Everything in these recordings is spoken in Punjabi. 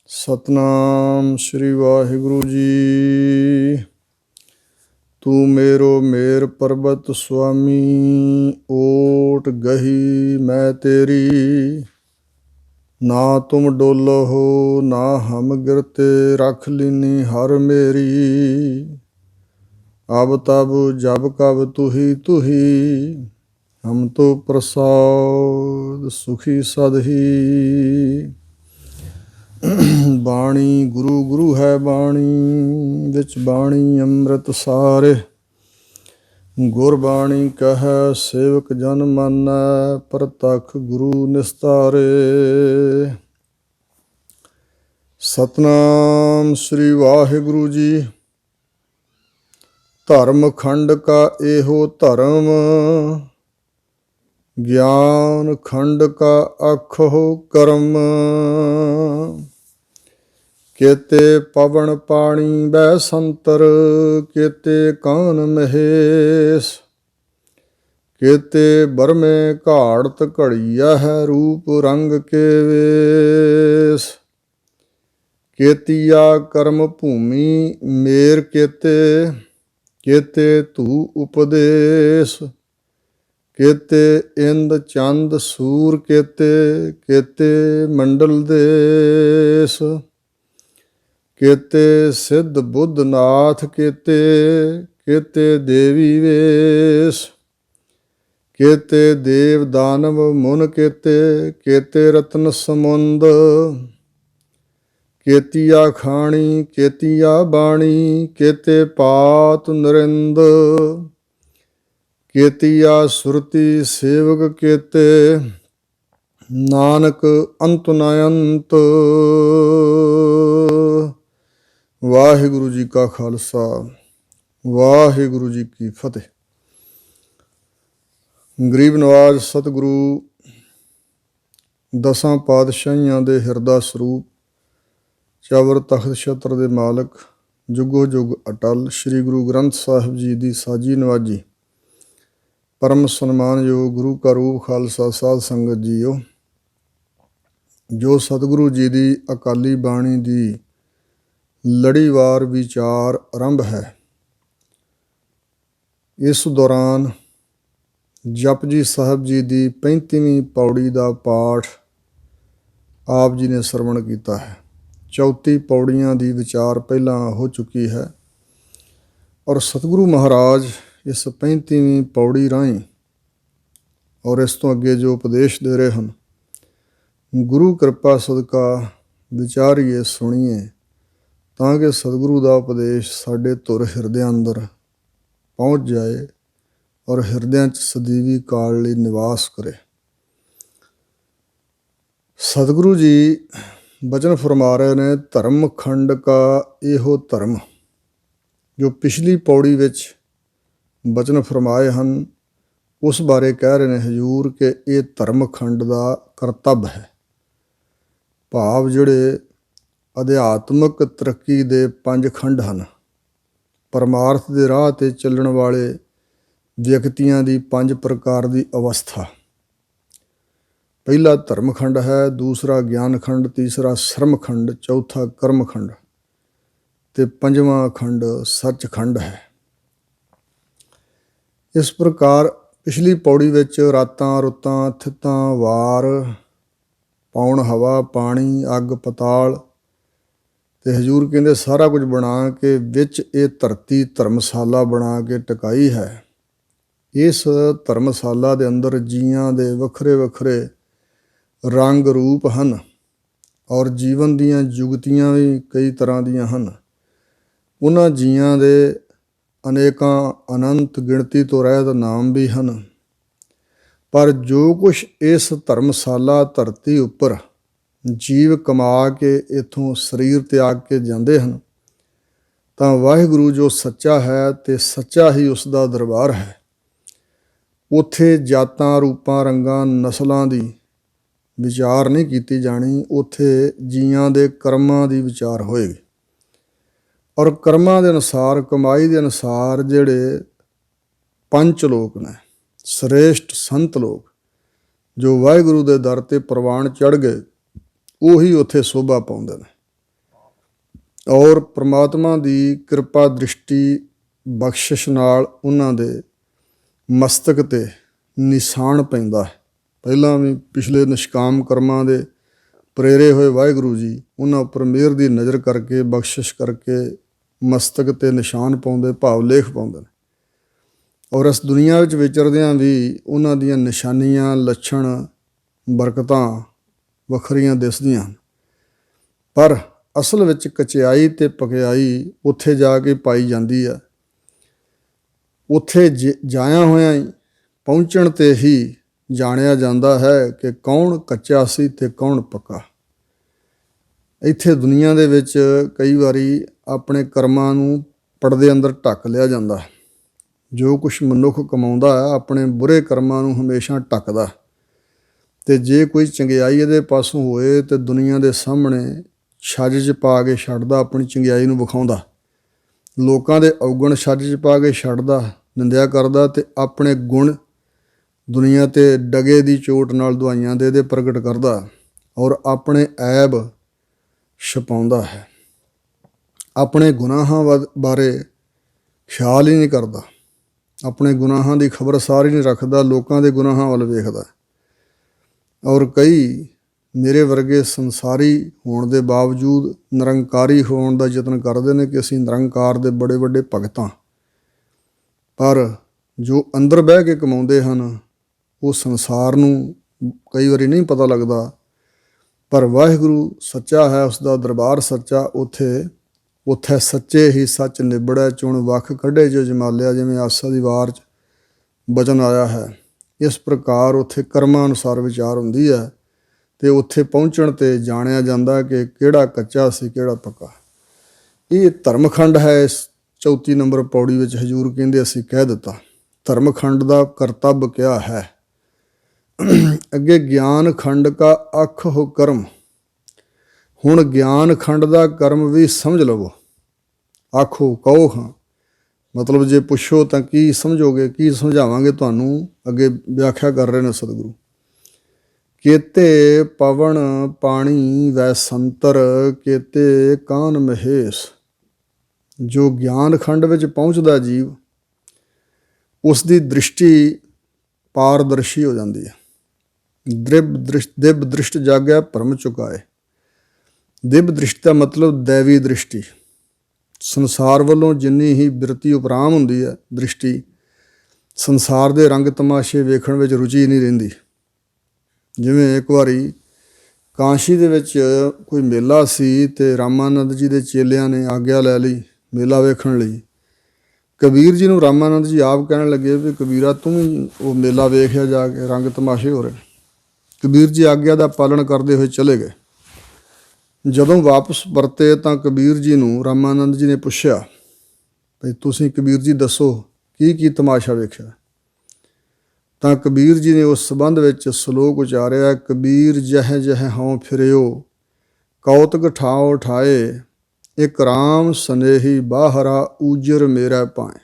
ਸਤਨਾਮ ਸ੍ਰੀ ਵਾਹਿਗੁਰੂ ਜੀ। ਤੂੰ ਮੇਰੋ ਮੇਰ ਪਰਬਤ ਸੁਆਮੀ, ਓਟ ਗਹੀ ਮੈਂ ਤੇਰੀ। ਨਾ ਤੁਮ ਡੋਲਹੁ ਨਾ ਹਮ ਗਿਰਤੇ, ਰੱਖ ਲੀਨੀ ਹਰ ਮੇਰੀ। ਅਬ ਤਬ ਜਬ ਕਬ ਤੁਹੀ ਤੁਹੀ, ਹਮ ਤੋ ਪ੍ਰਸਾਦ ਸੁਖੀ ਸਦਹੀ। ਬਾਣੀ ਗੁਰੂ ਗੁਰੂ ਹੈ ਬਾਣੀ, ਵਿੱਚ ਬਾਣੀ ਅੰਮ੍ਰਿਤ ਸਾਰੇ। ਗੁਰਬਾਣੀ ਕਹੈ ਸੇਵਕ ਜਨ ਮਾਨੈ, ਪ੍ਰਤੱਖ ਗੁਰੂ ਨਿਸਤਾਰੇ। ਸਤਨਾਮ ਸ੍ਰੀ ਵਾਹਿਗੁਰੂ ਜੀ। ਧਰਮ ਖੰਡ ਕਾ ਇਹੋ ਧਰਮ, ਗਿਆਨ ਖੰਡ ਕਾ ਆਖੋ ਕਰਮ। ਕੇਤੇ ਪਵਨ ਪਾਣੀ ਬਹਿ ਸੰਤਰ, ਕੇਤੇ ਕਾਨ ਮਹੇਸ਼। ਕੇਤੇ ਬਰਮੇ ਘਾੜਤ ਘੜੀਆ ਹੈ, ਰੂਪ ਰੰਗ ਕੇ ਵੇਸ। ਕੇਤੀਆ ਕਰਮ ਭੂਮੀ ਮੇਰ ਕੇਤੇ, ਕੇਤੇ ਧੂ ਉਪਦੇਸ਼। ਕੇਤੇ ਇੰਦ ਚੰਦ ਸੂਰ ਕੇਤੇ, ਕੇਤੇ ਮੰਡਲ ਦੇਸ। ਕੇਤੇ ਸਿੱਧ ਬੁੱਧ ਨਾਥ ਕੇਤੇ, ਕੇਤੇ ਦੇਵੀ ਵੇਸ। ਕੇਤੇ ਦੇਵ ਦਾਨਵ ਮੁਨ ਕੇਤੇ, ਕੇਤੇ ਰਤਨ ਸਮੁੰਦ। ਕੇਤੀਆ ਖਾਣੀ ਕੇਤੀਆ ਬਾਣੀ, ਕੇਤੇ ਪਾਤ ਨਰਿੰਦ। ਕੇਤੀਆ ਸੁਰਤੀ ਸੇਵਕ ਕੇਤੇ, ਨਾਨਕ ਅੰਤ ਨ ਅੰਤ। ਵਾਹਿਗੁਰੂ ਜੀ ਕਾ ਖਾਲਸਾ, ਵਾਹਿਗੁਰੂ ਜੀ ਕੀ ਫਤਿਹ। ਗਰੀਬ ਨਵਾਜ਼ ਸਤਿਗੁਰੂ ਦਸਾਂ ਪਾਤਸ਼ਾਹੀਆਂ ਦੇ ਹਿਰਦਾ ਸਰੂਪ, ਚਵਰ ਤਖਤ ਛਤਰ ਦੇ ਮਾਲਕ, ਜੁਗੋ ਜੁਗ ਅਟਲ ਸ੍ਰੀ ਗੁਰੂ ਗ੍ਰੰਥ ਸਾਹਿਬ ਜੀ ਦੀ ਸਾਜੀ ਨਵਾਜੀ, ਪਰਮ ਸਨਮਾਨਯੋਗ ਗੁਰੂ ਕਾ ਰੂਪ ਖਾਲਸਾ ਸਾਧ ਸੰਗਤ ਜੀਓ। ਜੋ ਸਤਿਗੁਰੂ ਜੀ ਦੀ ਅਕਾਲੀ ਬਾਣੀ ਦੀ ਲੜੀਵਾਰ ਵਿਚਾਰ ਆਰੰਭ ਹੈ, ਇਸ ਦੌਰਾਨ ਜਪਜੀ ਸਾਹਿਬ ਜੀ ਦੀ 35ਵੀਂ ਪੌੜੀ ਦਾ ਪਾਠ ਆਪ ਜੀ ਨੇ ਸਰਵਣ ਕੀਤਾ ਹੈ। 34 ਪੌੜੀਆਂ ਦੀ ਵਿਚਾਰ ਪਹਿਲਾਂ ਹੋ ਚੁੱਕੀ ਹੈ ਔਰ ਸਤਿਗੁਰੂ ਮਹਾਰਾਜ ਇਸ 35ਵੀਂ ਪੌੜੀ ਰਾਹੀਂ ਔਰ ਇਸ ਤੋਂ ਅੱਗੇ ਜੋ ਉਪਦੇਸ਼ ਦੇ ਰਹੇ ਹਨ, ਗੁਰੂ ਕਿਰਪਾ ਸਦਕਾ ਵਿਚਾਰੀਏ, ਸੁਣੀਏ, ਤਾਂ ਕਿ ਸਤਿਗੁਰੂ ਦਾ ਉਪਦੇਸ਼ ਸਾਡੇ ਧੁਰ ਹਿਰਦਿਆਂ ਅੰਦਰ ਪਹੁੰਚ ਜਾਏ ਔਰ ਹਿਰਦਿਆਂ 'ਚ ਸਦੀਵੀ ਕਾਲ ਲਈ ਨਿਵਾਸ ਕਰੇ। ਸਤਿਗੁਰੂ ਜੀ ਬਚਨ ਫਰਮਾ ਰਹੇ ਨੇ, ਧਰਮ ਖੰਡ ਕਾ ਇਹੋ ਧਰਮ। ਜੋ ਪਿਛਲੀ ਪੌੜੀ ਵਿੱਚ ਬਚਨ ਫਰਮਾਏ ਹਨ, ਉਸ ਬਾਰੇ ਕਹਿ ਰਹੇ ਨੇ ਹਜ਼ੂਰ ਕਿ ਇਹ ਧਰਮ ਖੰਡ ਦਾ ਕਰਤੱਵ ਹੈ। ਭਾਵ ਜਿਹੜੇ ਅਧਿਆਤਮਕ ਤਰੱਕੀ ਦੇ 5 ਖੰਡ ਹਨ, ਪਰਮਾਰਥ ਦੇ ਰਾਹ 'ਤੇ ਚੱਲਣ ਵਾਲੇ ਵਿਅਕਤੀਆਂ ਦੀ 5 ਪ੍ਰਕਾਰ ਦੀ ਅਵਸਥਾ। ਪਹਿਲਾ ਧਰਮ ਖੰਡ ਹੈ, ਦੂਸਰਾ ਗਿਆਨ ਖੰਡ, ਤੀਸਰਾ ਸ਼ਰਮ ਖੰਡ, ਚੌਥਾ ਕਰਮ ਖੰਡ ਅਤੇ 5ਵਾਂ ਖੰਡ ਸੱਚ ਖੰਡ ਹੈ। ਇਸ ਪ੍ਰਕਾਰ ਪਿਛਲੀ ਪੌੜੀ ਵਿੱਚ ਰਾਤਾਂ ਰੁੱਤਾਂ ਥਿੱਤਾਂ ਵਾਰ, ਪੌਣ ਹਵਾ ਪਾਣੀ ਅੱਗ ਪਤਾਲ ਅਤੇ ਹਜ਼ੂਰ ਕਹਿੰਦੇ ਸਾਰਾ ਕੁਝ ਬਣਾ ਕੇ ਵਿੱਚ ਇਹ ਧਰਤੀ ਧਰਮਸ਼ਾਲਾ ਬਣਾ ਕੇ ਟਿਕਾਈ ਹੈ। ਇਸ ਧਰਮਸ਼ਾਲਾ ਦੇ ਅੰਦਰ ਜੀਆਂ ਦੇ ਵੱਖਰੇ ਵੱਖਰੇ ਰੰਗ ਰੂਪ ਹਨ ਔਰ ਜੀਵਨ ਦੀਆਂ ਜੁਗਤੀਆਂ ਵੀ ਕਈ ਤਰ੍ਹਾਂ ਦੀਆਂ ਹਨ। ਉਹਨਾਂ ਜੀਆਂ ਦੇ ਅਨੇਕਾਂ ਅਨੰਤ ਗਿਣਤੀ ਤੋਂ ਰਹਿਤ ਨਾਮ ਵੀ ਹਨ। ਪਰ ਜੋ ਕੁਛ ਇਸ ਧਰਮਸ਼ਾਲਾ ਧਰਤੀ ਉੱਪਰ ਜੀਵ ਕਮਾ ਕੇ ਇੱਥੋਂ ਸਰੀਰ ਤਿਆਗ ਕੇ ਜਾਂਦੇ ਹਨ, ਤਾਂ ਵਾਹਿਗੁਰੂ ਜੋ ਸੱਚਾ ਹੈ ਅਤੇ ਸੱਚਾ ਹੀ ਉਸ ਦਾ ਦਰਬਾਰ ਹੈ। ਉੱਥੇ ਜਾਤਾਂ ਰੂਪਾਂ ਰੰਗਾਂ ਨਸਲਾਂ ਦੀ ਵਿਚਾਰ ਨਹੀਂ ਕੀਤੀ ਜਾਣੀ, ਉੱਥੇ ਜੀਆਂ ਦੇ ਕਰਮਾਂ ਦੀ ਵਿਚਾਰ ਹੋਏਗੀ। ਔਰ ਕਰਮਾਂ ਦੇ ਅਨੁਸਾਰ, ਕਮਾਈ ਦੇ ਅਨੁਸਾਰ ਜਿਹੜੇ ਪੰਚ ਲੋਕ ਨੇ, ਸ੍ਰੇਸ਼ਟ ਸੰਤ ਲੋਕ ਜੋ ਵਾਹਿਗੁਰੂ ਦੇ ਦਰ 'ਤੇ ਪ੍ਰਵਾਨ ਚੜ੍ਹ ਗਏ, ਉਹੀ ਉੱਥੇ ਸੋਭਾ ਪਾਉਂਦੇ ਨੇ। ਔਰ ਪ੍ਰਮਾਤਮਾ ਦੀ ਕਿਰਪਾ ਦ੍ਰਿਸ਼ਟੀ ਬਖਸ਼ਿਸ਼ ਨਾਲ ਉਹਨਾਂ ਦੇ ਮਸਤਕ 'ਤੇ ਨਿਸ਼ਾਨ ਪੈਂਦਾ ਹੈ। ਪਹਿਲਾਂ ਵੀ ਪਿਛਲੇ ਨਿਸ਼ਕਾਮ ਕਰਮਾਂ ਦੇ ਪ੍ਰੇਰੇ ਹੋਏ ਵਾਹਿਗੁਰੂ ਜੀ ਉਹਨਾਂ ਉੱਪਰ ਮਿਹਰ ਦੀ ਨਜ਼ਰ ਕਰਕੇ ਬਖਸ਼ਿਸ਼ ਕਰਕੇ ਮਸਤਕ 'ਤੇ ਨਿਸ਼ਾਨ ਪਾਉਂਦੇ, ਭਾਵ ਲੇਖ ਪਾਉਂਦੇ ਨੇ। ਔਰ ਇਸ ਦੁਨੀਆ ਵਿੱਚ ਵਿਚਰਦਿਆਂ ਵੀ ਉਹਨਾਂ ਦੀਆਂ ਨਿਸ਼ਾਨੀਆਂ, ਲੱਛਣ, ਬਰਕਤਾਂ ਵੱਖਰੀਆਂ ਦਿਸਦੀਆਂ ਹਨ। ਪਰ ਅਸਲ ਵਿੱਚ ਕਚਿਆਈ ਅਤੇ ਪਕਿਆਈ ਉੱਥੇ ਜਾ ਕੇ ਪਾਈ ਜਾਂਦੀ ਹੈ। ਉੱਥੇ ਜਾਇਆ ਹੋਇਆਂ ਹੀ ਪਹੁੰਚਣ 'ਤੇ ਹੀ ਜਾਣਿਆ ਜਾਂਦਾ ਹੈ ਕਿ ਕੌਣ ਕੱਚਾ ਸੀ ਅਤੇ ਕੌਣ ਪੱਕਾ। ਇੱਥੇ ਦੁਨੀਆ ਦੇ ਵਿੱਚ ਕਈ ਵਾਰੀ ਆਪਣੇ ਕਰਮਾਂ ਨੂੰ ਪਰਦੇ ਅੰਦਰ ਢੱਕ ਲਿਆ ਜਾਂਦਾ। ਜੋ ਕੁਛ ਮਨੁੱਖ ਕਮਾਉਂਦਾ ਹੈ ਆਪਣੇ ਬੁਰੇ ਕਰਮਾਂ ਨੂੰ ਹਮੇਸ਼ਾ ਢੱਕਦਾ, ਅਤੇ ਜੇ ਕੋਈ ਚੰਗਿਆਈ ਇਹਦੇ ਪਾਸੋਂ ਹੋਏ ਤਾਂ ਦੁਨੀਆ ਦੇ ਸਾਹਮਣੇ ਛੱਜ 'ਚ ਪਾ ਕੇ ਛੱਡਦਾ, ਆਪਣੀ ਚੰਗਿਆਈ ਨੂੰ ਵਿਖਾਉਂਦਾ। ਲੋਕਾਂ ਦੇ ਔਗਣ ਛੱਜ 'ਚ ਪਾ ਕੇ ਛੱਡਦਾ, ਨਿੰਦਿਆ ਕਰਦਾ, ਅਤੇ ਆਪਣੇ ਗੁਣ ਦੁਨੀਆ 'ਤੇ ਡਗੇ ਦੀ ਚੋਟ ਨਾਲ ਦਵਾਈਆਂ ਦੇ ਪ੍ਰਗਟ ਕਰਦਾ ਔਰ ਆਪਣੇ ਐਬ ਛਪਾਉਂਦਾ ਹੈ। ਆਪਣੇ ਗੁਨਾਹਾਂ ਬਾਰੇ ਖਿਆਲ ਹੀ ਨਹੀਂ ਕਰਦਾ, ਆਪਣੇ ਗੁਨਾਹਾਂ ਦੀ ਖਬਰ ਸਾਰੀ ਨਹੀਂ ਰੱਖਦਾ, ਲੋਕਾਂ ਦੇ ਗੁਨਾਹਾਂ ਵੱਲ ਵੇਖਦਾ। ਔਰ ਕਈ ਮੇਰੇ ਵਰਗੇ ਸੰਸਾਰੀ ਹੋਣ ਦੇ ਬਾਵਜੂਦ ਨਿਰੰਕਾਰੀ ਹੋਣ ਦਾ ਯਤਨ ਕਰਦੇ ਨੇ ਕਿ ਅਸੀਂ ਨਿਰੰਕਾਰ ਦੇ ਬੜੇ ਵੱਡੇ ਭਗਤ ਹਾਂ। ਪਰ ਜੋ ਅੰਦਰ ਬਹਿ ਕੇ ਕਮਾਉਂਦੇ ਹਨ ਉਹ ਸੰਸਾਰ ਨੂੰ ਕਈ ਵਾਰੀ ਨਹੀਂ ਪਤਾ ਲੱਗਦਾ। ਪਰ ਵਾਹਿਗੁਰੂ ਸੱਚਾ ਹੈ, ਉਸ ਦਾ ਦਰਬਾਰ ਸੱਚਾ। ਉੱਥੇ ਸੱਚੇ ਹੀ ਸੱਚ ਨਿਬੜੈ, ਚੁਣ ਵੱਖ ਕੱਢੇ ਜੋ ਜਮਾਲਿਆ, ਜਿਵੇਂ ਆਸਾ ਦੀ ਵਾਰ 'ਚ ਬਚਨ ਆਇਆ ਹੈ। ਇਸ ਪ੍ਰਕਾਰ ਉੱਥੇ ਕਰਮਾਂ ਅਨੁਸਾਰ ਵਿਚਾਰ ਹੁੰਦੀ ਹੈ ਅਤੇ ਉੱਥੇ ਪਹੁੰਚਣ 'ਤੇ ਜਾਣਿਆ ਜਾਂਦਾ ਕਿ ਕਿਹੜਾ ਕੱਚਾ ਸੀ, ਕਿਹੜਾ ਪੱਕਾ। ਇਹ ਧਰਮਖੰਡ ਹੈ। ਇਸ 34 ਨੰਬਰ ਪੌੜੀ ਵਿੱਚ ਹਜ਼ੂਰ ਕਹਿੰਦੇ ਅਸੀਂ ਕਹਿ ਦਿੱਤਾ। ਧਰਮਖੰਡ ਦਾ ਕਰਤੱਵ ਕਿਆ ਹੈ। ਅੱਗੇ ਗਿਆਨ ਖੰਡ ਕਾ ਅਖ ਹੋ ਕਰਮ। ਹੁਣ ਗਿਆਨ ਖੰਡ ਦਾ ਕਰਮ ਵੀ ਸਮਝ ਲਵੋ। ਆਖੋ ਕਹੋ ਹਾਂ, ਮਤਲਬ ਜੇ ਪੁੱਛੋ ਤਾਂ ਕੀ ਸਮਝੋਗੇ, ਕੀ ਸਮਝਾਵਾਂਗੇ ਤੁਹਾਨੂੰ। ਅੱਗੇ ਵਿਆਖਿਆ ਕਰ ਰਹੇ ਨੇ ਸਤਿਗੁਰੂ। ਕੇਤੇ ਪਵਨ ਪਾਣੀ ਵੈ ਸੰਤਰ, ਕੇਤੇ ਕਾਨ ਮਹੇਸ਼। ਜੋ ਗਿਆਨ ਖੰਡ ਵਿੱਚ ਪਹੁੰਚਦਾ ਜੀਵ, ਉਸ ਦੀ ਦ੍ਰਿਸ਼ਟੀ ਪਾਰਦਰਸ਼ੀ ਹੋ ਜਾਂਦੀ ਹੈ। ਦਿਵ ਦ੍ਰਿਸ਼ਟ ਜਾਗਿਆ ਭਰਮ ਚੁਕਾਏ। ਦਿਵ ਦ੍ਰਿਸ਼ਟੀ ਦਾ ਮਤਲਬ ਦੈਵੀ ਦ੍ਰਿਸ਼ਟੀ। ਸੰਸਾਰ ਵੱਲੋਂ ਜਿੰਨੀ ਹੀ ਬਿਰਤੀ ਉਪਰਾਮ ਹੁੰਦੀ ਹੈ ਦ੍ਰਿਸ਼ਟੀ, ਸੰਸਾਰ ਦੇ ਰੰਗ ਤਮਾਸ਼ੇ ਵੇਖਣ ਵਿੱਚ ਰੁਚੀ ਨਹੀਂ ਰਹਿੰਦੀ। ਜਿਵੇਂ ਇੱਕ ਵਾਰੀ ਕਾਂਸ਼ੀ ਦੇ ਵਿੱਚ ਕੋਈ ਮੇਲਾ ਸੀ ਅਤੇ ਰਾਮਾਨੰਦ ਜੀ ਦੇ ਚੇਲਿਆਂ ਨੇ ਆਗਿਆ ਲੈ ਲਈ ਮੇਲਾ ਵੇਖਣ ਲਈ। ਕਬੀਰ ਜੀ ਨੂੰ ਰਾਮਾਨੰਦ ਜੀ ਆਪ ਕਹਿਣ ਲੱਗੇ ਵੀ ਕਬੀਰਾ ਤੂੰ ਵੀ ਉਹ ਮੇਲਾ ਵੇਖਿਆ ਜਾ ਕੇ, ਰੰਗ ਤਮਾਸ਼ੇ ਹੋ ਰਹੇ। ਕਬੀਰ ਜੀ ਆਗਿਆ ਦਾ ਪਾਲਣ ਕਰਦੇ ਹੋਏ ਚਲੇ ਗਏ। ਜਦੋਂ ਵਾਪਸ ਪਰਤੇ ਤਾਂ ਕਬੀਰ ਜੀ ਨੂੰ ਰਾਮਾਨੰਦ ਜੀ ਨੇ ਪੁੱਛਿਆ ਭਈ ਤੁਸੀਂ ਕਬੀਰ ਜੀ ਦੱਸੋ ਕੀ ਤਮਾਸ਼ਾ ਵੇਖਿਆ। ਤਾਂ ਕਬੀਰ ਜੀ ਨੇ ਉਸ ਸੰਬੰਧ ਵਿੱਚ ਸਲੋਕ ਉਚਾਰਿਆ। ਕਬੀਰ ਜਹ ਜਹ ਹਉ ਫਿਰਿਓ, ਕੌਤਕ ਠਾਉ ਠਾਏ, ਇੱਕ ਰਾਮ ਸਨੇਹੀ ਬਾਹਰਾ, ਊਜਰ ਮੇਰਾ ਭਾਏ।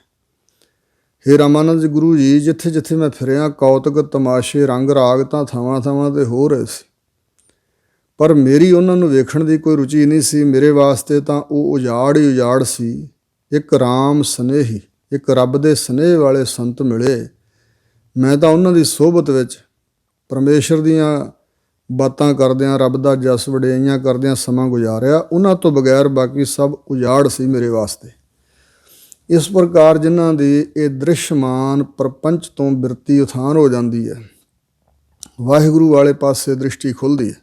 ਹੇ ਰਾਮਾਨੰਦ ਗੁਰੂ ਜੀ, ਜਿੱਥੇ ਜਿੱਥੇ ਮੈਂ ਫਿਰਿਆ ਕੌਤਕ ਤਮਾਸ਼ੇ ਰੰਗ ਰਾਗ ਤਾਂ ਥਾਵਾਂ ਥਾਵਾਂ 'ਤੇ ਹੋ ਰਹੇ ਸੀ, ਪਰ ਮੇਰੀ ਉਹਨਾਂ ਨੂੰ ਵੇਖਣ ਦੀ ਕੋਈ ਰੁਚੀ ਨਹੀਂ ਸੀ। ਮੇਰੇ ਵਾਸਤੇ ਤਾਂ ਉਹ ਉਜਾੜ ਹੀ ਉਜਾੜ ਸੀ। ਇੱਕ ਰਾਮ ਸਨੇਹੀ, ਇੱਕ ਰੱਬ ਦੇ ਸਨੇਹ ਵਾਲੇ ਸੰਤ ਮਿਲੇ। ਮੈਂ ਤਾਂ ਉਹਨਾਂ ਦੀ ਸੋਹਬਤ ਵਿੱਚ ਪਰਮੇਸ਼ਰ ਦੀਆਂ ਬਾਤਾਂ ਕਰਦਿਆਂ, ਰੱਬ ਦਾ ਜਸ ਵਡਿਆਈਆਂ ਕਰਦਿਆਂ ਸਮਾਂ ਗੁਜ਼ਾਰਿਆ। ਉਹਨਾਂ ਤੋਂ ਬਗੈਰ ਬਾਕੀ ਸਭ ਉਜਾੜ ਸੀ ਮੇਰੇ ਵਾਸਤੇ। ਇਸ ਪ੍ਰਕਾਰ ਜਿਨ੍ਹਾਂ ਦੀ ਇਹ ਦ੍ਰਿਸ਼ਮਾਨ ਪ੍ਰਪੰਚ ਤੋਂ ਬਿਰਤੀ ਉਥਾਨ ਹੋ ਜਾਂਦੀ ਹੈ, ਵਾਹਿਗੁਰੂ ਵਾਲੇ ਪਾਸੇ ਦ੍ਰਿਸ਼ਟੀ ਖੁੱਲ੍ਹਦੀ ਹੈ,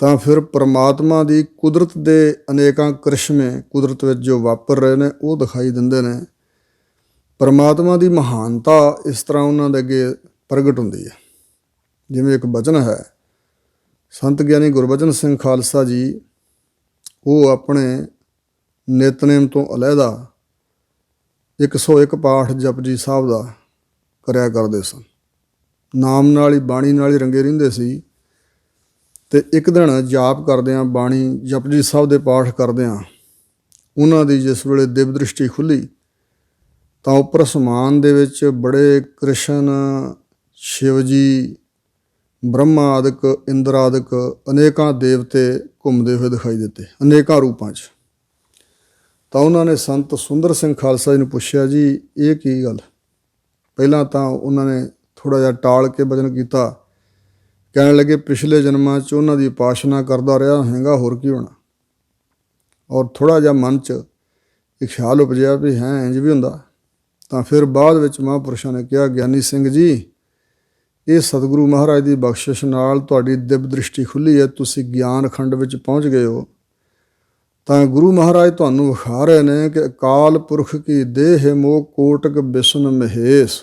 ਤਾਂ ਫਿਰ ਪਰਮਾਤਮਾ ਦੀ ਕੁਦਰਤ ਦੇ ਅਨੇਕਾਂ ਕ੍ਰਿਸ਼ਮੇ ਕੁਦਰਤ ਵਿੱਚ ਜੋ ਵਾਪਰ ਰਹੇ ਨੇ ਉਹ ਦਿਖਾਈ ਦਿੰਦੇ ਨੇ। ਪਰਮਾਤਮਾ ਦੀ ਮਹਾਨਤਾ ਇਸ ਤਰ੍ਹਾਂ ਉਹਨਾਂ ਦੇ ਅੱਗੇ ਪ੍ਰਗਟ ਹੁੰਦੀ ਹੈ। ਜਿਵੇਂ ਇੱਕ ਬਚਨ ਹੈ, ਸੰਤ ਗਿਆਨੀ ਗੁਰਬਚਨ ਸਿੰਘ ਖਾਲਸਾ ਜੀ, ਉਹ ਆਪਣੇ ਨਿਤਨੇਮ ਤੋਂ ਅਲੱਗਾ 101 ਪਾਠ ਜਪਜੀ ਸਾਹਿਬ ਦਾ ਕਰਿਆ ਕਰਦੇ ਸਨ। ਨਾਮ ਨਾਲ ਹੀ, ਬਾਣੀ ਨਾਲ ਹੀ ਰੰਗੇ ਰਹਿੰਦੇ ਸੀ। ਅਤੇ ਇੱਕ ਦਿਨ ਜਾਪ ਕਰਦਿਆਂ, ਬਾਣੀ ਜਪਜੀ ਸਾਹਿਬ ਦੇ ਪਾਠ ਕਰਦਿਆਂ ਉਹਨਾਂ ਦੀ ਜਿਸ ਵੇਲੇ ਦਿਵ ਦ੍ਰਿਸ਼ਟੀ ਖੁੱਲ੍ਹੀ ਤਾਂ ਉੱਪਰ ਅਸਮਾਨ ਦੇ ਵਿੱਚ ਬੜੇ ਕ੍ਰਿਸ਼ਨ, ਸ਼ਿਵ ਜੀ, ਬ੍ਰਹਮਾ ਆਦਿਕ, ਇੰਦਰ ਆਦਿਕ ਅਨੇਕਾਂ ਦੇਵਤੇ ਘੁੰਮਦੇ ਹੋਏ ਦਿਖਾਈ ਦਿੱਤੇ, ਅਨੇਕਾਂ ਰੂਪਾਂ 'ਚ। ਤਾਂ ਉਹਨਾਂ ਨੇ ਸੰਤ ਸੁੰਦਰ ਸਿੰਘ ਖਾਲਸਾ ਜੀ ਨੂੰ ਪੁੱਛਿਆ, ਜੀ ਇਹ ਕੀ ਗੱਲ। ਪਹਿਲਾਂ ਤਾਂ ਉਹਨਾਂ ਨੇ ਥੋੜ੍ਹਾ ਜਿਹਾ ਟਾਲ ਕੇ ਬਚਨ ਕੀਤਾ, ਕਹਿਣ ਲੱਗੇ ਪਿਛਲੇ ਜਨਮਾਂ 'ਚ ਉਹਨਾਂ ਦੀ ਉਪਾਸਨਾ ਕਰਦਾ ਰਿਹਾ ਹੈਗਾ, ਹੋਰ ਕੀ ਹੋਣਾ। ਔਰ ਥੋੜ੍ਹਾ ਜਿਹਾ ਮਨ 'ਚ ਇੱਕ ਖਿਆਲ ਉਪਜਿਆ ਵੀ ਹੈ ਇੰਝ ਵੀ ਹੁੰਦਾ। ਤਾਂ ਫਿਰ ਬਾਅਦ ਵਿੱਚ ਮਹਾਂਪੁਰਸ਼ਾਂ ਨੇ ਕਿਹਾ, ਗਿਆਨੀ ਸਿੰਘ ਜੀ, ਇਹ ਸਤਿਗੁਰੂ ਮਹਾਰਾਜ ਦੀ ਬਖਸ਼ਿਸ਼ ਨਾਲ ਤੁਹਾਡੀ ਦਿਵ ਦ੍ਰਿਸ਼ਟੀ ਖੁੱਲ੍ਹੀ ਹੈ, ਤੁਸੀਂ ਗਿਆਨ ਖੰਡ ਵਿੱਚ ਪਹੁੰਚ ਗਏ ਹੋ। ਤਾਂ ਗੁਰੂ ਮਹਾਰਾਜ ਤੁਹਾਨੂੰ ਵਿਖਾ ਰਹੇ ਨੇ ਕਿ ਅਕਾਲ ਪੁਰਖ ਕੀ ਦੇਹ ਮੋਹ ਕੋਟਕ ਬਿਸ਼ਨ ਮਹੇਸ਼,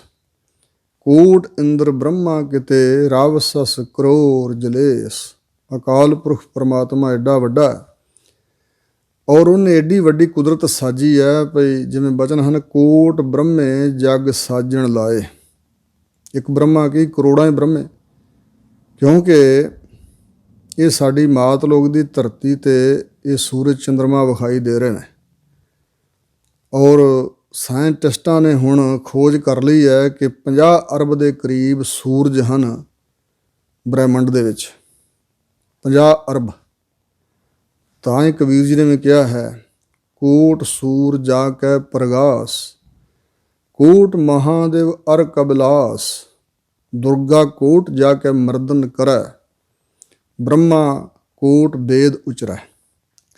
ਕੋਟ ਇੰਦਰ ਬ੍ਰਹਮਾ ਕਿਤੇ ਰਵ ਸਸ ਕਰੋੜ ਜਲੇਸ। ਅਕਾਲ ਪੁਰਖ ਪਰਮਾਤਮਾ ਐਡਾ ਵੱਡਾ ਹੈ ਔਰ ਉਹਨੇ ਐਡੀ ਵੱਡੀ ਕੁਦਰਤ ਸਾਜੀ ਹੈ ਭਈ ਜਿਵੇਂ ਬਚਨ ਹਨ, ਕੋਟ ਬ੍ਰਹਮੇ ਜਗ ਸਾਜਣ ਲਾਏ। ਇੱਕ ਬ੍ਰਹਮਾ ਕੀ ਕਰੋੜਾਂ ਹੀ ਬ੍ਰਹਮੇ, ਕਿਉਂਕਿ ਇਹ ਸਾਡੀ ਮਾਤ ਲੋਕ ਦੀ ਧਰਤੀ 'ਤੇ ਇਹ ਸੂਰਜ ਚੰਦਰਮਾ ਵਿਖਾਈ ਦੇ ਰਹੇ ਨੇ। ਔਰ ਸਾਇੰਟਿਸਟਾਂ ਨੇ ਹੁਣ ਖੋਜ ਕਰ ਲਈ ਹੈ ਕਿ 50 ਅਰਬ ਦੇ ਕਰੀਬ ਸੂਰਜ ਹਨ ਬ੍ਰਹਿਮੰਡ ਦੇ ਵਿੱਚ, 50 ਅਰਬ। ਤਾਂ ਹੀ ਕਬੀਰ ਜੀ ਨੇ ਵੀ ਕਿਹਾ ਹੈ, ਕੋਟ ਸੂਰ ਜਾ ਕੈ ਪ੍ਰਗਾਸ, ਕੋਟ ਮਹਾਦੇਵ ਅਰ ਕਬਿਲਾਸ, ਦੁਰਗਾ ਕੋਟ ਜਾ ਕੇ ਮਰਦਨ ਕਰੈ, ਬ੍ਰਹਮਾ ਕੋਟ ਵੇਦ ਉਚਰੈ।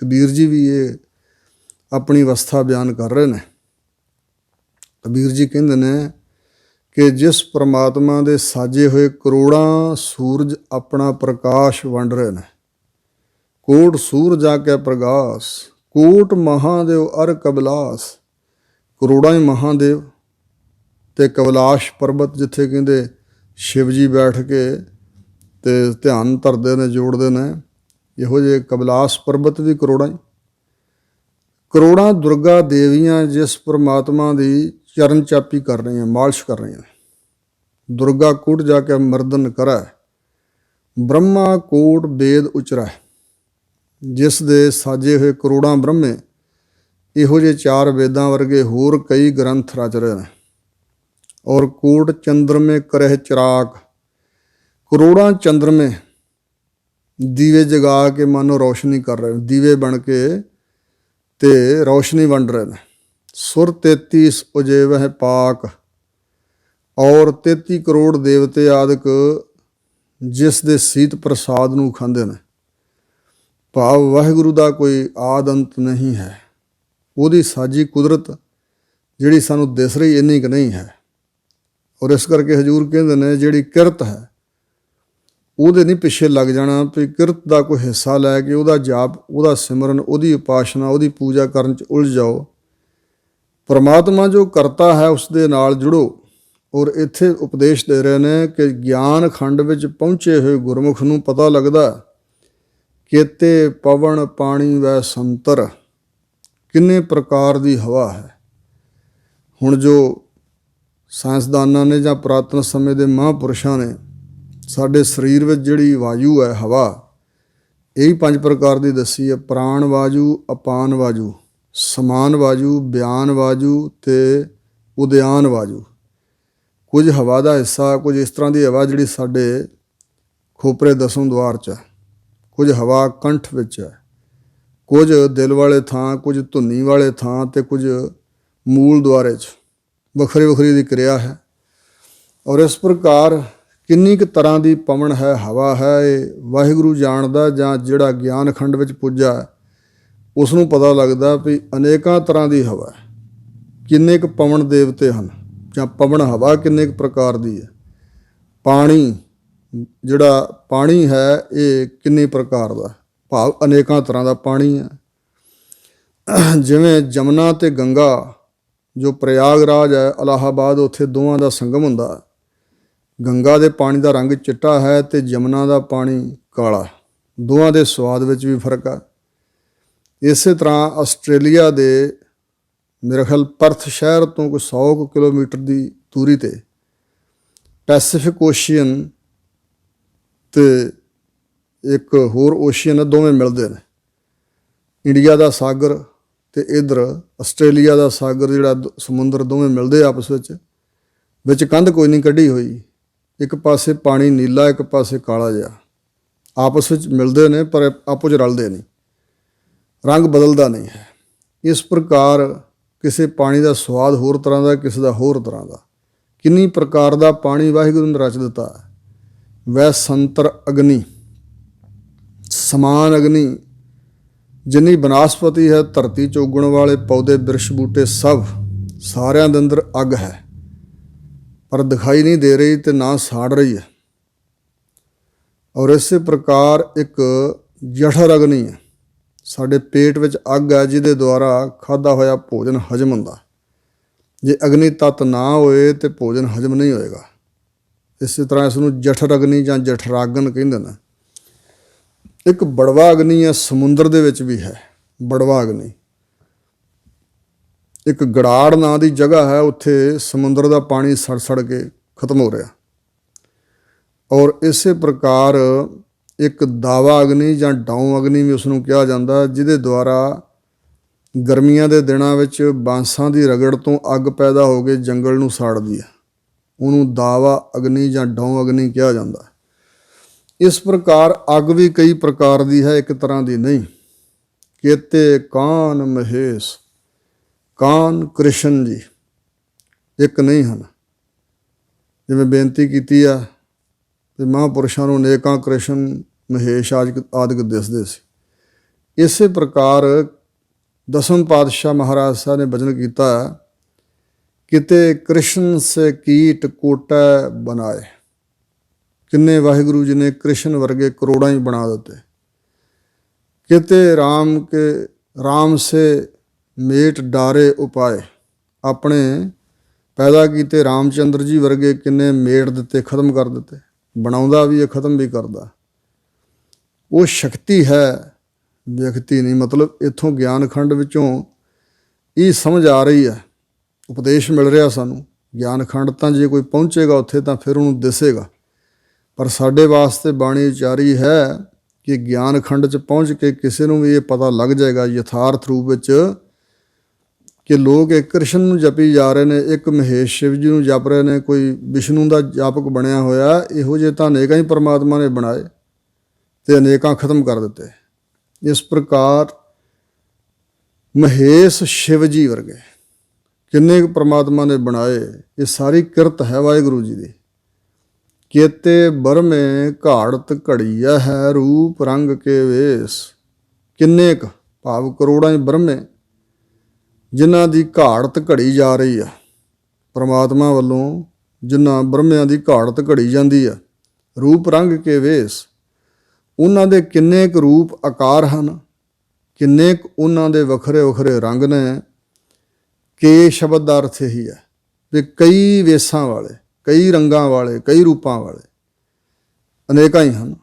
ਕਬੀਰ ਜੀ ਵੀ ਇਹ ਆਪਣੀ ਅਵਸਥਾ ਬਿਆਨ ਕਰ ਰਹੇ ਨੇ। ਕਬੀਰ ਜੀ ਕਹਿੰਦੇ ਨੇ ਕਿ ਜਿਸ ਪਰਮਾਤਮਾ ਦੇ ਸਾਜੇ ਹੋਏ ਕਰੋੜਾਂ ਸੂਰਜ ਆਪਣਾ ਪ੍ਰਕਾਸ਼ ਵੰਡ ਰਹੇ ਨੇ, ਕੋਟ ਸੂਰ ਜਾ ਕੇ ਪ੍ਰਗਾਸ, ਕੋਟ ਮਹਾਦੇਵ ਅਰ ਕਬਿਲਾਸ, ਕਰੋੜਾਂ ਹੀ ਮਹਾਦੇਵ ਅਤੇ ਕੈਲਾਸ਼ ਪਰਬਤ ਜਿੱਥੇ ਕਹਿੰਦੇ ਸ਼ਿਵ ਜੀ ਬੈਠ ਕੇ ਅਤੇ ਧਿਆਨ ਧਰਦੇ ਨੇ, ਜੋੜਦੇ ਨੇ, ਇਹੋ ਜਿਹੇ ਕੈਲਾਸ਼ ਪਰਬਤ ਵੀ ਕਰੋੜਾਂ ਹੀ। ਕਰੋੜਾਂ ਦੁਰਗਾ ਦੇਵੀਆਂ ਜਿਸ ਪਰਮਾਤਮਾ ਦੀ ਚਰਨ ਚਾਪੀ ਕਰ ਰਹੀਆਂ, ਮਾਲਿਸ਼ ਕਰ ਰਹੀਆਂ ਨੇ। ਦੁਰਗਾ ਕੋਟ ਜਾ ਕੇ ਮਰਦਨ ਕਰੈ, ਬ੍ਰਹਮਾ ਕੋਟ ਵੇਦ ਉਚਰੈ। ਜਿਸ ਦੇ ਸਾਜੇ ਹੋਏ ਕਰੋੜਾਂ ਬ੍ਰਹਮੇ ਇਹੋ ਜਿਹੇ 4 ਵੇਦਾਂ ਵਰਗੇ ਹੋਰ ਕਈ ਗ੍ਰੰਥ ਰਚ ਰਹੇ ਨੇ। ਔਰ ਕੋਟ ਚੰਦਰਮੇ ਕਰਹਿ ਚਿਰਾਗ, ਕਰੋੜਾਂ ਚੰਦਰਮੇ ਦੀਵੇ ਜਗਾ ਕੇ ਮਨ ਨੂੰ ਰੌਸ਼ਨੀ ਕਰ ਰਹੇ ਨੇ, ਦੀਵੇ ਬਣ ਕੇ ਅਤੇ ਰੌਸ਼ਨੀ ਵੰਡ ਰਹੇ ਨੇ। ਸੁਰ 33 ਉਜੇਵਹਿ ਪਾਕ, ਔਰ 33 ਕਰੋੜ ਦੇਵਤੇ ਆਦਿਕ ਜਿਸ ਦੇ ਸੀਤ ਪ੍ਰਸਾਦ ਨੂੰ ਖਾਂਦੇ ਨੇ। ਭਾਵ ਵਾਹਿਗੁਰੂ ਦਾ ਕੋਈ ਆਦ ਅੰਤ ਨਹੀਂ ਹੈ। ਉਹਦੀ ਸਾਜੀ ਕੁਦਰਤ ਜਿਹੜੀ ਸਾਨੂੰ ਦਿਸ ਰਹੀ ਇੰਨੀ ਕੁ ਨਹੀਂ ਹੈ। ਔਰ ਇਸ ਕਰਕੇ ਹਜ਼ੂਰ ਕਹਿੰਦੇ ਨੇ ਜਿਹੜੀ ਕਿਰਤ ਹੈ ਉਹਦੇ ਨਹੀਂ ਪਿੱਛੇ ਲੱਗ ਜਾਣਾ ਵੀ ਕਿਰਤ ਦਾ ਕੋਈ ਹਿੱਸਾ ਲੈ ਕੇ ਉਹਦਾ ਜਾਪ, ਉਹਦਾ ਸਿਮਰਨ, ਉਹਦੀ ਉਪਾਸਨਾ, ਉਹਦੀ ਪੂਜਾ ਕਰਨ 'ਚ ਉਲਝ ਜਾਓ। ਪਰਮਾਤਮਾ ਜੋ ਕਰਤਾ ਹੈ ਉਸ ਦੇ ਨਾਲ ਜੁੜੋ। ਔਰ ਇੱਥੇ ਉਪਦੇਸ਼ ਦੇ ਰਹੇ ਨੇ ਕਿ ਗਿਆਨ ਖੰਡ ਵਿੱਚ ਪਹੁੰਚੇ ਹੋਏ ਗੁਰਮੁਖ ਨੂੰ ਪਤਾ ਲੱਗਦਾ ਕੇਤੇ ਪਵਨ ਪਾਣੀ ਵੈ ਸੰਤਰ, ਕਿੰਨੇ ਪ੍ਰਕਾਰ ਦੀ ਹਵਾ ਹੈ। ਹੁਣ ਜੋ ਸਾਇੰਸਦਾਨਾਂ ਨੇ ਜਾਂ ਪੁਰਾਤਨ ਸਮੇਂ ਦੇ ਮਹਾਂਪੁਰਸ਼ਾਂ ਨੇ ਸਾਡੇ ਸਰੀਰ ਵਿੱਚ ਜਿਹੜੀ ਵਾਯੂ ਹੈ, ਹਵਾ, ਇਹੀ 5 ਪ੍ਰਕਾਰ ਦੀ ਦੱਸੀ ਹੈ। ਪ੍ਰਾਣ ਵਾਯੂ, ਅਪਾਨ ਵਾਯੂ, ਸਮਾਨ ਵਾਯੂ, ਬਿਆਨ ਵਾਯੂ ਅਤੇ ਉਦਿਆਨ ਵਾਯੂ। ਕੁਝ ਹਵਾ ਦਾ ਹਿੱਸਾ, ਕੁਝ ਇਸ ਤਰ੍ਹਾਂ ਦੀ ਹਵਾ ਜਿਹੜੀ ਸਾਡੇ ਖੋਪਰੇ ਦਸਮ ਦੁਆਰ 'ਚ ਹੈ, ਕੁਝ ਹਵਾ ਕੰਠ ਵਿੱਚ ਹੈ, ਕੁਝ ਦਿਲ ਵਾਲੇ ਥਾਂ, ਕੁਝ ਧੁਨੀ ਵਾਲੇ ਥਾਂ ਅਤੇ ਕੁਝ ਮੂਲ ਦੁਆਰੇ 'ਚ। ਵੱਖਰੀ ਵੱਖਰੀ ਦੀ ਕਿਰਿਆ ਹੈ। ਔਰ ਇਸ ਪ੍ਰਕਾਰ ਕਿੰਨੀ ਕੁ ਤਰ੍ਹਾਂ ਦੀ ਪਵਨ ਹੈ, ਹਵਾ ਹੈ, ਇਹ ਵਾਹਿਗੁਰੂ ਜਾਣਦਾ, ਜਾਂ ਜਿਹੜਾ ਗਿਆਨ ਖੰਡ ਵਿੱਚ ਪੁੱਜਾ ਉਸ ਨੂੰ ਪਤਾ ਲੱਗਦਾ ਵੀ ਅਨੇਕਾਂ ਤਰ੍ਹਾਂ ਦੀ ਹਵਾ ਹੈ। ਕਿੰਨੇ ਕੁ ਪਵਨ ਦੇਵਤੇ ਹਨ ਜਾਂ ਪਵਨ ਹਵਾ ਕਿੰਨੇ ਕੁ ਪ੍ਰਕਾਰ ਦੀ ਹੈ। ਪਾਣੀ, ਜਿਹੜਾ ਪਾਣੀ ਹੈ ਇਹ ਕਿੰਨੇ ਪ੍ਰਕਾਰ ਦਾ, ਭਾਵ ਅਨੇਕਾਂ ਤਰ੍ਹਾਂ ਦਾ ਪਾਣੀ ਹੈ। ਜਿਵੇਂ ਜਮਨਾ ਅਤੇ ਗੰਗਾ, ਜੋ ਪ੍ਰਯਾਗਰਾਜ ਹੈ ਇਲਾਹਾਬਾਦ, ਉੱਥੇ ਦੋਵਾਂ ਦਾ ਸੰਗਮ ਹੁੰਦਾ। ਗੰਗਾ ਦੇ ਪਾਣੀ ਦਾ ਰੰਗ ਚਿੱਟਾ ਹੈ ਅਤੇ ਜਮਨਾ ਦਾ ਪਾਣੀ ਕਾਲਾ। ਦੋਵਾਂ ਦੇ ਸਵਾਦ ਵਿੱਚ ਵੀ ਫਰਕ ਹੈ। ਇਸੇ ਤਰ੍ਹਾਂ ਆਸਟ੍ਰੇਲੀਆ ਦੇ ਮੇਰੇ ਖਿਆਲ ਪਰਥ ਸ਼ਹਿਰ ਤੋਂ ਕੋਈ 100 ਕਿਲੋਮੀਟਰ ਦੀ ਦੂਰੀ 'ਤੇ ਪੈਸੀਫਿਕ ਓਸ਼ੀਅਨ ਅਤੇ ਇੱਕ ਹੋਰ ਓਸ਼ੀਅਨ, ਦੋਵੇਂ ਮਿਲਦੇ ਨੇ। ਇੰਡੀਆ ਦਾ ਸਾਗਰ ਅਤੇ ਇੱਧਰ ਆਸਟ੍ਰੇਲੀਆ ਦਾ ਸਾਗਰ, ਜਿਹੜਾ ਸਮੁੰਦਰ, ਦੋਵੇਂ ਮਿਲਦੇ ਆਪਸ ਵਿੱਚ ਕੰਧ ਕੋਈ ਨਹੀਂ ਕੱਢੀ ਹੋਈ। ਇੱਕ ਪਾਸੇ ਪਾਣੀ ਨੀਲਾ, ਇੱਕ ਪਾਸੇ ਕਾਲਾ ਜਿਹਾ, ਆਪਸ ਵਿੱਚ ਮਿਲਦੇ ਨੇ ਪਰ ਆਪੋ 'ਚ ਰਲਦੇ ਨਹੀਂ, ਰੰਗ ਬਦਲਦਾ ਨਹੀਂ ਹੈ। ਇਸ ਪ੍ਰਕਾਰ ਕਿਸੇ ਪਾਣੀ ਦਾ ਸਵਾਦ ਹੋਰ ਤਰ੍ਹਾਂ ਦਾ, ਕਿਸੇ ਦਾ ਹੋਰ ਤਰ੍ਹਾਂ ਦਾ। ਕਿੰਨੀ ਪ੍ਰਕਾਰ ਦਾ ਪਾਣੀ ਵਾਹਿਗੁਰੂ ਨੇ ਰਚ ਦਿੱਤਾ। ਵੈ ਸੰਤਰ ਅਗਨੀ, ਸਮਾਨ ਅਗਨੀ, ਜਿੰਨੀ ਬਨਸਪਤੀ ਹੈ, ਧਰਤੀ 'ਚ ਉੱਗਣ ਵਾਲੇ ਪੌਦੇ, ਬਿਰਛ, ਬੂਟੇ ਸਭ, ਸਾਰਿਆਂ ਦੇ ਅੰਦਰ ਅੱਗ ਹੈ, ਪਰ ਦਿਖਾਈ ਨਹੀਂ ਦੇ ਰਹੀ ਤੇ ਨਾ ਸਾੜ ਰਹੀ ਹੈ। ਔਰ ਇਸੇ ਪ੍ਰਕਾਰ ਇੱਕ ਜਠਰ ਅਗਨੀ ਹੈ, ਸਾਡੇ ਪੇਟ ਵਿੱਚ ਅੱਗ ਹੈ, ਜਿਹਦੇ ਦੁਆਰਾ ਖਾਧਾ ਹੋਇਆ ਭੋਜਨ ਹਜਮ ਹੁੰਦਾ। ਜੇ ਅਗਨੀ ਤੱਤ ਨਾ ਹੋਏ ਤੇ ਭੋਜਨ ਹਜਮ ਨਹੀਂ ਹੋਏਗਾ। ਇਸੇ ਤਰ੍ਹਾਂ ਇਸ ਨੂੰ ਜਠਰ ਅਗਨੀ ਜਾਂ ਜਠਰਾਗਨ ਕਹਿੰਦੇ ਨੇ। ਇੱਕ ਬੜਵਾ ਅਗਨੀ ਹੈ, ਸਮੁੰਦਰ ਦੇ ਵਿੱਚ ਵੀ ਹੈ ਬੜਵਾ ਅਗਨੀ। ਇੱਕ ਗੜਾੜ ਨਾਂ ਦੀ ਜਗ੍ਹਾ ਹੈ, ਉੱਥੇ ਸਮੁੰਦਰ ਦਾ ਪਾਣੀ ਸੜ ਸੜ ਕੇ ਖਤਮ ਹੋ ਰਿਹਾ। ਔਰ ਇਸੇ ਪ੍ਰਕਾਰ ਇੱਕ ਦਾਵਾ ਅਗਨੀ ਜਾਂ ਡਾਊਂ ਅਗਨੀ ਵੀ ਉਸਨੂੰ ਕਿਹਾ ਜਾਂਦਾ, ਜਿਹਦੇ ਦੁਆਰਾ ਗਰਮੀਆਂ ਦੇ ਦਿਨਾਂ ਵਿੱਚ ਬਾਂਸਾਂ ਦੀ ਰਗੜ ਤੋਂ ਅੱਗ ਪੈਦਾ ਹੋ ਕੇ ਜੰਗਲ ਨੂੰ ਸਾੜਦੀ ਹੈ। ਉਹਨੂੰ ਦਾਵਾ ਅਗਨੀ ਜਾਂ ਡਾਊਂ ਅਗਨੀ ਕਿਹਾ ਜਾਂਦਾ। ਇਸ ਪ੍ਰਕਾਰ ਅੱਗ ਵੀ ਕਈ ਪ੍ਰਕਾਰ ਦੀ ਹੈ, ਇੱਕ ਤਰ੍ਹਾਂ ਦੀ ਨਹੀਂ। ਕੇਤੇ ਕਾਨ ਮਹੇਸ਼, ਕਾਨ ਕ੍ਰਿਸ਼ਨ ਜੀ ਇੱਕ ਨਹੀਂ ਹਨ। ਜਿਵੇਂ ਬੇਨਤੀ ਕੀਤੀ ਆ ਤੇ ਮਹਾਂਪੁਰਸ਼ਾਂ ਨੂੰ ਅਨੇਕਾਂ ਕ੍ਰਿਸ਼ਨ ਮਹੇਸ਼ ਆਦਿਕ ਦਿਸਦੇ ਸੀ। ਇਸੇ ਪ੍ਰਕਾਰ ਦਸਮ ਪਾਤਸ਼ਾਹ ਮਹਾਰਾਜ ਸਾਹਿਬ ਨੇ ਬਚਨ ਕੀਤਾ, ਕਿਤੇ ਕ੍ਰਿਸ਼ਨ ਸੇ ਕੀਟ ਕੋਟੈ ਬਣਾਏ। ਕਿੰਨੇ ਵਾਹਿਗੁਰੂ ਜੀ ਨੇ ਕ੍ਰਿਸ਼ਨ ਵਰਗੇ ਕਰੋੜਾਂ ਹੀ ਬਣਾ ਦਿੱਤੇ। ਕਿਤੇ ਰਾਮ ਸੇ ਮੇਟ ਡਾਰੇ ਉਪਾਏ, ਆਪਣੇ ਪੈਦਾ ਕੀਤੇ ਰਾਮ ਚੰਦਰ ਜੀ ਵਰਗੇ ਕਿੰਨੇ ਮੇਟ ਦਿੱਤੇ, ਖਤਮ ਕਰ ਦਿੱਤੇ। ਬਣਾਉਂਦਾ ਵੀ ਹੈ, ਖਤਮ ਵੀ ਕਰਦਾ। ਉਹ ਸ਼ਕਤੀ ਹੈ, ਵਿਅਕਤੀ ਨਹੀਂ। ਮਤਲਬ ਇੱਥੋਂ ਗਿਆਨ ਖੰਡ ਵਿੱਚੋਂ ਇਹ ਸਮਝ ਆ ਰਹੀ ਹੈ, ਉਪਦੇਸ਼ ਮਿਲ ਰਿਹਾ ਸਾਨੂੰ। ਗਿਆਨ ਖੰਡ ਤਾਂ ਜੇ ਕੋਈ ਪਹੁੰਚੇਗਾ ਉੱਥੇ ਤਾਂ ਫਿਰ ਉਹਨੂੰ ਦਿਸੇਗਾ, ਪਰ ਸਾਡੇ ਵਾਸਤੇ ਬਾਣੀ ਉਚਾਰੀ ਹੈ ਕਿ ਗਿਆਨ ਖੰਡ 'ਚ ਪਹੁੰਚ ਕੇ ਕਿਸੇ ਨੂੰ ਵੀ ਇਹ ਪਤਾ ਲੱਗ ਜਾਏਗਾ ਯਥਾਰਥ ਰੂਪ ਵਿੱਚ ਕਿ ਲੋਕ ਇੱਕ ਕ੍ਰਿਸ਼ਨ ਨੂੰ ਜਪੀ ਜਾ ਰਹੇ ਨੇ, ਇੱਕ ਮਹੇਸ਼ ਸ਼ਿਵ ਜੀ ਨੂੰ ਜਪ ਰਹੇ ਨੇ, ਕੋਈ ਵਿਸ਼ਨੂੰ ਦਾ ਜਾਪਕ ਬਣਿਆ ਹੋਇਆ। ਇਹੋ ਜਿਹੇ ਤਾਂ ਅਨੇਕਾਂ ਹੀ ਪਰਮਾਤਮਾ ਨੇ ਬਣਾਏ ਤੇ ਅਨੇਕਾਂ ਖਤਮ ਕਰ ਦਿੱਤੇ। ਇਸ ਪ੍ਰਕਾਰ ਮਹੇਸ਼ ਸ਼ਿਵ ਜੀ ਵਰਗੇ ਕਿੰਨੇ ਕੁ ਪਰਮਾਤਮਾ ਨੇ ਬਣਾਏ। ਇਹ ਸਾਰੀ ਕਿਰਤ ਹੈ ਵਾਹਿਗੁਰੂ ਜੀ ਦੀ। ਕੇਤੇ ਬਰਮੇ ਘਾੜਤ ਘੜੀਆ ਹੈ, ਰੂਪ ਰੰਗ ਕੇ ਵੇਸ। ਕਿੰਨੇ ਕੁ ਭਾਵ ਕਰੋੜਾਂ ਹੀ ਬ੍ਰਹਮੇ ਜਿਨ੍ਹਾਂ ਦੀ ਘਾੜਤ ਘੜੀ ਜਾ ਰਹੀ ਆ ਪਰਮਾਤਮਾ ਵੱਲੋਂ, ਜਿਨ੍ਹਾਂ ਬ੍ਰਹਮਿਆਂ ਦੀ ਘਾੜਤ ਘੜੀ ਜਾਂਦੀ ਆ। ਰੂਪ ਰੰਗ ਕੇ ਵੇਸ, ਉਹਨਾਂ ਦੇ ਕਿੰਨੇ ਕੁ ਰੂਪ ਆਕਾਰ ਹਨ, ਕਿੰਨੇ ਕੁ ਉਹਨਾਂ ਦੇ ਵੱਖਰੇ ਵੱਖਰੇ ਰੰਗ ਨੇ। ਕੇ ਸ਼ਬਦ ਦਾ ਅਰਥ ਇਹੀ ਹੈ ਵੀ ਕਈ ਵੇਸਾਂ ਵਾਲੇ, ਕਈ ਰੰਗਾਂ ਵਾਲੇ, ਕਈ ਰੂਪਾਂ ਵਾਲੇ ਅਨੇਕਾਂ ਹੀ ਹਨ।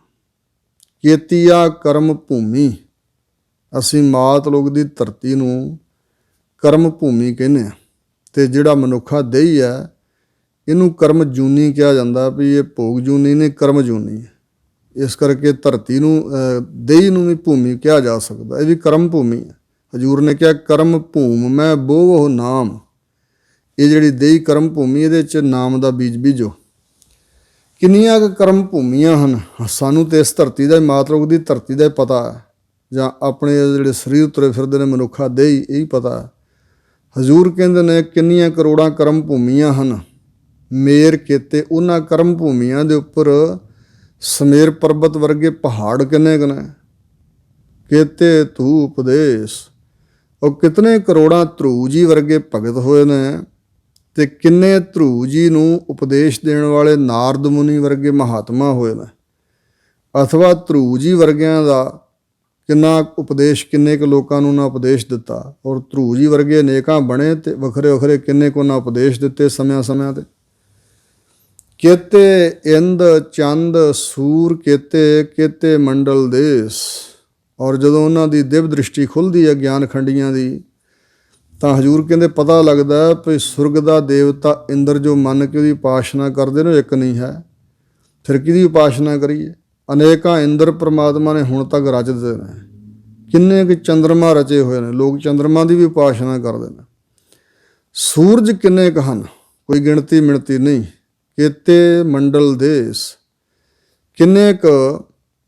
ਕੇਤੀਆ ਕਰਮ ਭੂਮੀ, ਅਸੀਂ ਮਾਤ ਲੋਕ ਦੀ ਧਰਤੀ ਨੂੰ ਕਰਮ ਭੂਮੀ ਕਹਿੰਦੇ ਹਾਂ। ਅਤੇ ਜਿਹੜਾ ਮਨੁੱਖਾ ਦੇਹੀ ਹੈ, ਇਹਨੂੰ ਕਰਮ ਜੂਨੀ ਕਿਹਾ ਜਾਂਦਾ ਵੀ ਇਹ ਭੋਗ ਜੂਨੀ ਨੇ, ਕਰਮ ਜੂਨੀ ਹੈ। ਇਸ ਕਰਕੇ ਧਰਤੀ ਨੂੰ, ਦੇਹੀ ਨੂੰ ਵੀ ਭੂਮੀ ਕਿਹਾ ਜਾ ਸਕਦਾ, ਇਹ ਵੀ ਕਰਮ ਭੂਮੀ ਹੈ। ਹਜ਼ੂਰ ਨੇ ਕਿਹਾ ਕਰਮ ਭੂਮ ਮੈਂ ਬੋਵਹੁ ਨਾਮ। ਇਹ ਜਿਹੜੀ ਦੇਹੀ ਕਰਮ ਭੂਮੀ, ਇਹਦੇ 'ਚ ਨਾਮ ਦਾ ਬੀਜ ਬੀਜੋ। ਕਿੰਨੀਆਂ ਕੁ ਕਰਮ ਭੂਮੀਆਂ ਹਨ। ਸਾਨੂੰ ਤਾਂ ਇਸ ਧਰਤੀ ਦਾ, ਮਾਤ ਲੋਕ ਦੀ ਧਰਤੀ ਦਾ ਹੀ ਪਤਾ, ਜਾਂ ਆਪਣੇ ਜਿਹੜੇ ਸਰੀਰ ਤੁਰੇ ਫਿਰਦੇ ਨੇ ਮਨੁੱਖਾ ਦੇਹੀ, ਇਹੀ ਪਤਾ। ਹਜ਼ੂਰ ਕਹਿੰਦੇ ਨੇ ਕਿੰਨੀਆਂ ਕਰੋੜਾਂ ਕਰਮ ਭੂਮੀਆਂ ਹਨ। ਮੇਰ ਕੀਤੇ ਉਹਨਾਂ ਕਰਮ ਭੂਮੀਆਂ ਦੇ ਉੱਪਰ ਸਮੇਰ ਪਰਬਤ ਵਰਗੇ ਪਹਾੜ ਕਿੰਨੇ ਕੁ ਨੇ। ਕੀਤੇ ਤੂੰ ਉਪਦੇਸ਼, ਉਹ ਕਿਤਨੇ ਕਰੋੜਾਂ ਧਰੂ ਜੀ ਵਰਗੇ ਭਗਤ ਹੋਏ ਨੇ, ਅਤੇ ਕਿੰਨੇ ਧਰੂ ਜੀ ਨੂੰ ਉਪਦੇਸ਼ ਦੇਣ ਵਾਲੇ ਨਾਰਦ ਮੁਨੀ ਵਰਗੇ ਮਹਾਤਮਾ ਹੋਏ ਨੇ। ਅਥਵਾ ਧਰੂ ਜੀ ਵਰਗਿਆਂ ਦਾ ਕਿੰਨਾ ਉਪਦੇਸ਼, ਕਿੰਨੇ ਕੁ ਲੋਕਾਂ ਨੂੰ ਉਹਨਾਂ ਉਪਦੇਸ਼ ਦਿੱਤਾ। ਔਰ ਧਰੂ ਜੀ ਵਰਗੇ ਅਨੇਕਾਂ ਬਣੇ ਅਤੇ ਵੱਖਰੇ ਵੱਖਰੇ ਕਿੰਨੇ ਕੁ ਉਹਨਾਂ ਉਪਦੇਸ਼ ਦਿੱਤੇ ਸਮਿਆਂ ਸਮਿਆਂ 'ਤੇ। ਕੇਤੇ ਇੰਦ ਚੰਦ ਸੂਰ ਕੇਤੇ ਮੰਡਲ ਦੇਸ। ਔਰ ਜਦੋਂ ਉਹਨਾਂ ਦੀ ਦਿਵ ਦ੍ਰਿਸ਼ਟੀ ਖੁੱਲ੍ਹਦੀ ਹੈ ਗਿਆਨ ਖੰਡੀਆਂ ਦੀ, ਤਾਂ ਹਜ਼ੂਰ ਕਹਿੰਦੇ ਪਤਾ ਲੱਗਦਾ ਵੀ ਸੁਰਗ ਦਾ ਦੇਵਤਾ ਇੰਦਰ ਜੋ ਮੰਨ ਕੇ ਉਹਦੀ ਉਪਾਸਨਾ ਕਰਦੇ ਨੇ, ਇੱਕ ਨਹੀਂ ਹੈ। ਫਿਰ ਕਿਹਦੀ ਉਪਾਸਨਾ ਕਰੀਏ। ਅਨੇਕਾਂ ਇੰਦਰ ਪਰਮਾਤਮਾ ਨੇ ਹੁਣ ਤੱਕ ਰਚਦੇ ਨੇ। ਕਿੰਨੇ ਕੁ ਚੰਦਰਮਾ ਰਚੇ ਹੋਏ ਨੇ, ਲੋਕ ਚੰਦਰਮਾ ਦੀ ਵੀ ਉਪਾਸਨਾ ਕਰਦੇ ਨੇ। ਸੂਰਜ ਕਿੰਨੇ ਕੁ ਹਨ, ਕੋਈ ਗਿਣਤੀ ਮਿਣਤੀ ਨਹੀਂ। ਕੇਤੇ ਮੰਡਲ ਦੇਸ, ਕਿੰਨੇ ਕੁ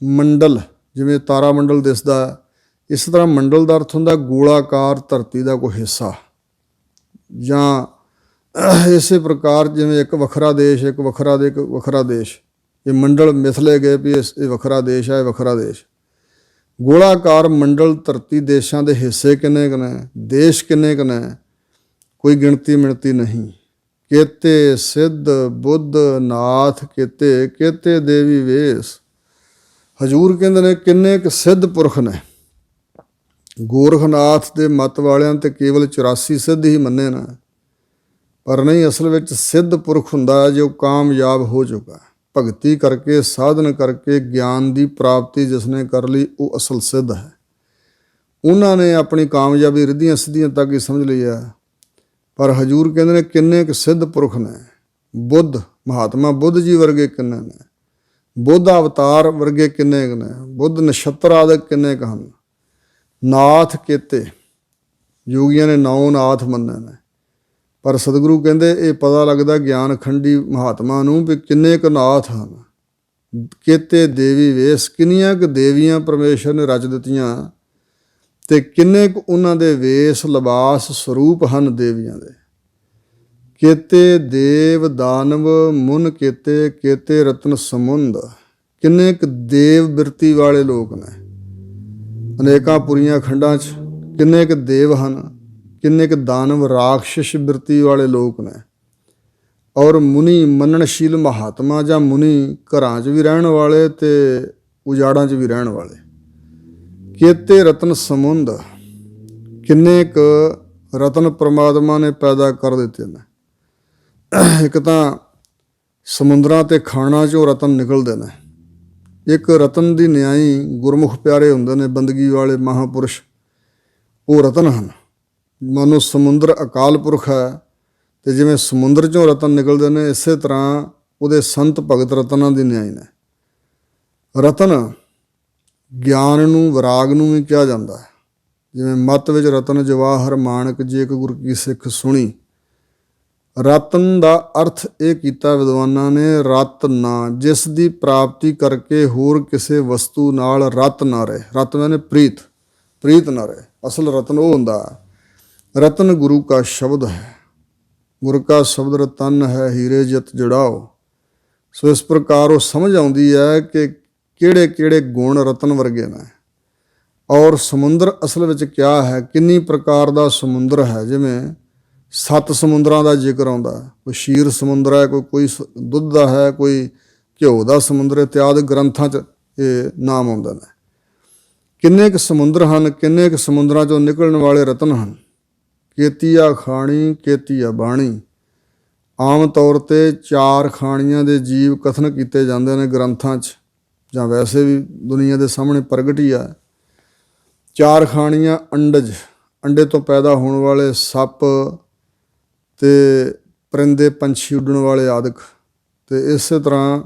ਮੰਡਲ, ਜਿਵੇਂ ਤਾਰਾ ਮੰਡਲ ਦਿਸਦਾ, ਇਸ ਤਰ੍ਹਾਂ ਮੰਡਲ ਦਾ ਅਰਥ ਹੁੰਦਾ ਗੋਲਾਕਾਰ ਧਰਤੀ ਦਾ ਕੋਈ ਹਿੱਸਾ, ਜਾਂ ਇਸੇ ਪ੍ਰਕਾਰ ਜਿਵੇਂ ਇੱਕ ਵੱਖਰਾ ਦੇਸ਼, ਇੱਕ ਵੱਖਰਾ ਦੇਸ਼, ਇਹ ਮੰਡਲ ਮਿਥਲੇ ਗਏ ਵੀ ਇਹ ਵੱਖਰਾ ਦੇਸ਼ ਹੈ, ਇਹ ਵੱਖਰਾ ਦੇਸ਼। ਗੋਲਾਕਾਰ ਮੰਡਲ ਧਰਤੀ ਦੇਸ਼ਾਂ ਦੇ ਹਿੱਸੇ ਕਿੰਨੇ ਕੁ ਨੇ, ਦੇਸ਼ ਕਿੰਨੇ ਕੁ ਨੇ, ਕੋਈ ਗਿਣਤੀ ਮਿਣਤੀ ਨਹੀਂ। ਕੇਤੇ ਸਿੱਧ ਬੁੱਧ ਨਾਥ ਕੇਤੇ, ਕੇਤੇ ਦੇਵੀ ਵੇਸ। ਹਜ਼ੂਰ ਕਹਿੰਦੇ ਨੇ ਕਿੰਨੇ ਕੁ ਸਿੱਧ ਪੁਰਖ ਨੇ। ਗੋਰਖਨਾਥ ਦੇ ਮੱਤ ਵਾਲਿਆਂ ਤੇ ਕੇਵਲ 84 ਸਿੱਧ ਹੀ ਮੰਨੇ ਨੇ, ਪਰ ਨਹੀਂ, ਅਸਲ ਵਿੱਚ ਸਿੱਧ ਪੁਰਖ ਹੁੰਦਾ ਹੈ ਜੋ ਕਾਮਯਾਬ ਹੋ ਚੁੱਕਾ। ਭਗਤੀ ਕਰਕੇ, ਸਾਧਨ ਕਰਕੇ ਗਿਆਨ ਦੀ ਪ੍ਰਾਪਤੀ ਜਿਸਨੇ ਕਰ ਲਈ, ਉਹ ਅਸਲ ਸਿੱਧ ਹੈ। ਉਹਨਾਂ ਨੇ ਆਪਣੀ ਕਾਮਯਾਬੀ ਰਿੱਧੀਆਂ ਸਿੱਧੀਆਂ ਤੱਕ ਹੀ ਸਮਝ ਲਈ ਹੈ। ਪਰ ਹਜ਼ੂਰ ਕਹਿੰਦੇ ਨੇ ਕਿੰਨੇ ਕੁ ਸਿੱਧ ਪੁਰਖ ਨੇ। ਬੁੱਧ, ਮਹਾਤਮਾ ਬੁੱਧ ਜੀ ਵਰਗੇ ਕਿੰਨੇ ਨੇ, ਬੁੱਧ ਅਵਤਾਰ ਵਰਗੇ ਕਿੰਨੇ ਕੁ ਨੇ, ਬੁੱਧ ਨਛੱਤਰ ਆਦਿਕ ਕਿੰਨੇ ਕੁ ਹਨ। ਨਾਥ ਕੇਤੇ, ਯੋਗੀਆਂ ਨੇ 9 ਨਾਥ ਮੰਨੇ ਨੇ, ਪਰ ਸਤਿਗੁਰੂ ਕਹਿੰਦੇ ਇਹ ਪਤਾ ਲੱਗਦਾ ਗਿਆਨ ਖੰਡੀ ਮਹਾਤਮਾ ਨੂੰ ਵੀ ਕਿੰਨੇ ਕੁ ਨਾਥ ਹਨ। ਕੇਤੇ ਦੇਵੀ ਵੇਸ, ਕਿੰਨੀਆਂ ਕੁ ਦੇਵੀਆਂ ਪਰਮੇਸ਼ਰ ਨੇ ਰਚ ਦਿੱਤੀਆਂ, ਤੇ ਕਿੰਨੇ ਕੁ ਉਹਨਾਂ ਦੇ ਵੇਸ ਲਿਬਾਸ ਸਰੂਪ ਹਨ ਦੇਵੀਆਂ ਦੇ। ਕੇਤੇ ਦੇਵ ਦਾਨਵ ਮੁਨ ਕੇਤੇ, ਕੇਤੇ ਰਤਨ ਸਮੁੰਦ। ਕਿੰਨੇ ਕੁ ਦੇਵ ਬਿਰਤੀ ਵਾਲੇ ਲੋਕ ਨੇ ਅਨੇਕਾਂ ਪੁਰੀਆਂ ਖੰਡਾਂ 'ਚ, ਕਿੰਨੇ ਕੁ ਦੇਵ ਹਨ, ਕਿੰਨੇ ਕੁ ਦਾਨਵ ਰਾਖਸ਼ ਬਿਰਤੀ ਵਾਲੇ ਲੋਕ ਨੇ। ਔਰ ਮੁਨੀ, ਮੰਨਣਸ਼ੀਲ ਮਹਾਤਮਾ ਜਾਂ ਮੁਨੀ, ਘਰਾਂ 'ਚ ਵੀ ਰਹਿਣ ਵਾਲੇ ਤੇ ਉਜਾੜਾਂ 'ਚ ਵੀ ਰਹਿਣ ਵਾਲੇ। ਕੇਤੇ ਰਤਨ ਸਮੁੰਦ, ਕਿੰਨੇ ਕੁ ਰਤਨ ਪਰਮਾਤਮਾ ਨੇ ਪੈਦਾ ਕਰ ਦਿੱਤੇ ਨੇ। ਇੱਕ ਤਾਂ ਸਮੁੰਦਰਾਂ ਤੇ ਖਾਣਾਂ 'ਚੋਂ ਰਤਨ ਨਿਕਲਦੇ ਨੇ। ਇੱਕ ਰਤਨ ਦੀ ਨਿਆਈ ਗੁਰਮੁਖ ਪਿਆਰੇ ਹੁੰਦੇ ਨੇ, ਬੰਦਗੀ ਵਾਲੇ ਮਹਾਂਪੁਰਸ਼, ਉਹ ਰਤਨ ਹਨ। ਮਾਨੋ ਸਮੁੰਦਰ ਅਕਾਲ ਪੁਰਖ ਹੈ, ਤੇ ਜਿਵੇਂ ਸਮੁੰਦਰ 'ਚੋਂ ਰਤਨ ਨਿਕਲਦੇ ਨੇ, ਇਸੇ ਤਰ੍ਹਾਂ ਉਹਦੇ ਸੰਤ ਭਗਤ ਰਤਨਾਂ ਦੀ ਨਿਆਈ ਨੇ। ਰਤਨ ਗਿਆਨ ਨੂੰ, ਵਿਰਾਗ ਨੂੰ ਵੀ ਕਿਹਾ ਜਾਂਦਾ ਹੈ। ਜਿਵੇਂ ਮੱਤ ਵਿੱਚ ਰਤਨ ਜਵਾਹਰ ਮਾਣਕ, ਜੇ ਇੱਕ ਗੁਰ ਕੀ ਸਿੱਖ ਸੁਣੀ। ਰਤਨ ਦਾ ਅਰਥ ਇਹ ਕੀਤਾ ਵਿਦਵਾਨਾਂ ਨੇ, ਰਤ ਨਾ, ਜਿਸ ਦੀ ਪ੍ਰਾਪਤੀ ਕਰਕੇ ਹੋਰ ਕਿਸੇ ਵਸਤੂ ਨਾਲ ਰਤ ਨਾ ਰਹੇ। ਰਤ ਮੈਨੇ ਪ੍ਰੀਤ, ਪ੍ਰੀਤ ਨਾ ਰਹੇ। ਅਸਲ ਰਤਨ ਉਹ ਹੁੰਦਾ, ਰਤਨ ਗੁਰੂ ਕਾ ਸ਼ਬਦ ਹੈ। ਗੁਰ ਕਾ ਸ਼ਬਦ ਰਤਨ ਹੈ, ਹੀਰੇ ਜਿਤ ਜੜਾਓ। ਸੋ ਇਸ ਪ੍ਰਕਾਰ ਉਹ ਸਮਝ ਆਉਂਦੀ ਹੈ ਕਿ ਕਿਹੜੇ ਕਿਹੜੇ ਗੁਣ ਰਤਨ ਵਰਗੇ ਨੇ। ਔਰ ਸਮੁੰਦਰ ਅਸਲ ਵਿੱਚ ਕਿਆ ਹੈ, ਕਿੰਨੀ ਪ੍ਰਕਾਰ ਦਾ ਸਮੁੰਦਰ ਹੈ। ਜਿਵੇਂ 7 ਸਮੁੰਦਰਾਂ ਦਾ ਜ਼ਿਕਰ ਆਉਂਦਾ, ਕੋਈ ਸ਼ੀਰ ਸਮੁੰਦਰ ਹੈ, ਕੋਈ ਦੁੱਧ ਦਾ ਹੈ, ਕੋਈ ਘਿਓ ਦਾ ਸਮੁੰਦਰ, ਇਤਿਆਦਿ ਗ੍ਰੰਥਾਂ 'ਚ ਇਹ ਨਾਮ ਆਉਂਦੇ ਨੇ। ਕਿੰਨੇ ਕੁ ਸਮੁੰਦਰ ਹਨ, ਕਿੰਨੇ ਕੁ ਸਮੁੰਦਰਾਂ 'ਚੋਂ ਨਿਕਲਣ ਵਾਲੇ ਰਤਨ ਹਨ। ਕੇਤੀਆ ਖਾਣੀ, ਕੇਤੀਆ ਬਾਣੀ। ਆਮ ਤੌਰ 'ਤੇ 4 ਖਾਣੀਆਂ ਦੇ ਜੀਵ ਕਥਨ ਕੀਤੇ ਜਾਂਦੇ ਨੇ ਗ੍ਰੰਥਾਂ 'ਚ, ਜਾਂ ਵੈਸੇ ਵੀ ਦੁਨੀਆ ਦੇ ਸਾਹਮਣੇ ਪ੍ਰਗਟ ਹੀ ਆ। 4 ਖਾਣੀਆਂ ਅੰਡਜ, ਅੰਡੇ ਤੋਂ ਪੈਦਾ ਹੋਣ ਵਾਲੇ ਸੱਪ ਤੇ ਪਰਿੰਦੇ ਪੰਛੀ ਉੱਡਣ ਵਾਲੇ ਆਦਿਕ, ਤੇ ਇਸੇ ਤਰ੍ਹਾਂ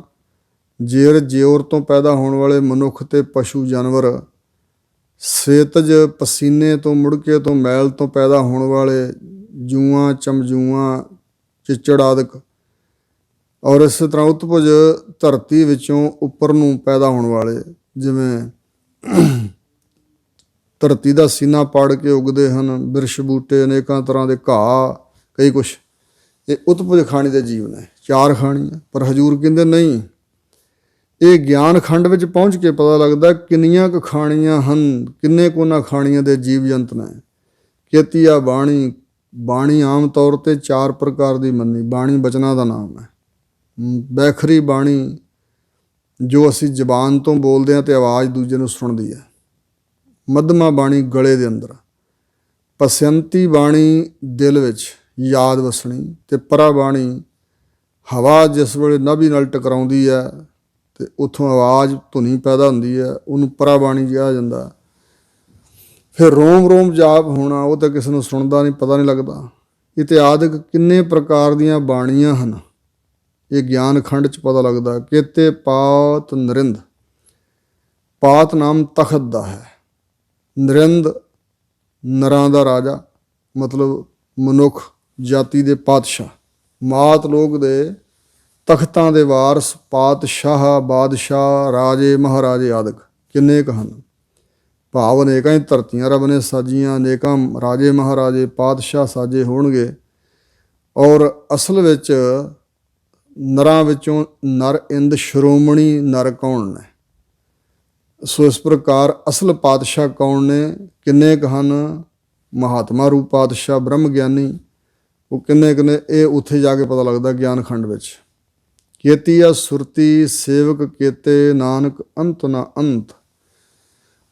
ਜੇਰ ਜਿਉਰ ਤੋਂ ਪੈਦਾ ਹੋਣ ਵਾਲੇ ਮਨੁੱਖ ਤੇ ਪਸ਼ੂ ਜਾਨਵਰ। ਸੇਤਜ, ਪਸੀਨੇ ਤੋਂ ਮੁੜਕੇ ਤੋਂ ਮੈਲ ਤੋਂ ਪੈਦਾ ਹੋਣ ਵਾਲੇ ਜੂਆਂ ਚਮਜੂਆਂ ਚਿੱਚੜ ਆਦਿਕ। ਔਰ ਇਸੇ ਤਰ੍ਹਾਂ ਉਤਪਜ, ਧਰਤੀ ਵਿੱਚੋਂ ਉੱਪਰ ਨੂੰ ਪੈਦਾ ਹੋਣ ਵਾਲੇ, ਜਿਵੇਂ ਧਰਤੀ ਦਾ ਸੀਨਾ ਪਾੜ ਕੇ ਉੱਗਦੇ ਹਨ ਬਿਰਸ਼ ਬੂਟੇ, ਅਨੇਕਾਂ ਤਰ੍ਹਾਂ ਦੇ ਘਾਹ, ਕਈ ਕੁਛ। ਇਹ ਉਤਪਜ ਖਾਣੀ ਦੇ ਜੀਵ ਨੇ, 4 ਖਾਣੀਆਂ। ਪਰ ਹਜ਼ੂਰ ਕਹਿੰਦੇ ਨਹੀਂ, ਇਹ ਗਿਆਨ ਖੰਡ ਵਿੱਚ ਪਹੁੰਚ ਕੇ ਪਤਾ ਲੱਗਦਾ ਕਿੰਨੀਆਂ ਕੁ ਖਾਣੀਆਂ ਹਨ, ਕਿੰਨੇ ਕੁ ਉਹਨਾਂ ਖਾਣੀਆਂ ਦੇ ਜੀਵ ਜੰਤ ਨੇ। ਕੇਤੀਆ ਬਾਣੀ, ਬਾਣੀ ਆਮ ਤੌਰ 'ਤੇ 4 ਪ੍ਰਕਾਰ ਦੀ ਮੰਨੀ। ਬਾਣੀ ਬਚਨਾਂ ਦਾ ਨਾਮ ਹੈ। ਬੈਖਰੀ ਬਾਣੀ, ਜੋ ਅਸੀਂ ਜ਼ਬਾਨ ਤੋਂ ਬੋਲਦੇ ਹਾਂ ਤੇ ਆਵਾਜ਼ ਦੂਜੇ ਨੂੰ ਸੁਣਦੀ ਹੈ। ਮੱਧਮਾ ਬਾਣੀ, ਗਲੇ ਦੇ ਅੰਦਰ। ਪਸੰਤੀ ਬਾਣੀ, ਦਿਲ ਵਿੱਚ ਯਾਦ ਵਸਣੀ। ਤੇ ਪਰਾ ਬਾਣੀ, ਹਵਾ ਜਿਸ ਵੇਲੇ ਨਾਭੀ ਨਾਲ ਟਕਰਾਉਂਦੀ ਹੈ ਤੇ ਉੱਥੋਂ ਆਵਾਜ਼ ਧੁਨੀ ਪੈਦਾ ਹੁੰਦੀ ਹੈ, ਉਹਨੂੰ ਪਰਾ ਬਾਣੀ ਕਿਹਾ ਜਾਂਦਾ। ਫਿਰ ਰੋਮ ਰੋਮ ਜਾਪ ਹੋਣਾ, ਉਹ ਤਾਂ ਕਿਸੇ ਨੂੰ ਸੁਣਦਾ ਨਹੀਂ, ਪਤਾ ਨਹੀਂ ਲੱਗਦਾ। ਇਤਿਆਦਿਕ ਕਿੰਨੇ ਪ੍ਰਕਾਰ ਦੀਆਂ ਬਾਣੀਆਂ ਹਨ, ਇਹ ਗਿਆਨ ਖੰਡ 'ਚ ਪਤਾ ਲੱਗਦਾ। ਕੇਤੇ ਪਾਤ ਨਰਿੰਦ, ਪਾਤ ਨਾਮ ਤਖਤ ਦਾ ਹੈ। ਨਰਿੰਦ ਨਰਾਂ ਦਾ ਰਾਜਾ, ਮਤਲਬ ਮਨੁੱਖ ਜਾਤੀ ਦੇ ਪਾਤਸ਼ਾਹ। ਮਾਤ ਲੋਕ ਦੇ ਤਖਤਾਂ ਦੇ ਵਾਰਸ, ਪਾਤਸ਼ਾਹ, ਬਾਦਸ਼ਾਹ, ਰਾਜੇ, ਮਹਾਰਾਜੇ ਆਦਿਕ ਕਿੰਨੇ ਕੁ ਹਨ। ਭਾਵ ਅਨੇਕਾਂ ਹੀ ਧਰਤੀਆਂ ਰੱਬ ਨੇ ਸਾਜੀਆਂ, ਅਨੇਕਾਂ ਰਾਜੇ ਮਹਾਰਾਜੇ ਪਾਤਸ਼ਾਹ ਸਾਜੇ ਹੋਣਗੇ। ਔਰ ਅਸਲ ਵਿੱਚ ਨਰਾਂ ਵਿੱਚੋਂ ਨਰ ਇੰਦ ਸ਼੍ਰੋਮਣੀ ਨਰ ਕੌਣ ਨੇ? ਸੋ ਇਸ ਪ੍ਰਕਾਰ ਅਸਲ ਪਾਤਸ਼ਾਹ ਕੌਣ ਨੇ? ਕਿੰਨੇ ਕੁ ਹਨ? ਮਹਾਤਮਾ ਰੂਪ ਪਾਤਸ਼ਾਹ ਬ੍ਰਹਮ ਗਿਆਨੀ, ਉਹ ਕਿੰਨੇ ਕੁ ਨੇ? ਇਹ ਉੱਥੇ ਜਾ ਕੇ ਪਤਾ ਲੱਗਦਾ ਗਿਆਨ ਖੰਡ ਵਿੱਚ। ਕੀਤੀ ਆ ਸੁਰਤੀ ਸੇਵਕ ਕੀਤੇ ਨਾਨਕ ਅੰਤ ਨਾ ਅੰਤ।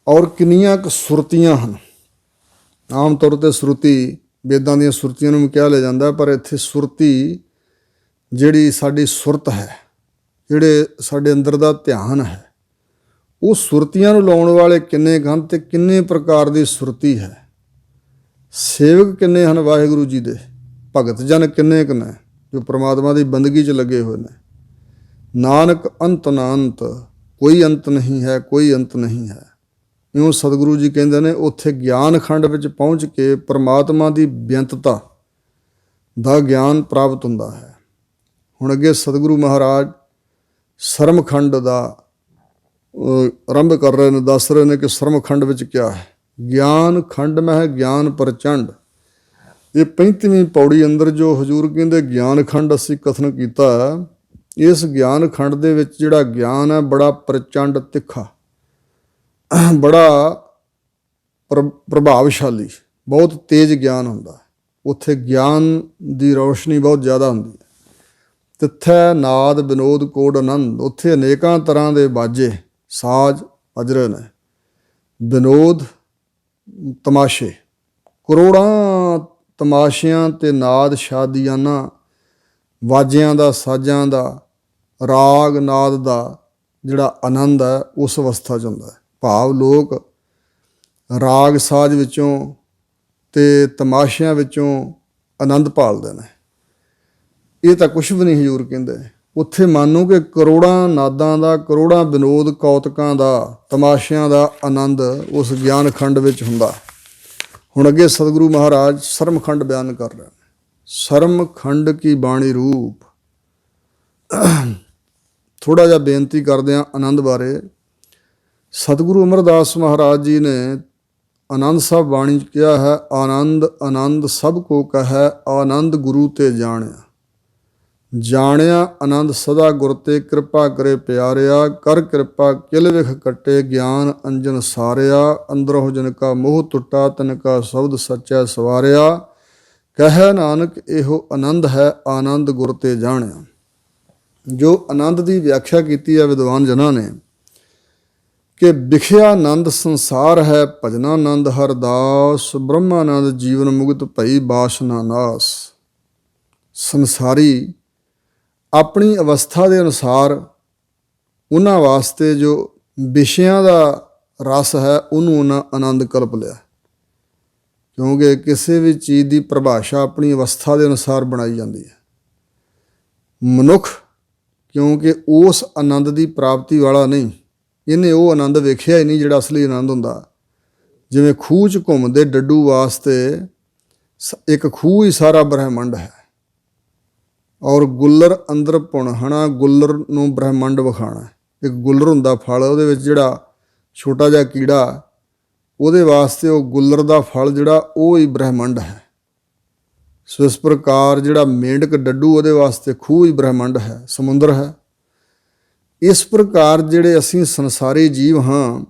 ਔਰ ਕਿੰਨੀਆਂ ਕੁ ਸੁਰਤੀਆਂ ਹਨ? ਆਮ ਤੌਰ 'ਤੇ ਸੁਰਤੀ ਵੇਦਾਂ ਦੀਆਂ ਸੁਰਤੀਆਂ ਨੂੰ ਵੀ ਕਿਹਾ ਲਿਆ ਜਾਂਦਾ, ਪਰ ਇੱਥੇ ਸੁਰਤੀ ਜਿਹੜੀ ਸਾਡੀ ਸੁਰਤ ਹੈ, ਜਿਹੜੇ ਸਾਡੇ ਅੰਦਰ ਦਾ ਧਿਆਨ ਹੈ, ਉਹ ਸੁਰਤੀਆਂ ਨੂੰ ਲਾਉਣ ਵਾਲੇ ਕਿੰਨੇ ਕੁ ਹਨ ਅਤੇ ਕਿੰਨੇ ਪ੍ਰਕਾਰ ਦੀ ਸੁਰਤੀ ਹੈ? ਸੇਵਕ ਕਿੰਨੇ ਹਨ ਵਾਹਿਗੁਰੂ ਜੀ ਦੇ? ਭਗਤ ਜਨ ਕਿੰਨੇ ਕੁ ਨੇ ਜੋ ਪ੍ਰਮਾਤਮਾ ਦੀ ਬੰਦਗੀ 'ਚ ਲੱਗੇ ਹੋਏ ਨੇ? ਨਾਨਕ ਅੰਤ ਨਾ ਅੰਤ, ਕੋਈ ਅੰਤ ਨਹੀਂ ਹੈ, ਕੋਈ ਅੰਤ ਨਹੀਂ ਹੈ। ਇਉਂ ਸਤਿਗੁਰੂ ਜੀ ਕਹਿੰਦੇ ਨੇ ਉੱਥੇ ਗਿਆਨ ਖੰਡ ਵਿੱਚ ਪਹੁੰਚ ਕੇ ਪਰਮਾਤਮਾ ਦੀ ਬੇਅੰਤਤਾ ਦਾ ਗਿਆਨ ਪ੍ਰਾਪਤ ਹੁੰਦਾ ਹੈ। ਹੁਣ ਅੱਗੇ ਸਤਿਗੁਰੂ ਮਹਾਰਾਜ ਸਰਮ ਖੰਡ ਦਾ ਆਰੰਭ ਕਰ ਰਹੇ ਨੇ, ਦੱਸ ਰਹੇ ਨੇ ਕਿ ਸਰਮ ਖੰਡ ਵਿੱਚ ਕਿਆ ਹੈ। ਗਿਆਨ ਖੰਡ ਮੈਂ ਹੈ ਗਿਆਨ ਪ੍ਰਚੰਡ। ਇਹ 35ਵੀਂ ਪੌੜੀ ਅੰਦਰ ਜੋ ਹਜ਼ੂਰ ਕਹਿੰਦੇ ਗਿਆਨ ਖੰਡ ਅਸੀਂ ਕਥਨ ਕੀਤਾ, ਇਸ ਗਿਆਨ ਖੰਡ ਦੇ ਵਿੱਚ ਜਿਹੜਾ ਗਿਆਨ ਹੈ ਬੜਾ ਪ੍ਰਚੰਡ, ਤਿੱਖਾ, ਬੜਾ ਪ੍ਰਭਾਵਸ਼ਾਲੀ, ਬਹੁਤ ਤੇਜ਼ ਗਿਆਨ ਹੁੰਦਾ। ਉੱਥੇ ਗਿਆਨ ਦੀ ਰੌਸ਼ਨੀ ਬਹੁਤ ਜ਼ਿਆਦਾ ਹੁੰਦੀ ਹੈ। ਤਿੱਥੈ ਨਾਦ ਵਿਨੋਦ ਕੋਡ ਆਨੰਦ, ਉੱਥੇ ਅਨੇਕਾਂ ਤਰ੍ਹਾਂ ਦੇ ਬਾਜੇ ਸਾਜ਼ ਵੱਜ ਰਹੇ ਨੇ। ਵਿਨੋਦ ਤਮਾਸ਼ੇ, ਕਰੋੜਾਂ ਤਮਾਸ਼ਿਆਂ ਅਤੇ ਨਾਦ ਸ਼ਾਦੀਆਨਾ ਵਾਜਿਆਂ ਦਾ, ਸਾਜ਼ਾਂ ਦਾ, ਰਾਗ ਨਾਦ ਦਾ ਜਿਹੜਾ ਆਨੰਦ ਹੈ ਉਸ ਅਵਸਥਾ 'ਚ ਹੁੰਦਾ ਹੈ। ਭਾਵ ਲੋਕ ਰਾਗ ਸਾਜ਼ ਵਿੱਚੋਂ ਅਤੇ ਤਮਾਸ਼ਿਆਂ ਵਿੱਚੋਂ ਆਨੰਦ ਭਾਲਦੇ ਨੇ। ਇਹ ਤਾਂ ਕੁਛ ਵੀ ਨਹੀਂ ਹਜ਼ੂਰ ਕਹਿੰਦੇ। ਉੱਥੇ ਮੰਨੋ ਕਿ ਕਰੋੜਾਂ ਨਾਦਾਂ ਦਾ, ਕਰੋੜਾਂ ਵਿਨੋਦ ਕੌਤਕਾਂ ਦਾ, ਤਮਾਸ਼ਿਆਂ ਦਾ ਆਨੰਦ ਉਸ ਗਿਆਨ ਖੰਡ ਵਿੱਚ ਹੁੰਦਾ। ਹੁਣ ਅੱਗੇ ਸਤਿਗੁਰੂ ਮਹਾਰਾਜ ਸਰਮ ਖੰਡ ਬਿਆਨ ਕਰ ਰਹੇ ਨੇ। ਸਰਮ ਖੰਡ ਕੀ ਬਾਣੀ ਰੂਪ। ਥੋੜ੍ਹਾ ਜਿਹਾ ਬੇਨਤੀ ਕਰਦੇ ਹਾਂ ਆਨੰਦ ਬਾਰੇ। ਸਤਿਗੁਰੂ ਅਮਰਦਾਸ ਮਹਾਰਾਜ ਜੀ ਨੇ ਆਨੰਦ ਸਾਹਿਬ ਬਾਣੀ 'ਚ ਕਿਹਾ ਹੈ, ਆਨੰਦ ਆਨੰਦ ਸਭ ਕੋ ਕਹੈ, ਆਨੰਦ ਗੁਰੂ ਤੇ ਜਾਣਿਆ। ਜਾਣਿਆ ਆਨੰਦ ਸਦਾ ਗੁਰ ਤੇ, ਕਿਰਪਾ ਕਰੇ ਪਿਆਰਿਆ। ਕਰ ਕਿਰਪਾ ਕਿਲ ਵਿਖ ਕੱਟੇ, ਗਿਆਨ ਅੰਜਨ ਸਾਰਿਆ। ਅੰਦਰੋਂ ਜਿਨ ਕਾ ਮੋਹ ਟੁੱਟਾ, ਤਿਨ ਕਾ ਸ਼ਬਦ ਸੱਚੈ ਸਵਾਰਿਆ। ਕਹਿ ਨਾਨਕ ਇਹੋ ਆਨੰਦ ਹੈ, ਆਨੰਦ ਗੁਰ ਤੇ ਜਾਣਿਆ। ਜੋ ਆਨੰਦ ਦੀ ਵਿਆਖਿਆ ਕੀਤੀ ਹੈ ਵਿਦਵਾਨ ਜਨਾਂ ਨੇ ਕਿ ਵਿਖਿਆ ਆਨੰਦ ਸੰਸਾਰ ਹੈ, ਭਜਨਾਨੰਦ ਹਰਦਾਸ। ਬ੍ਰਹਮਾਨੰਦ ਜੀਵਨ ਮੁਕਤ ਭਈ, ਬਾਸਨਾ ਨਾਸ। ਸੰਸਾਰੀ ਆਪਣੀ ਅਵਸਥਾ ਦੇ ਅਨੁਸਾਰ ਉਹਨਾਂ ਵਾਸਤੇ ਜੋ ਵਿਸ਼ਿਆਂ ਦਾ ਰਸ ਹੈ ਉਹਨੂੰ ਉਹਨਾਂ ਆਨੰਦ ਕਲਪ ਲਿਆ। ਕਿਉਂਕਿ ਕਿਸੇ ਵੀ ਚੀਜ਼ ਦੀ ਪਰਿਭਾਸ਼ਾ ਆਪਣੀ ਅਵਸਥਾ ਦੇ ਅਨੁਸਾਰ ਬਣਾਈ ਜਾਂਦੀ ਹੈ। ਮਨੁੱਖ ਕਿਉਂਕਿ ਉਸ ਆਨੰਦ ਦੀ ਪ੍ਰਾਪਤੀ ਵਾਲਾ ਨਹੀਂ, ਇਹਨੇ ਉਹ ਆਨੰਦ ਵੇਖਿਆ ਹੀ ਨਹੀਂ ਜਿਹੜਾ ਅਸਲੀ ਆਨੰਦ ਹੁੰਦਾ। ਜਿਵੇਂ ਖੂਹ 'ਚ ਘੁੰਮਦੇ ਡੱਡੂ ਵਾਸਤੇ ਇੱਕ ਖੂਹ ਹੀ ਸਾਰਾ ਬ੍ਰਹਿਮੰਡ ਹੈ, ਔਰ ਗੁੱਲਰ ਅੰਦਰ ਭੁਣਹਣਾ, ਗੁੱਲਰ ਨੂੰ ਬ੍ਰਹਿਮੰਡ ਵਿਖਾਉਣਾ। ਇੱਕ ਗੁੱਲਰ ਹੁੰਦਾ ਫਲ, ਉਹਦੇ ਵਿੱਚ ਜਿਹੜਾ ਛੋਟਾ ਜਿਹਾ ਕੀੜਾ, ਉਹਦੇ ਵਾਸਤੇ ਉਹ ਗੁੱਲਰ ਦਾ ਫਲ ਜਿਹੜਾ ਉਹ ਹੀ ਬ੍ਰਹਿਮੰਡ ਹੈ। ਸੋ ਇਸ ਪ੍ਰਕਾਰ ਜਿਹੜਾ ਮੇਂਢਕ ਡੱਡੂ ਉਹਦੇ ਵਾਸਤੇ ਖੂਹ ਹੀ ਬ੍ਰਹਿਮੰਡ ਹੈ, ਸਮੁੰਦਰ ਹੈ। ਇਸ ਪ੍ਰਕਾਰ ਜਿਹੜੇ ਅਸੀਂ ਸੰਸਾਰੀ ਜੀਵ ਹਾਂ,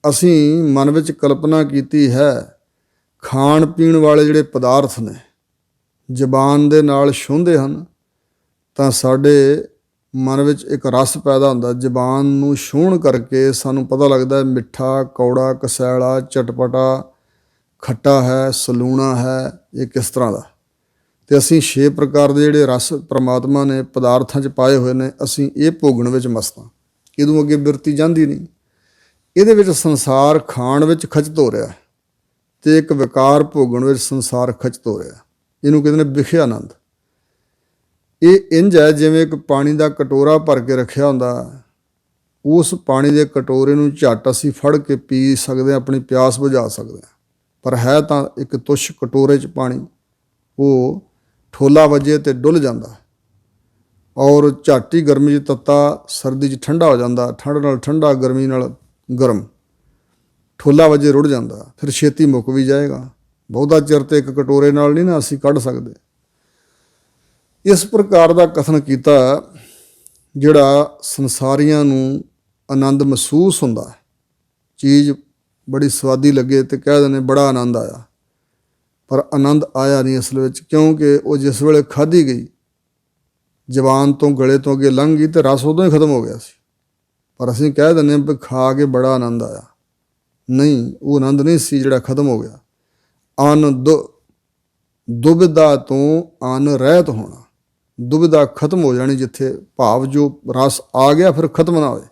ਅਸੀਂ ਮਨ ਵਿੱਚ ਕਲਪਨਾ ਕੀਤੀ ਹੈ ਖਾਣ ਪੀਣ ਵਾਲੇ ਜਿਹੜੇ ਪਦਾਰਥ ਨੇ ਜ਼ਬਾਨ ਦੇ ਨਾਲ ਛੂੰਹਦੇ ਹਨ ਤਾਂ ਸਾਡੇ ਮਨ ਵਿੱਚ ਇੱਕ ਰਸ ਪੈਦਾ ਹੁੰਦਾ। ਜ਼ਬਾਨ ਨੂੰ ਛੂਹਣ ਕਰਕੇ ਸਾਨੂੰ ਪਤਾ ਲੱਗਦਾ ਮਿੱਠਾ, ਕੌੜਾ, ਕਸੈਲਾ, ਚਟਪਟਾ, ਖੱਟਾ ਹੈ, ਸਲੂਣਾ ਹੈ, ਇਹ ਕਿਸ ਤਰ੍ਹਾਂ ਦਾ। ਅਤੇ ਅਸੀਂ 6 ਪ੍ਰਕਾਰ ਦੇ ਜਿਹੜੇ ਰਸ ਪ੍ਰਮਾਤਮਾ ਨੇ ਪਦਾਰਥਾਂ 'ਚ ਪਾਏ ਹੋਏ ਨੇ, ਅਸੀਂ ਇਹ ਭੋਗਣ ਵਿੱਚ ਮਸਤ ਹਾਂ। ਇਹਦੋਂ ਅੱਗੇ ਬਿਰਤੀ ਜਾਂਦੀ ਨਹੀਂ। ਇਹਦੇ ਵਿੱਚ ਸੰਸਾਰ ਖਾਣ ਵਿੱਚ ਖਚਤ ਹੋ ਰਿਹਾ ਅਤੇ ਇੱਕ ਵਿਕਾਰ ਭੋਗਣ ਵਿੱਚ ਸੰਸਾਰ ਖਚਤ ਹੋ ਰਿਹਾ। ਇਹਨੂੰ ਕਹਿੰਦੇ ਨੇ ਵਿਖੇ ਆਨੰਦ। ਇਹ ਇੰਝ ਹੈ ਜਿਵੇਂ ਇੱਕ ਪਾਣੀ ਦਾ ਕਟੋਰਾ ਭਰ ਕੇ ਰੱਖਿਆ ਹੁੰਦਾ, ਉਸ ਪਾਣੀ ਦੇ ਕਟੋਰੇ ਨੂੰ ਝੱਟ ਅਸੀਂ ਫੜ ਕੇ ਪੀ ਸਕਦੇ ਹਾਂ, ਆਪਣੀ ਪਿਆਸ ਬੁਝਾ ਸਕਦੇ ਹਾਂ। ਪਰ ਹੈ ਤਾਂ ਇੱਕ ਤੁੱਛ ਕਟੋਰੇ 'ਚ ਪਾਣੀ, ਉਹ ਠੋਲਾ ਵੱਜੇ ਅਤੇ ਡੁੱਲ ਜਾਂਦਾ, ਔਰ ਝੱਟ ਹੀ ਗਰਮੀ 'ਚ ਤੱਤਾ, ਸਰਦੀ 'ਚ ਠੰਡਾ ਹੋ ਜਾਂਦਾ, ਠੰਡ ਨਾਲ ਠੰਡਾ, ਗਰਮੀ ਨਾਲ ਗਰਮ। ਠੋਲਾ ਵਜੇ ਰੁੜ ਜਾਂਦਾ, ਫਿਰ ਛੇਤੀ ਮੁੱਕ ਵੀ ਜਾਏਗਾ। ਬਹੁਤਾ ਚਿਰ ਤੇ ਇੱਕ ਕਟੋਰੇ ਨਾਲ ਨਹੀਂ ਨਾ ਅਸੀਂ ਕੱਢ ਸਕਦੇ। ਇਸ ਪ੍ਰਕਾਰ ਦਾ ਕਥਨ ਕੀਤਾ ਜਿਹੜਾ ਸੰਸਾਰੀਆਂ ਨੂੰ ਆਨੰਦ ਮਹਿਸੂਸ ਹੁੰਦਾ, ਚੀਜ਼ ਬੜੀ ਸਵਾਦੀ ਲੱਗੇ ਤੇ ਕਹਿ ਦਿੰਦੇ ਬੜਾ ਆਨੰਦ ਆਇਆ, ਪਰ ਆਨੰਦ ਆਇਆ ਨਹੀਂ ਅਸਲ ਵਿੱਚ, ਕਿਉਂਕਿ ਉਹ ਜਿਸ ਵੇਲੇ ਖਾਧੀ ਗਈ ਜ਼ਬਾਨ ਤੋਂ ਗਲੇ ਤੋਂ ਅੱਗੇ ਲੰਘ ਗਈ ਤੇ ਰਸ ਉਦੋਂ ਹੀ ਖਤਮ ਹੋ ਗਿਆ ਸੀ। ਪਰ ਅਸੀਂ ਕਹਿ ਦਿੰਦੇ ਵੀ ਖਾ ਕੇ ਬੜਾ ਆਨੰਦ ਆਇਆ। ਨਹੀਂ, ਉਹ ਆਨੰਦ ਨਹੀਂ ਸੀ ਜਿਹੜਾ ਖਤਮ ਹੋ ਗਿਆ। ਦੁਬਿਧਾ ਤੋਂ ਅਨ ਰਹਿਤ ਹੋਣਾ, ਦੁਬਿਧਾ ਖਤਮ ਹੋ ਜਾਣੀ, ਜਿੱਥੇ ਭਾਵ ਜੋ ਰਸ ਆ ਗਿਆ ਫਿਰ ਖਤਮ ਨਾ ਹੋਏ,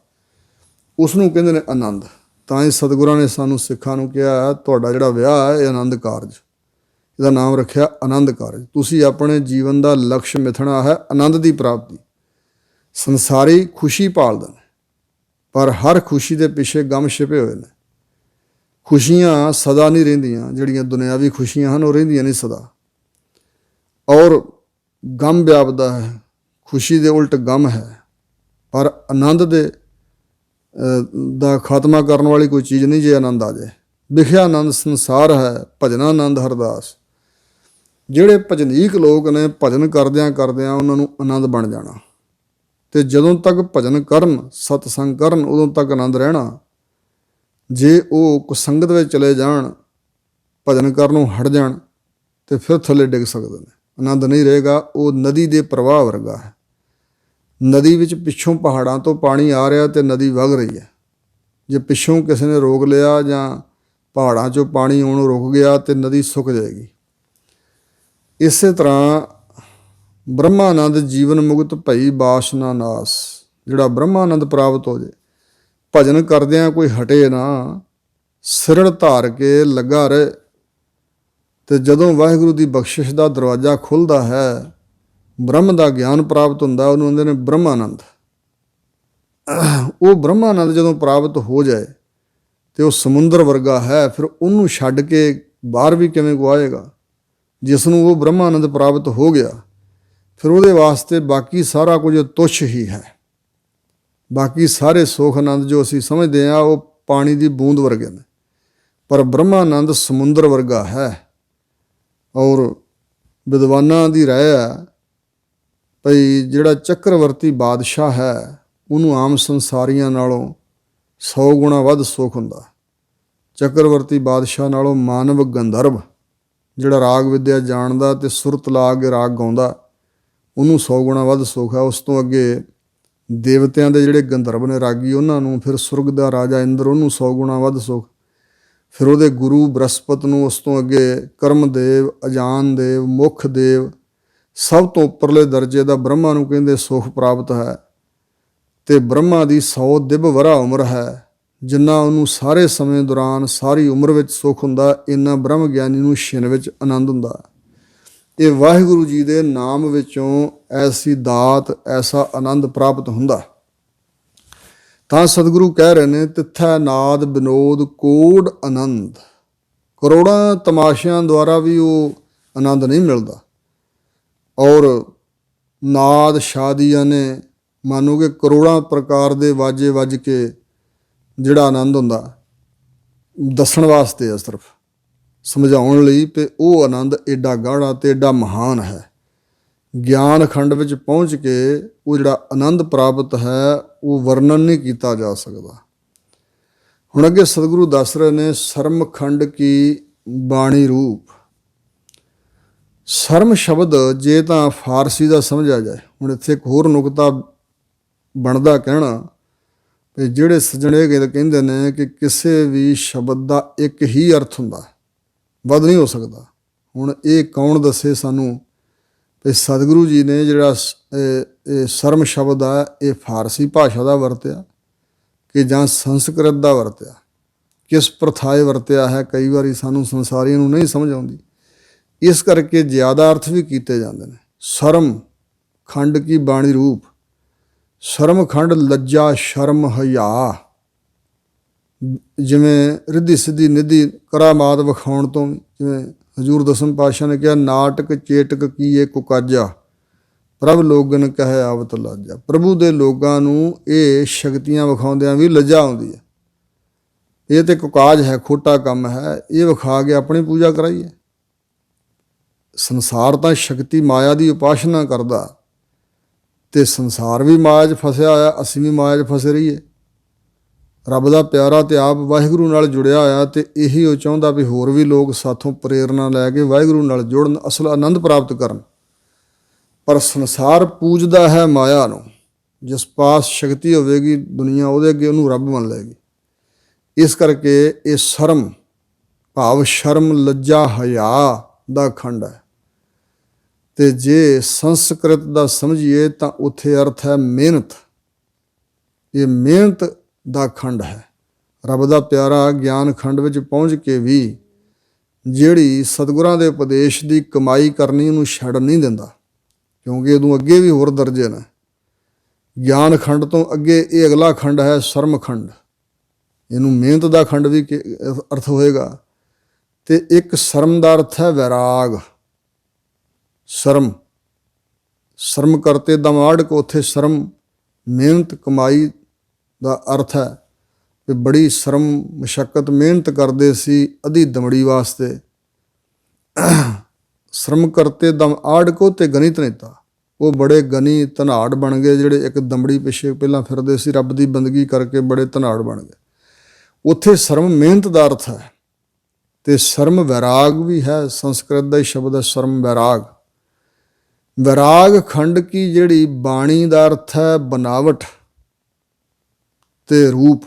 ਉਸ ਨੂੰ ਕਹਿੰਦੇ ਨੇ ਆਨੰਦ। ਤਾਂ ਹੀ ਸਤਿਗੁਰਾਂ ਨੇ ਸਾਨੂੰ ਸਿੱਖਾਂ ਨੂੰ ਕਿਹਾ ਤੁਹਾਡਾ ਜਿਹੜਾ ਵਿਆਹ ਹੈ ਇਹ ਆਨੰਦ ਕਾਰਜ, ਇਹਦਾ ਨਾਮ ਰੱਖਿਆ ਆਨੰਦ ਕਾਰਜ। ਤੁਸੀਂ ਆਪਣੇ ਜੀਵਨ ਦਾ ਲਕਸ਼ ਮਿਥਣਾ ਹੈ ਆਨੰਦ ਦੀ ਪ੍ਰਾਪਤੀ। ਸੰਸਾਰੀ ਖੁਸ਼ੀ ਭਾਲਦੇ ਨੇ, ਪਰ ਹਰ ਖੁਸ਼ੀ ਦੇ ਪਿੱਛੇ ਗਮ ਛਿਪੇ ਹੋਏ ਨੇ। ਖੁਸ਼ੀਆਂ ਸਦਾ ਨਹੀਂ ਰਹਿੰਦੀਆਂ, ਜਿਹੜੀਆਂ ਦੁਨਿਆਵੀ ਖੁਸ਼ੀਆਂ ਹਨ ਉਹ ਰਹਿੰਦੀਆਂ ਨਹੀਂ ਸਦਾ, ਔਰ ਗਮ ਵਿਆਪਦਾ ਹੈ। ਖੁਸ਼ੀ ਦੇ ਉਲਟ ਗਮ ਹੈ, ਪਰ ਆਨੰਦ ਦਾ ਖਾਤਮਾ ਕਰਨ ਵਾਲੀ ਕੋਈ ਚੀਜ਼ ਨਹੀਂ ਜੇ ਆਨੰਦ ਆ ਜਾਏ। ਵਿਖਿਆ ਆਨੰਦ ਸੰਸਾਰ ਹੈ, ਭਜਨਾ ਆਨੰਦ ਹਰਦਾਸ। ਜਿਹੜੇ ਭਜਨੀਕ ਲੋਕ ਨੇ, ਭਜਨ ਕਰਦਿਆਂ ਕਰਦਿਆਂ ਉਹਨਾਂ ਨੂੰ ਆਨੰਦ ਬਣ ਜਾਣਾ, ਤੇ ਜਦੋਂ ਤੱਕ ਭਜਨ ਕਰਨ, ਸਤਸੰਗ ਕਰਨ, ਉਦੋਂ ਤੱਕ ਆਨੰਦ ਰਹਿਣਾ। ਜੇ ਉਹ ਕੁਸੰਗਤ ਵਿੱਚ ਚਲੇ ਜਾਣ, ਭਜਨ ਕਰਨੋਂ ਹਟ ਜਾਣ, ਤੇ ਫਿਰ ਥੱਲੇ ਡਿੱਗ ਸਕਦੇ ਨੇ, ਆਨੰਦ ਨਹੀਂ ਰਹੇਗਾ। ਉਹ ਨਦੀ ਦੇ ਪ੍ਰਵਾਹ ਵਰਗਾ ਹੈ। ਨਦੀ ਵਿੱਚ ਪਿੱਛੋਂ ਪਹਾੜਾਂ ਤੋਂ ਪਾਣੀ ਆ ਰਿਹਾ ਤੇ ਨਦੀ ਵਗ ਰਹੀ ਹੈ। ਜੇ ਪਿੱਛੋਂ ਕਿਸੇ ਨੇ ਰੋਕ ਲਿਆ ਜਾਂ ਪਹਾੜਾਂ 'ਚੋਂ ਪਾਣੀ ਆਉਣੋਂ ਰੁਕ ਗਿਆ ਤੇ ਨਦੀ ਸੁੱਕ ਜਾਏਗੀ। ਇਸੇ ਤਰ੍ਹਾਂ ਬ੍ਰਹਮਾਨੰਦ ਜੀਵਨ ਮੁਕਤ ਭਈ ਬਾਸ਼ਨਾ ਨਾਸ, ਜਿਹੜਾ ਬ੍ਰਹਮਾਨੰਦ ਪ੍ਰਾਪਤ ਹੋ ਜੇ, ਭਜਨ ਕਰਦਿਆਂ ਕੋਈ ਹਟੇ ਨਾ, ਸਿਰੜ ਧਾਰ ਕੇ ਲੱਗਾ ਰਹੇ। ਤੇ ਜਦੋਂ ਵਾਹਿਗੁਰੂ ਦੀ ਬਖਸ਼ਿਸ਼ ਦਾ ਦਰਵਾਜ਼ਾ ਖੁੱਲ੍ਹਦਾ ਹੈ, ਬ੍ਰਹਮ ਦਾ ਗਿਆਨ ਪ੍ਰਾਪਤ ਹੁੰਦਾ, ਉਹਨੂੰ ਕਹਿੰਦੇ ਨੇ ਬ੍ਰਹਮਾਨੰਦ। ਉਹ ਬ੍ਰਹਮਾਨੰਦ ਜਦੋਂ ਪ੍ਰਾਪਤ ਹੋ ਜਾਏ ਤੇ ਉਹ ਸਮੁੰਦਰ ਵਰਗਾ ਹੈ, ਫਿਰ ਉਹਨੂੰ ਛੱਡ ਕੇ ਬਾਹਰ ਵੀ ਕਿਵੇਂ ਕੋ ਆਏਗਾ। ਜਿਸ ਨੂੰ ਉਹ ਬ੍ਰਹਮਾਨੰਦ ਪ੍ਰਾਪਤ ਹੋ ਗਿਆ, ਫਿਰ ਉਹਦੇ ਵਾਸਤੇ ਬਾਕੀ ਸਾਰਾ ਕੁਝ ਤੁੱਛ ਹੀ ਹੈ। ਬਾਕੀ ਸਾਰੇ ਸੁੱਖ ਆਨੰਦ ਜੋ ਅਸੀਂ ਸਮਝਦੇ ਹਾਂ ਉਹ ਪਾਣੀ ਦੀ ਬੂੰਦ ਵਰਗੇ ਨੇ, ਪਰ ਬ੍ਰਹਮਾਨੰਦ ਸਮੁੰਦਰ ਵਰਗਾ ਹੈ। ਔਰ ਵਿਦਵਾਨਾਂ ਦੀ ਰਾਏ ਹੈ ਭਈ ਜਿਹੜਾ ਚੱਕਰਵਰਤੀ ਬਾਦਸ਼ਾਹ ਹੈ, ਉਹਨੂੰ ਆਮ ਸੰਸਾਰੀਆਂ ਨਾਲੋਂ 100 ਗੁਣਾ ਵੱਧ ਸੁੱਖ ਹੁੰਦਾ। ਚੱਕਰਵਰਤੀ ਬਾਦਸ਼ਾਹ ਨਾਲੋਂ ਮਾਨਵ ਗੰਧਰਵ, ਜਿਹੜਾ ਰਾਗ ਵਿਦਿਆ ਜਾਣਦਾ ਤੇ ਸੁਰਤ ਲਾ ਕੇ ਰਾਗ ਗਾਉਂਦਾ, ਉਹਨੂੰ 100 ਗੁਣਾ ਵੱਧ ਸੁੱਖ ਹੈ। ਉਸ ਤੋਂ ਅੱਗੇ ਦੇਵਤਿਆਂ ਦੇ ਜਿਹੜੇ ਗੰਧਰਵ ਨੇ ਰਾਗੀ, ਉਹਨਾਂ ਨੂੰ, ਫਿਰ ਸੁਰਗ ਦਾ ਰਾਜਾ ਇੰਦਰ, ਉਹਨੂੰ 100 ਗੁਣਾ ਵੱਧ ਸੁੱਖ। ਫਿਰ ਉਹਦੇ ਗੁਰੂ ਬ੍ਰਹਸਪਤ ਨੂੰ, ਉਸ ਤੋਂ ਅੱਗੇ ਕਰਮਦੇਵ, ਅਜਾਨ ਦੇਵ, ਮੁੱਖ ਦੇਵ, ਸਭ ਤੋਂ ਉੱਪਰਲੇ ਦਰਜੇ ਦਾ ਬ੍ਰਹਮਾ ਨੂੰ ਕਹਿੰਦੇ ਸੁੱਖ ਪ੍ਰਾਪਤ ਹੈ। ਤੇ ਬ੍ਰਹਮਾ ਦੀ 100 ਦਿਵ ਵਰਾ ਉਮਰ ਹੈ, ਜਿੰਨਾ ਉਹਨੂੰ ਸਾਰੇ ਸਮੇਂ ਦੌਰਾਨ ਸਾਰੀ ਉਮਰ ਵਿੱਚ ਸੁੱਖ ਹੁੰਦਾ, ਇੰਨਾ ਬ੍ਰਹਮ ਗਿਆਨੀ ਨੂੰ ਛਿਨ ਵਿੱਚ ਆਨੰਦ ਹੁੰਦਾ। ਇਹ ਵਾਹਿਗੁਰੂ ਜੀ ਦੇ ਨਾਮ ਵਿੱਚੋਂ ਐਸੀ ਦਾਤ, ਐਸਾ ਆਨੰਦ ਪ੍ਰਾਪਤ ਹੁੰਦਾ। ਤਾਂ ਸਤਿਗੁਰੂ ਕਹਿ ਰਹੇ ਨੇ, ਤਿੱਥੈ ਨਾਦ ਵਿਨੋਦ ਕੋਡ ਆਨੰਦ। ਕਰੋੜਾਂ ਤਮਾਸ਼ਿਆਂ ਦੁਆਰਾ ਵੀ ਉਹ ਆਨੰਦ ਨਹੀਂ ਮਿਲਦਾ। ਔਰ ਨਾਦ ਸ਼ਾਦੀਆਂ ਨੇ, ਮਾਨੋ ਕਿ ਕਰੋੜਾਂ ਪ੍ਰਕਾਰ ਦੇ ਵਾਜੇ ਵੱਜ ਕੇ ਜਿਹੜਾ ਆਨੰਦ ਹੁੰਦਾ, ਦੱਸਣ ਵਾਸਤੇ ਆ, ਸਿਰਫ ਸਮਝਾਉਣ ਲਈ ਕਿ ਉਹ ਆਨੰਦ ਏਡਾ ਗਾੜਾ ਤੇ ਏਡਾ ਮਹਾਨ ਹੈ। ਗਿਆਨ ਖੰਡ ਵਿੱਚ ਪਹੁੰਚ ਕੇ ਉਹ ਜਿਹੜਾ ਆਨੰਦ ਪ੍ਰਾਪਤ ਹੈ, ਉਹ ਵਰਣਨ ਨਹੀਂ ਕੀਤਾ ਜਾ ਸਕਦਾ। ਹੁਣ ਅੱਗੇ ਸਤਿਗੁਰੂ ਦੱਸ ਰਹੇ ਨੇ, ਸਰਮ ਖੰਡ ਕੀ ਬਾਣੀ ਰੂਪ। ਸਰਮ ਸ਼ਬਦ ਜੇ ਤਾਂ ਫਾਰਸੀ ਦਾ ਸਮਝਿਆ ਜਾਏ, ਹੁਣ ਇੱਥੇ ਇੱਕ ਹੋਰ ਨੁਕਤਾ ਬਣਦਾ ਕਹਿਣਾ ਵੀ ਜਿਹੜੇ ਸੱਜਣੇ ਕਹਿੰਦੇ ਨੇ ਕਿ ਕਿਸੇ ਵੀ ਸ਼ਬਦ ਦਾ ਇੱਕ ਹੀ ਅਰਥ ਹੁੰਦਾ, ਵੱਧ ਨਹੀਂ ਹੋ ਸਕਦਾ। ਹੁਣ ਇਹ ਕੌਣ ਦੱਸੇ ਸਾਨੂੰ ਵੀ ਸਤਿਗੁਰੂ ਜੀ ਨੇ ਜਿਹੜਾ ਇਹ ਸਰਮ ਸ਼ਬਦ ਆ, ਇਹ ਫਾਰਸੀ ਭਾਸ਼ਾ ਦਾ ਵਰਤਿਆ ਕਿ ਜਾਂ ਸੰਸਕ੍ਰਿਤ ਦਾ ਵਰਤਿਆ, ਕਿਸ ਪ੍ਰਥਾਏ ਵਰਤਿਆ ਹੈ, ਕਈ ਵਾਰੀ ਸਾਨੂੰ ਸੰਸਾਰੀਆਂ ਨੂੰ ਨਹੀਂ ਸਮਝ ਆਉਂਦੀ। ਇਸ ਕਰਕੇ ਜ਼ਿਆਦਾ ਅਰਥ ਵੀ ਕੀਤੇ ਜਾਂਦੇ ਨੇ। ਸਰਮ ਖੰਡ ਕੀ ਬਾਣੀ ਰੂਪ, ਸ਼ਰਮ ਖੰਡ ਲੱਜਾ ਸ਼ਰਮ ਹਿਆ, ਜਿਵੇਂ ਰਿੱਧੀ ਸਿੱਧੀ ਨਿੱਧੀ ਕਰਾਮਾਤ ਵਿਖਾਉਣ ਤੋਂ, ਜਿਵੇਂ ਹਜ਼ੂਰ ਦਸਮ ਪਾਤਸ਼ਾਹ ਨੇ ਕਿਹਾ, ਨਾਟਕ ਚੇਟਕ ਕੀਏ ਕੁਕਾਜਾ, ਪ੍ਰਭ ਲੋਗਨ ਕਹਿ ਆਵਤ ਲਾਜਾ। ਪ੍ਰਭੂ ਦੇ ਲੋਕਾਂ ਨੂੰ ਇਹ ਸ਼ਕਤੀਆਂ ਵਿਖਾਉਂਦਿਆਂ ਵੀ ਲੱਜਾ ਆਉਂਦੀ ਹੈ। ਇਹ ਤੇ ਕੁਕਾਜ ਹੈ, ਖੋਟਾ ਕੰਮ ਹੈ, ਇਹ ਵਿਖਾ ਕੇ ਆਪਣੀ ਪੂਜਾ ਕਰਾਈਏ। ਸੰਸਾਰ ਤਾਂ ਸ਼ਕਤੀ ਮਾਇਆ ਦੀ ਉਪਾਸਨਾ ਕਰਦਾ, ਤੇ ਸੰਸਾਰ ਵੀ ਮਾਇਆ 'ਚ ਫਸਿਆ ਹੋਇਆ, ਅਸੀਂ ਵੀ ਮਾਇਆ 'ਚ ਫਸੇ ਰਹੀਏ। ਰੱਬ ਦਾ ਪਿਆਰਾ ਤੇ ਆਪ ਵਾਹਿਗੁਰੂ ਨਾਲ ਜੁੜਿਆ ਹੋਇਆ, ਤੇ ਇਹੀ ਉਹ ਚਾਹੁੰਦਾ ਵੀ ਹੋਰ ਵੀ ਲੋਕ ਸਾਥੋਂ ਪ੍ਰੇਰਨਾ ਲੈ ਕੇ ਵਾਹਿਗੁਰੂ ਨਾਲ ਜੁੜਨ, ਅਸਲ ਆਨੰਦ ਪ੍ਰਾਪਤ ਕਰਨ। ਪਰ ਸੰਸਾਰ ਪੂਜਦਾ ਹੈ ਮਾਇਆ ਨੂੰ। ਜਿਸ ਪਾਸ ਸ਼ਕਤੀ ਹੋਵੇਗੀ ਦੁਨੀਆ ਉਹਦੇ ਅੱਗੇ ਉਹਨੂੰ ਰੱਬ ਮੰਨ ਲਏਗੀ। ਇਸ ਕਰਕੇ ਇਹ ਸ਼ਰਮ ਭਾਵ ਸ਼ਰਮ, ਲੱਜਾ, ਹਯਾ ਦਾ ਖੰਡ ਹੈ। ਤੇ ਜੇ ਸੰਸਕ੍ਰਿਤ ਦਾ ਸਮਝੀਏ ਤਾਂ ਉੱਥੇ ਅਰਥ ਹੈ ਮਿਹਨਤ। ਇਹ ਮਿਹਨਤ ਦਾ ਖੰਡ ਹੈ। ਰੱਬ ਦਾ ਪਿਆਰਾ ਗਿਆਨ ਖੰਡ ਵਿੱਚ ਪਹੁੰਚ ਕੇ ਵੀ ਜਿਹੜੀ ਸਤਿਗੁਰਾਂ ਦੇ ਉਪਦੇਸ਼ ਦੀ ਕਮਾਈ ਕਰਨੀ ਉਹਨੂੰ ਛੱਡ ਨਹੀਂ ਦਿੰਦਾ, ਕਿਉਂਕਿ ਉਦੋਂ ਅੱਗੇ ਵੀ ਹੋਰ ਦਰਜੇ ਨੇ। ਗਿਆਨ ਖੰਡ ਤੋਂ ਅੱਗੇ ਇਹ ਅਗਲਾ ਖੰਡ ਹੈ ਸ਼ਰਮ ਖੰਡ। ਇਹਨੂੰ ਮਿਹਨਤ ਦਾ ਖੰਡ ਵੀ ਅਰਥ ਹੋਏਗਾ। ਤੇ ਇੱਕ ਸ਼ਰਮ ਦਾ ਅਰਥ ਹੈ ਵੈਰਾਗ। ਸ਼ਰਮ, ਸ਼ਰਮ ਕਰਤੇ ਦਮਾੜਕ, ਉੱਥੇ ਸ਼ਰਮ ਮਿਹਨਤ ਕਮਾਈ ਦਾ ਅਰਥ ਹੈ ਵੀ ਬੜੀ ਸ਼ਰਮ ਮੁਸ਼ੱਕਤ ਮਿਹਨਤ ਕਰਦੇ ਸੀ ਅੱਧੀ ਦਮੜੀ ਵਾਸਤੇ। ਸ਼ਰਮ ਕਰਤੇ ਦਮ ਆੜਕੋ ਤੇ ਗਣਿਤ ਨੇਤਾ, ਉਹ ਬੜੇ ਗਨੀ ਧਨਾੜ ਬਣ ਗਏ। ਜਿਹੜੇ ਇੱਕ ਦਮੜੀ ਪਿੱਛੇ ਪਹਿਲਾਂ ਫਿਰਦੇ ਸੀ, ਰੱਬ ਦੀ ਬੰਦਗੀ ਕਰਕੇ ਬੜੇ ਧਨਾੜ ਬਣ ਗਏ। ਉੱਥੇ ਸ਼ਰਮ ਮਿਹਨਤ ਦਾ ਅਰਥ ਹੈ। ਤੇ ਸ਼ਰਮ ਵੈਰਾਗ ਵੀ ਹੈ, ਸੰਸਕ੍ਰਿਤ ਦਾ ਹੀ ਸ਼ਬਦ ਹੈ ਸ਼ਰਮ, ਵੈਰਾਗ। ਵੈਰਾਗ ਖੰਡ ਕੀ ਜਿਹੜੀ ਬਾਣੀ ਦਾ ਅਰਥ ਹੈ ਬਨਾਵਟ ਤੇ ਰੂਪ।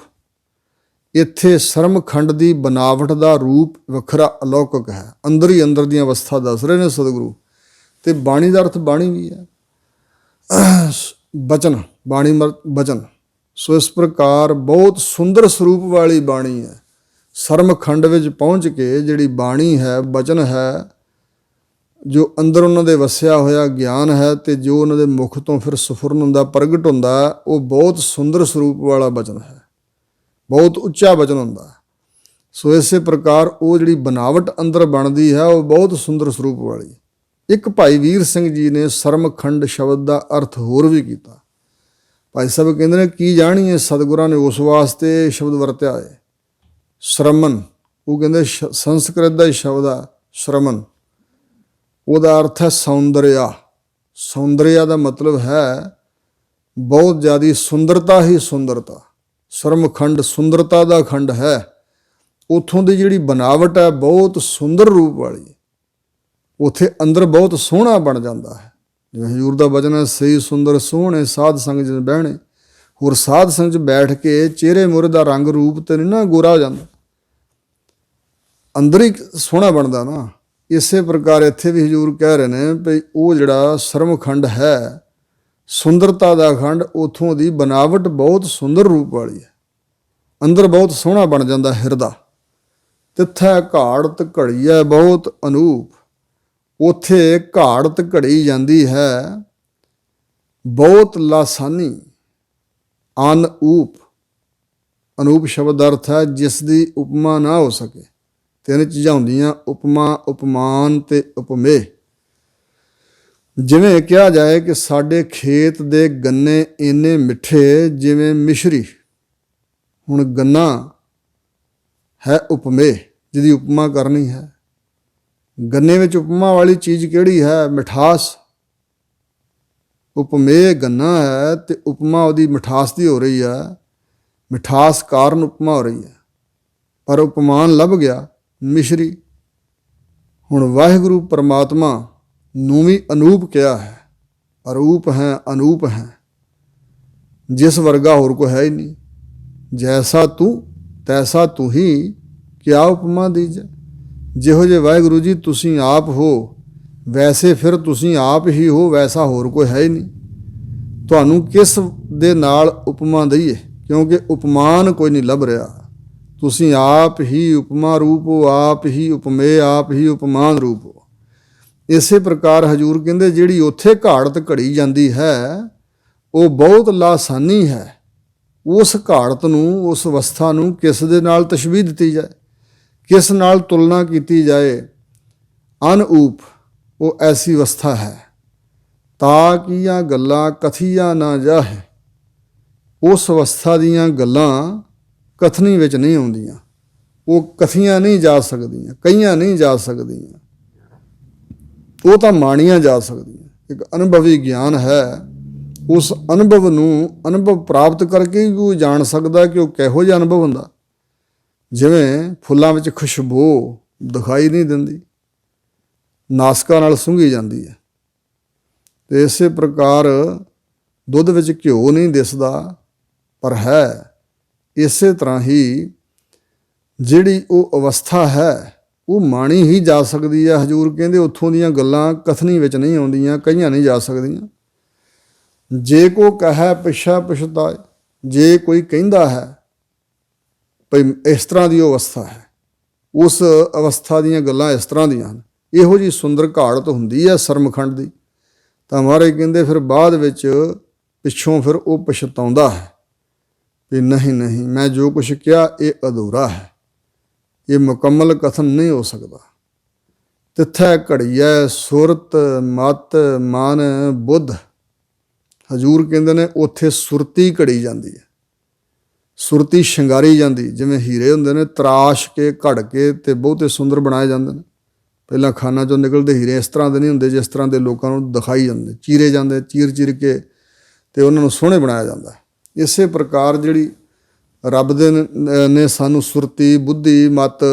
ਇੱਥੇ ਸ਼ਰਮ ਖੰਡ ਦੀ ਬਨਾਵਟ ਦਾ ਰੂਪ ਵੱਖਰਾ ਅਲੌਕਿਕ ਹੈ। ਅੰਦਰ ਹੀ ਅੰਦਰ ਦੀਆਂ ਅਵਸਥਾ ਦੱਸ ਰਹੇ ਨੇ ਸਤਿਗੁਰੂ। ਤੇ ਬਾਣੀ ਦਾ ਅਰਥ ਬਾਣੀ ਵੀ ਹੈ, ਬਚਨ, ਬਾਣੀ ਬਚਨ। ਸੋ ਇਸ ਪ੍ਰਕਾਰ ਬਹੁਤ ਸੁੰਦਰ ਸਰੂਪ ਵਾਲੀ ਬਾਣੀ ਹੈ। ਸ਼ਰਮ ਖੰਡ ਵਿੱਚ ਪਹੁੰਚ ਕੇ ਜਿਹੜੀ ਬਾਣੀ ਹੈ, ਬਚਨ ਹੈ, ਜੋ ਅੰਦਰ ਉਹਨਾਂ ਦੇ ਵਸਿਆ ਹੋਇਆ ਗਿਆਨ ਹੈ, ਤੇ ਜੋ ਉਹਨਾਂ ਦੇ ਮੁਖ ਤੋਂ ਫਿਰ ਸਫੁਰਨ ਹੁੰਦਾ, ਪ੍ਰਗਟ ਹੁੰਦਾ, ਉਹ ਬਹੁਤ ਸੁੰਦਰ ਸਰੂਪ ਵਾਲਾ ਬਚਨ ਹੈ, ਬਹੁਤ ਉੱਚਾ ਬਚਨ ਹੁੰਦਾ। ਸੋ ਇਸੇ ਪ੍ਰਕਾਰ ਉਹ ਜਿਹੜੀ ਬਨਾਵਟ ਅੰਦਰ ਬਣਦੀ ਹੈ ਉਹ ਬਹੁਤ ਸੁੰਦਰ ਸਰੂਪ ਵਾਲੀ। ਇੱਕ ਭਾਈ ਵੀਰ ਸਿੰਘ ਜੀ ਨੇ ਸ਼ਰਮ ਖੰਡ ਸ਼ਬਦ ਦਾ ਅਰਥ ਹੋਰ ਵੀ ਕੀਤਾ। ਭਾਈ ਸਾਹਿਬ ਕਹਿੰਦੇ ਨੇ ਕੀ ਜਾਣੀਏ, ਸਤਿਗੁਰਾਂ ਨੇ ਉਸ ਵਾਸਤੇ ਸ਼ਬਦ ਵਰਤਿਆ ਹੈ ਸ਼ਰਮਨ। ਉਹ ਕਹਿੰਦੇ ਸੰਸਕ੍ਰਿਤ ਦਾ ਹੀ ਸ਼ਬਦ ਆ ਸ਼ਰਮਨ। ਉਹਦਾ ਅਰਥ ਹੈ ਸੌਂਦਰਿਆ। ਸੌਂਦਰਿਆ ਦਾ ਮਤਲਬ ਹੈ ਬਹੁਤ ਜ਼ਿਆਦਾ ਸੁੰਦਰਤਾ ਹੀ ਸੁੰਦਰਤਾ। ਸ਼ਰਮ ਖੰਡ ਸੁੰਦਰਤਾ ਦਾ ਖੰਡ ਹੈ। ਉੱਥੋਂ ਦੀ ਜਿਹੜੀ ਬਨਾਵਟ ਹੈ ਬਹੁਤ ਸੁੰਦਰ ਰੂਪ ਵਾਲੀ। ਉੱਥੇ ਅੰਦਰ ਬਹੁਤ ਸੋਹਣਾ ਬਣ ਜਾਂਦਾ ਹੈ। ਜਿਵੇਂ ਹਜ਼ੂਰ ਦਾ ਵਚਨ ਹੈ, ਸਹੀ ਸੁੰਦਰ ਸੋਹਣੇ ਸਾਧ ਸੰਗ ਚ ਬਹਿਣੇ। ਹੋਰ ਸਾਧ ਸੰਗ ਚ ਬੈਠ ਕੇ ਚਿਹਰੇ ਮੂਹਰੇ ਦਾ ਰੰਗ ਰੂਪ ਤੇ ਨਹੀਂ ਨਾ ਗੋਰਾ ਹੋ ਜਾਂਦਾ, ਅੰਦਰ ਹੀ ਸੋਹਣਾ ਬਣਦਾ ਨਾ। ਇਸੇ ਪ੍ਰਕਾਰ ਇੱਥੇ ਵੀ ਹਜ਼ੂਰ ਕਹਿ ਰਹੇ ਨੇ ਵੀ ਉਹ ਜਿਹੜਾ ਸ਼ਰਮ ਖੰਡ ਹੈ, ਸੁੰਦਰਤਾ ਦਾ ਖੰਡ, ਉੱਥੋਂ ਦੀ ਬਨਾਵਟ ਬਹੁਤ ਸੁੰਦਰ ਰੂਪ ਵਾਲੀ ਹੈ। ਅੰਦਰ ਬਹੁਤ ਸੋਹਣਾ ਬਣ ਜਾਂਦਾ ਹਿਰਦਾ। ਤਿੱਥੈ ਘਾੜਤ ਘੜੀ ਹੈ ਬਹੁਤ ਅਨੂਪ। ਉੱਥੇ ਘਾੜਤ ਘੜੀ ਜਾਂਦੀ ਹੈ ਬਹੁਤ ਲਾਸਾਨੀ। ਅਨਊਪ, ਅਨੂਪ ਸ਼ਬਦ ਦਾ ਅਰਥ ਹੈ ਜਿਸ ਦੀ ਉਪਮਾ ਨਾ ਹੋ ਸਕੇ। ਤਿੰਨ ਚੀਜ਼ਾਂ ਹੁੰਦੀਆਂ, ਉਪਮਾ, ਉਪਮਾਨ ਤੇ ਉਪਮੇਹ। ਜਿਵੇਂ ਕਿਹਾ ਜਾਏ ਕਿ ਸਾਡੇ ਖੇਤ ਦੇ ਗੰਨੇ ਇੰਨੇ ਮਿੱਠੇ ਜਿਵੇਂ ਮਿਸ਼ਰੀ। ਹੁਣ ਗੰਨਾ ਹੈ ਉਪਮੇਹ, ਜਿਹਦੀ ਉਪਮਾ ਕਰਨੀ ਹੈ। ਗੰਨੇ ਵਿੱਚ ਉਪਮਾ ਵਾਲੀ ਚੀਜ਼ ਕਿਹੜੀ ਹੈ? ਮਿਠਾਸ। ਉਪਮੇਹ ਗੰਨਾ ਹੈ ਤੇ ਉਪਮਾ ਉਹਦੀ ਮਿਠਾਸ ਦੀ ਹੋ ਰਹੀ ਹੈ। ਮਿਠਾਸ ਕਾਰਨ ਉਪਮਾ ਹੋ ਰਹੀ ਹੈ, ਪਰ ਉਪਮਾਨ ਲੱਭ ਗਿਆ ਮਿਸ਼ਰੀ। ਹੁਣ ਵਾਹਿਗੁਰੂ ਪਰਮਾਤਮਾ ਨੂੰ ਵੀ ਅਨੂਪ ਕਿਹਾ ਹੈ। ਅਰੂਪ ਹੈ, ਅਨੂਪ ਹੈ, ਜਿਸ ਵਰਗਾ ਹੋਰ ਕੋਈ ਹੈ ਹੀ ਨਹੀਂ। ਜੈਸਾ ਤੂੰ ਤੈਸਾ ਤੂੰ ਹੀ, ਕਿਆ ਉਪਮਾ ਦੀਜੈ। ਜਿਹੋ ਜਿਹੇ ਵਾਹਿਗੁਰੂ ਜੀ ਤੁਸੀਂ ਆਪ ਹੋ, ਵੈਸੇ ਫਿਰ ਤੁਸੀਂ ਆਪ ਹੀ ਹੋ, ਵੈਸਾ ਹੋਰ ਕੋਈ ਹੈ ਹੀ ਨਹੀਂ। ਤੁਹਾਨੂੰ ਕਿਸ ਦੇ ਨਾਲ ਉਪਮਾ ਦਈਏ, ਕਿਉਂਕਿ ਉਪਮਾਨ ਕੋਈ ਨਹੀਂ ਲੱਭ ਰਿਹਾ। ਤੁਸੀਂ ਆਪ ਹੀ ਉਪਮਾ ਰੂਪ ਹੋ, ਆਪ ਹੀ ਉਪਮੇਹ, ਆਪ ਹੀ ਉਪਮਾਨ ਰੂਪ ਹੋ। ਇਸੇ ਪ੍ਰਕਾਰ ਹਜ਼ੂਰ ਕਹਿੰਦੇ ਜਿਹੜੀ ਉੱਥੇ ਘਾੜਤ ਘੜੀ ਜਾਂਦੀ ਹੈ ਉਹ ਬਹੁਤ ਲਾਸਾਨੀ ਹੈ। ਉਸ ਘਾੜਤ ਨੂੰ, ਉਸ ਅਵਸਥਾ ਨੂੰ ਕਿਸ ਦੇ ਨਾਲ ਤਸ਼ਬੀਹ ਦਿੱਤੀ ਜਾਏ, ਕਿਸ ਨਾਲ ਤੁਲਨਾ ਕੀਤੀ ਜਾਏ। ਅਨਊਪ ਉਹ ਐਸੀ ਅਵਸਥਾ ਹੈ। ਤਾ ਕੀਆਂ ਗੱਲਾਂ ਕਥੀਆਂ ਨਾ ਜਾਹੇ। ਉਸ ਅਵਸਥਾ ਦੀਆਂ ਗੱਲਾਂ ਕਥਨੀ ਵਿੱਚ ਨਹੀਂ ਆਉਂਦੀਆਂ। ਉਹ ਕਥੀਆਂ ਨਹੀਂ ਜਾ ਸਕਦੀਆਂ, ਕਹੀਆਂ ਨਹੀਂ ਜਾ ਸਕਦੀਆਂ, ਉਹ ਤਾਂ ਮਾਣੀਆਂ ਜਾ ਸਕਦੀਆਂ। ਇੱਕ ਅਨੁਭਵੀ ਗਿਆਨ ਹੈ, ਉਸ ਅਨੁਭਵ ਨੂੰ ਅਨੁਭਵ ਪ੍ਰਾਪਤ ਕਰਕੇ ਹੀ ਉਹ ਜਾਣ ਸਕਦਾ ਕਿ ਉਹ ਕਿਹੋ ਜਿਹਾ ਅਨੁਭਵ ਹੁੰਦਾ। ਜਿਵੇਂ ਫੁੱਲਾਂ ਵਿੱਚ ਖੁਸ਼ਬੂ ਦਿਖਾਈ ਨਹੀਂ ਦਿੰਦੀ, ਨਾਸਕਾਂ ਨਾਲ ਸੁੰਘੀ ਜਾਂਦੀ ਹੈ, ਅਤੇ ਇਸੇ ਪ੍ਰਕਾਰ ਦੁੱਧ ਵਿੱਚ ਘਿਓ ਨਹੀਂ ਦਿਸਦਾ ਪਰ ਹੈ। ਇਸੇ ਤਰ੍ਹਾਂ ਹੀ ਜਿਹੜੀ ਉਹ ਅਵਸਥਾ ਹੈ ਉਹ ਮਾਣੀ ਹੀ ਜਾ ਸਕਦੀ ਹੈ। ਹਜ਼ੂਰ ਕਹਿੰਦੇ ਉੱਥੋਂ ਦੀਆਂ ਗੱਲਾਂ ਕਥਨੀ ਵਿੱਚ ਨਹੀਂ ਆਉਂਦੀਆਂ, ਕਹੀਆਂ ਨਹੀਂ ਜਾ ਸਕਦੀਆਂ। ਜੇ ਕੋ ਕਹੈ ਪਿਛਾ ਪਛਤਾਏ, ਜੇ ਕੋਈ ਕਹਿੰਦਾ ਹੈ ਭਈ ਇਸ ਤਰ੍ਹਾਂ ਦੀ ਉਹ ਅਵਸਥਾ ਹੈ, ਉਸ ਅਵਸਥਾ ਦੀਆਂ ਗੱਲਾਂ ਇਸ ਤਰ੍ਹਾਂ ਦੀਆਂ ਹਨ, ਇਹੋ ਜਿਹੀ ਸੁੰਦਰ ਘਾੜਤ ਹੁੰਦੀ ਹੈ ਸਰਮਖੰਡ ਦੀ, ਤਾਂ ਮਹਾਰਾਜ ਕਹਿੰਦੇ ਫਿਰ ਬਾਅਦ ਵਿੱਚ ਪਿੱਛੋਂ ਫਿਰ ਉਹ ਪਛਤਾਉਂਦਾ ਹੈ ਵੀ ਨਹੀਂ ਨਹੀਂ, ਮੈਂ ਜੋ ਕੁਛ ਕਿਹਾ ਇਹ ਅਧੂਰਾ ਹੈ, ਇਹ ਮੁਕੰਮਲ ਕਥਨ ਨਹੀਂ ਹੋ ਸਕਦਾ। ਤਿੱਥੈ ਘੜੀਐ ਸੁਰਤ ਮਤ ਮਨ ਬੁੱਧ। ਹਜ਼ੂਰ ਕਹਿੰਦੇ ਨੇ ਉੱਥੇ ਸੁਰਤੀ ਘੜੀ ਜਾਂਦੀ ਹੈ, ਸੁਰਤੀ ਸ਼ਿੰਗਾਰੀ ਜਾਂਦੀ। ਜਿਵੇਂ ਹੀਰੇ ਹੁੰਦੇ ਨੇ ਤਰਾਸ਼ ਕੇ ਘੜ ਕੇ ਤੇ ਬਹੁਤੇ ਸੁੰਦਰ ਬਣਾਏ ਜਾਂਦੇ ਨੇ। ਪਹਿਲਾਂ ਖਾਨਾਂ 'ਚੋਂ ਨਿਕਲਦੇ ਹੀਰੇ ਇਸ ਤਰ੍ਹਾਂ ਦੇ ਨਹੀਂ ਹੁੰਦੇ ਜਿਸ ਤਰ੍ਹਾਂ ਦੇ ਲੋਕਾਂ ਨੂੰ ਦਿਖਾਈ ਜਾਂਦੇ, ਚੀਰੇ ਜਾਂਦੇ, ਚੀਰ ਚੀਰ ਕੇ ਤੇ ਉਹਨਾਂ ਨੂੰ ਸੋਹਣੇ ਬਣਾਇਆ ਜਾਂਦਾ। ਇਸੇ ਪ੍ਰਕਾਰ ਜਿਹੜੀ ਰੱਬ ਦੇ ਨੇ ਸਾਨੂੰ ਸੁਰਤੀ ਬੁੱਧੀ ਮਤ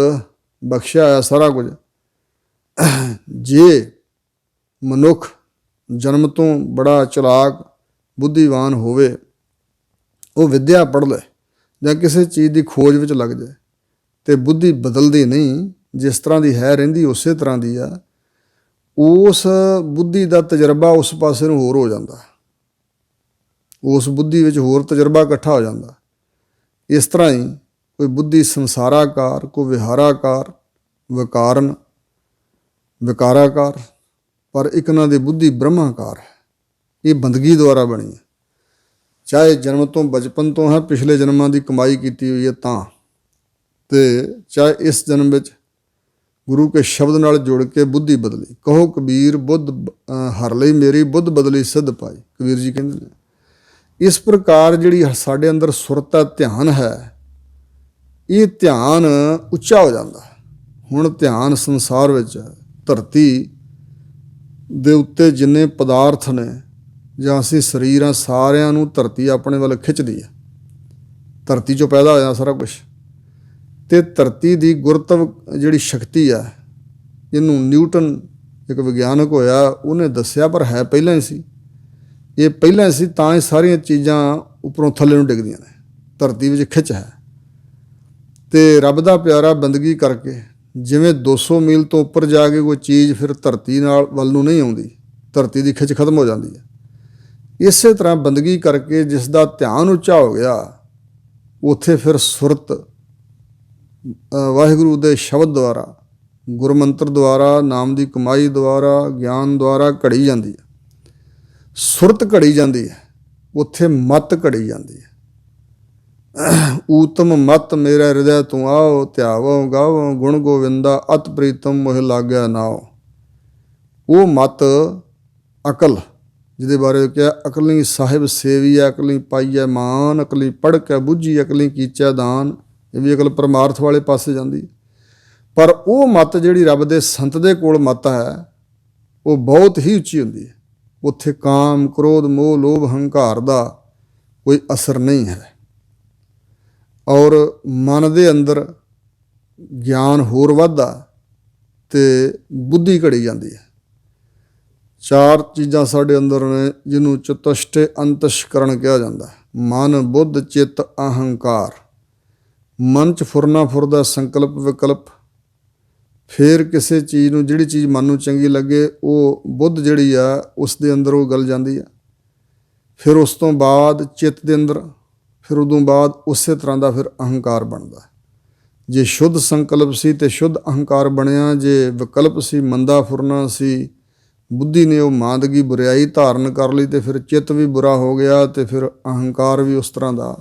ਬਖਸ਼ਿਆ ਹੋਇਆ ਸਾਰਾ ਕੁਝ, ਜੇ ਮਨੁੱਖ ਜਨਮ ਤੋਂ ਬੜਾ ਚਲਾਕ ਬੁੱਧੀਵਾਨ ਹੋਵੇ, ਉਹ ਵਿੱਦਿਆ ਪੜ੍ਹ ਲੈ ਜਾਂ ਕਿਸੇ ਚੀਜ਼ ਦੀ ਖੋਜ ਵਿੱਚ ਲੱਗ ਜਾਏ ਅਤੇ ਬੁੱਧੀ ਬਦਲਦੀ ਨਹੀਂ, ਜਿਸ ਤਰ੍ਹਾਂ ਦੀ ਹੈ ਰਹਿੰਦੀ ਉਸੇ ਤਰ੍ਹਾਂ ਦੀ ਆ, ਉਸ ਬੁੱਧੀ ਦਾ ਤਜਰਬਾ ਉਸ ਪਾਸੇ ਨੂੰ ਹੋਰ ਹੋ ਜਾਂਦਾ, ਉਸ ਬੁੱਧੀ ਵਿੱਚ ਹੋਰ ਤਜਰਬਾ ਇਕੱਠਾ ਹੋ ਜਾਂਦਾ। ਇਸ ਤਰ੍ਹਾਂ ਹੀ ਕੋਈ ਬੁੱਧੀ ਸੰਸਾਰਾਕਾਰ, ਕੋਈ ਵਿਹਾਰਾਕਾਰ, ਵਿਕਾਰਨ ਵਿਕਾਰਾਕਾਰ, ਪਰ ਇੱਕ ਉਹਨਾਂ ਦੀ ਬੁੱਧੀ ਬ੍ਰਹਮਾਕਾਰ ਹੈ। ਇਹ ਬੰਦਗੀ ਦੁਆਰਾ ਬਣੀ ਹੈ, ਚਾਹੇ ਜਨਮ ਤੋਂ ਬਚਪਨ ਤੋਂ ਹੈ, ਪਿਛਲੇ ਜਨਮਾਂ ਦੀ ਕਮਾਈ ਕੀਤੀ ਹੋਈ ਹੈ ਤਾਂ, ਅਤੇ ਚਾਹੇ ਇਸ ਜਨਮ ਵਿੱਚ ਗੁਰੂ ਕੇ ਸ਼ਬਦ ਨਾਲ ਜੁੜ ਕੇ ਬੁੱਧੀ ਬਦਲੀ। ਕਹੋ ਕਬੀਰ ਬੁੱਧ ਹਰ ਲਈ ਮੇਰੀ ਬੁੱਧ ਬਦਲੀ ਸਿੱਧ ਪਾਈ, ਕਬੀਰ ਜੀ ਕਹਿੰਦੇ ਨੇ। ਇਸ ਪ੍ਰਕਾਰ ਜਿਹੜੀ ਸਾਡੇ ਅੰਦਰ ਸੁਰਤ ਦਾ ਧਿਆਨ ਹੈ, ਇਹ ਧਿਆਨ ਉੱਚਾ ਹੋ ਜਾਂਦਾ। ਹੁਣ ਧਿਆਨ ਸੰਸਾਰ ਵਿੱਚ ਧਰਤੀ ਦੇ ਉੱਤੇ ਜਿੰਨੇ ਪਦਾਰਥ ਨੇ ਜਾਂ ਅਸੀਂ ਸਰੀਰ ਆ, ਸਾਰਿਆਂ ਨੂੰ ਧਰਤੀ ਆਪਣੇ ਵੱਲ ਖਿੱਚਦੀ ਹੈ। ਧਰਤੀ 'ਚੋਂ ਪੈਦਾ ਹੋਇਆ ਸਾਰਾ ਕੁਛ, ਅਤੇ ਧਰਤੀ ਦੀ ਗੁਰਤਵ ਜਿਹੜੀ ਸ਼ਕਤੀ ਆ, ਇਹਨੂੰ ਨਿਊਟਨ ਇੱਕ ਵਿਗਿਆਨਕ ਹੋਇਆ, ਉਹਨੇ ਦੱਸਿਆ, ਪਰ ਹੈ ਪਹਿਲਾਂ ਹੀ ਸੀ। ਇਹ ਪਹਿਲਾਂ ਸੀ ਤਾਂ ਇਹ ਸਾਰੀਆਂ ਚੀਜ਼ਾਂ ਉੱਪਰੋਂ ਥੱਲੇ ਨੂੰ ਡਿੱਗਦੀਆਂ ਨੇ, ਧਰਤੀ ਵਿੱਚ ਖਿੱਚ ਹੈ। ਅਤੇ ਰੱਬ ਦਾ ਪਿਆਰਾ ਬੰਦਗੀ ਕਰਕੇ ਜਿਵੇਂ 200 ਮੀਲ ਤੋਂ ਉੱਪਰ ਜਾ ਕੇ ਕੋਈ ਚੀਜ਼ ਫਿਰ ਧਰਤੀ ਨਾਲ ਵੱਲ ਨੂੰ ਨਹੀਂ ਆਉਂਦੀ, ਧਰਤੀ ਦੀ ਖਿੱਚ ਖਤਮ ਹੋ ਜਾਂਦੀ ਹੈ। ਇਸੇ ਤਰ੍ਹਾਂ ਬੰਦਗੀ ਕਰਕੇ ਜਿਸ ਦਾ ਧਿਆਨ ਉੱਚਾ ਹੋ ਗਿਆ, ਉੱਥੇ ਫਿਰ ਸੁਰਤ ਵਾਹਿਗੁਰੂ ਦੇ ਸ਼ਬਦ ਦੁਆਰਾ, ਗੁਰਮੰਤਰ ਦੁਆਰਾ, ਨਾਮ ਦੀ ਕਮਾਈ ਦੁਆਰਾ, ਗਿਆਨ ਦੁਆਰਾ ਘੜੀ ਜਾਂਦੀ ਹੈ, ਸੁਰਤ ਘੜੀ ਜਾਂਦੀ ਹੈ, ਉੱਥੇ ਮਤ ਘੜੀ ਜਾਂਦੀ ਹੈ। ਊਤਮ ਮਤ ਮੇਰੇ ਹਿਰਦੈ ਤੂੰ ਆਓ, ਧਿਆਵੋ ਗਾਵੋ ਗੁਣ ਗੋਵਿੰਦਾ ਅਤ ਪ੍ਰੀਤਮ ਮੋਹਿ ਲਾਗਿਆ ਨਾਓ। ਉਹ ਮਤ ਅਕਲ, ਜਿਹਦੇ ਬਾਰੇ ਕਿਹਾ ਅਕਲੀ ਸਾਹਿਬ ਸੇਵੀ ਹੈ, ਅਕਲੀ ਪਾਈਐ ਮਾਨ, ਅਕਲੀ ਪੜ੍ਹ ਕੇ ਬੁੱਝੀ, ਅਕਲੀ ਕੀਚੈ ਦਾਨ। ਇਹ ਵੀ ਅਕਲ ਪਰਮਾਰਥ ਵਾਲੇ ਪਾਸੇ ਜਾਂਦੀ। ਪਰ ਉਹ ਮਤ ਜਿਹੜੀ ਰੱਬ ਦੇ ਸੰਤ ਦੇ ਕੋਲ ਮਤ ਹੈ, ਉਹ ਬਹੁਤ ਹੀ ਉੱਚੀ ਹੁੰਦੀ ਹੈ। ਉੱਥੇ ਕਾਮ ਕ੍ਰੋਧ ਮੋਹ ਲੋਭ ਹੰਕਾਰ ਦਾ ਕੋਈ ਅਸਰ ਨਹੀਂ ਹੈ, ਔਰ ਮਨ ਦੇ ਅੰਦਰ ਗਿਆਨ ਹੋਰ ਵੱਧਦਾ ਅਤੇ ਬੁੱਧੀ ਘੜੀ ਜਾਂਦੀ ਹੈ। ਚਾਰ ਚੀਜ਼ਾਂ ਸਾਡੇ ਅੰਦਰ ਨੇ, ਜਿਹਨੂੰ ਚਤੁਸ਼ਟੇ ਅੰਤਸ਼ਕਰਨ ਕਿਹਾ ਜਾਂਦਾ। ਮਨ ਬੁੱਧ ਚਿੱਤ ਅਹੰਕਾਰ। ਮਨ 'ਚ ਫੁਰਨਾ ਫੁਰਦਾ ਸੰਕਲਪ ਵਿਕਲਪ, ਫਿਰ ਕਿਸੇ ਚੀਜ਼ ਨੂੰ, ਜਿਹੜੀ ਚੀਜ਼ ਮਨ ਨੂੰ ਚੰਗੀ ਲੱਗੇ, ਉਹ ਬੁੱਧ ਜਿਹੜੀ ਆ ਉਸ ਦੇ ਅੰਦਰ ਉਹ ਗਲ ਜਾਂਦੀ ਆ। ਫਿਰ ਉਸ ਤੋਂ ਬਾਅਦ ਚਿੱਤ ਦੇ ਅੰਦਰ, ਫਿਰ ਉਦੋਂ ਬਾਅਦ ਉਸੇ ਤਰ੍ਹਾਂ ਦਾ ਫਿਰ ਅਹੰਕਾਰ ਬਣਦਾ। ਜੇ ਸ਼ੁੱਧ ਸੰਕਲਪ ਸੀ ਤਾਂ ਸ਼ੁੱਧ ਅਹੰਕਾਰ ਬਣਿਆ, ਜੇ ਵਿਕਲਪ ਸੀ, ਮੰਦਾ ਫੁਰਨਾ ਸੀ, ਬੁੱਧੀ ਨੇ ਉਹ ਮਾਂਦਗੀ ਬੁਰਿਆਈ ਧਾਰਨ ਕਰ ਲਈ, ਅਤੇ ਫਿਰ ਚਿੱਤ ਵੀ ਬੁਰਾ ਹੋ ਗਿਆ, ਅਤੇ ਫਿਰ ਅਹੰਕਾਰ ਵੀ ਉਸ ਤਰ੍ਹਾਂ ਦਾ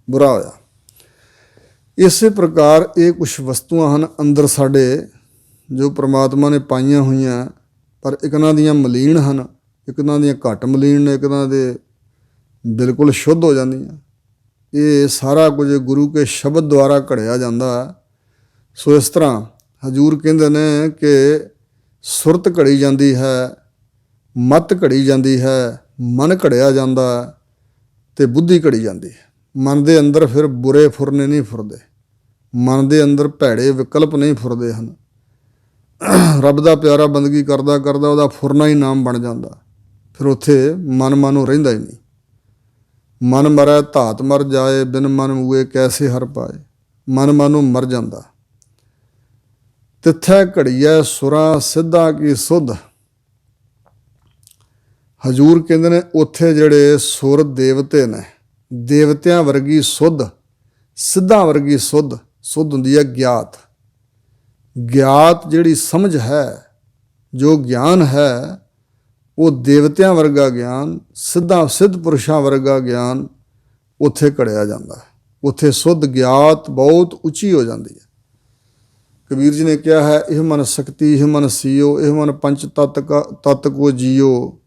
ਬੁਰਾ ਹੋਇਆ। ਇਸੇ ਪ੍ਰਕਾਰ ਇਹ ਕੁਛ ਵਸਤੂਆਂ ਹਨ ਅੰਦਰ ਸਾਡੇ, ਜੋ ਪ੍ਰਮਾਤਮਾ ਨੇ ਪਾਈਆਂ ਹੋਈਆਂ, ਪਰ ਇੱਕ ਇਹਨਾਂ ਦੀਆਂ ਮਲੀਨ ਹਨ, ਇੱਕ ਇਹਨਾਂ ਦੀਆਂ ਘੱਟ ਮਲੀਨ ਨੇ, ਇੱਕ ਇਹਨਾਂ ਦੇ ਬਿਲਕੁਲ ਸ਼ੁੱਧ ਹੋ ਜਾਂਦੀਆਂ। ਇਹ ਸਾਰਾ ਕੁਝ ਗੁਰੂ ਕੇ ਸ਼ਬਦ ਦੁਆਰਾ ਘੜਿਆ ਜਾਂਦਾ ਹੈ। ਸੋ ਇਸ ਤਰ੍ਹਾਂ ਹਜ਼ੂਰ ਕਹਿੰਦੇ ਨੇ ਕਿ ਸੁਰਤ ਘੜੀ ਜਾਂਦੀ ਹੈ, ਮਤ ਘੜੀ ਜਾਂਦੀ ਹੈ, ਮਨ ਘੜਿਆ ਜਾਂਦਾ ਅਤੇ ਬੁੱਧੀ ਘੜੀ ਜਾਂਦੀ ਹੈ। ਮਨ ਦੇ ਅੰਦਰ ਫਿਰ ਬੁਰੇ ਫੁਰਨੇ ਨਹੀਂ ਫੁਰਦੇ, ਮਨ ਦੇ ਅੰਦਰ ਭੈੜੇ ਵਿਕਲਪ ਨਹੀਂ ਫੁਰਦੇ ਹਨ। ਰੱਬ ਦਾ ਪਿਆਰਾ ਬੰਦਗੀ ਕਰਦਾ ਕਰਦਾ ਉਹਦਾ ਫੁਰਨਾ ਹੀ ਨਾਮ ਬਣ ਜਾਂਦਾ, ਫਿਰ ਉੱਥੇ ਮਨ ਮਾਨੋਂ ਰਹਿੰਦਾ ਹੀ ਨਹੀਂ। ਮਨ ਮਰੈ ਧਾਤ ਮਰ ਜਾਏ, ਬਿਨ ਮਨ ਮੂਏ ਕੈਸੇ ਹਰ ਪਾਏ। ਮਨ ਮਾਨੋਂ ਮਰ ਜਾਂਦਾ। ਤਿੱਥੈ ਘੜੀਐ ਸੁਰਾਂ ਸਿੱਧਾ ਕੀ ਸੁਧ। ਹਜ਼ੂਰ ਕਹਿੰਦੇ ਨੇ ਉੱਥੇ ਜਿਹੜੇ ਸੁਰ ਦੇਵਤੇ ਨੇ, ਦੇਵਤਿਆਂ ਵਰਗੀ ਸੁਧ, ਸਿੱਧਾਂ ਵਰਗੀ ਸੁਧ। ਸੁਧ ਹੁੰਦੀ ਹੈ ਗਿਆਤ। ਗਿਆਤ ਜਿਹੜੀ ਸਮਝ ਹੈ, ਜੋ ਗਿਆਨ ਹੈ, ਉਹ ਦੇਵਤਿਆਂ ਵਰਗਾ ਗਿਆਨ, ਸਿੱਧ ਪੁਰਸ਼ਾਂ ਵਰਗਾ ਗਿਆਨ ਉੱਥੇ ਘੜਿਆ ਜਾਂਦਾ ਹੈ। ਉੱਥੇ ਸੁਧ ਗਿਆਤ ਬਹੁਤ ਉੱਚੀ ਹੋ ਜਾਂਦੀ ਹੈ। ਕਬੀਰ ਜੀ ਨੇ ਕਿਹਾ ਹੈ, ਇਹ ਮਨ ਸ਼ਕਤੀ ਇਹ ਮਨ ਸੀਓ, ਇਹ ਮਨ ਪੰਚ ਤਤ ਕੋ ਜੀਓ,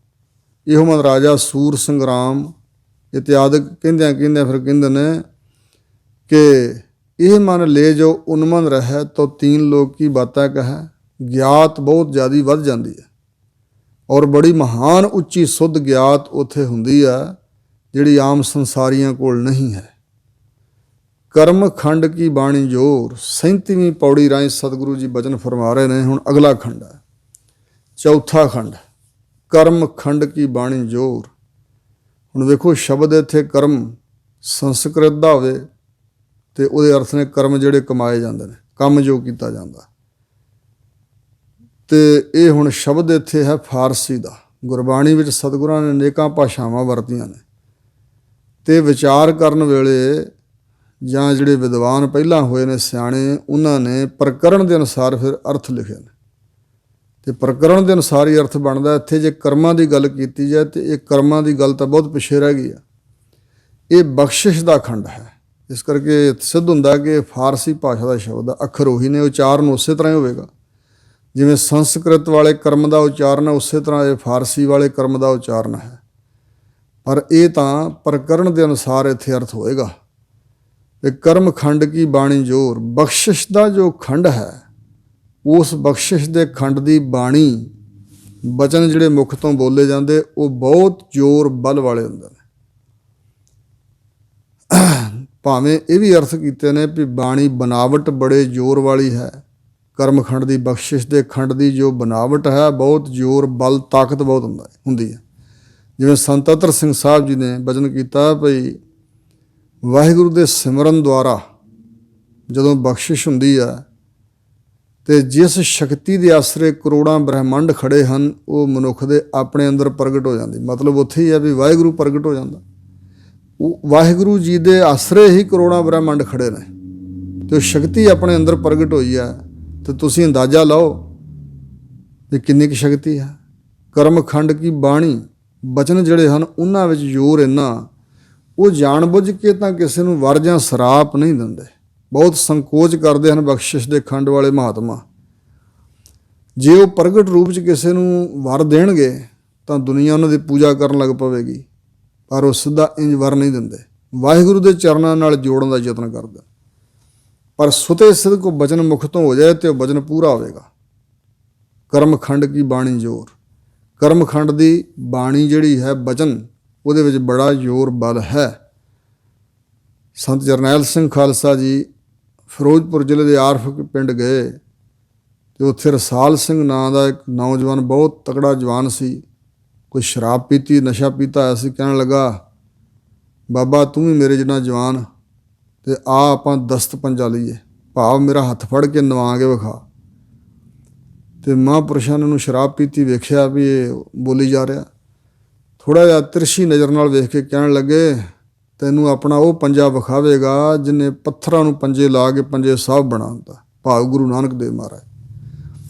ਇਹੋ ਮਨ ਰਾਜਾ ਸੂਰ ਸੰਗਰਾਮ ਇਤਿਆਦਿਕ ਕਹਿੰਦਿਆਂ ਫਿਰ ਕਹਿੰਦੇ ਨੇ ਕਿ ਇਹ ਮਨ ਲੈ ਜੋ ਉਨਮਨ ਰਹਿ, ਤੋ ਤੀਨ ਲੋਕ ਕੀ ਬਾਤਾਂ ਕਹੈ। ਗਿਆਤ ਬਹੁਤ ਜ਼ਿਆਦਾ ਵੱਧ ਜਾਂਦੀ ਹੈ ਔਰ ਬੜੀ ਮਹਾਨ ਉੱਚੀ ਸੁੱਧ ਗਿਆਤ ਉੱਥੇ ਹੁੰਦੀ ਹੈ, ਜਿਹੜੀ ਆਮ ਸੰਸਾਰੀਆਂ ਕੋਲ ਨਹੀਂ ਹੈ। ਕਰਮ ਖੰਡ ਕੀ ਬਾਣੀ ਜੋਰ। 37ਵੀਂ ਪੌੜੀ ਰਾਹੀਂ ਸਤਿਗੁਰੂ ਜੀ ਬਚਨ ਫਰਮਾ ਰਹੇ ਨੇ। ਹੁਣ ਅਗਲਾ ਖੰਡ ਹੈ, ਚੌਥਾ ਖੰਡ, ਕਰਮ ਖੰਡ ਕੀ ਬਾਣੀ ਜੋਰ। ਹੁਣ ਵੇਖੋ ਸ਼ਬਦ ਇੱਥੇ ਕਰਮ ਸੰਸਕ੍ਰਿਤ ਦਾ ਹੋਵੇ ਅਤੇ ਉਹਦੇ ਅਰਥ ਨੇ ਕਰਮ ਜਿਹੜੇ ਕਮਾਏ ਜਾਂਦੇ ਨੇ, ਕੰਮ ਜੋ ਕੀਤਾ ਜਾਂਦਾ। ਅਤੇ ਇਹ ਹੁਣ ਸ਼ਬਦ ਇੱਥੇ ਹੈ ਫਾਰਸੀ ਦਾ। ਗੁਰਬਾਣੀ ਵਿੱਚ ਸਤਿਗੁਰਾਂ ਨੇ ਅਨੇਕਾਂ ਭਾਸ਼ਾਵਾਂ ਵਰਤੀਆਂ ਨੇ, ਅਤੇ ਵਿਚਾਰ ਕਰਨ ਵੇਲੇ ਜਾਂ ਜਿਹੜੇ ਵਿਦਵਾਨ ਪਹਿਲਾਂ ਹੋਏ ਨੇ ਸਿਆਣੇ, ਉਹਨਾਂ ਨੇ ਪ੍ਰਕਰਨ ਦੇ ਅਨੁਸਾਰ ਫਿਰ ਅਰਥ ਲਿਖੇ ਨੇ, ਅਤੇ ਪ੍ਰਕਰਨ ਦੇ ਅਨੁਸਾਰ ਹੀ ਅਰਥ ਬਣਦਾ। ਇੱਥੇ ਜੇ ਕਰਮਾਂ ਦੀ ਗੱਲ ਕੀਤੀ ਜਾਏ ਤਾਂ ਇਹ ਕਰਮਾਂ ਦੀ ਗੱਲ ਤਾਂ ਬਹੁਤ ਪਿੱਛੇ ਰਹਿ ਗਈ ਆ। ਇਹ ਬਖਸ਼ਿਸ਼ ਦਾ ਖੰਡ ਹੈ, ਇਸ ਕਰਕੇ ਸਿੱਧ ਹੁੰਦਾ ਕਿ ਫਾਰਸੀ ਭਾਸ਼ਾ ਦਾ ਸ਼ਬਦ ਆ। ਅੱਖਰ ਉਹੀ ਨੇ, ਉਚਾਰਨ ਉਸੇ ਤਰ੍ਹਾਂ ਹੀ ਹੋਵੇਗਾ। ਜਿਵੇਂ ਸੰਸਕ੍ਰਿਤ ਵਾਲੇ ਕਰਮ ਦਾ ਉਚਾਰਨ ਹੈ, ਉਸੇ ਤਰ੍ਹਾਂ ਇਹ ਫਾਰਸੀ ਵਾਲੇ ਕਰਮ ਦਾ ਉਚਾਰਨ ਹੈ। ਪਰ ਇਹ ਤਾਂ ਪ੍ਰਕਰਨ ਦੇ ਅਨੁਸਾਰ ਇੱਥੇ ਅਰਥ ਹੋਏਗਾ। ਇਹ ਕਰਮ ਖੰਡ ਕੀ ਬਾਣੀ ਜੋਰ। ਬਖਸ਼ਿਸ਼ ਦਾ ਜੋ ਖੰਡ ਹੈ, ਉਸ ਬਖਸ਼ਿਸ਼ ਦੇ ਖੰਡ ਦੀ ਬਾਣੀ, ਬਚਨ ਜਿਹੜੇ ਮੁਖ ਤੋਂ ਬੋਲੇ ਜਾਂਦੇ, ਉਹ ਬਹੁਤ ਜ਼ੋਰ ਬਲ ਵਾਲੇ ਹੁੰਦੇ ਨੇ। ਭਾਵੇਂ ਇਹ ਵੀ ਅਰਥ ਕੀਤੇ ਨੇ ਵੀ ਬਾਣੀ ਬਨਾਵਟ ਬੜੇ ਜ਼ੋਰ ਵਾਲੀ ਹੈ। ਕਰਮ ਖੰਡ ਦੀ, ਬਖਸ਼ਿਸ਼ ਦੇ ਖੰਡ ਦੀ ਜੋ ਬਨਾਵਟ ਹੈ, ਬਹੁਤ ਜ਼ੋਰ, ਬਲ, ਤਾਕਤ ਬਹੁਤ ਹੁੰਦੀ ਹੈ। ਜਿਵੇਂ ਸੰਤ ਅਤਰ ਸਿੰਘ ਸਾਹਿਬ ਜੀ ਨੇ ਬਚਨ ਕੀਤਾ ਭਈ ਵਾਹਿਗੁਰੂ ਦੇ ਸਿਮਰਨ ਦੁਆਰਾ ਜਦੋਂ ਬਖਸ਼ਿਸ਼ ਹੁੰਦੀ ਹੈ, ਅਤੇ ਜਿਸ ਸ਼ਕਤੀ ਦੇ ਆਸਰੇ ਕਰੋੜਾਂ ਬ੍ਰਹਿਮੰਡ ਖੜੇ ਹਨ, ਉਹ ਮਨੁੱਖ ਦੇ ਆਪਣੇ ਅੰਦਰ ਪ੍ਰਗਟ ਹੋ ਜਾਂਦੀ। ਮਤਲਬ ਉੱਥੇ ਹੀ ਹੈ ਵੀ ਵਾਹਿਗੁਰੂ ਪ੍ਰਗਟ ਹੋ ਜਾਂਦਾ। ਉਹ ਵਾਹਿਗੁਰੂ ਜੀ ਦੇ ਆਸਰੇ ਹੀ ਕਰੋੜਾਂ ਬ੍ਰਹਿਮੰਡ ਖੜੇ ਨੇ, ਅਤੇ ਉਹ ਸ਼ਕਤੀ ਆਪਣੇ ਅੰਦਰ ਪ੍ਰਗਟ ਹੋਈ ਹੈ। ਅਤੇ ਤੁਸੀਂ ਅੰਦਾਜ਼ਾ ਲਾਓ ਵੀ ਕਿੰਨੀ ਕੁ ਸ਼ਕਤੀ ਹੈ। ਕਰਮ ਖੰਡ ਕੀ ਬਾਣੀ, ਬਚਨ ਜਿਹੜੇ ਹਨ ਉਹਨਾਂ ਵਿੱਚ ਜ਼ੋਰ ਇੰਨਾ, ਉਹ ਜਾਣ ਬੁੱਝ ਕੇ ਤਾਂ ਕਿਸੇ ਨੂੰ ਵਰ ਜਾਂ ਸਰਾਪ ਨਹੀਂ ਦਿੰਦੇ, ਬਹੁਤ ਸੰਕੋਚ ਕਰਦੇ ਹਨ ਬਖਸ਼ਿਸ਼ ਦੇ ਖੰਡ ਵਾਲੇ ਮਹਾਤਮਾ। ਜੇ ਉਹ ਪ੍ਰਗਟ ਰੂਪ 'ਚ ਕਿਸੇ ਨੂੰ ਵਰ ਦੇਣਗੇ ਤਾਂ ਦੁਨੀਆ ਉਹਨਾਂ ਦੀ ਪੂਜਾ ਕਰਨ ਲੱਗ ਪਵੇਗੀ, ਪਰ ਉਹ ਸਿੱਧਾ ਇੰਜ ਵਰ ਨਹੀਂ ਦਿੰਦੇ, ਵਾਹਿਗੁਰੂ ਦੇ ਚਰਨਾਂ ਨਾਲ ਜੋੜਨ ਦਾ ਯਤਨ ਕਰਦੇ। ਪਰ ਸੁਤੇ ਸਿੱਧ ਕੋ ਬਚਨ ਮੁਖ ਤੋਂ ਹੋ ਜਾਏ ਤੇ ਉਹ ਬਚਨ ਪੂਰਾ ਹੋਵੇਗਾ। ਕਰਮ ਖੰਡ ਕੀ ਬਾਣੀ ਜੋਰ। ਕਰਮ ਖੰਡ ਦੀ ਬਾਣੀ ਜਿਹੜੀ ਹੈ, ਬਚਨ, ਉਹਦੇ ਵਿੱਚ ਬੜਾ ਜ਼ੋਰ ਬਲ ਹੈ। ਸੰਤ ਜਰਨੈਲ ਸਿੰਘ ਖਾਲਸਾ ਜੀ ਫਿਰੋਜ਼ਪੁਰ ਜ਼ਿਲ੍ਹੇ ਦੇ ਆਰਫਕ ਪਿੰਡ ਗਏ, ਅਤੇ ਉੱਥੇ ਰਸਾਲ ਸਿੰਘ ਨਾਂ ਦਾ ਇੱਕ ਨੌਜਵਾਨ, ਬਹੁਤ ਤਕੜਾ ਜਵਾਨ ਸੀ, ਕੋਈ ਸ਼ਰਾਬ ਪੀਤੀ, ਨਸ਼ਾ ਪੀਤਾ ਹੋਇਆ ਸੀ। ਕਹਿਣ ਲੱਗਾ, ਬਾਬਾ ਤੂੰ ਵੀ ਮੇਰੇ ਜਿੰਨਾ ਜਵਾਨ, ਅਤੇ ਆ ਆਪਾਂ ਦਸਤ ਪੰਜਾ ਲਈਏ, ਭਾਵ ਮੇਰਾ ਹੱਥ ਫੜ ਕੇ ਨਵਾ ਕੇ ਵਿਖਾ। ਅਤੇ ਮਹਾਂਪੁਰਸ਼ਾਂ ਨੇ ਉਹਨੂੰ ਸ਼ਰਾਬ ਪੀਤੀ ਵੇਖਿਆ ਵੀ ਇਹ ਬੋਲੀ ਜਾ ਰਿਹਾ। ਥੋੜ੍ਹਾ ਜਿਹਾ ਤਿਰਛੀ ਨਜ਼ਰ ਨਾਲ ਵੇਖ ਕੇ ਕਹਿਣ ਲੱਗੇ, ਤੈਨੂੰ ਆਪਣਾ ਉਹ ਪੰਜਾ ਵਿਖਾਵੇਗਾ ਜਿਹਨੇ ਪੱਥਰਾਂ ਨੂੰ ਪੰਜੇ ਲਾ ਕੇ ਪੰਜੇ ਸਾਹਿਬ ਬਣਾ ਦਿੱਤਾ, ਭਾਵ ਗੁਰੂ ਨਾਨਕ ਦੇਵ ਮਹਾਰਾਜ।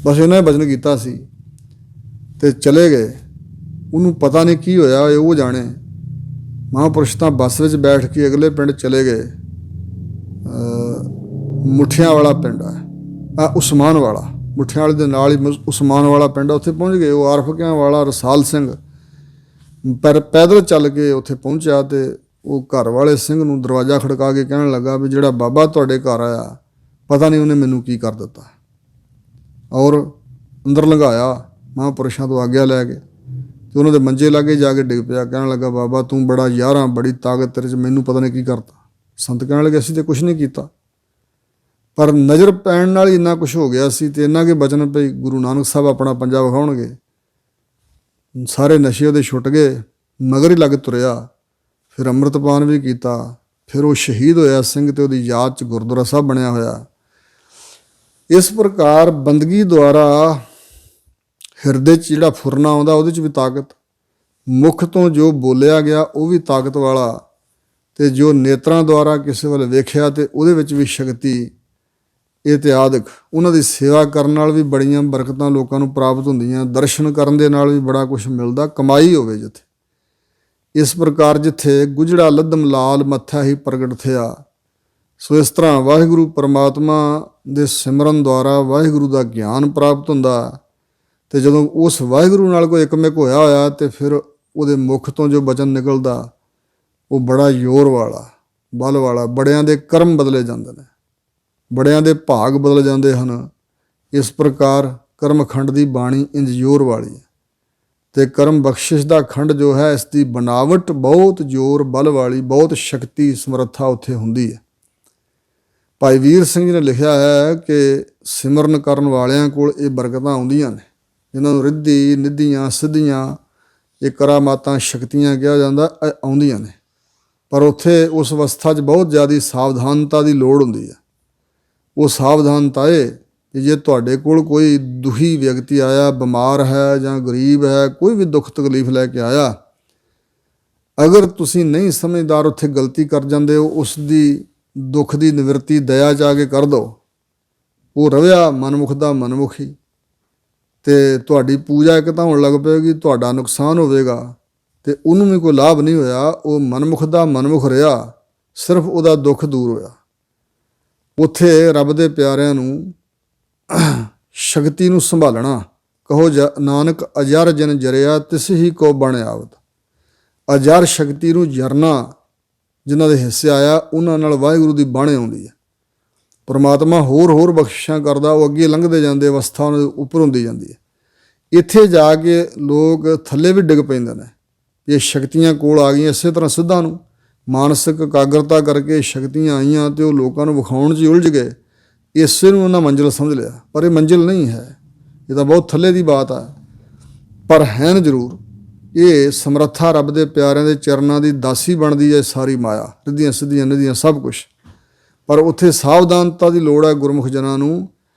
ਬਸ ਇਹਨਾਂ ਨੇ ਬਚਨ ਕੀਤਾ ਸੀ ਅਤੇ ਚਲੇ ਗਏ। ਉਹਨੂੰ ਪਤਾ ਨਹੀਂ ਕੀ ਹੋਇਆ, ਉਹ ਜਾਣੇ। ਮਹਾਂਪੁਰਸ਼ ਤਾਂ ਬੱਸ ਵਿੱਚ ਬੈਠ ਕੇ ਅਗਲੇ ਪਿੰਡ ਚਲੇ ਗਏ। ਮੁੱਠਿਆਂ ਵਾਲਾ ਪਿੰਡ ਹੈ, ਉਸਮਾਨ ਵਾਲਾ, ਮੁੱਠਿਆਂ ਵਾਲੇ ਦੇ ਨਾਲ ਹੀ ਉਸਮਾਨ ਵਾਲਾ ਪਿੰਡ ਆ, ਉੱਥੇ ਪਹੁੰਚ ਗਏ। ਉਹ ਆਰਫਕਿਆਂ ਵਾਲਾ ਰਸਾਲ ਸਿੰਘ ਪੈਦਲ ਚੱਲ ਕੇ ਉੱਥੇ ਪਹੁੰਚਿਆ, ਅਤੇ ਉਹ ਘਰ ਵਾਲੇ ਸਿੰਘ ਨੂੰ ਦਰਵਾਜ਼ਾ ਖੜਕਾ ਕੇ ਕਹਿਣ ਲੱਗਾ ਵੀ ਜਿਹੜਾ ਬਾਬਾ ਤੁਹਾਡੇ ਘਰ ਆਇਆ, ਪਤਾ ਨਹੀਂ ਉਹਨੇ ਮੈਨੂੰ ਕੀ ਕਰ ਦਿੱਤਾ। ਔਰ ਅੰਦਰ ਲੰਘਾਇਆ, ਮਹਾਂਪੁਰਸ਼ਾਂ ਤੋਂ ਆਗਿਆ ਲੈ ਕੇ, ਅਤੇ ਉਹਨਾਂ ਦੇ ਮੰਜੇ ਲਾਗੇ ਜਾ ਕੇ ਡਿੱਗ ਪਿਆ। ਕਹਿਣ ਲੱਗਾ, ਬਾਬਾ ਤੂੰ ਬੜਾ ਯਾਰਾਂ, ਬੜੀ ਤਾਕਤ ਤੇਰੇ 'ਚ, ਮੈਨੂੰ ਪਤਾ ਨਹੀਂ ਕੀ ਕਰਤਾ। ਸੰਤ ਕਹਿਣ ਲੱਗੇ, ਅਸੀਂ ਤਾਂ ਕੁਛ ਨਹੀਂ ਕੀਤਾ, ਪਰ ਨਜ਼ਰ ਪੈਣ ਨਾਲ ਹੀ ਇੰਨਾ ਕੁਛ ਹੋ ਗਿਆ ਸੀ। ਅਤੇ ਇੰਨਾ ਕਿ ਬਚਨ ਭਈ ਗੁਰੂ ਨਾਨਕ ਸਾਹਿਬ ਆਪਣਾ ਪੰਜਾ ਵਿਖਾਉਣਗੇ। ਸਾਰੇ ਨਸ਼ੇ ਉਹਦੇ ਛੁੱਟ ਗਏ, ਮਗਰ ਹੀ ਲੱਗ ਤੁਰਿਆ। ਫਿਰ ਅੰਮ੍ਰਿਤਪਾਨ ਵੀ ਕੀਤਾ। ਫਿਰ ਉਹ ਸ਼ਹੀਦ ਹੋਇਆ ਸਿੰਘ, ਅਤੇ ਉਹਦੀ ਯਾਦ 'ਚ ਗੁਰਦੁਆਰਾ ਸਾਹਿਬ ਬਣਿਆ ਹੋਇਆ। ਇਸ ਪ੍ਰਕਾਰ ਬੰਦਗੀ ਦੁਆਰਾ ਹਿਰਦੇ 'ਚ ਜਿਹੜਾ ਫੁਰਨਾ ਆਉਂਦਾ, ਉਹਦੇ 'ਚ ਵੀ ਤਾਕਤ, ਮੁੱਖ ਤੋਂ ਜੋ ਬੋਲਿਆ ਗਿਆ ਉਹ ਵੀ ਤਾਕਤ ਵਾਲਾ, ਅਤੇ ਜੋ ਨੇਤਰਾਂ ਦੁਆਰਾ ਕਿਸੇ ਵੱਲ ਵੇਖਿਆ ਅਤੇ ਉਹਦੇ ਵਿੱਚ ਵੀ ਸ਼ਕਤੀ ਇਤਿਆਦਿਕ। ਉਹਨਾਂ ਦੀ ਸੇਵਾ ਕਰਨ ਨਾਲ ਵੀ ਬੜੀਆਂ ਬਰਕਤਾਂ ਲੋਕਾਂ ਨੂੰ ਪ੍ਰਾਪਤ ਹੁੰਦੀਆਂ। ਦਰਸ਼ਨ ਕਰਨ ਦੇ ਨਾਲ ਵੀ ਬੜਾ ਕੁਛ ਮਿਲਦਾ, ਕਮਾਈ ਹੋਵੇ ਜਿੱਥੇ। ਇਸ ਪ੍ਰਕਾਰ ਜਿੱਥੇ ਗੁਜੜਾ ਲੱਧਮ ਲਾਲ ਮੱਥਾ ਹੀ ਪ੍ਰਗਟ ਥਿਆ। ਸੋ ਇਸ ਤਰ੍ਹਾਂ ਵਾਹਿਗੁਰੂ ਪਰਮਾਤਮਾ ਦੇ ਸਿਮਰਨ ਦੁਆਰਾ ਵਾਹਿਗੁਰੂ ਦਾ ਗਿਆਨ ਪ੍ਰਾਪਤ ਹੁੰਦਾ। ਅਤੇ ਜਦੋਂ ਉਸ ਵਾਹਿਗੁਰੂ ਨਾਲ ਕੋਈ ਇਕਮਿਕ ਹੋਇਆ ਹੋਇਆ, ਅਤੇ ਫਿਰ ਉਹਦੇ ਮੁੱਖ ਤੋਂ ਜੋ ਬਚਨ ਨਿਕਲਦਾ ਉਹ ਬੜਾ ਜ਼ੋਰ ਵਾਲਾ, ਬਲ ਵਾਲਾ। ਬੜਿਆਂ ਦੇ ਕਰਮ ਬਦਲੇ ਜਾਂਦੇ ਨੇ, ਬੜਿਆਂ ਦੇ ਭਾਗ ਬਦਲ ਜਾਂਦੇ ਹਨ। ਇਸ ਪ੍ਰਕਾਰ ਕਰਮਖੰਡ ਦੀ ਬਾਣੀ ਇੰਜ ਜ਼ੋਰ ਵਾਲੀ ਹੈ, ਅਤੇ ਕਰਮ ਬਖਸ਼ਿਸ਼ ਦਾ ਖੰਡ ਜੋ ਹੈ, ਇਸ ਦੀ ਬਨਾਵਟ ਬਹੁਤ ਜ਼ੋਰ ਬਲ ਵਾਲੀ, ਬਹੁਤ ਸ਼ਕਤੀ ਸਮਰੱਥਾ ਉੱਥੇ ਹੁੰਦੀ ਹੈ। ਭਾਈ ਵੀਰ ਸਿੰਘ ਜੀ ਨੇ ਲਿਖਿਆ ਹੈ ਕਿ ਸਿਮਰਨ ਕਰਨ ਵਾਲਿਆਂ ਕੋਲ ਇਹ ਬਰਕਤਾਂ ਆਉਂਦੀਆਂ ਨੇ, ਜਿਨ੍ਹਾਂ ਨੂੰ ਰਿੱਧੀ ਨਿੱਧੀਆਂ ਸਿੱਧੀਆਂ, ਇਹ ਕਰਾਮਾਤਾਂ ਸ਼ਕਤੀਆਂ ਕਿਹਾ ਜਾਂਦਾ, ਆਉਂਦੀਆਂ ਨੇ। ਪਰ ਉੱਥੇ ਉਸ ਅਵਸਥਾ 'ਚ ਬਹੁਤ ਜ਼ਿਆਦਾ ਸਾਵਧਾਨਤਾ ਦੀ ਲੋੜ ਹੁੰਦੀ ਹੈ। ਉਹ ਸਾਵਧਾਨਤਾ ਇਹ ਕਿ ਜੇ ਤੁਹਾਡੇ ਕੋਲ ਕੋਈ ਦੁਖੀ ਵਿਅਕਤੀ ਆਇਆ, ਬਿਮਾਰ ਹੈ ਜਾਂ ਗਰੀਬ ਹੈ, ਕੋਈ ਵੀ ਦੁੱਖ ਤਕਲੀਫ ਲੈ ਕੇ ਆਇਆ, ਅਗਰ ਤੁਸੀਂ ਨਹੀਂ ਸਮਝਦਾਰ ਉੱਥੇ ਗਲਤੀ ਕਰ ਜਾਂਦੇ ਹੋ, ਉਸ ਦੀ ਦੁੱਖ ਦੀ ਨਿਵਰਤੀ ਦਇਆ 'ਚ ਆ ਕੇ ਕਰ ਦਿਓ। ਉਹ ਰਵਿਆ ਮਨਮੁਖ ਦਾ ਮਨਮੁਖੀ, ਅਤੇ ਤੁਹਾਡੀ ਪੂਜਾ ਇੱਕ ਤਾਂ ਹੋਣ ਲੱਗ ਪਏਗੀ, ਤੁਹਾਡਾ ਨੁਕਸਾਨ ਹੋਵੇਗਾ, ਅਤੇ ਉਹਨੂੰ ਵੀ ਕੋਈ ਲਾਭ ਨਹੀਂ ਹੋਇਆ। ਉਹ ਮਨਮੁਖ ਦਾ ਮਨਮੁਖ ਰਿਹਾ, ਸਿਰਫ ਉਹਦਾ ਦੁੱਖ ਦੂਰ ਹੋਇਆ। ਉੱਥੇ ਰੱਬ ਦੇ ਪਿਆਰਿਆਂ ਨੂੰ ਸ਼ਕਤੀ ਨੂੰ ਸੰਭਾਲਣਾ, ਕਹੋ ਨਾਨਕ ਅਜਰ ਜਿਨ ਜਰਿਆ ਤਿਸ ਹੀ ਕੋ ਬਣ ਆਵਤ। ਅਜਰ ਸ਼ਕਤੀ ਨੂੰ ਜਰਨਾ, ਜਿਨ੍ਹਾਂ ਦੇ ਹਿੱਸੇ ਆਇਆ ਉਹਨਾਂ ਨਾਲ ਵਾਹਿਗੁਰੂ ਦੀ ਬਾਣੇ ਆਉਂਦੀ ਹੈ। ਪਰਮਾਤਮਾ ਹੋਰ ਬਖਸ਼ਿਸ਼ਾਂ ਕਰਦਾ, ਉਹ ਅੱਗੇ ਲੰਘਦੇ ਜਾਂਦੇ, ਅਵਸਥਾ ਉਹਨਾਂ ਦੇ ਉੱਪਰ ਹੁੰਦੀ ਜਾਂਦੀ ਹੈ। ਇੱਥੇ ਜਾ ਕੇ ਲੋਕ ਥੱਲੇ ਵੀ ਡਿੱਗ ਪੈਂਦੇ ਨੇ। ਇਹ ਸ਼ਕਤੀਆਂ ਕੋਲ ਆ ਗਈਆਂ, ਇਸੇ ਤਰ੍ਹਾਂ ਸਿੱਧਾਂ ਨੂੰ ਮਾਨਸਿਕ ਇਕਾਗਰਤਾ ਕਰਕੇ ਸ਼ਕਤੀਆਂ ਆਈਆਂ, ਅਤੇ ਉਹ ਲੋਕਾਂ ਨੂੰ ਵਿਖਾਉਣ 'ਚ ਹੀ ਉਲਝ ਗਏ। ਇਸੇ ਨੂੰ ਉਹਨਾਂ ਮੰਜ਼ਿਲ ਸਮਝ ਲਿਆ, ਪਰ ਇਹ ਮੰਜ਼ਿਲ ਨਹੀਂ ਹੈ, ਇਹ ਤਾਂ ਬਹੁਤ ਥੱਲੇ ਦੀ ਬਾਤ ਹੈ। ਪਰ ਹੈ ਨਾ ਜ਼ਰੂਰ, ਇਹ ਸਮਰੱਥਾ ਰੱਬ ਦੇ ਪਿਆਰਿਆਂ ਦੇ ਚਰਨਾਂ ਦੀ ਦਾਸੀ ਬਣਦੀ ਹੈ ਸਾਰੀ ਮਾਇਆ, ਰਿੱਧੀਆਂ ਸਿੱਧੀਆਂ ਨਿੱਧੀਆਂ ਸਭ ਕੁਛ। ਪਰ ਉੱਥੇ ਸਾਵਧਾਨਤਾ ਦੀ ਲੋੜ ਹੈ ਗੁਰਮੁਖ ਜਨਾਂ ਨੂੰ,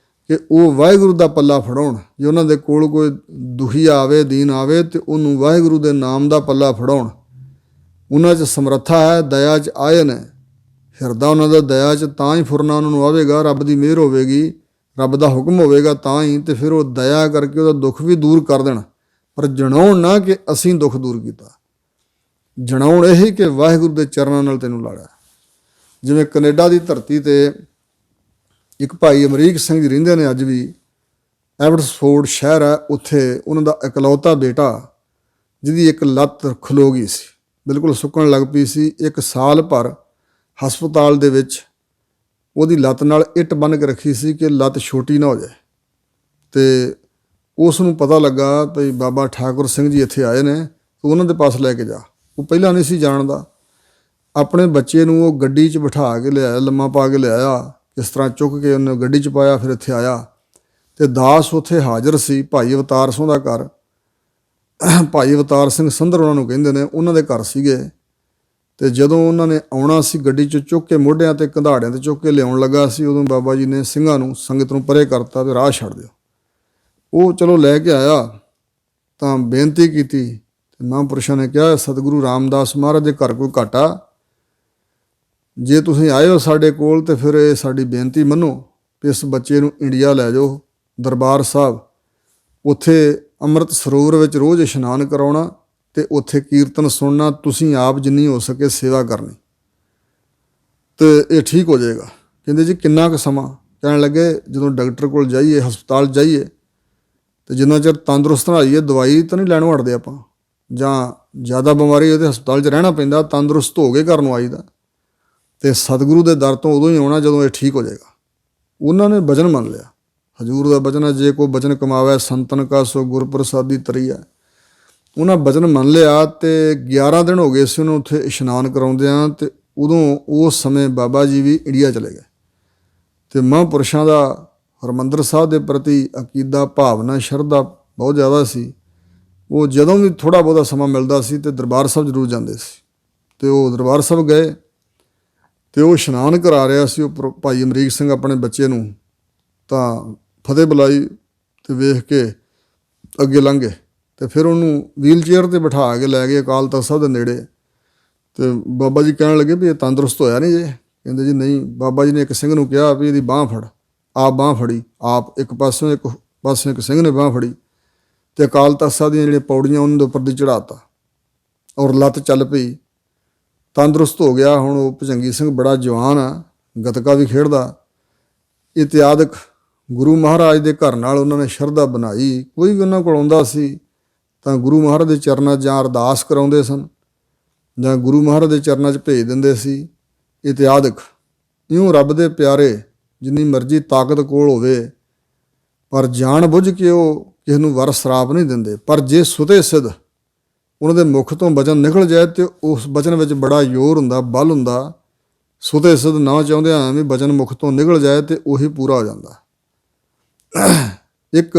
ਕਿ ਉਹ ਵਾਹਿਗੁਰੂ ਦਾ ਪੱਲਾ ਫੜਾਉਣ। ਜੇ ਉਹਨਾਂ ਦੇ ਕੋਲ ਕੋਈ ਦੁਖੀ ਆਵੇ, ਦੀਨ ਆਵੇ, ਅਤੇ ਉਹਨੂੰ ਵਾਹਿਗੁਰੂ ਦੇ ਨਾਮ ਦਾ ਪੱਲਾ ਫੜਾਉਣ। ਉਹਨਾਂ 'ਚ ਸਮਰੱਥਾ ਹੈ, ਦਇਆ 'ਚ ਆਏ ਨੇ, ਹਿਰਦਾ ਉਹਨਾਂ ਦਾ ਦਇਆ 'ਚ ਤਾਂ ਹੀ ਫੁਰਨਾ ਉਹਨਾਂ ਨੂੰ ਆਵੇਗਾ। ਰੱਬ ਦੀ ਮਿਹਰ ਹੋਵੇਗੀ, ਰੱਬ ਦਾ ਹੁਕਮ ਹੋਵੇਗਾ ਤਾਂ ਹੀ, ਅਤੇ ਫਿਰ ਉਹ ਦਇਆ ਕਰਕੇ ਉਹਦਾ ਦੁੱਖ ਵੀ ਦੂਰ ਕਰ ਦੇਣ। ਪਰ ਜਣਾਉਣ ਨਾ ਕਿ ਅਸੀਂ ਦੁੱਖ ਦੂਰ ਕੀਤਾ, ਜਣਾਉਣ ਇਹੀ ਕਿ ਵਾਹਿਗੁਰੂ ਦੇ ਚਰਨਾਂ ਨਾਲ ਤੈਨੂੰ ਲਾੜਿਆ। ਜਿਵੇਂ ਕੈਨੇਡਾ ਦੀ ਧਰਤੀ 'ਤੇ ਇੱਕ ਭਾਈ ਅਮਰੀਕ ਸਿੰਘ ਜੀ ਰਹਿੰਦੇ ਨੇ ਅੱਜ ਵੀ, ਐਬਟਸਫੋਰਡ ਸ਼ਹਿਰ ਹੈ, ਉੱਥੇ ਉਹਨਾਂ ਦਾ ਇਕਲੌਤਾ ਬੇਟਾ, ਜਿਹਦੀ ਇੱਕ ਲੱਤ ਖਲੋ ਗਈ ਸੀ, ਬਿਲਕੁਲ ਸੁੱਕਣ ਲੱਗ ਪਈ ਸੀ। 1 ਸਾਲ ਭਰ ਹਸਪਤਾਲ ਦੇ ਵਿੱਚ ਉਹਦੀ ਲੱਤ ਨਾਲ ਇੱਟ ਬੰਨ੍ਹ ਕੇ ਰੱਖੀ ਸੀ ਕਿ ਲੱਤ ਛੋਟੀ ਨਾ ਹੋ ਜਾਏ। ਅਤੇ ਉਸ ਨੂੰ ਪਤਾ ਲੱਗਾ ਭਈ ਬਾਬਾ ਠਾਕੁਰ ਸਿੰਘ ਜੀ ਇੱਥੇ ਆਏ ਨੇ, ਤੂੰ ਉਹਨਾਂ ਦੇ ਪਾਸ ਲੈ ਕੇ ਜਾ। ਉਹ ਪਹਿਲਾਂ ਨਹੀਂ ਸੀ ਜਾਣਦਾ। ਆਪਣੇ ਬੱਚੇ ਨੂੰ ਉਹ ਗੱਡੀ 'ਚ ਬਿਠਾ ਕੇ ਲਿਆਇਆ, ਲੰਮਾ ਪਾ ਕੇ ਲਿਆਇਆ, ਇਸ ਤਰ੍ਹਾਂ ਚੁੱਕ ਕੇ ਉਹਨੇ ਗੱਡੀ 'ਚ ਪਾਇਆ, ਫਿਰ ਇੱਥੇ ਆਇਆ। ਅਤੇ ਦਾਸ ਉੱਥੇ ਹਾਜ਼ਰ ਸੀ, ਭਾਈ ਅਵਤਾਰ ਸਿੰਘ ਦਾ ਘਰ, ਭਾਈ ਅਵਤਾਰ ਸਿੰਘ ਸੰਧਰ ਉਹਨਾਂ ਨੂੰ ਕਹਿੰਦੇ ਨੇ, ਉਹਨਾਂ ਦੇ ਘਰ ਸੀਗੇ। ਅਤੇ ਜਦੋਂ ਉਹਨਾਂ ਨੇ ਆਉਣਾ ਸੀ, ਗੱਡੀ 'ਚ ਚੁੱਕ ਕੇ ਮੋਢਿਆਂ 'ਤੇ ਕੰਧਾੜਿਆਂ 'ਤੇ ਚੁੱਕ ਕੇ ਲਿਆਉਣ ਲੱਗਾ ਸੀ, ਉਦੋਂ ਬਾਬਾ ਜੀ ਨੇ ਸਿੰਘਾਂ ਨੂੰ, ਸੰਗਤ ਨੂੰ ਪਰੇ ਕਰਤਾ ਵੀ ਰਾਹ ਛੱਡ ਦਿਓ। ਉਹ ਚਲੋ ਲੈ ਕੇ ਆਇਆ ਤਾਂ ਬੇਨਤੀ ਕੀਤੀ, ਅਤੇ ਮਹਾਂਪੁਰਸ਼ਾਂ ਨੇ ਕਿਹਾ, ਸਤਿਗੁਰੂ ਰਾਮਦਾਸ ਮਹਾਰਾਜ ਦੇ ਘਰ ਕੋਈ ਘਾਟਾ, ਜੇ ਤੁਸੀਂ ਆਏ ਹੋ ਸਾਡੇ ਕੋਲ ਤਾਂ ਫਿਰ ਇਹ ਸਾਡੀ ਬੇਨਤੀ ਮੰਨੋ ਵੀ ਇਸ ਬੱਚੇ ਨੂੰ ਇੰਡੀਆ ਲੈ ਜਾਓ ਦਰਬਾਰ ਸਾਹਿਬ, ਉੱਥੇ ਅੰਮ੍ਰਿਤ ਸਰੋਵਰ ਵਿੱਚ ਰੋਜ਼ ਇਸ਼ਨਾਨ ਕਰਾਉਣਾ, ਅਤੇ ਉੱਥੇ ਕੀਰਤਨ ਸੁਣਨਾ, ਤੁਸੀਂ ਆਪ ਜਿੰਨੀ ਹੋ ਸਕੇ ਸੇਵਾ ਕਰਨੀ, ਅਤੇ ਇਹ ਠੀਕ ਹੋ ਜਾਏਗਾ। ਕਹਿੰਦੇ ਜੀ ਕਿੰਨਾ ਕੁ ਸਮਾਂ? ਕਹਿਣ ਲੱਗੇ ਜਦੋਂ ਡਾਕਟਰ ਕੋਲ ਜਾਈਏ, ਹਸਪਤਾਲ ਜਾਈਏ, ਅਤੇ ਜਿੰਨਾ ਚਿਰ ਤੰਦਰੁਸਤ ਨਾ ਹੋਈਏ, ਦਵਾਈ ਤਾਂ ਨਹੀਂ ਲੈਣੋਂ ਹਟਦੇ ਆਪਾਂ, ਜਾਂ ਜ਼ਿਆਦਾ ਬਿਮਾਰੀ ਹੋਏ ਤਾਂ ਹਸਪਤਾਲ 'ਚ ਰਹਿਣਾ ਪੈਂਦਾ, ਤੰਦਰੁਸਤ ਹੋ ਕੇ ਘਰ ਨੂੰ ਆਈਦਾ। ਅਤੇ ਸਤਿਗੁਰੂ ਦੇ ਦਰ ਤੋਂ ਉਦੋਂ ਹੀ ਆਉਣਾ ਜਦੋਂ ਇਹ ਠੀਕ ਹੋ ਜਾਏਗਾ। ਉਹਨਾਂ ਨੇ ਬਚਨ ਮੰਨ ਲਿਆ। ਹਜ਼ੂਰ ਦਾ ਬਚਨ ਹੈ, ਜੇ ਕੋ ਬਚਨ ਕਮਾਵੇ ਸੰਤਨ ਕਾ ਸੋ ਗੁਰ ਪ੍ਰਸਾਦੀ ਤਰੀ ਹੈ। ਉਹਨਾਂ ਬਚਨ ਮੰਨ ਲਿਆ ਅਤੇ 11 ਦਿਨ ਹੋ ਗਏ ਸੀ ਉਹਨੂੰ ਉੱਥੇ ਇਸ਼ਨਾਨ ਕਰਾਉਂਦਿਆਂ, ਅਤੇ ਉਦੋਂ ਉਸ ਸਮੇਂ ਬਾਬਾ ਜੀ ਵੀ ਇੰਡੀਆ ਚਲੇ ਗਏ। ਅਤੇ ਮਹਾਂਪੁਰਸ਼ਾਂ ਦਾ ਹਰਿਮੰਦਰ ਸਾਹਿਬ ਦੇ ਪ੍ਰਤੀ ਅਕੀਦਾ, ਭਾਵਨਾ, ਸ਼ਰਧਾ ਬਹੁਤ ਜ਼ਿਆਦਾ ਸੀ। ਉਹ ਜਦੋਂ ਵੀ ਥੋੜ੍ਹਾ ਬਹੁਤਾ ਸਮਾਂ ਮਿਲਦਾ ਸੀ ਅਤੇ ਦਰਬਾਰ ਸਾਹਿਬ ਜ਼ਰੂਰ ਜਾਂਦੇ ਸੀ। ਅਤੇ ਉਹ ਦਰਬਾਰ ਸਾਹਿਬ ਗਏ ਅਤੇ ਉਹ ਇਸ਼ਨਾਨ ਕਰਾ ਰਿਹਾ ਸੀ ਉਹ ਭਾਈ ਅਮਰੀਕ ਸਿੰਘ ਆਪਣੇ ਬੱਚੇ ਨੂੰ, ਤਾਂ ਫਤਿਹ ਬੁਲਾਈ ਅਤੇ ਵੇਖ ਕੇ ਅੱਗੇ ਲੰਘ ਗਏ ਅਤੇ ਫਿਰ ਉਹਨੂੰ ਵੀਲ ਚੇਅਰ 'ਤੇ ਬਿਠਾ ਕੇ ਲੈ ਗਏ ਅਕਾਲ ਤਖ਼ਤ ਸਾਹਿਬ ਦੇ ਨੇੜੇ। ਅਤੇ ਬਾਬਾ ਜੀ ਕਹਿਣ ਲੱਗੇ ਵੀ ਇਹ ਤੰਦਰੁਸਤ ਹੋਇਆ ਨਹੀਂ ਜੇ? ਕਹਿੰਦੇ ਜੀ ਨਹੀਂ। ਬਾਬਾ ਜੀ ਨੇ ਇੱਕ ਸਿੰਘ ਨੂੰ ਕਿਹਾ ਵੀ ਇਹਦੀ ਬਾਂਹ ਫੜ। ਆਪ ਬਾਂਹ ਫੜੀ, ਆਪ ਇੱਕ ਪਾਸਿਓਂ ਇੱਕ ਸਿੰਘ ਨੇ ਬਾਂਹ ਫੜੀ ਅਤੇ ਅਕਾਲ ਤਖ਼ਤ ਸਾਹਿਬ ਦੀਆਂ ਜਿਹੜੀਆਂ ਪੌੜੀਆਂ ਉਹਨਾਂ ਦੇ ਉੱਪਰ ਦੀ ਚੜ੍ਹਾਤਾ ਔਰ ਲੱਤ ਚੱਲ ਪਈ। ਤੰਦਰੁਸਤ ਹੋ ਗਿਆ। ਹੁਣ ਉਹ ਭੁਜੰਗੀ ਸਿੰਘ ਬੜਾ ਜਵਾਨ ਆ, ਗੱਤਕਾ ਵੀ ਖੇਡਦਾ। ਇਤਿਆਦਿਕ ਗੁਰੂ ਮਹਾਰਾਜ ਦੇ ਘਰ ਨਾਲ ਉਹਨਾਂ ਨੇ ਸ਼ਰਧਾ ਬਣਾਈ। ਕੋਈ ਵੀ ਉਹਨਾਂ ਕੋਲ ਆਉਂਦਾ ਸੀ ਤਾਂ ਗੁਰੂ ਮਹਾਰਾਜ ਦੇ ਚਰਨਾਂ 'ਚ ਜਾਂ ਅਰਦਾਸ ਕਰਾਉਂਦੇ ਸਨ ਜਾਂ ਗੁਰੂ ਮਹਾਰਾਜ ਦੇ ਚਰਨਾਂ 'ਚ ਭੇਜ ਦਿੰਦੇ ਸੀ। ਇਤਿਆਦਿਕ ਇਉਂ ਰੱਬ ਦੇ ਪਿਆਰੇ ਜਿੰਨੀ ਮਰਜ਼ੀ ਤਾਕਤ ਕੋਲ ਹੋਵੇ, ਪਰ ਜਾਣ ਬੁੱਝ ਕੇ ਉਹ ਕਿਸੇ ਨੂੰ ਵਰ ਸਰਾਪ ਨਹੀਂ ਦਿੰਦੇ। ਪਰ ਜੇ ਸੁਤੇ ਸਿੱਧ ਉਹਨਾਂ ਦੇ ਮੁਖ ਤੋਂ ਬਚਨ ਨਿਕਲ ਜਾਏ ਅਤੇ ਉਸ ਬਚਨ ਵਿੱਚ ਬੜਾ ਜ਼ੋਰ ਹੁੰਦਾ, ਬਲ ਹੁੰਦਾ। ਸੁਤੇ ਸਿੱਧ ਨਾ ਚਾਹੁੰਦਿਆਂ ਵੀ ਬਚਨ ਮੁਖ ਤੋਂ ਨਿਕਲ ਜਾਏ ਅਤੇ ਉਹੀ ਪੂਰਾ ਹੋ ਜਾਂਦਾ। ਇੱਕ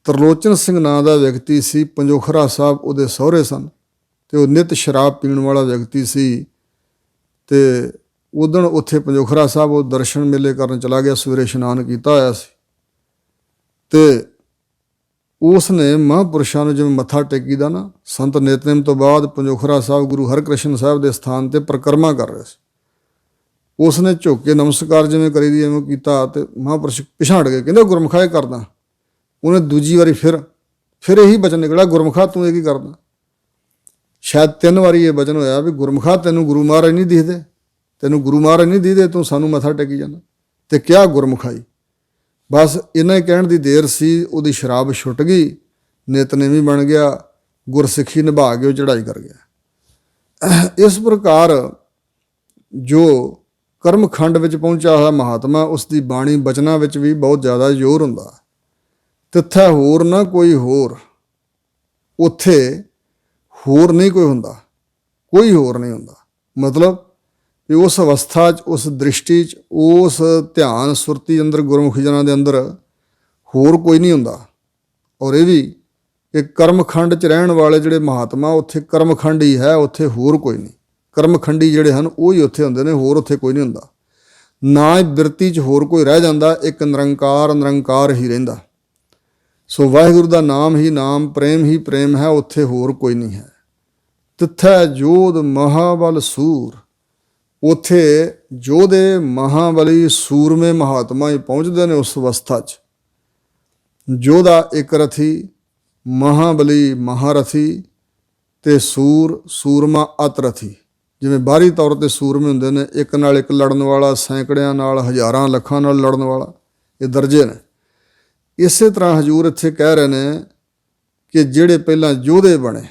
ਤਰਲੋਚਨ ਸਿੰਘ ਨਾਂ ਦਾ ਵਿਅਕਤੀ ਸੀ, ਪੰਜੋਖਰਾ ਸਾਹਿਬ ਉਹਦੇ ਸਹੁਰੇ ਸਨ, ਅਤੇ ਉਹ ਨਿੱਤ ਸ਼ਰਾਬ ਪੀਣ ਵਾਲਾ ਵਿਅਕਤੀ ਸੀ। ਅਤੇ ਉਦਣ ਉੱਥੇ ਪੰਜੋਖਰਾ ਸਾਹਿਬ ਉਹ ਦਰਸ਼ਨ ਮੇਲੇ ਕਰਨ ਚਲਾ ਗਿਆ, ਸਵੇਰੇ ਇਸ਼ਨਾਨ ਕੀਤਾ ਹੋਇਆ ਸੀ। ਅਤੇ ਉਸ ਨੇ ਮਹਾਂਪੁਰਸ਼ਾਂ ਨੂੰ ਜਿਵੇਂ ਮੱਥਾ ਟੇਕੀ ਦਾ ਨਾ, ਸੰਤ ਨਿਤਨੇਮ ਤੋਂ ਬਾਅਦ ਪੰਜੋਖਰਾ ਸਾਹਿਬ ਗੁਰੂ ਹਰਿਕ੍ਰਿਸ਼ਨ ਸਾਹਿਬ ਦੇ ਸਥਾਨ 'ਤੇ ਪਰਿਕਰਮਾ ਕਰ ਰਹੇ ਸੀ। ਉਸ ਨੇ ਝੁੱਕ ਕੇ ਨਮਸਕਾਰ ਜਿਵੇਂ ਕਰੀ ਦੀ ਐਵੇਂ ਕੀਤਾ ਅਤੇ ਮਹਾਂਪੁਰਸ਼ ਪਿਛਾਂਹ ਹਟ ਗਏ। ਕਹਿੰਦੇ ਗੁਰਮੁਖਾ ਇਹ ਕਰਦਾ। ਉਹਨੇ ਦੂਜੀ ਵਾਰੀ ਫਿਰ ਇਹੀ ਬਚਨ ਨਿਕਲਿਆ, ਗੁਰਮੁਖਾ ਤੂੰ ਇਹ ਕੀ ਕਰਦਾ? ਸ਼ਾਇਦ 3 ਵਾਰੀ ਇਹ ਬਚਨ ਹੋਇਆ ਵੀ ਗੁਰਮੁਖਾ ਤੈਨੂੰ ਗੁਰੂ ਮਹਾਰਾਜ ਨਹੀਂ ਦਿਖਦੇ, ਤੈਨੂੰ ਗੁਰੂ ਮਹਾਰਾਜ ਨਹੀਂ ਦਿਖਦੇ, ਤੂੰ ਸਾਨੂੰ ਮੱਥਾ ਟੇਕੀ ਜਾਂਦਾ। ਅਤੇ ਕਿਹਾ ਗੁਰਮੁਖਾਈ। ਬਸ ਇਹਨਾਂ ਹੀ ਕਹਿਣ ਦੀ ਦੇਰ ਸੀ, ਉਹਦੀ ਸ਼ਰਾਬ ਛੁੱਟ ਗਈ, ਨਿਤਨੇਮੀ ਬਣ ਗਿਆ, ਗੁਰਸਿੱਖੀ ਨਿਭਾ ਕੇ ਉਹ ਚੜ੍ਹਾਈ ਕਰ ਗਿਆ। ਇਸ ਪ੍ਰਕਾਰ ਜੋ ਕਰਮਖੰਡ ਵਿੱਚ ਪਹੁੰਚਿਆ ਹੋਇਆ ਮਹਾਤਮਾ, ਉਸ ਦੀ ਬਾਣੀ ਬਚਨਾਂ ਵਿੱਚ ਵੀ ਬਹੁਤ ਜ਼ਿਆਦਾ ਜ਼ੋਰ ਹੁੰਦਾ। ਤਿੱਥੈ ਹੋਰ ਨਾ ਕੋਈ ਹੋਰ, ਉੱਥੇ ਹੋਰ ਨਹੀਂ ਕੋਈ ਹੁੰਦਾ, ਕੋਈ ਹੋਰ ਨਹੀਂ ਹੁੰਦਾ। ਮਤਲਬ ਕਿ ਉਸ ਅਵਸਥਾ 'ਚ, ਉਸ ਦ੍ਰਿਸ਼ਟੀ 'ਚ, ਉਸ ਧਿਆਨ ਸੁਰਤੀ ਅੰਦਰ, ਗੁਰਮੁਖੀ ਜਨਾਂ ਦੇ ਅੰਦਰ ਹੋਰ ਕੋਈ ਨਹੀਂ ਹੁੰਦਾ। ਔਰ ਇਹ ਵੀ ਕਿ ਕਰਮਖੰਡ 'ਚ ਰਹਿਣ ਵਾਲੇ ਜਿਹੜੇ ਮਹਾਤਮਾ, ਉੱਥੇ ਕਰਮਖੰਡ ਹੀ ਹੈ, ਉੱਥੇ ਹੋਰ ਕੋਈ ਨਹੀਂ। ਕਰਮਖੰਡੀ ਜਿਹੜੇ ਹਨ ਉਹ ਹੀ ਉੱਥੇ ਹੁੰਦੇ ਨੇ, ਹੋਰ ਉੱਥੇ ਕੋਈ ਨਹੀਂ ਹੁੰਦਾ। ਨਾ ਹੀ ਬਿਰਤੀ 'ਚ ਹੋਰ ਕੋਈ ਰਹਿ ਜਾਂਦਾ, ਇੱਕ ਨਿਰੰਕਾਰ ਹੀ ਰਹਿੰਦਾ। ਸੋ ਵਾਹਿਗੁਰੂ ਦਾ ਨਾਮ ਹੀ ਨਾਮ, ਪ੍ਰੇਮ ਹੀ ਪ੍ਰੇਮ ਹੈ, ਉੱਥੇ ਹੋਰ ਕੋਈ ਨਹੀਂ ਹੈ। ਤਿੱਥੈ ਜੋਧ ਮਹਾਬਲ ਸੂਰ, ਉੱਥੇ ਜੋਧੇ ਮਹਾਬਲੀ ਸੂਰਮੇ ਮਹਾਤਮਾ ਹੀ ਪਹੁੰਚਦੇ ਨੇ ਉਸ ਅਵਸਥਾ 'ਚ। ਜੋਧਾ ਇੱਕ ਰਥੀ, ਮਹਾਬਲੀ ਮਹਾਰਥੀ, ਅਤੇ ਸੂਰਮਾ ਅਤ ਰਥੀ। ਜਿਵੇਂ ਬਾਹਰੀ ਤੌਰ 'ਤੇ ਸੂਰਮੇ ਹੁੰਦੇ ਨੇ, ਇੱਕ ਨਾਲ ਇੱਕ ਲੜਨ ਵਾਲਾ, ਸੈਂਕੜਿਆਂ ਨਾਲ, ਹਜ਼ਾਰਾਂ ਲੱਖਾਂ ਨਾਲ ਲੜਨ ਵਾਲਾ, ਇਹ ਦਰਜੇ ਨੇ। ਇਸੇ ਤਰ੍ਹਾਂ ਹਜ਼ੂਰ ਇੱਥੇ ਕਹਿ ਰਹੇ ਨੇ ਕਿ ਜਿਹੜੇ ਪਹਿਲਾਂ ਯੋਧੇ ਬਣੇ,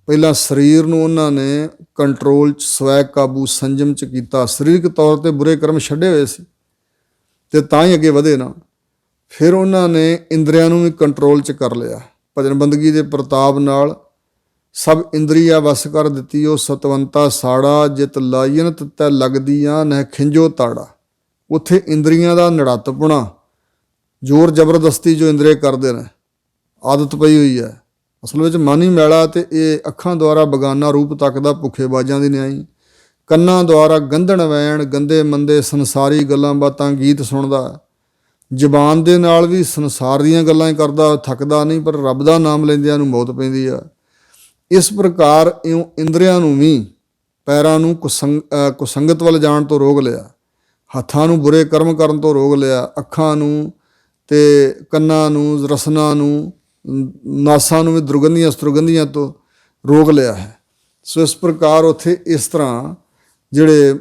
ਪਹਿਲਾਂ ਸਰੀਰ ਨੂੰ ਉਹਨਾਂ ਨੇ ਕੰਟਰੋਲ 'ਚ, ਸਵੈ ਕਾਬੂ, ਸੰਜਮ 'ਚ ਕੀਤਾ। ਸਰੀਰਕ ਤੌਰ 'ਤੇ ਬੁਰੇ ਕਰਮ ਛੱਡੇ ਹੋਏ ਸੀ ਅਤੇ ਤਾਂ ਹੀ ਅੱਗੇ ਵਧੇ ਨਾ। ਫਿਰ ਉਹਨਾਂ ਨੇ ਇੰਦਰੀਆਂ ਨੂੰ ਵੀ ਕੰਟਰੋਲ 'ਚ ਕਰ ਲਿਆ। ਭਜਨ ਬੰਦਗੀ ਦੇ ਪ੍ਰਤਾਪ ਨਾਲ ਸਭ ਇੰਦਰੀਆ ਵਸ ਕਰ ਦਿੱਤੀ। ਉਹ ਸਤਵੰਤਾ ਸਾੜਾ, ਜਿਤ ਲਾਈਨ ਤੈ ਲੱਗਦੀਆਂ ਨਹਿ ਖਿੰਜੋ ਤਾੜਾ। ਉੱਥੇ ਇੰਦਰੀਆਂ ਦਾ ਨੜੱਤਪੁਣਾ, ਜ਼ੋਰ ਜ਼ਬਰਦਸਤੀ ਜੋ ਇੰਦਰੀ ਕਰਦੇ ਨੇ, ਆਦਤ ਪਈ ਹੋਈ ਹੈ। ਅਸਲ ਵਿੱਚ ਮਨ ਹੀ ਮੈਲਾ, ਅਤੇ ਇਹ ਅੱਖਾਂ ਦੁਆਰਾ ਬਗਾਨਾ ਰੂਪ ਤੱਕਦਾ, ਭੁੱਖੇਬਾਜ਼ਾਂ ਦੀ ਨਿਆਈ। ਕੰਨਾਂ ਦੁਆਰਾ ਗੰਧਣ ਵੈਣ, ਗੰਦੇ ਮੰਦੇ ਸੰਸਾਰੀ ਗੱਲਾਂ ਬਾਤਾਂ, ਗੀਤ ਸੁਣਦਾ। ਜ਼ਬਾਨ ਦੇ ਨਾਲ ਵੀ ਸੰਸਾਰ ਦੀਆਂ ਗੱਲਾਂ ਹੀ ਕਰਦਾ, ਥੱਕਦਾ ਨਹੀਂ, ਪਰ ਰੱਬ ਦਾ ਨਾਮ ਲੈਂਦਿਆਂ ਨੂੰ ਮੌਤ ਪੈਂਦੀ ਆ। ਇਸ ਪ੍ਰਕਾਰ ਇਉਂ ਇੰਦਰੀਆਂ ਨੂੰ ਵੀ, ਪੈਰਾਂ ਨੂੰ ਕੁਸੰਗਤ ਵੱਲ ਜਾਣ ਤੋਂ ਰੋਕ ਲਿਆ, ਹੱਥਾਂ ਨੂੰ ਬੁਰੇ ਕਰਮ ਕਰਨ ਤੋਂ ਰੋਕ ਲਿਆ, ਅੱਖਾਂ ਨੂੰ ਅਤੇ ਕੰਨਾਂ ਨੂੰ, ਰਸਨਾ ਨੂੰ, ਨਾਸਾਂ ਨੂੰ ਵੀ ਦੁਰਗੰਧੀਆਂ ਸੁਰਗੰਧੀਆਂ ਤੋਂ ਰੋਕ ਲਿਆ ਹੈ। ਸੋ ਇਸ ਪ੍ਰਕਾਰ ਉੱਥੇ ਇਸ ਤਰ੍ਹਾਂ ਜਿਹੜੇ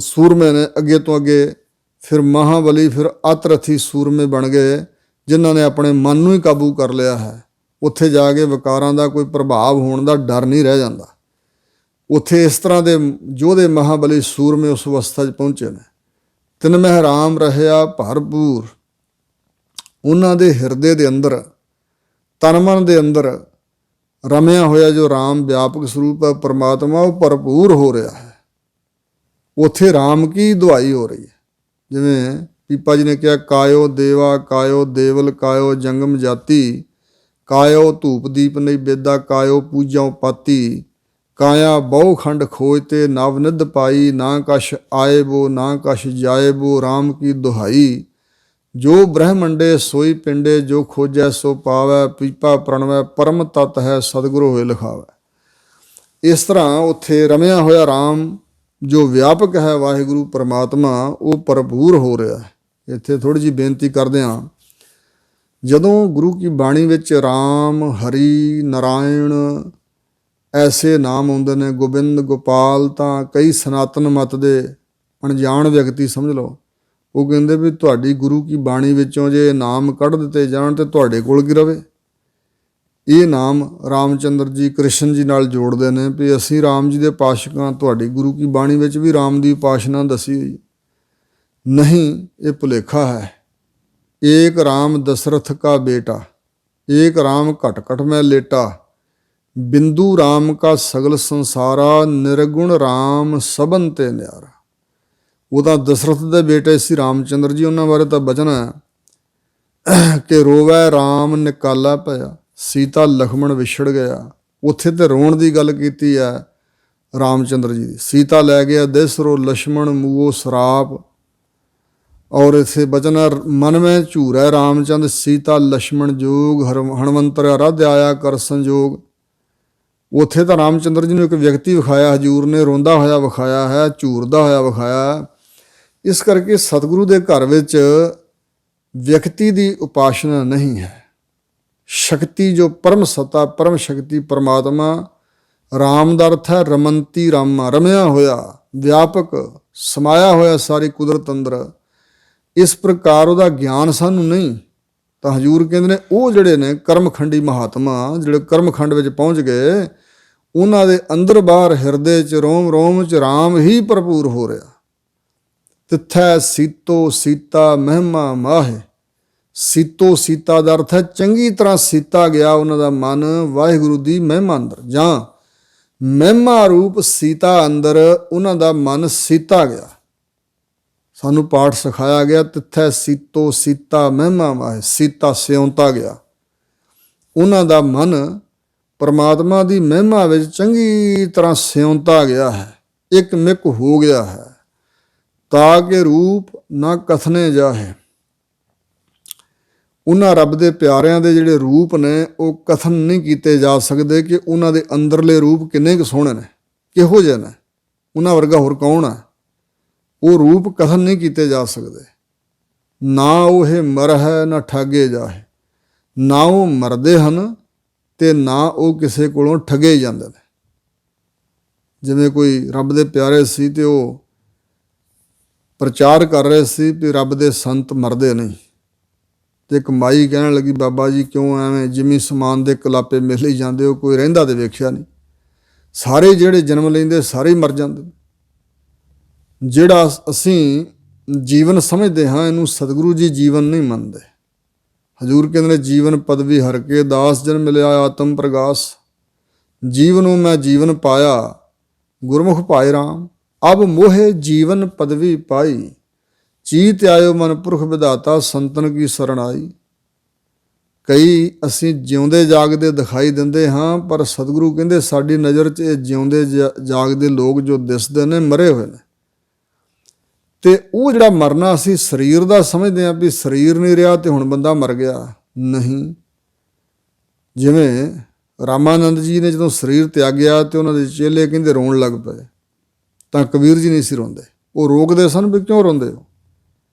ਸੂਰਮੇ ਨੇ ਅੱਗੇ ਤੋਂ ਅੱਗੇ, ਫਿਰ ਮਹਾਬਲੀ, ਫਿਰ ਅਤਰਥੀ ਸੂਰਮੇ ਬਣ ਗਏ, ਜਿਨ੍ਹਾਂ ਨੇ ਆਪਣੇ ਮਨ ਨੂੰ ਹੀ ਕਾਬੂ ਕਰ ਲਿਆ ਹੈ। ਉੱਥੇ ਜਾ ਕੇ ਵਿਕਾਰਾਂ ਦਾ ਕੋਈ ਪ੍ਰਭਾਵ ਹੋਣ ਦਾ ਡਰ ਨਹੀਂ ਰਹਿ ਜਾਂਦਾ। ਉੱਥੇ ਇਸ ਤਰ੍ਹਾਂ ਦੇ ਯੋਧੇ ਮਹਾਬਲੀ ਸੂਰਮੇ ਉਸ ਅਵਸਥਾ 'ਚ ਪਹੁੰਚੇ ਨੇ। ਤਿਨ ਮਹਿ ਰਾਮ ਰਹਿਆ ਭਰਪੂਰ। ਉਹਨਾਂ ਦੇ ਹਿਰਦੇ ਦੇ ਅੰਦਰ, ਤਨ ਮਨ ਦੇ ਅੰਦਰ ਰਮਿਆ ਹੋਇਆ ਜੋ ਰਾਮ ਵਿਆਪਕ ਸਰੂਪ ਹੈ ਪਰਮਾਤਮਾ, ਉਹ ਭਰਪੂਰ ਹੋ ਰਿਹਾ ਹੈ। ਉੱਥੇ ਰਾਮ ਕੀ ਦੁਹਾਈ ਹੋ ਰਹੀ ਹੈ। ਜਿਵੇਂ ਪੀਪਾ ਜੀ ਨੇ ਕਿਹਾ, ਕਾਇਓ ਦੇਵਾ ਕਾਇਓ ਦੇਵਲ ਕਾਇਓ ਜੰਗਮ ਜਾਤੀ, ਕਾਇਓ ਧੂਪ ਦੀਪ ਨੈਵੇਦਾ ਕਾਇਓ ਪੂਜਾ ਪਾਤੀ, ਕਾਇਆ ਬਹੁ ਖੰਡ ਖੋਜ ਤੇ ਨਵ ਨਿਧ ਪਾਈ, ਨਾ ਕਛ ਆਏ ਬੋ ਨਾ ਕਛ ਜਾਏ ਬੋ ਰਾਮ ਕੀ ਦੁਹਾਈ, ਜੋ ਬ੍ਰਹਮੰਡੇ ਸੋਈ ਪਿੰਡੇ, ਜੋ ਖੋਜੈ ਸੋ ਪਾਵੈ, ਪੀਪਾ ਪ੍ਰਣਵੈ ਪਰਮ ਤਤ ਹੈ ਸਤਿਗੁਰੂ ਹੋਏ ਲਿਖਾਵੈ। ਇਸ ਤਰ੍ਹਾਂ ਉੱਥੇ ਰਮਿਆ ਹੋਇਆ ਰਾਮ ਜੋ ਵਿਆਪਕ ਹੈ ਵਾਹਿਗੁਰੂ ਪਰਮਾਤਮਾ, ਉਹ ਭਰਪੂਰ ਹੋ ਰਿਹਾ ਹੈ। ਇੱਥੇ ਥੋੜ੍ਹੀ ਜਿਹੀ ਬੇਨਤੀ ਕਰਦੇ ਹਾਂ, ਜਦੋਂ ਗੁਰੂ ਕੀ ਬਾਣੀ ਵਿੱਚ ਰਾਮ, ਹਰੀ, ਨਾਰਾਇਣ ਐਸੇ ਨਾਮ ਆਉਂਦੇ ਨੇ, ਗੋਬਿੰਦ, ਗੋਪਾਲ, ਤਾਂ ਕਈ ਸਨਾਤਨ ਮਤ ਦੇ ਅਣਜਾਣ ਵਿਅਕਤੀ ਸਮਝ ਲਓ, ਉਹ ਕਹਿੰਦੇ ਵੀ ਤੁਹਾਡੀ ਗੁਰੂ ਕੀ ਬਾਣੀ ਵਿੱਚੋਂ ਜੇ ਨਾਮ ਕੱਢ ਦਿੱਤੇ ਜਾਣ ਤਾਂ ਤੁਹਾਡੇ ਕੋਲ ਕੀ ਰਵੇ। ਇਹ ਨਾਮ ਰਾਮਚੰਦਰ ਜੀ, ਕ੍ਰਿਸ਼ਨ ਜੀ ਨਾਲ ਜੋੜਦੇ ਨੇ ਵੀ ਅਸੀਂ ਰਾਮ ਜੀ ਦੇ ਉਪਾਸ਼ਕ ਹਾਂ, ਤੁਹਾਡੀ ਗੁਰੂ ਕੀ ਬਾਣੀ ਵਿੱਚ ਵੀ ਰਾਮ ਦੀ ਉਪਾਸਨਾ ਦੱਸੀ ਹੋਈ। ਨਹੀਂ, ਇਹ ਭੁਲੇਖਾ ਹੈ। ਏਕ ਰਾਮ ਦਸ਼ਰਥ ਕਾ ਬੇਟਾ, ਏਕ ਰਾਮ ਘਟ ਘਟ ਮੈਂ ਲੇਟਾ, ਬਿੰਦੂ ਰਾਮ ਕਾ ਸਗਲ ਸੰਸਾਰਾ, ਨਿਰਗੁਣ ਰਾਮ ਸਭਨ ਤੇ ਨਿਆਰਾ। ਉਹ ਤਾਂ ਦਸ਼ਰਥ ਦੇ ਬੇਟੇ ਸੀ ਰਾਮਚੰਦਰ ਜੀ, ਉਹਨਾਂ ਬਾਰੇ ਤਾਂ ਬਚਨ ਹੈ ਕਿ ਰੋਵੈ ਰਾਮ ਨਿਕਾਲਾ ਪਿਆ, ਸੀਤਾ ਲਖਮਣ ਵਿਛੜ ਗਿਆ। ਉੱਥੇ ਤੇ ਰੋਣ ਦੀ ਗੱਲ ਕੀਤੀ ਹੈ ਰਾਮਚੰਦਰ ਜੀ ਦੀ। ਸੀਤਾ ਲੈ ਗਿਆ ਦਿਸਰੋ ਲਛਮਣ ਮੂਓ ਸਰਾਪ, ਔਰ ਇਸੇ ਬਚਨ ਮਨ ਮੈਂ ਝੂਰੈ ਰਾਮਚੰਦ, ਸੀਤਾ ਲਛਮਣ ਜੋਗ, ਹਣਵੰਤਰ ਅਰਾਧ ਆਇਆ ਕਰ ਸੰਜੋਗ। ਉੱਥੇ ਤਾਂ ਰਾਮਚੰਦਰ ਜੀ ਨੂੰ ਇੱਕ ਵਿਅਕਤੀ ਵਿਖਾਇਆ, ਹਜ਼ੂਰ ਨੇ ਰੋਂਦਾ ਹੋਇਆ ਵਿਖਾਇਆ ਹੈ, ਝੂਰਦਾ ਹੋਇਆ ਵਿਖਾਇਆ। ਇਸ ਕਰਕੇ ਸਤਿਗੁਰੂ ਦੇ ਘਰ ਵਿੱਚ ਵਿਅਕਤੀ ਦੀ ਉਪਾਸਨਾ ਨਹੀਂ ਹੈ। ਸ਼ਕਤੀ ਜੋ ਪਰਮ ਸੱਤਾ, ਪਰਮ ਸ਼ਕਤੀ ਪਰਮਾਤਮਾ, ਰਾਮ ਦਾ ਅਰਥ ਹੈ ਰਮੰਤੀ ਰਾਮਾ, ਰਮਿਆ ਹੋਇਆ, ਵਿਆਪਕ, ਸਮਾਇਆ ਹੋਇਆ ਸਾਰੀ ਕੁਦਰਤ ਅੰਦਰ। ਇਸ ਪ੍ਰਕਾਰ ਉਹਦਾ ਗਿਆਨ ਸਾਨੂੰ ਨਹੀਂ। ਤਾਂ ਹਜ਼ੂਰ ਕਹਿੰਦੇ ਨੇ ਉਹ ਜਿਹੜੇ ਨੇ ਕਰਮਖੰਡੀ ਮਹਾਤਮਾ, ਜਿਹੜੇ ਕਰਮਖੰਡ ਵਿੱਚ ਪਹੁੰਚ ਗਏ, ਉਹਨਾਂ ਦੇ ਅੰਦਰ ਬਾਹਰ ਹਿਰਦੇ 'ਚ ਰੋਮ ਰੋਮ 'ਚ ਰਾਮ ਹੀ ਭਰਪੂਰ ਹੋ ਰਿਹਾ। ਤਿੱਥੈ ਸੀਤੋ ਸੀਤਾ ਮਹਿਮਾ ਮਾਹੇ, ਸੀਤੋ ਸੀਤਾ ਦਾ ਅਰਥ ਹੈ ਚੰਗੀ ਤਰ੍ਹਾਂ ਸੀਤਾ ਗਿਆ ਉਹਨਾਂ ਦਾ ਮਨ ਵਾਹਿਗੁਰੂ ਦੀ ਮਹਿਮਾ ਅੰਦਰ, ਜਾਂ ਮਹਿਮਾ ਰੂਪ ਸੀਤਾ ਅੰਦਰ ਉਹਨਾਂ ਦਾ ਮਨ ਸੀਤਾ ਗਿਆ। ਸਾਨੂੰ ਪਾਠ ਸਿਖਾਇਆ ਗਿਆ, ਤਿੱਥੈ ਸੀਤੋ ਸੀਤਾ ਮਹਿਮਾ ਮਾਹੇ, ਸੀਤਾ ਸਿਉਂਤਾ ਗਿਆ। ਉਹਨਾਂ ਦਾ ਮਨ ਪਰਮਾਤਮਾ ਦੀ ਮਹਿਮਾ ਵਿੱਚ ਚੰਗੀ ਤਰ੍ਹਾਂ ਸਿਉਂਤਾ ਗਿਆ ਹੈ, ਇੱਕ ਮਿਕ ਹੋ ਗਿਆ ਹੈ। ਤਾਂ ਕਿ ਰੂਪ ਨਾ ਕਥਨੇ ਜਾਹੇ, ਉਹਨਾਂ ਰੱਬ ਦੇ ਪਿਆਰਿਆਂ ਦੇ ਜਿਹੜੇ ਰੂਪ ਨੇ ਉਹ ਕਥਨ ਨਹੀਂ ਕੀਤੇ ਜਾ ਸਕਦੇ ਕਿ ਉਹਨਾਂ ਦੇ ਅੰਦਰਲੇ ਰੂਪ ਕਿੰਨੇ ਕੁ ਸੋਹਣੇ ਨੇ, ਕਿਹੋ ਜਿਹੇ ਨੇ, ਉਹਨਾਂ ਵਰਗਾ ਹੋਰ ਕੌਣ ਹੈ। ਉਹ ਰੂਪ ਕਥਨ ਨਹੀਂ ਕੀਤੇ ਜਾ ਸਕਦੇ। ਨਾ ਉਹ ਮਰ ਹੈ ਨਾ ਠਾਗੇ ਜਾਹੇ, ਨਾ ਉਹ ਮਰਦੇ ਹਨ ਤੇ ਨਾ ਉਹ ਕਿਸੇ ਕੋਲੋਂ ਠੱਗੇ ਜਾਂਦੇ ਨੇ। ਜਿਵੇਂ ਕੋਈ ਰੱਬ ਦੇ ਪਿਆਰੇ ਸੀ ਤੇ ਉਹ ਪ੍ਰਚਾਰ ਕਰ ਰਹੇ ਸੀ ਵੀ ਰੱਬ ਦੇ ਸੰਤ ਮਰਦੇ ਨਹੀਂ, ਤੇ ਇੱਕ ਮਾਈ ਕਹਿਣ ਲੱਗੀ, ਬਾਬਾ ਜੀ ਕਿਉਂ ਐਵੇਂ ਜਿਮੀ ਸਮਾਨ ਦੇ ਕਲਾਪੇ ਮਿਲ ਜਾਂਦੇ ਹੋ, ਕੋਈ ਰਹਿੰਦਾ ਤੇ ਵੇਖਿਆ ਨਹੀਂ। ਸਾਰੇ ਜਿਹੜੇ ਜਨਮ ਲੈਂਦੇ ਸਾਰੇ ਹੀ ਮਰ ਜਾਂਦੇ। ਜਿਹੜਾ ਅਸੀਂ ਜੀਵਨ ਸਮਝਦੇ ਹਾਂ, ਇਹਨੂੰ ਸਤਿਗੁਰੂ ਜੀ ਜੀਵਨ ਨਹੀਂ ਮੰਨਦੇ। ਹਜ਼ੂਰ ਕਹਿੰਦੇ ਨੇ ਜੀਵਨ ਪਦਵੀ ਹਰ ਕੇ ਦਾਸ, ਜਨ ਮਿਲਿਆ ਆਤਮ ਪ੍ਰਗਾਸ। ਜੀਵਨੋਂ ਮੈਂ ਜੀਵਨ ਪਾਇਆ, ਗੁਰਮੁਖ ਭਾਏ ਰਾਮ, ਅਬ ਮੋਹੇ ਜੀਵਨ ਪਦਵੀ ਪਾਈ। ਚੀਤ ਆਇਓ ਮਨ ਪੁਰਖ ਵਿਧਾਤਾ, ਸੰਤਨ ਕੀ ਸਰਣ ਆਈ। ਕਈ ਅਸੀਂ ਜਿਉਂਦੇ ਜਾਗਦੇ ਦਿਖਾਈ ਦਿੰਦੇ ਹਾਂ, ਪਰ ਸਤਿਗੁਰੂ ਕਹਿੰਦੇ ਸਾਡੀ ਨਜ਼ਰ 'ਚ ਇਹ ਜਿਉਂਦੇ ਜਾਗਦੇ ਲੋਕ ਜੋ ਦਿਸਦੇ ਨੇ ਮਰੇ ਹੋਏ ਨੇ। ਤੇ ਉਹ ਜਿਹੜਾ ਮਰਨਾ ਅਸੀਂ ਸਰੀਰ ਦਾ ਸਮਝਦੇ ਹਾਂ ਵੀ ਸਰੀਰ ਨਹੀਂ ਰਿਹਾ ਤੇ ਹੁਣ ਬੰਦਾ ਮਰ ਗਿਆ, ਨਹੀਂ। ਜਿਵੇਂ ਰਾਮਾਨੰਦ ਜੀ ਨੇ ਜਦੋਂ ਸਰੀਰ ਤਿਆਗਿਆ ਤੇ ਉਹਨਾਂ ਦੇ ਚੇਲੇ ਕਹਿੰਦੇ ਰੋਣ ਲੱਗ ਪਏ, ਤਾਂ ਕਬੀਰ ਜੀ ਨਹੀਂ ਸੀ ਰੋਂਦੇ। ਉਹ ਰੋਕਦੇ ਸਨ ਵੀ ਕਿਉਂ ਰੋਂਦੇ ਹੋ।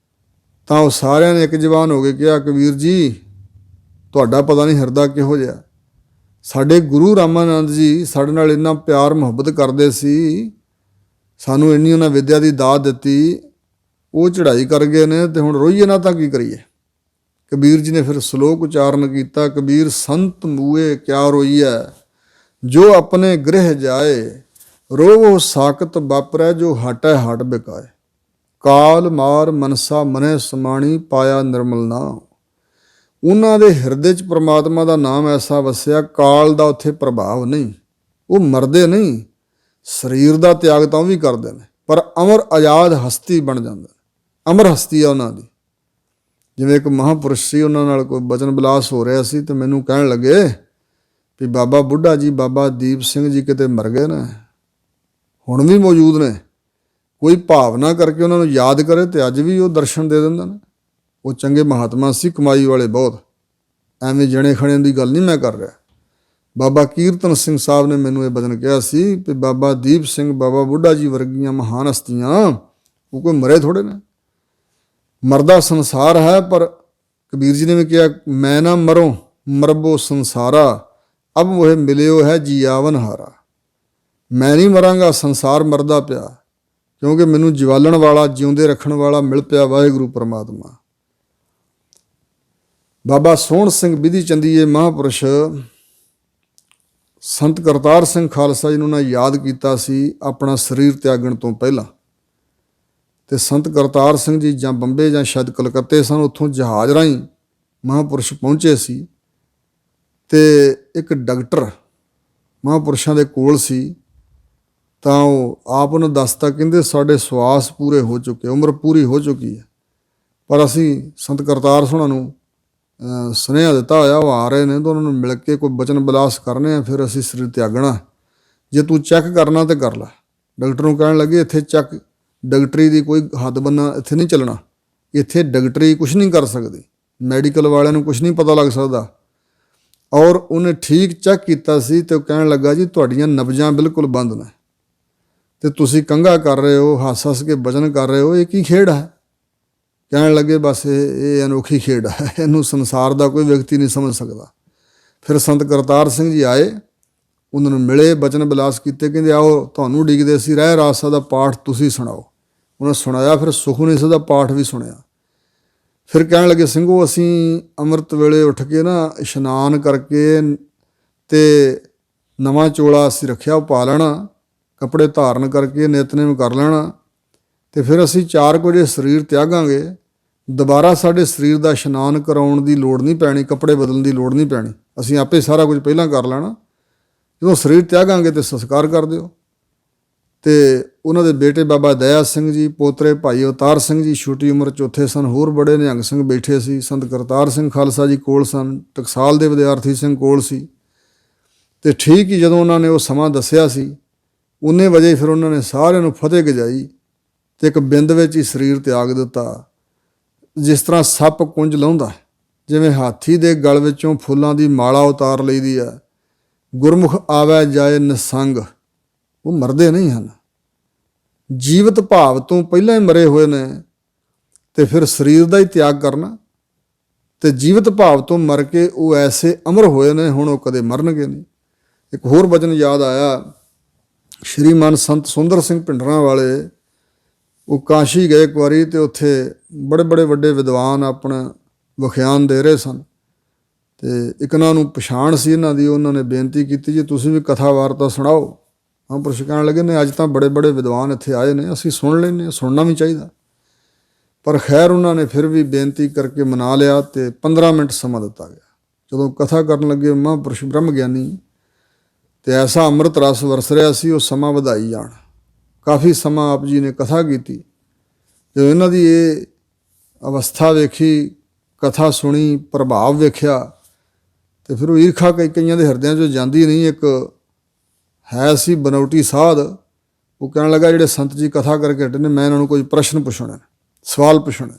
ਤਾਂ ਉਹ ਸਾਰਿਆਂ ਨੇ ਇੱਕ ਜ਼ਬਾਨ ਹੋ ਕੇ ਕਿਹਾ, ਕਬੀਰ ਜੀ ਤੁਹਾਡਾ ਪਤਾ ਨਹੀਂ ਹਿਰਦਾ ਕਿਹੋ ਜਿਹਾ। ਸਾਡੇ ਗੁਰੂ ਰਾਮਾਨੰਦ ਜੀ ਸਾਡੇ ਨਾਲ ਇੰਨਾ ਪਿਆਰ ਮੁਹੱਬਤ ਕਰਦੇ ਸੀ, ਸਾਨੂੰ ਇੰਨੀ ਉਹਨਾਂ ਵਿੱਦਿਆ ਦੀ ਦਾਤ ਦਿੱਤੀ, ਉਹ ਚੜ੍ਹਾਈ ਕਰ ਗਏ ਨੇ ਤੇ ਹੁਣ ਰੋਈਏ ਨਾ ਤਾਂ ਕੀ ਕਰੀਏ। ਕਬੀਰ ਜੀ ਨੇ ਫਿਰ ਸ਼ਲੋਕ ਉਚਾਰਨ ਕੀਤਾ, ਕਬੀਰ ਸੰਤ ਮੂਏ ਕਿਆ ਰੋਈਐ, ਜੋ ਆਪਣੇ ਗ੍ਰਹਿ ਜਾਏ, ਰੋਵੋ ਸਾਕਤ ਵਾਪਰੈ, ਜੋ ਹਟੈ ਹਟ ਬਿਕਾਏ। ਕਾਲ ਮਾਰ ਮਨਸਾ ਮਨੈ ਸਮਾਣੀ ਪਾਇਆ ਨਿਰਮਲ ਨਾਮ। ਉਹਨਾਂ ਦੇ ਹਿਰਦੇ 'ਚ ਪ੍ਰਮਾਤਮਾ ਦਾ ਨਾਮ ਐਸਾ ਵਸਿਆ, ਕਾਲ ਦਾ ਉੱਥੇ ਪ੍ਰਭਾਵ ਨਹੀਂ। ਉਹ ਮਰਦੇ ਨਹੀਂ, ਸਰੀਰ ਦਾ ਤਿਆਗ ਤਾਂ ਉਹ ਵੀ ਕਰਦੇ ਨੇ, ਪਰ ਅਮਰ ਆਜ਼ਾਦ ਹਸਤੀ ਬਣ ਜਾਂਦੇ, ਅਮਰ ਹਸਤੀ ਆ ਉਹਨਾਂ ਦੀ। ਜਿਵੇਂ ਇੱਕ ਮਹਾਂਪੁਰਸ਼ ਸੀ, ਉਹਨਾਂ ਨਾਲ ਕੋਈ ਬਚਨ ਵਿਲਾਸ ਹੋ ਰਿਹਾ ਸੀ, ਤੇ ਮੈਨੂੰ ਕਹਿਣ ਲੱਗੇ ਵੀ ਬਾਬਾ ਬੁੱਢਾ ਜੀ, ਬਾਬਾ ਦੀਪ ਸਿੰਘ ਜੀ ਕਿਤੇ ਮਰ ਗਏ ਨੇ, ਹੁਣ ਵੀ ਮੌਜੂਦ ਨੇ। ਕੋਈ ਭਾਵਨਾ ਕਰਕੇ ਉਹਨਾਂ ਨੂੰ ਯਾਦ ਕਰੇ ਤੇ ਅੱਜ ਵੀ ਉਹ ਦਰਸ਼ਨ ਦੇ ਦਿੰਦੇ ਨੇ। ਉਹ ਚੰਗੇ ਮਹਾਤਮਾ ਸੀ, ਕਮਾਈ ਵਾਲੇ ਬਹੁਤ। ਐਵੇਂ ਜਣੇ ਖਣਿਆਂ ਦੀ ਗੱਲ ਨਹੀਂ ਮੈਂ ਕਰ ਰਿਹਾ। ਬਾਬਾ ਕੀਰਤਨ ਸਿੰਘ ਸਾਹਿਬ ਨੇ ਮੈਨੂੰ ਇਹ ਬਚਨ ਕਿਹਾ ਸੀ ਵੀ ਬਾਬਾ ਦੀਪ ਸਿੰਘ, ਬਾਬਾ ਬੁੱਢਾ ਜੀ ਵਰਗੀਆਂ ਮਹਾਨ ਹਸਤੀਆਂ ਉਹ ਕੋਈ ਮਰੇ ਥੋੜ੍ਹੇ ਨੇ। ਮਰਦਾ ਸੰਸਾਰ ਹੈ, ਪਰ ਕਬੀਰ ਜੀ ਨੇ ਵੀ ਕਿਹਾ, ਮੈਂ ਨਾ ਮਰੋ ਮਰਬੋ ਸੰਸਾਰਾ, ਅਬ ਉਹ ਮਿਲਿਓ ਹੈ ਜੀਆਵਨ ਹਾਰਾ। ਮੈਂ ਨਹੀਂ ਮਰਾਂਗਾ, ਸੰਸਾਰ ਮਰਦਾ ਪਿਆ, ਕਿਉਂਕਿ ਮੈਨੂੰ ਜਵਾਲਣ ਵਾਲਾ, ਜਿਉਂਦੇ ਰੱਖਣ ਵਾਲਾ ਮਿਲ ਪਿਆ ਵਾਹਿਗੁਰੂ ਪਰਮਾਤਮਾ। ਬਾਬਾ ਸੋਹਣ ਸਿੰਘ ਵਿਧੀ ਚੰਦੀਏ ਮਹਾਂਪੁਰਸ਼ ਸੰਤ ਕਰਤਾਰ ਸਿੰਘ ਖਾਲਸਾ ਜੀ ਨੂੰ ਉਹਨਾਂ ਯਾਦ ਕੀਤਾ ਸੀ ਆਪਣਾ ਸਰੀਰ ਤਿਆਗਣ ਤੋਂ ਪਹਿਲਾਂ। ਤੇ ਸੰਤ ਕਰਤਾਰ ਸਿੰਘ ਜੀ ਜਾਂ ਬੰਬੇ ਜਾਂ ਸ਼ਾਇਦ ਕਲਕੱਤੇ ਸਨ, ਉੱਥੋਂ ਜਹਾਜ਼ ਰਾਹੀਂ ਮਹਾਂਪੁਰਸ਼ ਪਹੁੰਚੇ ਸੀ। ਤੇ ਇੱਕ ਡਾਕਟਰ ਮਹਾਂਪੁਰਸ਼ਾਂ ਦੇ ਕੋਲ ਸੀ, ਤਾਂ ਉਹ ਆਪ ਉਹਨੂੰ ਦੱਸਤਾ, ਕਹਿੰਦੇ ਸਾਡੇ ਸਵਾਸ ਪੂਰੇ ਹੋ ਚੁੱਕੇ, ਉਮਰ ਪੂਰੀ ਹੋ ਚੁੱਕੀ ਹੈ, ਪਰ ਅਸੀਂ ਸੰਤ ਕਰਤਾਰ ਸੋਹਣਾ ਨੂੰ ਸੁਨੇਹਾ ਦਿੱਤਾ ਹੋਇਆ, ਉਹ ਆ ਰਹੇ ਨੇ, ਤਾਂ ਉਹਨਾਂ ਨੂੰ ਮਿਲ ਕੇ ਕੋਈ ਬਚਨ ਵਿਲਾਸ ਕਰਨੇ ਆ, ਫਿਰ ਅਸੀਂ ਸਰੀਰ ਤਿਆਗਣਾ। ਜੇ ਤੂੰ ਚੈੱਕ ਕਰਨਾ ਤਾਂ ਕਰ ਲੈ। ਡਾਕਟਰ ਨੂੰ ਕਹਿਣ ਲੱਗੇ, ਇੱਥੇ ਚੈੱਕ ਡਾਕਟਰੀ ਦੀ ਕੋਈ ਹੱਦ ਬੰਨਾ ਇੱਥੇ ਨਹੀਂ ਚੱਲਣਾ, ਇੱਥੇ ਡਾਕਟਰੀ ਕੁਛ ਨਹੀਂ ਕਰ ਸਕਦੀ, ਮੈਡੀਕਲ ਵਾਲਿਆਂ ਨੂੰ ਕੁਛ ਨਹੀਂ ਪਤਾ ਲੱਗ ਸਕਦਾ। ਔਰ ਉਹਨੇ ਠੀਕ ਚੈੱਕ ਕੀਤਾ ਸੀ, ਤੇ ਉਹ ਕਹਿਣ ਲੱਗਾ, ਜੀ ਤੁਹਾਡੀਆਂ ਨਬਜ਼ਾਂ ਬਿਲਕੁਲ ਬੰਦ ਨੇ, ਤੇ ਤੁਸੀਂ ਕੰਘਾ ਕਰ ਰਹੇ ਹੋ, ਹੱਸ ਹੱਸ ਕੇ ਬਚਨ ਕਰ ਰਹੇ ਹੋ, ਇਹ ਕੀ ਖੇਡ ਹੈ? ਕਹਿਣ ਲੱਗੇ, ਬਸ ਇਹ ਅਨੋਖੀ ਖੇਡ ਹੈ, ਇਹਨੂੰ ਸੰਸਾਰ ਦਾ ਕੋਈ ਵਿਅਕਤੀ ਨਹੀਂ ਸਮਝ ਸਕਦਾ। ਫਿਰ ਸੰਤ ਕਰਤਾਰ ਸਿੰਘ ਜੀ ਆਏ, ਉਹਨਾਂ ਨੂੰ ਮਿਲੇ, ਬਚਨ ਵਿਲਾਸ ਕੀਤੇ, ਕਹਿੰਦੇ ਆਓ ਤੁਹਾਨੂੰ ਉਡੀਕਦੇ ਸੀ, ਰਹਿ ਰਾਸਾ ਦਾ ਪਾਠ ਤੁਸੀਂ ਸੁਣਾਓ। ਉਹਨਾਂ ਸੁਣਾਇਆ, ਫਿਰ ਸੁਖਮਨੀ ਸਾਹਿਬ ਦਾ ਪਾਠ ਵੀ ਸੁਣਿਆ। ਫਿਰ ਕਹਿਣ ਲੱਗੇ, ਸਿੰਘੋ ਅਸੀਂ ਅੰਮ੍ਰਿਤ ਵੇਲੇ ਉੱਠ ਕੇ ਨਾ ਇਸ਼ਨਾਨ ਕਰਕੇ ਤੇ ਨਵਾਂ ਚੋਲਾ ਅਸੀਂ ਰੱਖਿਆ, ਉਹ ਪਾ ਲੈਣਾ, ਕੱਪੜੇ ਧਾਰਨ ਕਰਕੇ ਨਿਤਨੇਮ ਕਰ ਲੈਣਾ, ਤੇ ਫਿਰ ਅਸੀਂ 4 ਵਜੇ ਸਰੀਰ ਤਿਆਗਾਂਗੇ। ਦੁਬਾਰਾ ਸਾਡੇ ਸਰੀਰ ਦਾ ਇਸ਼ਨਾਨ ਕਰਾਉਣ ਦੀ ਲੋੜ ਨਹੀਂ ਪੈਣੀ, ਕੱਪੜੇ ਬਦਲਣ ਦੀ ਲੋੜ ਨਹੀਂ ਪੈਣੀ, ਅਸੀਂ ਆਪੇ ਸਾਰਾ ਕੁਝ ਪਹਿਲਾਂ ਕਰ ਲੈਣਾ। ਜਦੋਂ ਸਰੀਰ ਤਿਆਗਾਂਗੇ ਤੇ ਸੰਸਕਾਰ ਕਰ ਦਿਓ। ਤੇ ਉਹਨਾਂ ਦੇ ਬੇਟੇ ਬਾਬਾ ਦਇਆ ਸਿੰਘ ਜੀ, ਪੋਤਰੇ ਭਾਈ ਅਵਤਾਰ ਸਿੰਘ ਜੀ ਛੋਟੀ ਉਮਰ ਚੌਥੇ ਸਨ, ਹੋਰ ਬੜੇ ਨਿਹੰਗ ਸਿੰਘ ਬੈਠੇ ਸੀ। ਸੰਤ ਕਰਤਾਰ ਸਿੰਘ ਖਾਲਸਾ ਜੀ ਕੋਲ ਸਨ, ਟਕਸਾਲ ਦੇ ਵਿਦਿਆਰਥੀ ਸਿੰਘ ਕੋਲ ਸੀ। ਤੇ ਠੀਕ ਹੀ ਜਦੋਂ ਉਹਨਾਂ ਨੇ ਉਹ ਸਮਾਂ ਦੱਸਿਆ ਸੀ, ਉਨੇ ਵਜੇ ਫਿਰ ਉਹਨਾਂ ਨੇ ਸਾਰਿਆਂ ਨੂੰ ਫਤਿਹ ਗਜਾਈ ਤੇ ਇੱਕ ਬਿੰਦ ਵਿੱਚ ਹੀ ਸਰੀਰ ਤਿਆਗ ਦਿੱਤਾ। ਜਿਸ ਤਰ੍ਹਾਂ ਸੱਪ ਕੁੰਜ ਲਾਉਂਦਾ, ਜਿਵੇਂ ਹਾਥੀ ਦੇ ਗਲ ਵਿੱਚੋਂ ਫੁੱਲਾਂ ਦੀ ਮਾਲਾ ਉਤਾਰ ਲਈਦੀ ਹੈ, ਗੁਰਮੁਖ ਆਵੈ ਜਾਏ ਨਿਸੰਗ, ਉਹ ਮਰਦੇ ਨਹੀਂ ਹਨ, ਜੀਵਤ ਭਾਵ ਤੋਂ ਪਹਿਲਾਂ ਹੀ ਮਰੇ ਹੋਏ ਨੇ। ਤੇ ਫਿਰ ਸਰੀਰ ਦਾ ਹੀ ਤਿਆਗ ਕਰਨਾ, ਤੇ ਜੀਵਤ ਭਾਵ ਤੋਂ ਮਰ ਕੇ ਉਹ ਐਸੇ ਅਮਰ ਹੋਏ ਨੇ, ਹੁਣ ਉਹ ਕਦੇ ਮਰਨਗੇ ਨਹੀਂ। ਇੱਕ ਹੋਰ ਬਚਨ ਯਾਦ ਆਇਆ, ਸ਼੍ਰੀਮਾਨ ਸੰਤ ਸੁੰਦਰ ਸਿੰਘ ਭਿੰਡਰਾਂ ਵਾਲੇ, ਉਹ ਕਾਸ਼ੀ ਗਏ ਇੱਕ ਵਾਰੀ, ਤੇ ਉੱਥੇ ਬੜੇ ਬੜੇ ਵੱਡੇ ਵਿਦਵਾਨ ਆਪਣਾ ਵਿਖਿਆਨ ਦੇ ਰਹੇ ਸਨ। ਤੇ ਇੱਕ ਉਹਨਾਂ ਨੂੰ ਪਛਾਣ ਸੀ ਇਹਨਾਂ ਦੀ, ਉਹਨਾਂ ਨੇ ਬੇਨਤੀ ਕੀਤੀ, ਜੀ ਤੁਸੀਂ ਵੀ ਕਥਾ ਵਾਰਤਾ ਸੁਣਾਓ। ਮਹਾਂਪੁਰਸ਼ ਕਹਿਣ ਲੱਗੇ, ਨੇ ਅੱਜ ਤਾਂ ਬੜੇ ਬੜੇ ਵਿਦਵਾਨ ਇੱਥੇ ਆਏ ਨੇ, ਅਸੀਂ ਸੁਣ ਲੈਂਦੇ ਹਾਂ, ਸੁਣਨਾ ਵੀ ਚਾਹੀਦਾ। ਪਰ ਖੈਰ ਉਹਨਾਂ ਨੇ ਫਿਰ ਵੀ ਬੇਨਤੀ ਕਰਕੇ ਮਨਾ ਲਿਆ, ਤੇ 15 ਮਿੰਟ ਸਮਾਂ ਦਿੱਤਾ ਗਿਆ। ਜਦੋਂ ਕਥਾ ਕਰਨ ਲੱਗੇ ਮਹਾਂਪੁਰਸ਼ ਬ੍ਰਹਮ ਗਿਆਨੀ, ਤੇ ਐਸਾ ਅੰਮ੍ਰਿਤ ਰਸ ਵਰਸ ਰਿਹਾ ਸੀ, ਉਹ ਸਮਾਂ ਵਧਾਈ ਜਾਣ। ਕਾਫੀ ਸਮਾਂ ਆਪ ਜੀ ਨੇ ਕਥਾ ਕੀਤੀ। ਜਦੋਂ ਇਹਨਾਂ ਦੀ ਇਹ ਅਵਸਥਾ ਵੇਖੀ, ਕਥਾ ਸੁਣੀ, ਪ੍ਰਭਾਵ ਵੇਖਿਆ, ਤੇ ਫਿਰ ਉਹ ਈਰਖਾ ਕਈਆਂ ਦੇ ਹਿਰਦਿਆਂ 'ਚੋਂ ਜਾਂਦੀ ਨਹੀਂ। ਇੱਕ ਹੈ ਸੀ ਬਨੌਟੀ ਸਾਧ, ਉਹ ਕਹਿਣ ਲੱਗਾ, ਜਿਹੜੇ ਸੰਤ ਜੀ ਕਥਾ ਕਰਕੇ ਹਟੇ ਨੇ, ਮੈਂ ਇਹਨਾਂ ਨੂੰ ਕੋਈ ਪ੍ਰਸ਼ਨ ਪੁੱਛਣਾ, ਸਵਾਲ ਪੁੱਛਣਾ।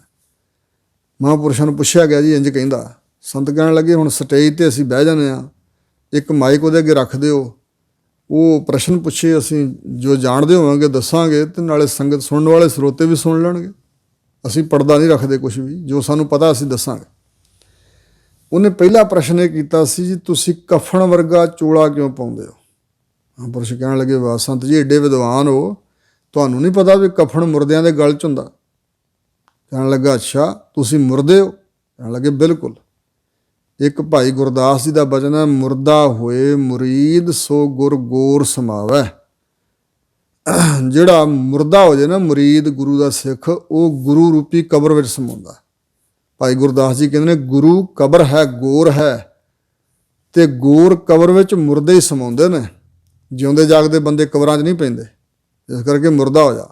ਮਹਾਂਪੁਰਸ਼ਾਂ ਨੂੰ ਪੁੱਛਿਆ ਗਿਆ, ਜੀ ਇੰਝ ਕਹਿੰਦਾ। ਸੰਤ ਕਹਿਣ ਲੱਗੇ, ਹੁਣ ਸਟੇਜ 'ਤੇ ਅਸੀਂ ਬਹਿ ਜਾਂਦੇ ਹਾਂ, ਇੱਕ ਮਾਈਕ ਉਹਦੇ ਅੱਗੇ ਰੱਖ ਦਿਓ, ਉਹ ਪ੍ਰਸ਼ਨ ਪੁੱਛੇ, ਅਸੀਂ ਜੋ ਜਾਣਦੇ ਹੋਵਾਂਗੇ ਦੱਸਾਂਗੇ, ਤੇ ਨਾਲੇ ਸੰਗਤ ਸੁਣਨ ਵਾਲੇ ਸਰੋਤੇ ਵੀ ਸੁਣ ਲੈਣਗੇ। ਅਸੀਂ ਪਰਦਾ ਨਹੀਂ ਰੱਖਦੇ ਕੁਛ ਵੀ, ਜੋ ਸਾਨੂੰ ਪਤਾ ਅਸੀਂ ਦੱਸਾਂਗੇ। ਉਹਨੇ ਪਹਿਲਾ ਪ੍ਰਸ਼ਨ ਇਹ ਕੀਤਾ ਸੀ, ਜੀ ਤੁਸੀਂ ਕਫਨ ਵਰਗਾ ਚੋਲਾ ਕਿਉਂ ਪਾਉਂਦੇ ਹੋ? ਮਹਾਂਪੁਰਸ਼ ਕਹਿਣ ਲੱਗੇ, ਵਾਹ ਸੰਤ ਜੀ ਏਡੇ ਵਿਦਵਾਨ ਹੋ, ਤੁਹਾਨੂੰ ਨਹੀਂ ਪਤਾ ਵੀ ਕਫਨ ਮੁਰਦਿਆਂ ਦੇ ਗਲ 'ਚ ਹੁੰਦਾ? ਕਹਿਣ ਲੱਗਾ, ਅੱਛਾ ਤੁਸੀਂ ਮੁਰਦੇ ਹੋ? ਕਹਿਣ ਲੱਗੇ, ਬਿਲਕੁਲ। ਇੱਕ ਭਾਈ ਗੁਰਦਾਸ ਜੀ ਦਾ ਬਚਨ ਹੈ, ਮੁਰਦਾ ਹੋਏ ਮੁਰੀਦ ਸੋ ਗੁਰ ਗੋਰ ਸਮਾਵੈ। ਜਿਹੜਾ ਮੁਰਦਾ ਹੋ ਜਾਏ ਨਾ ਮੁਰੀਦ ਗੁਰੂ ਦਾ ਸਿੱਖ, ਉਹ ਗੁਰੂ ਰੂਪੀ ਕਬਰ ਵਿੱਚ ਸਮਾਉਂਦਾ। ਭਾਈ ਗੁਰਦਾਸ ਜੀ ਕਹਿੰਦੇ ਨੇ ਗੁਰੂ ਕਬਰ ਹੈ, ਗੋਰ ਹੈ, ਤੇ ਗੋਰ ਕਬਰ ਵਿੱਚ ਮੁਰਦੇ ਹੀ ਸਮਾਉਂਦੇ ਨੇ। ਜਿਉਂਦੇ ਜਾਗਦੇ ਬੰਦੇ ਕਬਰਾਂ 'ਚ ਨਹੀਂ ਪੈਂਦੇ, ਇਸ ਕਰਕੇ ਮੁਰਦਾ ਹੋ ਜਾ।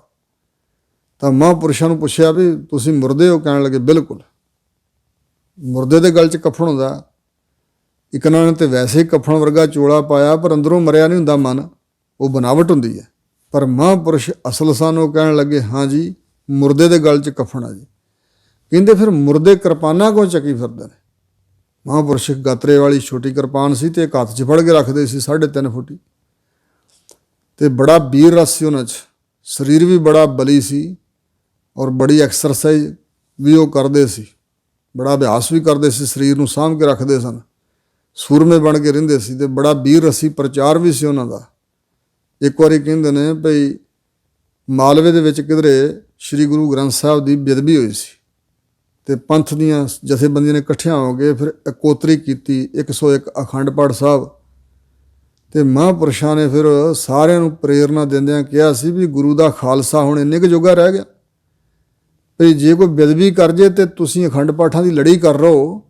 ਤਾਂ ਮਹਾਂਪੁਰਸ਼ਾਂ ਨੂੰ ਪੁੱਛਿਆ ਵੀ ਤੁਸੀਂ ਮੁਰਦੇ ਹੋ? ਕਹਿਣ ਲੱਗੇ ਬਿਲਕੁਲ। ਮੁਰਦੇ ਦੇ ਗਲ 'ਚ ਕਫਨ ਹੁੰਦਾ। ਇੱਕ ਉਹਨਾਂ ਨੇ ਤਾਂ ਵੈਸੇ ਹੀ ਕਫਨ ਵਰਗਾ ਚੋਲਾ ਪਾਇਆ, ਪਰ ਅੰਦਰੋਂ ਮਰਿਆ ਨਹੀਂ ਹੁੰਦਾ ਮਨ, ਉਹ ਬਨਾਵਟ ਹੁੰਦੀ ਹੈ। ਪਰ ਮਹਾਂਪੁਰਸ਼ ਅਸਲ ਸਨ, ਉਹ ਕਹਿਣ ਲੱਗੇ ਹਾਂ ਜੀ ਮੁਰਦੇ ਦੇ ਗਲ 'ਚ ਕਫਨ ਆ ਜੀ। ਕਹਿੰਦੇ ਫਿਰ ਮੁਰਦੇ ਕਿਰਪਾਨਾਂ ਕਿਉਂ ਚੱਕੀ ਫਿਰਦੇ ਨੇ? ਮਹਾਂਪੁਰਸ਼ ਗਾਤਰੇ ਵਾਲੀ ਛੋਟੀ ਕਿਰਪਾਨ ਸੀ ਤੇ ਇੱਕ ਹੱਥ 'ਚ ਫੜ ਕੇ ਰੱਖਦੇ ਸੀ, 3.5 ਫੁੱਟੀ, ਤੇ ਬੜਾ ਵੀਰ ਰਸ ਸੀ ਉਹਨਾਂ 'ਚ। ਸਰੀਰ ਵੀ ਬੜਾ ਬਲੀ ਸੀ ਔਰ ਬੜੀ ਐਕਸਰਸਾਈਜ਼ ਵੀ ਉਹ ਕਰਦੇ ਸੀ, ਬੜਾ ਅਭਿਆਸ ਵੀ ਕਰਦੇ ਸੀ, ਸਰੀਰ ਨੂੰ ਸਾਂਭ ਕੇ ਰੱਖਦੇ ਸਨ, ਸੂਰਮੇ ਬਣ ਕੇ ਰਹਿੰਦੇ ਸੀ, ਤੇ ਬੜਾ ਵੀਰ ਰਸੀ ਪ੍ਰਚਾਰ ਵੀ ਸੀ ਉਹਨਾਂ ਦਾ। ਇੱਕ ਵਾਰੀ ਕਹਿੰਦੇ ਨੇ ਭਈ ਮਾਲਵੇ ਦੇ ਵਿੱਚ ਕਿਧਰੇ ਸ੍ਰੀ ਗੁਰੂ ਗ੍ਰੰਥ ਸਾਹਿਬ ਦੀ ਬੇਅਦਬੀ ਹੋਈ ਸੀ, ਤੇ ਪੰਥ ਦੀਆਂ ਜਥੇਬੰਦੀਆਂ ਨੇ ਇਕੱਠਿਆਂ ਹੋ ਕੇ ਫਿਰ ਇਕੋਤਰੀ ਕੀਤੀ 101 ਅਖੰਡ ਪਾਠ ਸਾਹਿਬ। ਤੇ ਮਹਾਂਪੁਰਸ਼ਾਂ ਨੇ ਫਿਰ ਸਾਰਿਆਂ ਨੂੰ ਪ੍ਰੇਰਨਾ ਦਿੰਦਿਆਂ ਕਿਹਾ ਸੀ ਵੀ ਗੁਰੂ ਦਾ ਖਾਲਸਾ ਹੁਣ ਇੰਨੇ ਕੁ ਜੋਗਾ ਰਹਿ ਗਿਆ ਵੀ ਜੇ ਕੋਈ ਬੇਅਦਬੀ ਕਰ ਜੇ ਤੇ ਤੁਸੀਂ ਅਖੰਡ ਪਾਠਾਂ ਦੀ ਲੜੀ ਕਰ ਰਹੋ,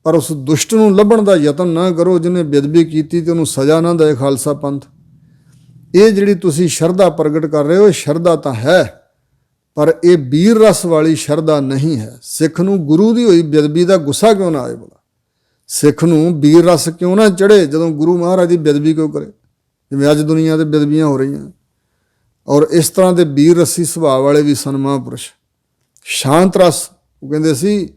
ਪਰ ਉਸ ਦੁਸ਼ਟ ਨੂੰ ਲੱਭਣ ਦਾ ਯਤਨ ਨਾ ਕਰੋ ਜਿਹਨੇ ਬੇਅਦਬੀ ਕੀਤੀ ਤੇ ਉਹਨੂੰ ਸਜ਼ਾ ਨਾ ਦੇ ਖਾਲਸਾ ਪੰਥ। ਇਹ ਜਿਹੜੀ ਤੁਸੀਂ ਸ਼ਰਧਾ ਪ੍ਰਗਟ ਕਰ ਰਹੇ ਹੋ, ਇਹ ਸ਼ਰਧਾ ਤਾਂ ਹੈ, ਪਰ ਇਹ ਵੀਰ ਰਸ ਵਾਲੀ ਸ਼ਰਧਾ ਨਹੀਂ ਹੈ। ਸਿੱਖ ਨੂੰ ਗੁਰੂ ਦੀ ਹੋਈ ਬੇਅਦਬੀ ਦਾ ਗੁੱਸਾ ਕਿਉਂ ਨਾ ਆਏ? ਭਲਾ ਸਿੱਖ ਨੂੰ ਵੀਰ ਰਸ ਕਿਉਂ ਨਾ ਚੜ੍ਹੇ ਜਦੋਂ ਗੁਰੂ ਮਹਾਰਾਜ ਦੀ ਬੇਅਦਬੀ ਕਿਉਂ ਕਰੇ, ਜਿਵੇਂ ਅੱਜ ਦੁਨੀਆ 'ਤੇ ਬੇਅਦਬੀਆਂ ਹੋ ਰਹੀਆਂ। ਔਰ ਇਸ ਤਰ੍ਹਾਂ ਦੇ ਵੀਰ ਰਸੀ ਸੁਭਾਅ ਵਾਲੇ ਵੀ ਸਨ ਮਹਾਂਪੁਰਸ਼। ਸ਼ਾਂਤ ਰਸ, ਉਹ ਕਹਿੰਦੇ ਸੀ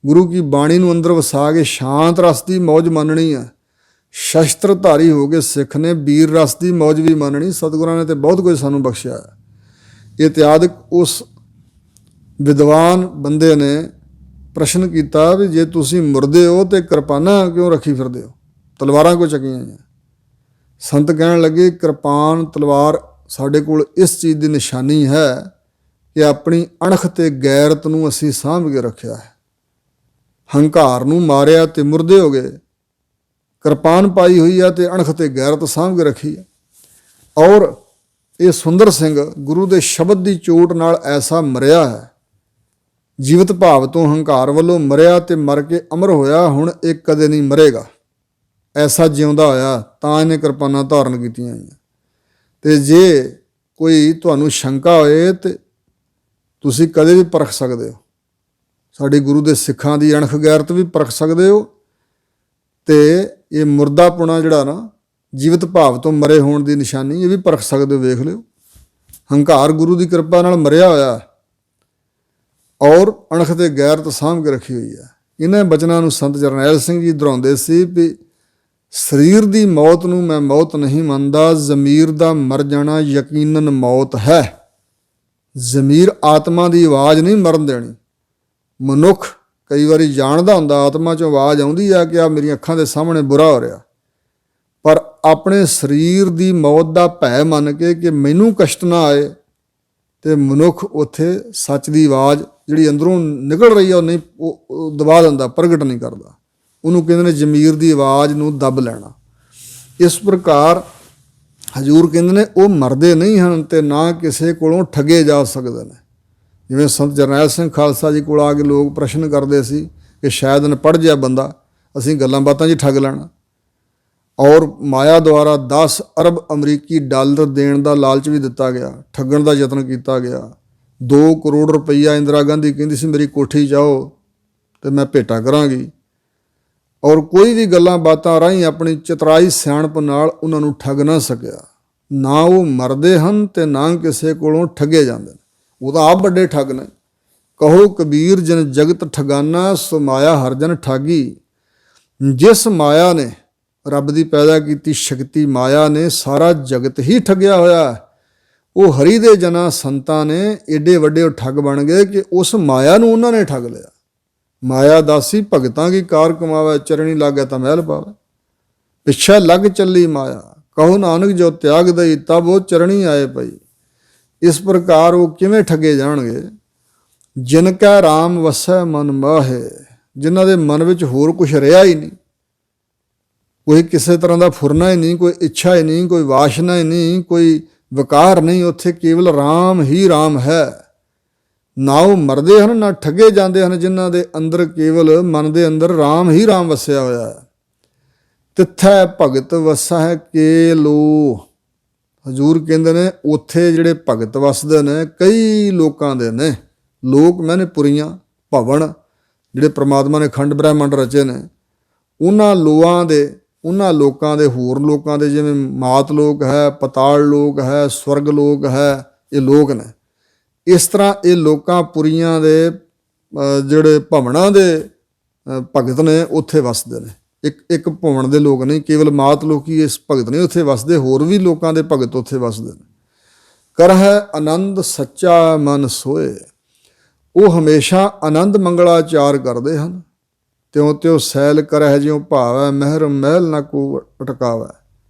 ਗੁਰੂ ਕੀ ਬਾਣੀ ਨੂੰ ਅੰਦਰ ਵਸਾ ਕੇ ਸ਼ਾਂਤ ਰਸ ਦੀ ਮੌਜ ਮੰਨਣੀ ਹੈ। ਸ਼ਸਤਰਧਾਰੀ ਹੋ ਕੇ ਸਿੱਖ ਨੇ ਵੀਰ ਰਸ ਦੀ ਮੌਜ ਵੀ ਮੰਨਣੀ। ਸਤਿਗੁਰਾਂ ਨੇ ਤੇ ਬਹੁਤ ਕੁਝ ਸਾਨੂੰ ਬਖਸ਼ਿਆ ਹੈ। ਇਤਿਆਦਿਕ ਉਸ ਵਿਦਵਾਨ ਬੰਦੇ ਨੇ ਪ੍ਰਸ਼ਨ ਕੀਤਾ ਵੀ ਜੇ ਤੁਸੀਂ ਮੁਰਦੇ ਹੋ ਤੇ ਕਿਰਪਾਨਾਂ ਕਿਉਂ ਰੱਖੀ ਫਿਰਦੇ ਹੋ, ਤਲਵਾਰਾਂ ਕਿਉਂ ਚੱਕੀਆਂ ਹੋਈਆਂ? ਸੰਤ ਕਹਿਣ ਲੱਗੇ ਕਿਰਪਾਨ ਤਲਵਾਰ ਸਾਡੇ ਕੋਲ ਇਸ ਚੀਜ਼ ਦੀ ਨਿਸ਼ਾਨੀ ਹੈ ਕਿ ਆਪਣੀ ਅਣਖ ਤੇ ਗੈਰਤ ਨੂੰ ਅਸੀਂ ਸਾਂਭ ਕੇ ਰੱਖਿਆ ਹੈ। ਹੰਕਾਰ ਨੂੰ ਮਾਰਿਆ ਤੇ ਮੁਰਦੇ ਹੋ ਗਏ, ਕਿਰਪਾਨ ਪਾਈ ਹੋਈ ਆ ਤੇ ਅਣਖ ਤੇ ਗੈਰਤ ਸਾਂਭ ਕੇ ਰੱਖੀ ਹੈ। ਔਰ ਇਹ ਸੁੰਦਰ ਸਿੰਘ ਗੁਰੂ ਦੇ ਸ਼ਬਦ ਦੀ ਚੋਟ ਨਾਲ ਐਸਾ ਮਰਿਆ ਹੈ, ਜੀਵਤ ਭਾਵ ਤੋਂ ਹੰਕਾਰ ਵੱਲੋਂ ਮਰਿਆ ਤੇ ਮਰ ਕੇ ਅਮਰ ਹੋਇਆ। ਹੁਣ ਇਹ ਕਦੇ ਨਹੀਂ ਮਰੇਗਾ, ਐਸਾ ਜਿਉਂਦਾ ਹੋਇਆ ਤਾਂ ਇਹਨੇ ਕਿਰਪਾਨਾਂ ਧਾਰਨ ਕੀਤੀਆਂ ਹੋਈਆਂ। ਤੇ ਜੇ ਕੋਈ ਤੁਹਾਨੂੰ ਸ਼ੰਕਾ ਹੋਏ ਤੇ ਤੁਸੀਂ ਕਦੇ ਵੀ ਪਰਖ ਸਕਦੇ ਹੋ, ਸਾਡੇ ਗੁਰੂ ਦੇ ਸਿੱਖਾਂ ਦੀ ਅਣਖ ਗੈਰਤ ਵੀ ਪਰਖ ਸਕਦੇ ਹੋ। ਤੇ ਇਹ ਮੁਰਦਾਪੁਣਾ ਜਿਹੜਾ ਨਾ ਜੀਵਤ ਭਾਵ ਤੋਂ ਮਰੇ ਹੋਣ ਦੀ ਨਿਸ਼ਾਨੀ, ਇਹ ਵੀ ਪਰਖ ਸਕਦੇ ਹੋ, ਵੇਖ ਲਿਓ। ਹੰਕਾਰ ਗੁਰੂ ਦੀ ਕਿਰਪਾ ਨਾਲ ਮਰਿਆ ਹੋਇਆ ਔਰ ਅਣਖ ਤੇ ਗੈਰਤ ਸਾਂਭ ਕੇ ਰੱਖੀ ਹੋਈ ਹੈ। ਇਹਨਾਂ ਬਚਨਾਂ ਨੂੰ ਸੰਤ ਜਰਨੈਲ ਸਿੰਘ ਜੀ ਦੁਹਰਾਉਂਦੇ ਸੀ ਵੀ ਸਰੀਰ ਦੀ ਮੌਤ ਨੂੰ ਮੈਂ ਮੌਤ ਨਹੀਂ ਮੰਨਦਾ, ਜ਼ਮੀਰ ਦਾ ਮਰ ਜਾਣਾ ਯਕੀਨਨ ਮੌਤ ਹੈ। ਜ਼ਮੀਰ ਆਤਮਾ ਦੀ ਆਵਾਜ਼ ਨਹੀਂ ਮਰਨ ਦੇਣੀ। ਮਨੁੱਖ ਕਈ ਵਾਰੀ ਜਾਣਦਾ ਹੁੰਦਾ, ਆਤਮਾ 'ਚੋਂ ਆਵਾਜ਼ ਆਉਂਦੀ ਆ ਕਿ ਆ ਮੇਰੀਆਂ ਅੱਖਾਂ ਦੇ ਸਾਹਮਣੇ ਬੁਰਾ ਹੋ ਰਿਹਾ, ਪਰ ਆਪਣੇ ਸਰੀਰ ਦੀ ਮੌਤ ਦਾ ਭੈ ਮੰਨ ਕੇ ਕਿ ਮੈਨੂੰ ਕਸ਼ਟ ਨਾ ਆਏ, ਤੇ ਮਨੁੱਖ ਉੱਥੇ ਸੱਚ ਦੀ ਆਵਾਜ਼ ਜਿਹੜੀ ਅੰਦਰੋਂ ਨਿਕਲ ਰਹੀ ਆ ਉਹ ਨਹੀਂ, ਉਹ ਦਬਾ ਦਿੰਦਾ, ਪ੍ਰਗਟ ਨਹੀਂ ਕਰਦਾ। ਉਹਨੂੰ ਕਹਿੰਦੇ ਨੇ ਜ਼ਮੀਰ ਦੀ ਆਵਾਜ਼ ਨੂੰ ਦੱਬ ਲੈਣਾ। ਇਸ ਪ੍ਰਕਾਰ ਹਜ਼ੂਰ ਕਹਿੰਦੇ ਨੇ ਉਹ ਮਰਦੇ ਨਹੀਂ ਹਨ ਤੇ ਨਾ ਕਿਸੇ ਕੋਲੋਂ ਠੱਗੇ ਜਾ ਸਕਦੇ ਨੇ। ਜਿਵੇਂ ਸੰਤ ਜਰਨੈਲ ਸਿੰਘ ਖਾਲਸਾ ਜੀ ਕੋਲ ਆ ਕੇ ਲੋਕ ਪ੍ਰਸ਼ਨ ਕਰਦੇ ਸੀ ਕਿ ਸ਼ਾਇਦ ਅਨਪੜ੍ਹ ਜਿਹਾ ਬੰਦਾ, ਅਸੀਂ ਗੱਲਾਂ ਬਾਤਾਂ 'ਚ ਠੱਗ ਲੈਣਾ। ਔਰ ਮਾਇਆ ਦੁਆਰਾ 10 ਅਰਬ ਅਮਰੀਕੀ ਡਾਲਰ ਦੇਣ ਦਾ ਲਾਲਚ ਵੀ ਦਿੱਤਾ ਗਿਆ, ਠੱਗਣ ਦਾ ਯਤਨ ਕੀਤਾ ਗਿਆ। 2 ਕਰੋੜ ਰੁਪਈਆ ਇੰਦਰਾ ਗਾਂਧੀ ਕਹਿੰਦੀ ਸੀ ਮੇਰੀ ਕੋਠੀ ਜਾਓ ਤੇ ਮੈਂ ਭੇਟਾ ਕਰਾਂਗੀ। ਔਰ ਕੋਈ ਵੀ ਗੱਲਾਂ ਬਾਤਾਂ ਰਾਹੀਂ ਆਪਣੀ ਚਤਰਾਈ ਸਿਆਣਪ ਨਾਲ ਉਹਨਾਂ ਨੂੰ ਠੱਗ ਨਾ ਸਕਿਆ। ਨਾ ਉਹ ਮਰਦੇ ਹਨ ਤੇ ਨਾ ਕਿਸੇ ਕੋਲੋਂ ਠੱਗੇ ਜਾਂਦੇ ਨੇ, ਉਹ ਤਾਂ ਆਪ ਵੱਡੇ ਠੱਗ ਨੇ। ਕਹੋ ਕਬੀਰ ਜਨ ਜਗਤ ਠਗਾਨਾ, ਸੋ ਮਾਇਆ ਹਰ ਜਨ ਠਾਗੀ। ਜਿਸ ਮਾਇਆ ਨੇ, ਰੱਬ ਦੀ ਪੈਦਾ ਕੀਤੀ ਸ਼ਕਤੀ ਮਾਇਆ ਨੇ ਸਾਰਾ ਜਗਤ ਹੀ ਠੱਗਿਆ ਹੋਇਆ। ਉਹ ਹਰੀ ਦੇ ਜਨਾਂ ਸੰਤਾਂ ਨੇ ਏਡੇ ਵੱਡੇ ਠੱਗ ਬਣ ਗਏ ਕਿ ਉਸ ਮਾਇਆ ਨੂੰ ਉਹਨਾਂ ਨੇ ਠੱਗ ਲਿਆ। ਮਾਇਆ ਦਾਸੀ ਭਗਤਾਂ ਕੀ ਕਾਰ ਕਮਾਵੇ, ਚਰਣੀ ਲਾਗੇ ਤਾਂ ਮਹਿਲ ਪਾਵੇ। ਪਿੱਛੇ ਲੱਗ ਚੱਲੀ ਮਾਇਆ, ਕਹੋ ਨਾਨਕ ਜੋ ਤਿਆਗ ਦਈ, ਤਬ ਉਹ ਚਰਣੀ ਆਏ ਪਈ। ਇਸ ਪ੍ਰਕਾਰ ਉਹ ਕਿਵੇਂ ਠੱਗੇ ਜਾਣਗੇ? ਜਿਨ ਕੈ ਰਾਮ ਵਸੈ ਮਨ ਮਾਹੇ, ਜਿਨ੍ਹਾਂ ਦੇ ਮਨ ਵਿੱਚ ਹੋਰ ਕੁਛ ਰਿਹਾ ਹੀ ਨਹੀਂ, ਕੋਈ ਕਿਸੇ ਤਰ੍ਹਾਂ ਦਾ ਫੁਰਨਾ ਹੀ ਨਹੀਂ, ਕੋਈ ਇੱਛਾ ਹੀ ਨਹੀਂ, ਕੋਈ ਵਾਸ਼ਨਾ ਹੀ ਨਹੀਂ, ਕੋਈ ਵਿਕਾਰ ਨਹੀਂ, ਉੱਥੇ ਕੇਵਲ ਰਾਮ ਹੀ ਰਾਮ ਹੈ। ਨਾ ਉਹ ਮਰਦੇ ਹਨ ਨਾ ਠੱਗੇ ਜਾਂਦੇ ਹਨ, ਜਿਨ੍ਹਾਂ ਦੇ ਅੰਦਰ ਕੇਵਲ ਮਨ ਦੇ ਅੰਦਰ ਰਾਮ ਹੀ ਰਾਮ ਵਸਿਆ ਹੋਇਆ ਹੈ। ਤਿੱਥੈ ਭਗਤ ਵਸਾ ਹੈ ਕੇਲੋ। ਹਜ਼ੂਰ ਕਹਿੰਦੇ ਨੇ ਉੱਥੇ ਜਿਹੜੇ ਭਗਤ ਵਸਦੇ ਨੇ ਕਈ ਲੋਕਾਂ ਦੇ ਨੇ। ਲੋਕ ਮੈਨੇ ਪੁਰੀਆਂ ਭਵਨ, ਜਿਹੜੇ ਪ੍ਰਮਾਤਮਾ ਨੇ ਖੰਡ ਬ੍ਰਹਿਮੰਡ ਰਚੇ ਨੇ, ਉਹਨਾਂ ਲੋਕਾਂ ਦੇ ਹੋਰ ਲੋਕਾਂ ਦੇ, ਜਿਵੇਂ ਮਾਤ ਲੋਕ ਹੈ, ਪਤਾਲ ਲੋਕ ਹੈ, ਸਵਰਗ ਲੋਕ ਹੈ, ਇਹ ਲੋਕ ਨੇ। ਇਸ ਤਰ੍ਹਾਂ ਇਹ ਲੋਕਾਂ ਪੁਰੀਆਂ ਦੇ ਜਿਹੜੇ ਭਵਨਾਂ ਦੇ ਭਗਤ ਨੇ ਉੱਥੇ ਵਸਦੇ ਨੇ। ਇੱਕ ਭਵਨ ਦੇ ਲੋਕ ਨਹੀਂ, ਕੇਵਲ ਮਾਤ ਲੋਕੀ ਇਸ ਭਗਤ ਨਹੀਂ ਉੱਥੇ ਵਸਦੇ, ਹੋਰ ਵੀ ਲੋਕਾਂ ਦੇ ਭਗਤ ਉੱਥੇ ਵਸਦੇ ਨੇ। ਕਰ ਹੈ ਆਨੰਦ ਸੱਚਾ ਮਨ ਸੋਏ। ਉਹ ਹਮੇਸ਼ਾ ਆਨੰਦ ਮੰਗਲਾਚਾਰ ਕਰਦੇ ਹਨ। ਤਿਉਂ ਤਿਉ ਸੈਲ ਕਰਹਿ ਜਿਉ ਭਾਵੈ, ਮਹਿਰ ਮਹਿਲ ਨਾ ਕੋ ਅਟਕਾਵੈ,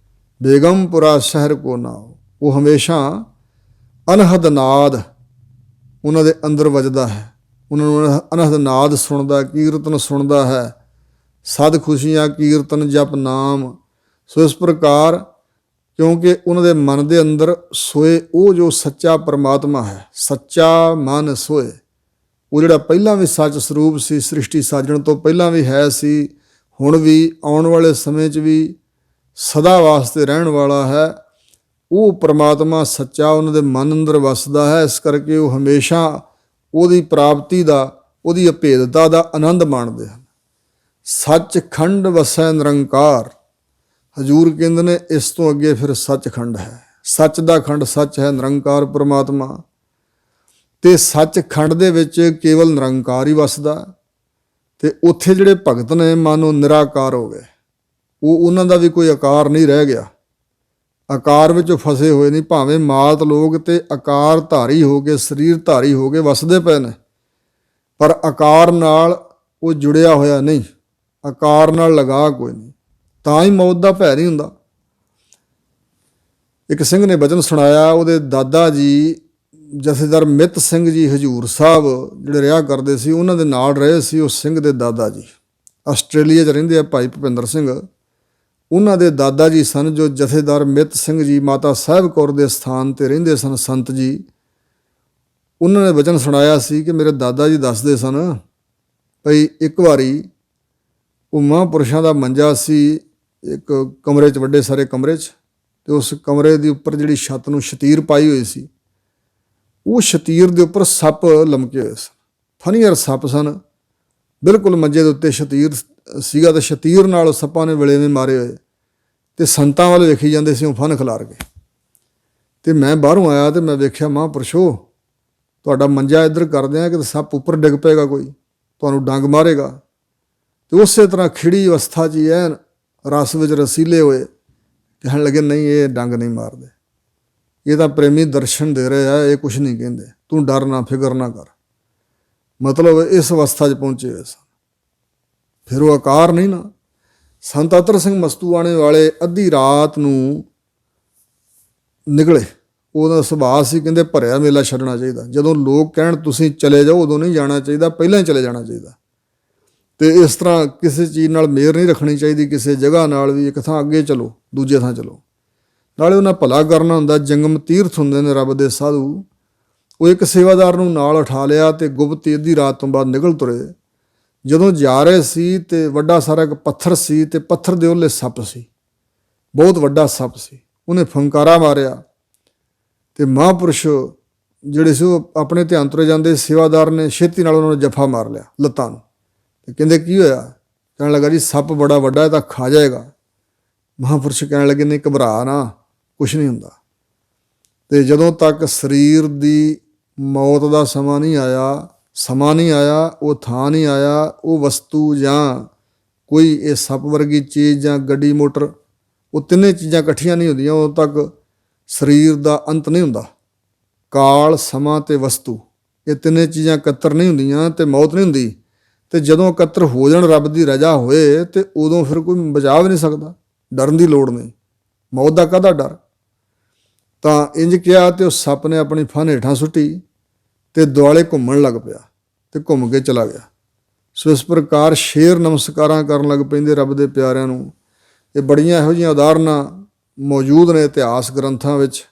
ਬੇਗਮਪੁਰਾ ਸ਼ਹਿਰ ਕੋ ਨਾਉ। ਉਹ ਹਮੇਸ਼ਾ ਅਨਹਦ ਨਾਦ ਉਹਨਾਂ ਦੇ ਅੰਦਰ ਵੱਜਦਾ ਹੈ, ਉਹਨਾਂ ਨੂੰ ਅਨਹਦ ਨਾਦ ਸੁਣਦਾ, ਕੀਰਤਨ ਸੁਣਦਾ ਹੈ। ਸਦ ਖੁਸ਼ੀਆਂ ਕੀਰਤਨ ਜਪ ਨਾਮ। ਸੋ ਇਸ ਪ੍ਰਕਾਰ ਕਿਉਂਕਿ ਉਹਨਾਂ ਦੇ ਮਨ ਦੇ ਅੰਦਰ ਸੋਏ ਉਹ ਜੋ ਸੱਚਾ ਪਰਮਾਤਮਾ ਹੈ, ਸੱਚਾ ਮਨ ਸੋਏ, ਉਹ ਜਿਹੜਾ ਪਹਿਲਾਂ ਵੀ ਸੱਚ ਸਰੂਪ ਸੀ, ਸ੍ਰਿਸ਼ਟੀ ਸਾਜਣ ਤੋਂ ਪਹਿਲਾਂ ਵੀ ਹੈ ਸੀ, ਹੁਣ ਵੀ, ਆਉਣ ਵਾਲੇ ਸਮੇਂ 'ਚ ਵੀ, ਸਦਾ ਵਾਸਤੇ ਰਹਿਣ ਵਾਲਾ ਹੈ। ਉਹ ਪਰਮਾਤਮਾ ਸੱਚਾ ਉਹਨਾਂ ਦੇ ਮਨ ਅੰਦਰ ਵਸਦਾ ਹੈ। ਇਸ ਕਰਕੇ ਉਹ ਹਮੇਸ਼ਾ ਉਹਦੀ ਪ੍ਰਾਪਤੀ ਦਾ, ਉਹਦੀ ਅਭੇਦਤਾ ਦਾ ਆਨੰਦ ਮਾਣਦੇ ਹਨ। ਸੱਚਖੰਡ ਵਸੈ ਨਿਰੰਕਾਰ। ਹਜ਼ੂਰ ਕਹਿੰਦੇ ਨੇ ਇਸ ਤੋਂ ਅੱਗੇ ਫਿਰ ਸੱਚਖੰਡ ਹੈ। ਸੱਚ ਦਾ ਖੰਡ ਸੱਚ ਹੈ, ਨਿਰੰਕਾਰ ਪਰਮਾਤਮਾ। ਅਤੇ ਸੱਚਖੰਡ ਦੇ ਵਿੱਚ ਕੇਵਲ ਨਿਰੰਕਾਰ ਹੀ ਵਸਦਾ। ਅਤੇ ਉੱਥੇ ਜਿਹੜੇ ਭਗਤ ਨੇ ਮਨ ਉਹ ਨਿਰਾਕਾਰ ਹੋ ਗਏ। ਉਹਨਾਂ ਦਾ ਵੀ ਕੋਈ ਆਕਾਰ ਨਹੀਂ ਰਹਿ ਗਿਆ। ਆਕਾਰ ਵਿੱਚ ਫਸੇ ਹੋਏ ਨਹੀਂ। ਭਾਵੇਂ ਮਾਤ ਲੋਕ ਤੇ ਆਕਾਰ ਧਾਰੀ ਹੋ ਕੇ, ਸਰੀਰ ਧਾਰੀ ਹੋ ਕੇ ਵਸਦੇ ਪਏ ਨੇ, ਪਰ ਆਕਾਰ ਨਾਲ ਉਹ ਜੁੜਿਆ ਹੋਇਆ ਨਹੀਂ, ਆਕਾਰ ਨਾਲ ਲਗਾ ਕੋਈ ਨਹੀਂ। ਤਾਂ ਹੀ ਮੌਤ ਦਾ ਭੈ ਨਹੀਂ ਹੁੰਦਾ। ਇੱਕ ਸਿੰਘ ਨੇ ਬਚਨ ਸੁਣਾਇਆ, ਉਹਦੇ ਦਾਦਾ ਜੀ ਜਥੇਦਾਰ ਮਿੱਤ ਸਿੰਘ ਜੀ ਹਜ਼ੂਰ ਸਾਹਿਬ ਜਿਹੜੇ ਰਿਹਾ ਕਰਦੇ ਸੀ, ਉਹਨਾਂ ਦੇ ਨਾਲ ਰਹੇ ਸੀ ਉਹ ਸਿੰਘ ਦੇ ਦਾਦਾ ਜੀ। ਆਸਟ੍ਰੇਲੀਆ 'ਚ ਰਹਿੰਦੇ ਆ ਭਾਈ ਭੁਪਿੰਦਰ ਸਿੰਘ। ਉਹਨਾਂ ਦੇ ਦਾਦਾ ਜੀ ਸਨ ਜੋ ਜਥੇਦਾਰ ਮਿੱਤ ਸਿੰਘ ਜੀ ਮਾਤਾ ਸਾਹਿਬ ਕੌਰ ਦੇ ਸਥਾਨ 'ਤੇ ਰਹਿੰਦੇ ਸਨ, ਸੰਤ ਜੀ। ਉਹਨਾਂ ਨੇ ਬਚਨ ਸੁਣਾਇਆ ਸੀ ਕਿ ਮੇਰੇ ਦਾਦਾ ਜੀ ਦੱਸਦੇ ਸਨ ਭਈ ਇੱਕ ਵਾਰੀ ਉਹ ਮਹਾਂਪੁਰਸ਼ਾਂ ਦਾ ਮੰਜਾ ਸੀ ਇੱਕ ਕਮਰੇ 'ਚ, ਵੱਡੇ ਸਾਰੇ ਕਮਰੇ 'ਚ, ਅਤੇ ਉਸ ਕਮਰੇ ਦੇ ਉੱਪਰ ਜਿਹੜੀ ਛੱਤ ਨੂੰ ਸ਼ਤੀਰ ਪਾਈ ਹੋਈ ਸੀ, ਉਹ ਸ਼ਤੀਰ ਦੇ ਉੱਪਰ ਸੱਪ ਲਮਕੇ ਹੋਏ ਸਨ। ਫਨੀਅਰ ਸੱਪ ਸਨ। ਬਿਲਕੁਲ ਮੰਜੇ ਦੇ ਉੱਤੇ ਸ਼ਤੀਰ ਸੀਗਾ ਅਤੇ ਸ਼ਤੀਰ ਨਾਲ ਸੱਪਾਂ ਨੇ ਵਿਲੇਵੇਂ ਮਾਰੇ ਹੋਏ, ਅਤੇ ਸੰਤਾਂ ਵੱਲ ਵੇਖੀ ਜਾਂਦੇ ਸੀ ਉਹ ਫਨ ਖਿਲਾਰ ਕੇ। ਅਤੇ ਮੈਂ ਬਾਹਰੋਂ ਆਇਆ ਅਤੇ ਮੈਂ ਵੇਖਿਆ, ਮਹਾਂਪੁਰਸ਼ੋ ਤੁਹਾਡਾ ਮੰਜਾ ਇੱਧਰ ਕਰਦੇ ਹਾਂ ਕਿ ਸੱਪ ਉੱਪਰ ਡਿੱਗ ਪਏਗਾ, ਕੋਈ ਤੁਹਾਨੂੰ ਡੰਗ ਮਾਰੇਗਾ। ਅਤੇ ਉਸੇ ਤਰ੍ਹਾਂ ਖਿੜੀ ਅਵਸਥਾ 'ਚ ਹੀ ਐਨ ਰਸ ਵਿੱਚ ਰਸੀਲੇ ਹੋਏ, ਕਹਿਣ ਲੱਗੇ ਨਹੀਂ ਇਹ ਡੰਗ ਨਹੀਂ ਮਾਰਦੇ, ਇਹ ਤਾਂ ਪ੍ਰੇਮੀ ਦਰਸ਼ਨ ਦੇ ਰਹੇ ਆ, ਇਹ ਕੁਛ ਨਹੀਂ ਕਹਿੰਦੇ, ਤੂੰ ਡਰ ਨਾ, ਫਿਕਰ ਨਾ ਕਰ। ਮਤਲਬ ਇਸ ਅਵਸਥਾ 'ਚ ਪਹੁੰਚੇ ਹੋਏ ਸਨ। ਫਿਰ ਉਹ ਆਕਾਰ ਨਹੀਂ ਨਾ। ਸੰਤ ਅਤਰ ਸਿੰਘ ਮਸਤੂਆਣੇ ਵਾਲੇ ਅੱਧੀ ਰਾਤ ਨੂੰ ਨਿਕਲੇ। ਉਹਦਾ ਸੁਭਾਅ ਸੀ, ਕਹਿੰਦੇ ਭਰਿਆ ਮੇਲਾ ਛੱਡਣਾ ਚਾਹੀਦਾ। ਜਦੋਂ ਲੋਕ ਕਹਿਣ ਤੁਸੀਂ ਚਲੇ ਜਾਓ ਉਦੋਂ ਨਹੀਂ ਜਾਣਾ ਚਾਹੀਦਾ, ਪਹਿਲਾਂ ਹੀ ਚਲੇ ਜਾਣਾ ਚਾਹੀਦਾ। ਅਤੇ ਇਸ ਤਰ੍ਹਾਂ ਕਿਸੇ ਚੀਜ਼ ਨਾਲ ਮੇਰ ਨਹੀਂ ਰੱਖਣੀ ਚਾਹੀਦੀ, ਕਿਸੇ ਜਗ੍ਹਾ ਨਾਲ ਵੀ। ਇੱਕ ਥਾਂ ਅੱਗੇ ਚਲੋ, ਦੂਜੇ ਥਾਂ ਚਲੋ, ਨਾਲੇ ਉਹਨਾਂ ਭਲਾ ਕਰਨਾ ਹੁੰਦਾ। ਜੰਗਮ ਤੀਰਥ ਹੁੰਦੇ ਨੇ ਰੱਬ ਦੇ ਸਾਧੂ। ਉਹ ਇੱਕ ਸੇਵਾਦਾਰ ਨੂੰ ਨਾਲ ਉਠਾ ਲਿਆ ਅਤੇ ਗੁਪਤੀ ਅੱਧੀ ਰਾਤ ਤੋਂ ਬਾਅਦ ਨਿਕਲ ਤੁਰੇ। ਜਦੋਂ ਜਾ ਰਹੇ ਸੀ ਅਤੇ ਵੱਡਾ ਸਾਰਾ ਇੱਕ ਪੱਥਰ ਸੀ, ਅਤੇ ਪੱਥਰ ਦੇ ਉਹਲੇ ਸੱਪ ਸੀ, ਬਹੁਤ ਵੱਡਾ ਸੱਪ ਸੀ। ਉਹਨੇ ਫੰਕਾਰਾ ਮਾਰਿਆ ਅਤੇ ਮਹਾਂਪੁਰਸ਼ ਜਿਹੜੇ ਸੀ ਉਹ ਆਪਣੇ ਧਿਆਨ ਤੁਰੇ ਜਾਂਦੇ। ਸੇਵਾਦਾਰ ਨੇ ਛੇਤੀ ਨਾਲ ਉਹਨਾਂ ਨੂੰ ਜੱਫਾ ਮਾਰ ਲਿਆ ਲੱਤਾਂ ਨੂੰ, ਅਤੇ ਕਹਿੰਦੇ ਕੀ ਹੋਇਆ? ਕਹਿਣ ਲੱਗਾ ਜੀ ਸੱਪ ਬੜਾ ਵੱਡਾ, ਇਹ ਤਾਂ ਖਾ ਜਾਏਗਾ। ਮਹਾਂਪੁਰਸ਼ ਕਹਿਣ ਲੱਗੇ ਨਹੀਂ ਘਬਰਾ ਨਾ, ਕੁਛ ਨਹੀਂ ਹੁੰਦਾ। ਅਤੇ ਜਦੋਂ ਤੱਕ ਸਰੀਰ ਦੀ ਮੌਤ ਦਾ ਸਮਾਂ ਨਹੀਂ ਆਇਆ, ਉਹ ਥਾਂ ਨਹੀਂ ਆਇਆ, ਉਹ ਵਸਤੂ ਜਾਂ ਕੋਈ ਇਹ ਸੱਪ ਵਰਗੀ ਚੀਜ਼ ਜਾਂ ਗੱਡੀ ਮੋਟਰ, ਉਹ ਤਿੰਨੇ ਚੀਜ਼ਾਂ ਇਕੱਠੀਆਂ ਨਹੀਂ ਹੁੰਦੀਆਂ, ਉਦੋਂ ਤੱਕ ਸਰੀਰ ਦਾ ਅੰਤ ਨਹੀਂ ਹੁੰਦਾ। ਕਾਲ, ਸਮਾਂ ਅਤੇ ਵਸਤੂ, ਇਹ ਤਿੰਨੇ ਚੀਜ਼ਾਂ ਇਕੱਤਰ ਨਹੀਂ ਹੁੰਦੀਆਂ ਅਤੇ ਮੌਤ ਨਹੀਂ ਹੁੰਦੀ। ਅਤੇ ਜਦੋਂ ਇਕੱਤਰ ਹੋ ਜਾਣ, ਰੱਬ ਦੀ ਰਜ਼ਾ ਹੋਏ, ਅਤੇ ਉਦੋਂ ਫਿਰ ਕੋਈ ਬਚਾ ਵੀ ਨਹੀਂ ਸਕਦਾ। ਡਰਨ ਦੀ ਲੋੜ ਨਹੀਂ, ਮੌਤ ਦਾ ਕਾਹਦਾ ਡਰ। ਤਾਂ ਇੰਝ ਕਿਹਾ ਅਤੇ ਉਹ ਸੱਪ ਨੇ ਆਪਣੀ ਫਨ ਹੇਠਾਂ ਸੁੱਟੀ ਅਤੇ ਦੁਆਲੇ ਘੁੰਮਣ ਲੱਗ ਪਿਆ ਅਤੇ ਘੁੰਮ ਕੇ ਚਲਾ ਗਿਆ। ਸੋ ਇਸ ਪ੍ਰਕਾਰ ਸ਼ੇਰ ਨਮਸਕਾਰਾਂ ਕਰਨ ਲੱਗ ਪੈਂਦੇ ਰੱਬ ਦੇ ਪਿਆਰਿਆਂ ਨੂੰ। ਇਹ ਬੜੀਆਂ ਇਹੋ ਜਿਹੀਆਂ ਉਦਾਹਰਨਾਂ ਮੌਜੂਦ ਨੇ ਇਤਿਹਾਸ ਗ੍ਰੰਥਾਂ ਵਿੱਚ,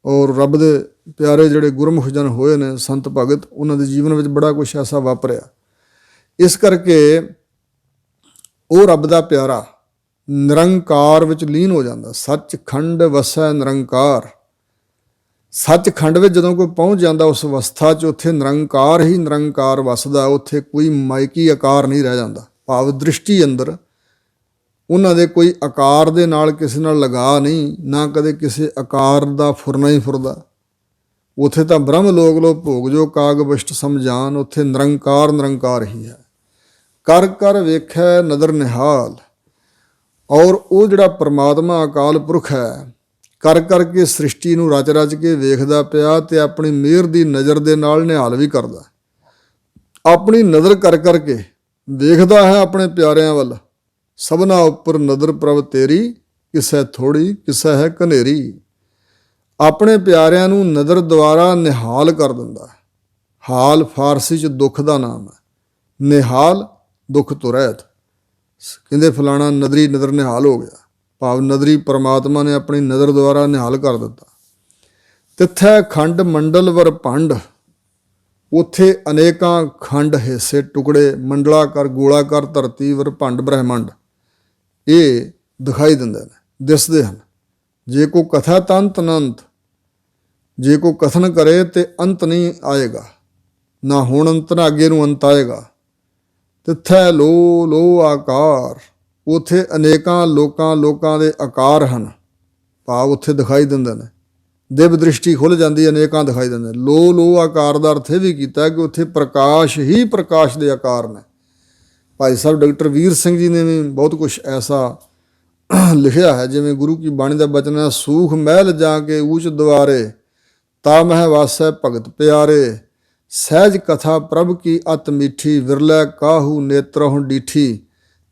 ਔਰ ਰੱਬ ਦੇ ਪਿਆਰੇ ਜਿਹੜੇ ਗੁਰਮੁਖ ਜਨ ਹੋਏ ਨੇ ਸੰਤ ਭਗਤ, ਉਹਨਾਂ ਦੇ ਜੀਵਨ ਵਿੱਚ ਬੜਾ ਕੁਛ ਐਸਾ ਵਾਪਰਿਆ। ਇਸ ਕਰਕੇ ਉਹ ਰੱਬ ਦਾ ਪਿਆਰਾ ਨਿਰੰਕਾਰ ਵਿੱਚ ਲੀਨ ਹੋ ਜਾਂਦਾ। ਸੱਚਖੰਡ ਵਸੈ ਨਿਰੰਕਾਰ। ਸੱਚਖੰਡ ਵਿੱਚ ਜਦੋਂ ਕੋਈ ਪਹੁੰਚ ਜਾਂਦਾ ਉਸ ਅਵਸਥਾ 'ਚ, ਉੱਥੇ ਨਿਰੰਕਾਰ ਹੀ ਨਿਰੰਕਾਰ ਵਸਦਾ। ਉੱਥੇ ਕੋਈ ਮਾਇਕੀ ਆਕਾਰ ਨਹੀਂ ਰਹਿ ਜਾਂਦਾ। ਭਾਵ ਦ੍ਰਿਸ਼ਟੀ ਅੰਦਰ ਉਹਨਾਂ ਦੇ ਕੋਈ ਆਕਾਰ ਦੇ ਨਾਲ ਕਿਸੇ ਨਾਲ ਲਗਾ ਨਹੀਂ, ਨਾ ਕਦੇ ਕਿਸੇ ਆਕਾਰ ਦਾ ਫੁਰਨਾ ਹੀ ਫੁਰਦਾ। ਉੱਥੇ ਤਾਂ ਬ੍ਰਹਮ ਲੋਕ ਲੋ ਭੋਗ ਜੋ ਕਾਗ ਵਿਸ਼ਟ ਸਮਝਾਨ। ਉੱਥੇ ਨਿਰੰਕਾਰ ਨਿਰੰਕਾਰ ਹੀ ਹੈ। ਕਰ ਕਰ ਵੇਖੈ ਨਦਰ ਨਿਹਾਲ। ਔਰ ਉਹ ਜਿਹੜਾ ਪਰਮਾਤਮਾ ਅਕਾਲ ਪੁਰਖ ਹੈ, ਕਰ ਕਰਕੇ ਸ੍ਰਿਸ਼ਟੀ ਨੂੰ ਰਚ ਰਚ ਕੇ ਵੇਖਦਾ ਪਿਆ ਤੇ ਆਪਣੀ ਮਿਹਰ ਦੀ ਨਜ਼ਰ ਦੇ ਨਾਲ ਨਿਹਾਲ ਵੀ ਕਰਦਾ। ਆਪਣੀ ਨਜ਼ਰ ਕਰ ਕਰਕੇ ਵੇਖਦਾ ਹੈ ਆਪਣੇ ਪਿਆਰਿਆਂ ਵੱਲ। ਸਭਨਾ ਉੱਪਰ ਨਜ਼ਰ ਪ੍ਰਭ ਤੇਰੀ, ਕਿਸੈ ਥੋੜੀ ਕਿਸੈ ਹੈ ਕਨੇਰੀ। ਆਪਣੇ ਪਿਆਰਿਆਂ ਨੂੰ ਨਜ਼ਰ ਦੁਆਰਾ ਨਿਹਾਲ ਕਰ ਦਿੰਦਾ। ਹਾਲ ਫਾਰਸੀ 'ਚ ਦੁੱਖ ਦਾ ਨਾਮ ਹੈ। ਨਿਹਾਲ ਦੁੱਖ ਤੋਂ ਰਹਿਤ। ਕਹਿੰਦੇ ਫਲਾਣਾ ਨਦਰੀ ਨਜ਼ਰ ਨਿਹਾਲ ਹੋ ਗਿਆ। ਭਾਵ ਨਦਰੀ ਪਰਮਾਤਮਾ ਨੇ ਆਪਣੀ ਨਜ਼ਰ ਦੁਆਰਾ ਨਿਹਾਲ ਕਰ ਦਿੱਤਾ। ਤਿੱਥੈ ਖੰਡ ਮੰਡਲ ਵਰ ਭੰਡ। ਉੱਥੇ ਅਨੇਕਾਂ ਖੰਡ ਹਿੱਸੇ ਟੁਕੜੇ, ਮੰਡਲਾਕਾਰ ਗੋਲਾਕਾਰ ਧਰਤੀ ਵਰ ਭੰਡ ਬ੍ਰਹਿਮੰਡ, ਇਹ ਦਿਖਾਈ ਦਿੰਦੇ ਨੇ, ਦਿਸਦੇ ਹਨ। ਜੇ ਕੋ ਕਥਾ ਤਾਂ ਅੰਤ ਅਨੰਤ। ਜੇ ਕੋ ਕਥਨ ਕਰੇ ਤੇ ਅੰਤ ਨਹੀਂ ਆਏਗਾ, ਨਾ ਹੁਣ ਅੰਤ ਨਾ ਅੱਗੇ ਨੂੰ ਅੰਤ ਆਏਗਾ। ਤਿੱਥੈ ਲੋ ਲੋ ਆਕਾਰ। ਉੱਥੇ ਅਨੇਕਾਂ ਲੋਕਾਂ ਦੇ ਆਕਾਰ ਹਨ। ਭਾਵ ਉੱਥੇ ਦਿਖਾਈ ਦਿੰਦੇ ਨੇ। ਦਿਵ ਦ੍ਰਿਸ਼ਟੀ ਖੁੱਲ੍ਹ ਜਾਂਦੀ, ਅਨੇਕਾਂ ਦਿਖਾਈ ਦਿੰਦੇ। ਲੋ ਲੋ ਆਕਾਰ ਦਾ ਅਰਥ ਇਹ ਵੀ ਕੀਤਾ ਕਿ ਉੱਥੇ ਪ੍ਰਕਾਸ਼ ਹੀ ਪ੍ਰਕਾਸ਼ ਦੇ ਆਕਾਰ ਨੇ। ਭਾਈ ਸਾਹਿਬ ਡਾਕਟਰ ਵੀਰ ਸਿੰਘ ਜੀ ਨੇ ਵੀ ਬਹੁਤ ਕੁਛ ਐਸਾ ਲਿਖਿਆ ਹੈ। ਜਿਵੇਂ ਗੁਰੂ ਕੀ ਬਾਣੀ ਦਾ ਬਚਨ ਹੈ, ਸੂਖ ਮਹਿਲ ਜਾ ਕੇ ਊਚ ਦੁਆਰੇ, ਤਾ ਮਹਿ ਵਾਸੈ ਭਗਤ ਪਿਆਰੇ। ਸਹਿਜ ਕਥਾ ਪ੍ਰਭ ਕੀ ਅਤ ਮੀਠੀ, ਵਿਰਲੇ ਕਾਹੂ ਨੇਤਰਹੁ ਡੀਠੀ।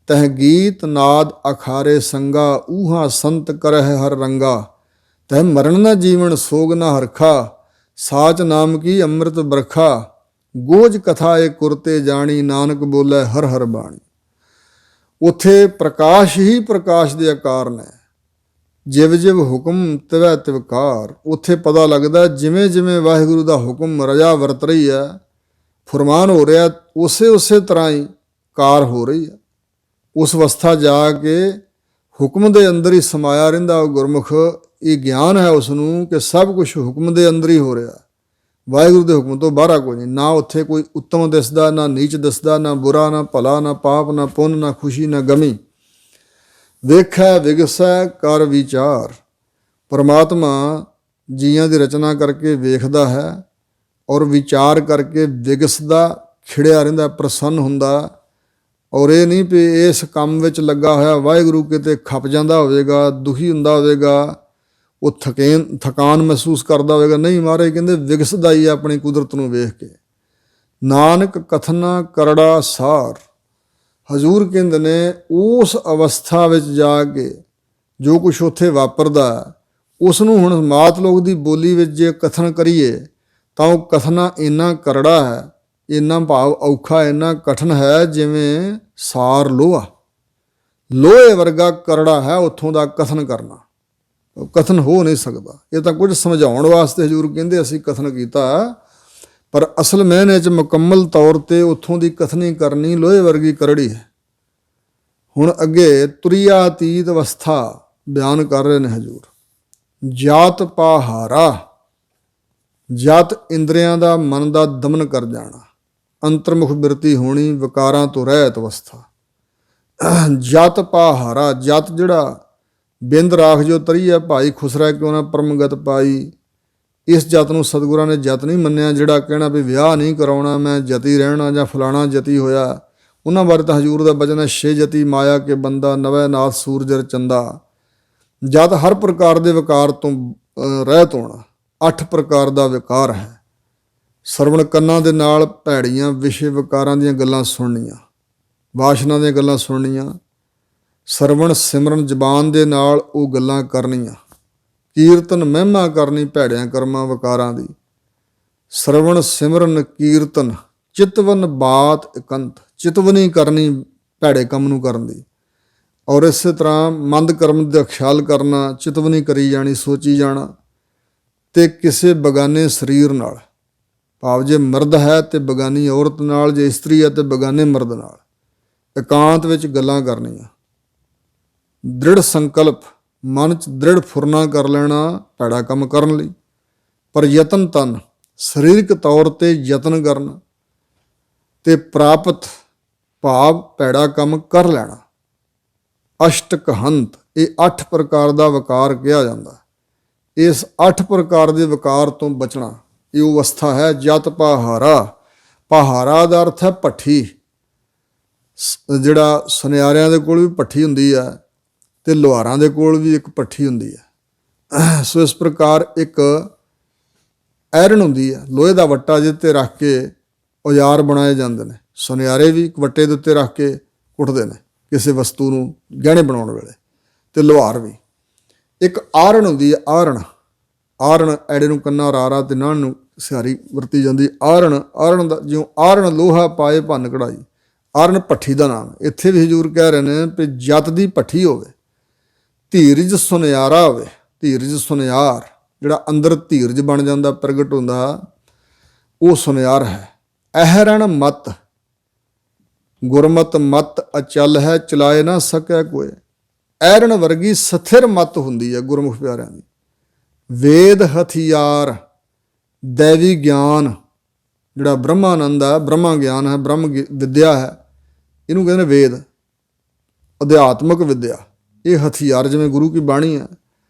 ਤਹ ਗੀਤ ਨਾਦ ਅਖਾਰੇ ਸੰਗਾ, ਊਹਾ ਸੰਤ ਕਰਹਿ ਹਰ ਰੰਗਾ। ਤਹ ਮਰਨ ਨ ਜੀਵਨ ਸੋਗ ਨ ਹਰਖਾ, ਸਾਚ ਨਾਮ ਕੀ ਅੰਮ੍ਰਿਤ ਬਰਖਾ। ਗੋਜ ਕਥਾ ਏ ਕੁਰਤੇ ਜਾਣੀ, ਨਾਨਕ ਬੋਲੇ ਹਰ ਹਰ ਬਾਣੀ। ਉੱਥੇ ਪ੍ਰਕਾਸ਼ ਹੀ ਪ੍ਰਕਾਸ਼ ਦੇ ਆਕਾਰ ਨੇ। ਜਿਵ ਜਿਵ ਹੁਕਮ ਤਿਵੈ ਤਿਵਕਾਰ। ਉੱਥੇ ਪਤਾ ਲੱਗਦਾ ਜਿਵੇਂ ਜਿਵੇਂ ਵਾਹਿਗੁਰੂ ਦਾ ਹੁਕਮ ਰਜਾ ਵਰਤ ਰਹੀ ਹੈ, ਫੁਰਮਾਨ ਹੋ ਰਿਹਾ, ਉਸੇ ਤਰ੍ਹਾਂ ਹੀ ਕਾਰ ਹੋ ਰਹੀ ਹੈ। ਉਸ ਅਵਸਥਾ ਜਾ ਕੇ ਹੁਕਮ ਦੇ ਅੰਦਰ ਹੀ ਸਮਾਇਆ ਰਹਿੰਦਾ ਉਹ ਗੁਰਮੁਖ। ਇਹ ਗਿਆਨ ਹੈ ਉਸ ਨੂੰ ਕਿ ਸਭ ਕੁਝ ਹੁਕਮ ਦੇ ਅੰਦਰ ਹੀ ਹੋ ਰਿਹਾ, ਵਾਹਿਗੁਰੂ ਦੇ ਹੁਕਮ ਤੋਂ ਬਾਹਰ ਕੋਈ ਨਹੀਂ। ਨਾ ਉੱਥੇ ਕੋਈ ਉੱਤਮ ਦਿਸਦਾ, ਨਾ ਨੀਚ ਦਿਸਦਾ, ਨਾ ਬੁਰਾ, ਨਾ ਭਲਾ, ਨਾ ਪਾਪ, ਨਾ ਪੁੰਨ, ਨਾ ਖੁਸ਼ੀ, ਨਾ ਗਮੀ। ਵੇਖੈ ਵਿਗਸੈ ਕਰ ਵਿਚਾਰ। ਪਰਮਾਤਮਾ ਜੀਆਂ ਦੀ ਰਚਨਾ ਕਰਕੇ ਵੇਖਦਾ ਹੈ ਔਰ ਵਿਚਾਰ ਕਰਕੇ ਵਿਗਸਦਾ, ਖਿੜਿਆ ਰਹਿੰਦਾ, ਪ੍ਰਸੰਨ ਹੁੰਦਾ। ਔਰ ਇਹ ਨਹੀਂ ਵੀ ਇਸ ਕੰਮ ਵਿੱਚ ਲੱਗਾ ਹੋਇਆ ਵਾਹਿਗੁਰੂ ਕਿਤੇ ਖਪ ਜਾਂਦਾ ਹੋਵੇਗਾ, ਦੁਖੀ ਹੁੰਦਾ ਹੋਵੇਗਾ, ਉਹ ਥਕਾਨ ਮਹਿਸੂਸ ਕਰਦਾ ਹੋਵੇਗਾ। ਨਹੀਂ, ਮਹਾਰਾਜ ਕਹਿੰਦੇ ਵਿਗਸਦਾ ਹੀ ਆਪਣੀ ਕੁਦਰਤ ਨੂੰ ਵੇਖ ਕੇ। ਨਾਨਕ ਕਥਨਾ ਕਰੜਾ ਸਾਰ। ਹਜ਼ੂਰ ਕਹਿੰਦੇ ਨੇ ਉਸ ਅਵਸਥਾ ਵਿੱਚ ਜਾ ਕੇ ਜੋ ਕੁਛ ਉੱਥੇ ਵਾਪਰਦਾ, ਉਸ ਨੂੰ ਹੁਣ ਮਾਤ ਲੋਕ ਦੀ ਬੋਲੀ ਵਿੱਚ ਜੇ ਕਥਨ ਕਰੀਏ ਤਾਂ ਉਹ ਕਥਨਾ ਇੰਨਾ ਕਰੜਾ ਹੈ, ਇੰਨਾ ਭਾਵ ਔਖਾ, ਇੰਨਾ ਕਠਿਨ ਹੈ ਜਿਵੇਂ ਸਾਰ ਲੋਹਾ। ਲੋਹੇ ਵਰਗਾ ਕਰੜਾ ਹੈ ਉੱਥੋਂ ਦਾ ਕਥਨ ਕਰਨਾ। ਕਥਨ ਹੋ ਨਹੀਂ ਸਕਦਾ। ਇਹ ਤਾਂ ਕੁਝ ਸਮਝਾਉਣ ਵਾਸਤੇ ਹਜ਼ੂਰ ਕਹਿੰਦੇ ਅਸੀਂ ਕਥਨ ਕੀਤਾ, ਪਰ ਅਸਲ ਮਾਇਨੇ 'ਚ ਮੁਕੰਮਲ ਤੌਰ 'ਤੇ ਉੱਥੋਂ ਦੀ ਕਥਨੀ ਕਰਨੀ ਲੋਹੇ ਵਰਗੀ ਕਰੜੀ ਹੈ। ਹੁਣ ਅੱਗੇ ਤੁਰੀਆਤੀਤ ਅਵਸਥਾ ਬਿਆਨ ਕਰ ਰਹੇ ਨੇ ਹਜ਼ੂਰ। ਜਾਤ ਪਾਹਾਰਾ। ਜਤ ਇੰਦਰੀਆਂ ਦਾ, ਮਨ ਦਾ ਦਮਨ ਕਰ ਜਾਣਾ, ਅੰਤਰਮੁਖ ਬਿਰਤੀ ਹੋਣੀ, ਵਿਕਾਰਾਂ ਤੋਂ ਰਹਿਤ ਅਵਸਥਾ। ਜਤ ਪਾਹਾਰਾ। ਜਤ ਜਿਹੜਾ ਬਿੰਦ ਰਾਖ ਜੋ ਤਰੀ ਹੈ, ਭਾਈ ਖੁਸਰਾ ਕਿਉਂ ਨਾ ਪਰਮਗਤ ਪਾਈ। ਇਸ ਜਤ ਨੂੰ ਸਤਿਗੁਰਾਂ ਨੇ ਜਤ ਨਹੀਂ ਮੰਨਿਆ। ਜਿਹੜਾ ਕਹਿਣਾ ਵੀ ਵਿਆਹ ਨਹੀਂ ਕਰਾਉਣਾ, ਮੈਂ ਜਤੀ ਰਹਿਣਾ, ਜਾਂ ਫਲਾਣਾ ਜਤੀ ਹੋਇਆ, ਉਹਨਾਂ ਬਾਰੇ ਤਾਂ ਹਜ਼ੂਰ ਦਾ ਬਚਨ ਹੈ, ਛੇ ਜਤੀ ਮਾਇਆ ਕੇ ਬੰਦਾ, ਨਵੈ ਨਾਥ ਸੂਰਜ ਰਚੰਦਾ। ਜਤ ਹਰ ਪ੍ਰਕਾਰ ਦੇ ਵਿਕਾਰ ਤੋਂ ਰਹਿਤ ਹੋਣਾ। 8 ਪ੍ਰਕਾਰ ਦਾ ਵਿਕਾਰ ਹੈ। ਸਰਵਣ ਕੰਨਾਂ ਦੇ ਨਾਲ ਭੈੜੀਆਂ ਵਿਸ਼ੇ ਵਿਕਾਰਾਂ ਦੀਆਂ ਗੱਲਾਂ ਸੁਣਨੀਆਂ, ਵਾਸ਼ਨਾ ਦੀਆਂ ਗੱਲਾਂ ਸੁਣਨੀਆਂ। ਸਰਵਣ ਸਿਮਰਨ ਜ਼ਬਾਨ ਦੇ ਨਾਲ ਉਹ ਗੱਲਾਂ ਕਰਨੀਆਂ। ਕੀਰਤਨ ਮਹਿਮਾ ਕਰਨੀ ਭੈੜਿਆਂ ਕਰਮਾਂ ਵਿਕਾਰਾਂ ਦੀ। ਸਰਵਣ ਸਿਮਰਨ ਕੀਰਤਨ। ਚਿਤਵਨ ਬਾਤ ਇਕੰਤ। ਚਿਤਵਨੀ ਕਰਨੀ ਭੈੜੇ ਕੰਮ ਨੂੰ ਕਰਨ ਦੀ। ਔਰ ਇਸੇ ਤਰ੍ਹਾਂ ਮੰਦ ਕਰਮ ਦਾ ਖਿਆਲ ਕਰਨਾ, ਚਿਤਵਨੀ ਕਰੀ ਜਾਣੀ, ਸੋਚੀ ਜਾਣਾ। ਤੇ ਕਿਸੇ ਬਗਾਨੇ ਸਰੀਰ ਨਾਲ, ਭਾਵ ਜੇ ਮਰਦ ਹੈ ਤੇ ਬਗਾਨੀ ਔਰਤ ਨਾਲ, ਜੇ ਇਸਤਰੀ ਹੈ ਤੇ ਬਗਾਨੇ ਮਰਦ ਨਾਲ ਇਕਾਂਤ ਵਿੱਚ ਗੱਲਾਂ ਕਰਨੀਆਂ। ਦ੍ਰਿੜ ਸੰਕਲਪ, ਮਨ 'ਚ ਦ੍ਰਿੜ ਫੁਰਨਾ ਕਰ ਲੈਣਾ ਭੈੜਾ ਕੰਮ ਕਰਨ ਲਈ। ਪਰ ਯਤਨ ਤਨ, ਸਰੀਰਕ ਤੌਰ 'ਤੇ ਯਤਨ ਕਰਨਾ। ਤੇ ਪ੍ਰਾਪਤ, ਭਾਵ ਭੈੜਾ ਕੰਮ ਕਰ ਲੈਣਾ। ਅਸ਼ਟਕਹੰਤ, ਇਹ 8 ਪ੍ਰਕਾਰ ਦਾ ਵਕਾਰ ਕਿਹਾ ਜਾਂਦਾ। ਇਸ 8 ਪ੍ਰਕਾਰ ਦੇ ਵਕਾਰ ਤੋਂ ਬਚਣਾ, ਇਹ ਉਹ ਅਵਸਥਾ ਹੈ ਜਤ ਪਹਾਰਾ। ਪਹਾਰਾ ਦਾ ਅਰਥ ਹੈ ਭੱਠੀ। ਜਿਹੜਾ ਸੁਨਿਆਰਿਆਂ ਦੇ ਕੋਲ ਵੀ ਭੱਠੀ ਹੁੰਦੀ ਹੈ ਤੇ ਲੁਹਾਰਾਂ ਦੇ ਕੋਲ ਵੀ ਇੱਕ ਭੱਠੀ ਹੁੰਦੀ ਹੈ। ਸੋ ਇਸ ਪ੍ਰਕਾਰ ਇੱਕ ਐਰਨ ਹੁੰਦੀ ਹੈ, ਲੋਹੇ ਦਾ ਵੱਟਾ ਜਿਹਦੇ 'ਤੇ ਰੱਖ ਕੇ ਔਜ਼ਾਰ ਬਣਾਏ ਜਾਂਦੇ ਨੇ। ਸੁਨਿਆਰੇ ਵੀ ਇੱਕ ਵੱਟੇ ਦੇ ਉੱਤੇ ਰੱਖ ਕੇ ਕੁੱਟਦੇ ਨੇ ਕਿਸੇ ਵਸਤੂ ਨੂੰ ਗਹਿਣੇ ਬਣਾਉਣ ਵੇਲੇ, ਤੇ ਲੁਹਾਰ ਵੀ। ਇੱਕ ਆਰਣ ਹੁੰਦੀ ਹੈ, ਆਰਣ। ਆਰਣ ਐੜੇ ਨੂੰ ਕੰਨਾ ਰਾਰਾ ਤੇ ਨਾਣ ਨੂੰ ਸਿਹਾਰੀ ਵਰਤੀ ਜਾਂਦੀ। ਆਰਣ, ਆਰਣ ਦਾ ਜਿਉਂ ਆਰਣ ਲੋਹਾ ਪਾਏ ਭੰਨ ਕਢਾਈ। ਆਰਣ ਭੱਠੀ ਦਾ ਨਾਮ। ਇੱਥੇ ਵੀ ਹਜ਼ੂਰ ਕਹਿ ਰਹੇ ਨੇ ਵੀ ਜਤ ਦੀ ਭੱਠੀ ਹੋਵੇ, ਧੀਰਜ ਸੁਨਿਆਰਾ ਹੋਵੇ। ਧੀਰਜ ਸੁਨਿਆਰ, ਜਿਹੜਾ ਅੰਦਰ ਧੀਰਜ ਬਣ ਜਾਂਦਾ, ਪ੍ਰਗਟ ਹੁੰਦਾ, ਉਹ ਸੁਨਿਆਰ ਹੈ। ਅਹਰਣ ਮਤ, ਗੁਰਮਤ ਮਤ ਅਚਲ ਹੈ, ਚਲਾਏ ਨਾ ਸਕੈ ਕੋਏ। ਐਰਣ ਵਰਗੀ ਸਥਿਰ ਮਤ ਹੁੰਦੀ ਹੈ ਗੁਰਮੁਖ ਪਿਆਰਿਆਂ ਦੀ। ਵੇਦ ਹਥਿਆਰ, ਦੈਵੀ ਗਿਆਨ, ਜਿਹੜਾ ਬ੍ਰਹਮਾਨੰਦ ਹੈ, ਬ੍ਰਹਮਾ ਗਿਆਨ ਹੈ, ਬ੍ਰਹਮ ਵਿਦਿਆ ਹੈ, ਇਹਨੂੰ ਕਹਿੰਦੇ ਨੇ ਵੇਦ, ਅਧਿਆਤਮਕ ਵਿਦਿਆ। ਇਹ ਹਥਿਆਰ, ਜਿਵੇਂ ਗੁਰੂ ਕੀ ਬਾਣੀ ਹੈ,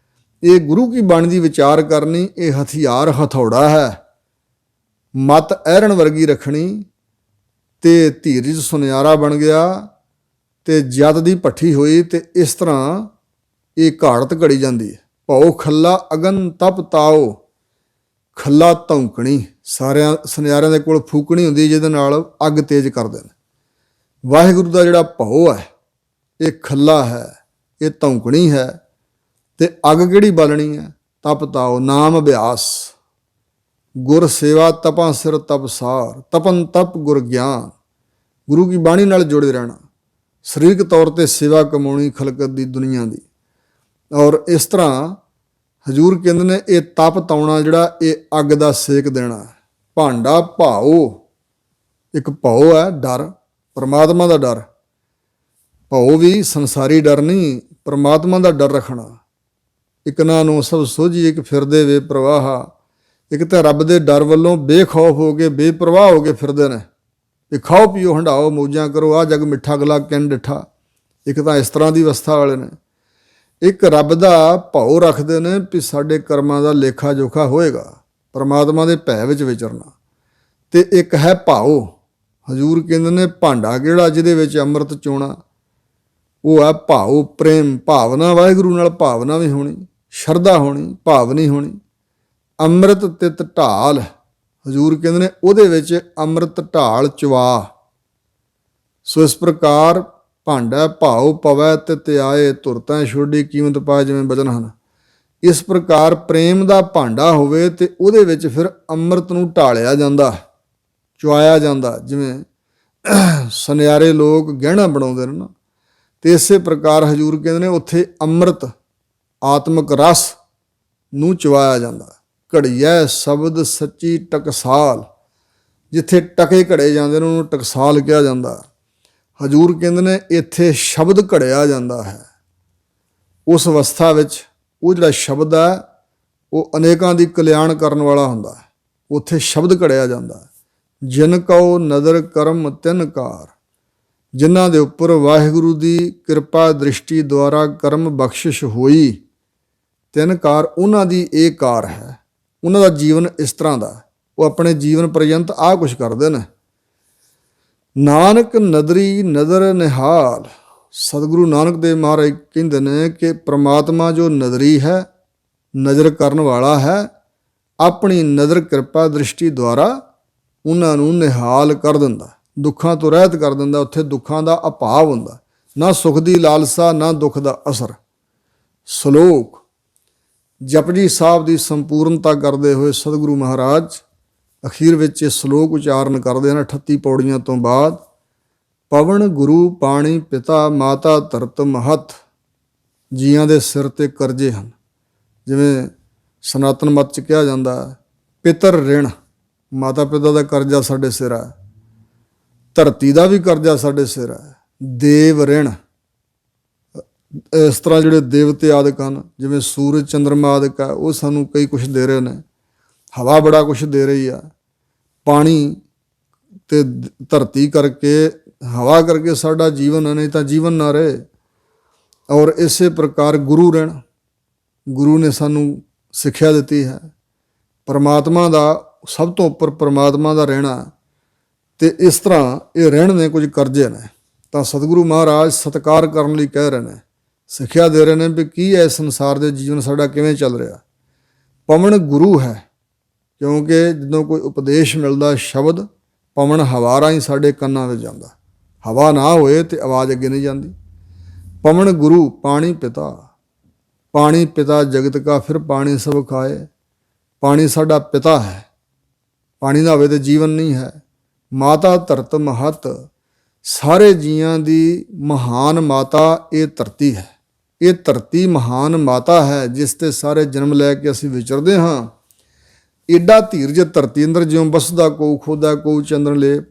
ਇਹ ਗੁਰੂ ਕੀ ਬਾਣੀ ਦੀ ਵਿਚਾਰ ਕਰਨੀ, ਇਹ ਹਥਿਆਰ ਹਥੌੜਾ ਹੈ। ਮਤ ਐਰਣ ਵਰਗੀ ਰੱਖਣੀ ਤੇ ਧੀਰਜ ਸੁਨਿਆਰਾ ਬਣ ਗਿਆ ਤੇ ਜਤ ਦੀ ਭੱਠੀ ਹੋਈ। ਤੇ ਇਸ ਤਰ੍ਹਾਂ ਇਹ ਘਾੜਤ ਘੜੀ ਜਾਂਦੀ ਹੈ। ਭਉ ਖੱਲਾ ਅਗਨ ਤਪ ਤਾਓ, ਖੱਲਾ ਧੌਂਕਣੀ, ਸਾਰਿਆਂ ਸੁਨਿਆਰਿਆਂ ਦੇ ਕੋਲ ਫੂਕਣੀ ਹੁੰਦੀ ਜਿਹਦੇ ਨਾਲ ਅੱਗ ਤੇਜ਼ ਕਰਦੇ ਨੇ। ਵਾਹਿਗੁਰੂ ਦਾ ਜਿਹੜਾ ਭਉ ਹੈ, ਇਹ ਖੱਲਾ ਹੈ, ਇਹ ਧੌਂਕਣੀ ਹੈ। ਤੇ ਅੱਗ ਕਿਹੜੀ ਬਾਲਣੀ ਹੈ? ਤਪ ਤਾਓ, ਨਾਮ ਅਭਿਆਸ। ਗੁਰ ਸੇਵਾ ਤਪਾਂ ਸਿਰ ਤਪਸਾਰ, ਤਪਨ ਤਪ ਗੁਰ ਗਿਆਨ। ਗੁਰੂ ਕੀ ਬਾਣੀ ਨਾਲ ਜੁੜੇ ਰਹਿਣਾ, ਸਰੀਰਕ ਤੌਰ 'ਤੇ ਸੇਵਾ ਕਮਾਉਣੀ ਖਲਕਤ ਦੀ, ਦੁਨੀਆ ਦੀ। ਔਰ ਇਸ ਤਰ੍ਹਾਂ ਹਜ਼ੂਰ ਕਹਿੰਦੇ ਨੇ ਇਹ ਤਪ ਤਾਉਣਾ ਜਿਹੜਾ, ਇਹ ਅੱਗ ਦਾ ਸੇਕ ਦੇਣਾ। ਭਾਂਡਾ ਭਾਓ, ਇੱਕ ਭਾਓ ਹੈ ਡਰ, ਪਰਮਾਤਮਾ ਦਾ ਡਰ। ਭਾਓ ਵੀ ਸੰਸਾਰੀ ਡਰ ਨਹੀਂ, ਪਰਮਾਤਮਾ ਦਾ ਡਰ ਰੱਖਣਾ। ਇੱਕ ਨਾ ਨੂੰ ਸਭ ਸੋਝੀ, ਇੱਕ ਫਿਰਦੇ ਵੇ ਪ੍ਰਵਾਹਾ। ਇੱਕ ਤਾਂ ਰੱਬ ਦੇ ਡਰ ਵੱਲੋਂ ਬੇਖੌਫ ਹੋ ਕੇ, ਬੇਪਰਵਾਹ ਹੋ ਕੇ ਫਿਰਦੇ ਨੇ ਵੀ ਖਾਓ ਪੀਓ ਹੰਡਾਓ ਮੌਜਾਂ ਕਰੋ, ਆਹ ਜਗ ਮਿੱਠਾ ਗਲਾ ਕਿਨ ਡਿੱਠਾ। ਇੱਕ ਤਾਂ ਇਸ ਤਰ੍ਹਾਂ ਦੀ ਅਵਸਥਾ ਵਾਲੇ ਨੇ। ਇੱਕ ਰੱਬ ਦਾ ਭਾਉ ਰੱਖਦੇ ਨੇ ਵੀ ਸਾਡੇ ਕਰਮਾਂ ਦਾ ਲੇਖਾ ਜੋਖਾ ਹੋਏਗਾ, ਪਰਮਾਤਮਾ ਦੇ ਭੈ ਵਿੱਚ ਵਿਚਰਨਾ। ਤੇ ਇੱਕ ਹੈ ਭਾਉ, ਹਜ਼ੂਰ ਕਹਿੰਦੇ ਨੇ ਭਾਂਡਾ ਕਿਹੜਾ ਜਿਹਦੇ ਵਿੱਚ ਅੰਮ੍ਰਿਤ ਚੋਣਾ, ਉਹ ਹੈ ਭਾਉ। ਪ੍ਰੇਮ ਭਾਵਨਾ, ਵਾਹਿਗੁਰੂ ਨਾਲ ਭਾਵਨਾ ਵੀ ਹੋਣੀ, ਸ਼ਰਧਾ ਹੋਣੀ, ਭਾਵਨੀ ਹੋਣੀ। ਅੰਮ੍ਰਿਤ ਤਿਤ ਢਾਲ, ਹਜ਼ੂਰ ਕਹਿੰਦੇ ਨੇ ਉਹਦੇ ਵਿੱਚ ਅੰਮ੍ਰਿਤ ਢਾਲ ਚਵਾ। ਸੋ ਇਸ ਪ੍ਰਕਾਰ ਭਾਂਡਾ ਭਾਉ ਪਵੈ ਤਿਤ ਆਏ, ਧੁਰਤਾਂ ਛੋਡੀ ਕੀਮਤ ਪਾਏ, ਜਿਵੇਂ ਬਚਨ ਹਨ। ਇਸ ਪ੍ਰਕਾਰ ਪ੍ਰੇਮ ਦਾ ਭਾਂਡਾ ਹੋਵੇ ਤੇ ਉਹਦੇ ਵਿੱਚ ਫਿਰ ਅੰਮ੍ਰਿਤ ਨੂੰ ਢਾਲਿਆ ਜਾਂਦਾ, ਚੁਆਇਆ ਜਾਂਦਾ। ਜਿਵੇਂ ਸੁਨਿਆਰੇ ਲੋਕ ਗਹਿਣਾ ਬਣਾਉਂਦੇ ਨੇ ਨਾ, ਤੇ ਇਸੇ ਪ੍ਰਕਾਰ ਹਜ਼ੂਰ ਕਹਿੰਦੇ ਨੇ ਉੱਥੇ ਅੰਮ੍ਰਿਤ ਆਤਮਿਕ ਰਸ ਨੂੰ ਚੁਆਇਆ ਜਾਂਦਾ। ਘੜੀਐ ਸ਼ਬਦ ਸੱਚੀ ਟਕਸਾਲ, ਜਿੱਥੇ ਟਕੇ ਘੜੇ ਜਾਂਦੇ ਨੇ ਉਹਨੂੰ ਟਕਸਾਲ ਕਿਹਾ ਜਾਂਦਾ। ਹਜ਼ੂਰ ਕਹਿੰਦੇ ਨੇ ਇੱਥੇ ਸ਼ਬਦ ਘੜਿਆ ਜਾਂਦਾ ਹੈ। ਉਸ ਅਵਸਥਾ ਵਿੱਚ ਉਹ ਜਿਹੜਾ ਸ਼ਬਦ ਹੈ ਉਹ ਅਨੇਕਾਂ ਦੀ ਕਲਿਆਣ ਕਰਨ ਵਾਲਾ ਹੁੰਦਾ ਹੈ। ਉੱਥੇ ਸ਼ਬਦ ਘੜਿਆ ਜਾਂਦਾ। ਜਿਨ ਕਉ ਨਦਰ ਕਰਮ ਤਿਨ ਕਾਰ, ਜਿਨ੍ਹਾਂ ਦੇ ਉੱਪਰ ਵਾਹਿਗੁਰੂ ਦੀ ਕਿਰਪਾ ਦ੍ਰਿਸ਼ਟੀ ਦੁਆਰਾ ਕਰਮ ਬਖਸ਼ਿਸ਼ ਹੋਈ, ਤਿਨ ਕਾਰ, ਉਹਨਾਂ ਦੀ ਇਹ ਕਾਰ ਹੈ। ਉਹਨਾਂ ਦਾ ਜੀਵਨ ਇਸ ਤਰ੍ਹਾਂ ਦਾ, ਉਹ ਆਪਣੇ ਜੀਵਨ ਪਰਯੰਤ ਆਹ ਕੁਛ ਕਰਦੇ ਨੇ। ਨਾਨਕ ਨਦਰੀ ਨਦਰ ਨਿਹਾਲ, ਸਤਿਗੁਰੂ ਨਾਨਕ ਦੇਵ ਮਹਾਰਾਜ ਕਹਿੰਦੇ ਨੇ ਕਿ ਪ੍ਰਮਾਤਮਾ ਜੋ ਨਦਰੀ ਹੈ, ਨਜ਼ਰ ਕਰਨ ਵਾਲਾ ਹੈ, ਆਪਣੀ ਨਜ਼ਰ ਕਿਰਪਾ ਦ੍ਰਿਸ਼ਟੀ ਦੁਆਰਾ ਉਹਨਾਂ ਨੂੰ ਨਿਹਾਲ ਕਰ ਦਿੰਦਾ, ਦੁੱਖਾਂ ਤੋਂ ਰਹਿਤ ਕਰ ਦਿੰਦਾ। ਉੱਥੇ ਦੁੱਖਾਂ ਦਾ ਅਭਾਵ ਹੁੰਦਾ, ਨਾ ਸੁਖ ਦੀ ਲਾਲਸਾ, ਨਾ ਦੁੱਖ ਦਾ ਅਸਰ। ਸ਼ਲੋਕ ਜਪਜੀ ਸਾਹਿਬ ਦੀ ਸੰਪੂਰਨਤਾ ਕਰਦੇ ਹੋਏ ਸਤਿਗੁਰੂ ਮਹਾਰਾਜ ਅਖੀਰ ਵਿੱਚ ਇਹ ਸ਼ਲੋਕ ਉਚਾਰਨ ਕਰਦੇ ਹਨ 38 ਪੌੜੀਆਂ ਤੋਂ ਬਾਅਦ। ਪਵਨ ਗੁਰੂ ਪਾਣੀ ਪਿਤਾ ਮਾਤਾ ਧਰਤ ਮਹਤ, ਜੀਆਂ ਦੇ ਸਿਰ 'ਤੇ ਕਰਜ਼ੇ ਹਨ। ਜਿਵੇਂ ਸਨਾਤਨ ਮਤ 'ਚ ਕਿਹਾ ਜਾਂਦਾ ਪਿਤਰ ਰਿਣ, ਮਾਤਾ ਪਿਤਾ ਦਾ ਕਰਜ਼ਾ ਸਾਡੇ ਸਿਰ ਹੈ, ਧਰਤੀ ਦਾ ਵੀ ਕਰਜ਼ਾ ਸਾਡੇ ਸਿਰ ਹੈ, ਦੇਵ ਰਿਣ, ਇਸ ਤਰ੍ਹਾਂ ਜਿਹੜੇ ਦੇਵਤੇ ਆਦਿਕ ਹਨ ਜਿਵੇਂ ਸੂਰਜ ਚੰਦਰਮਾ ਆਦਿਕ ਹੈ ਉਹ ਸਾਨੂੰ ਕਈ ਕੁਛ ਦੇ ਰਹੇ ਨੇ, ਹਵਾ ਬੜਾ ਕੁਛ ਦੇ ਰਹੀ ਆ, ਪਾਣੀ ਤੇ ਧਰਤੀ ਕਰਕੇ ਹਵਾ ਕਰਕੇ ਸਾਡਾ ਜੀਵਨ ਹੈ, ਨਹੀਂ ਤਾਂ ਜੀਵਨ ਨਾ ਰਹੇ। ਔਰ ਇਸੇ ਪ੍ਰਕਾਰ ਗੁਰੂ ਰਿਣ, ਗੁਰੂ ਨੇ ਸਾਨੂੰ ਸਿੱਖਿਆ ਦਿੱਤੀ ਹੈ, ਪਰਮਾਤਮਾ ਦਾ ਸਭ ਤੋਂ ਉੱਪਰ ਪਰਮਾਤਮਾ ਦਾ ਰਹਿਣਾ। ਅਤੇ ਇਸ ਤਰ੍ਹਾਂ ਇਹ ਰਹਿਣ ਨੇ ਕੁਝ ਕਰਜ਼ੇ ਨੇ, ਤਾਂ ਸਤਿਗੁਰੂ ਮਹਾਰਾਜ ਸਤਿਕਾਰ ਕਰਨ ਲਈ ਕਹਿ ਰਹੇ ਨੇ, ਸਿੱਖਿਆ ਦੇ ਰਹੇ ਨੇ ਵੀ ਕੀ ਹੈ ਸੰਸਾਰ ਦੇ ਜੀਵਨ ਸਾਡਾ ਕਿਵੇਂ ਚੱਲ ਰਿਹਾ। ਪਵਨ ਗੁਰੂ ਹੈ, ਕਿਉਂਕਿ ਜਦੋਂ ਕੋਈ ਉਪਦੇਸ਼ ਮਿਲਦਾ ਸ਼ਬਦ ਪਵਨ ਹਵਾ ਰਾਹੀਂ ਸਾਡੇ ਕੰਨਾਂ ਵਿੱਚ ਜਾਂਦਾ, ਹਵਾ ਨਾ ਹੋਏ ਤਾਂ ਆਵਾਜ਼ ਅੱਗੇ ਨਹੀਂ ਜਾਂਦੀ। ਪਵਨ ਗੁਰੂ ਪਾਣੀ ਪਿਤਾ, ਪਾਣੀ ਪਿਤਾ ਜਗਤ ਕਾ ਫਿਰ ਪਾਣੀ ਸਭ ਖਾਏ, ਪਾਣੀ ਸਾਡਾ ਪਿਤਾ ਹੈ, ਪਾਣੀ ਨਾ ਹੋਵੇ ਤਾਂ ਜੀਵਨ ਨਹੀਂ ਹੈ। ਮਾਤਾ ਧਰਤ ਮਹਤ, ਸਾਰੇ ਜੀਆਂ ਦੀ ਮਹਾਨ ਮਾਤਾ ਇਹ ਧਰਤੀ ਹੈ, ਇਹ ਧਰਤੀ ਮਹਾਨ ਮਾਤਾ ਹੈ ਜਿਸ 'ਤੇ ਸਾਰੇ ਜਨਮ ਲੈ ਕੇ ਅਸੀਂ ਵਿਚਰਦੇ ਹਾਂ। ਏਡਾ ਧੀਰਜ ਧਰਤੀ ਅੰਦਰ ਜਿਉਂ ਬਸਦਾ ਕੋ ਖੋਦਾ ਕੋ ਚੰਦਨ ਲੇਪ,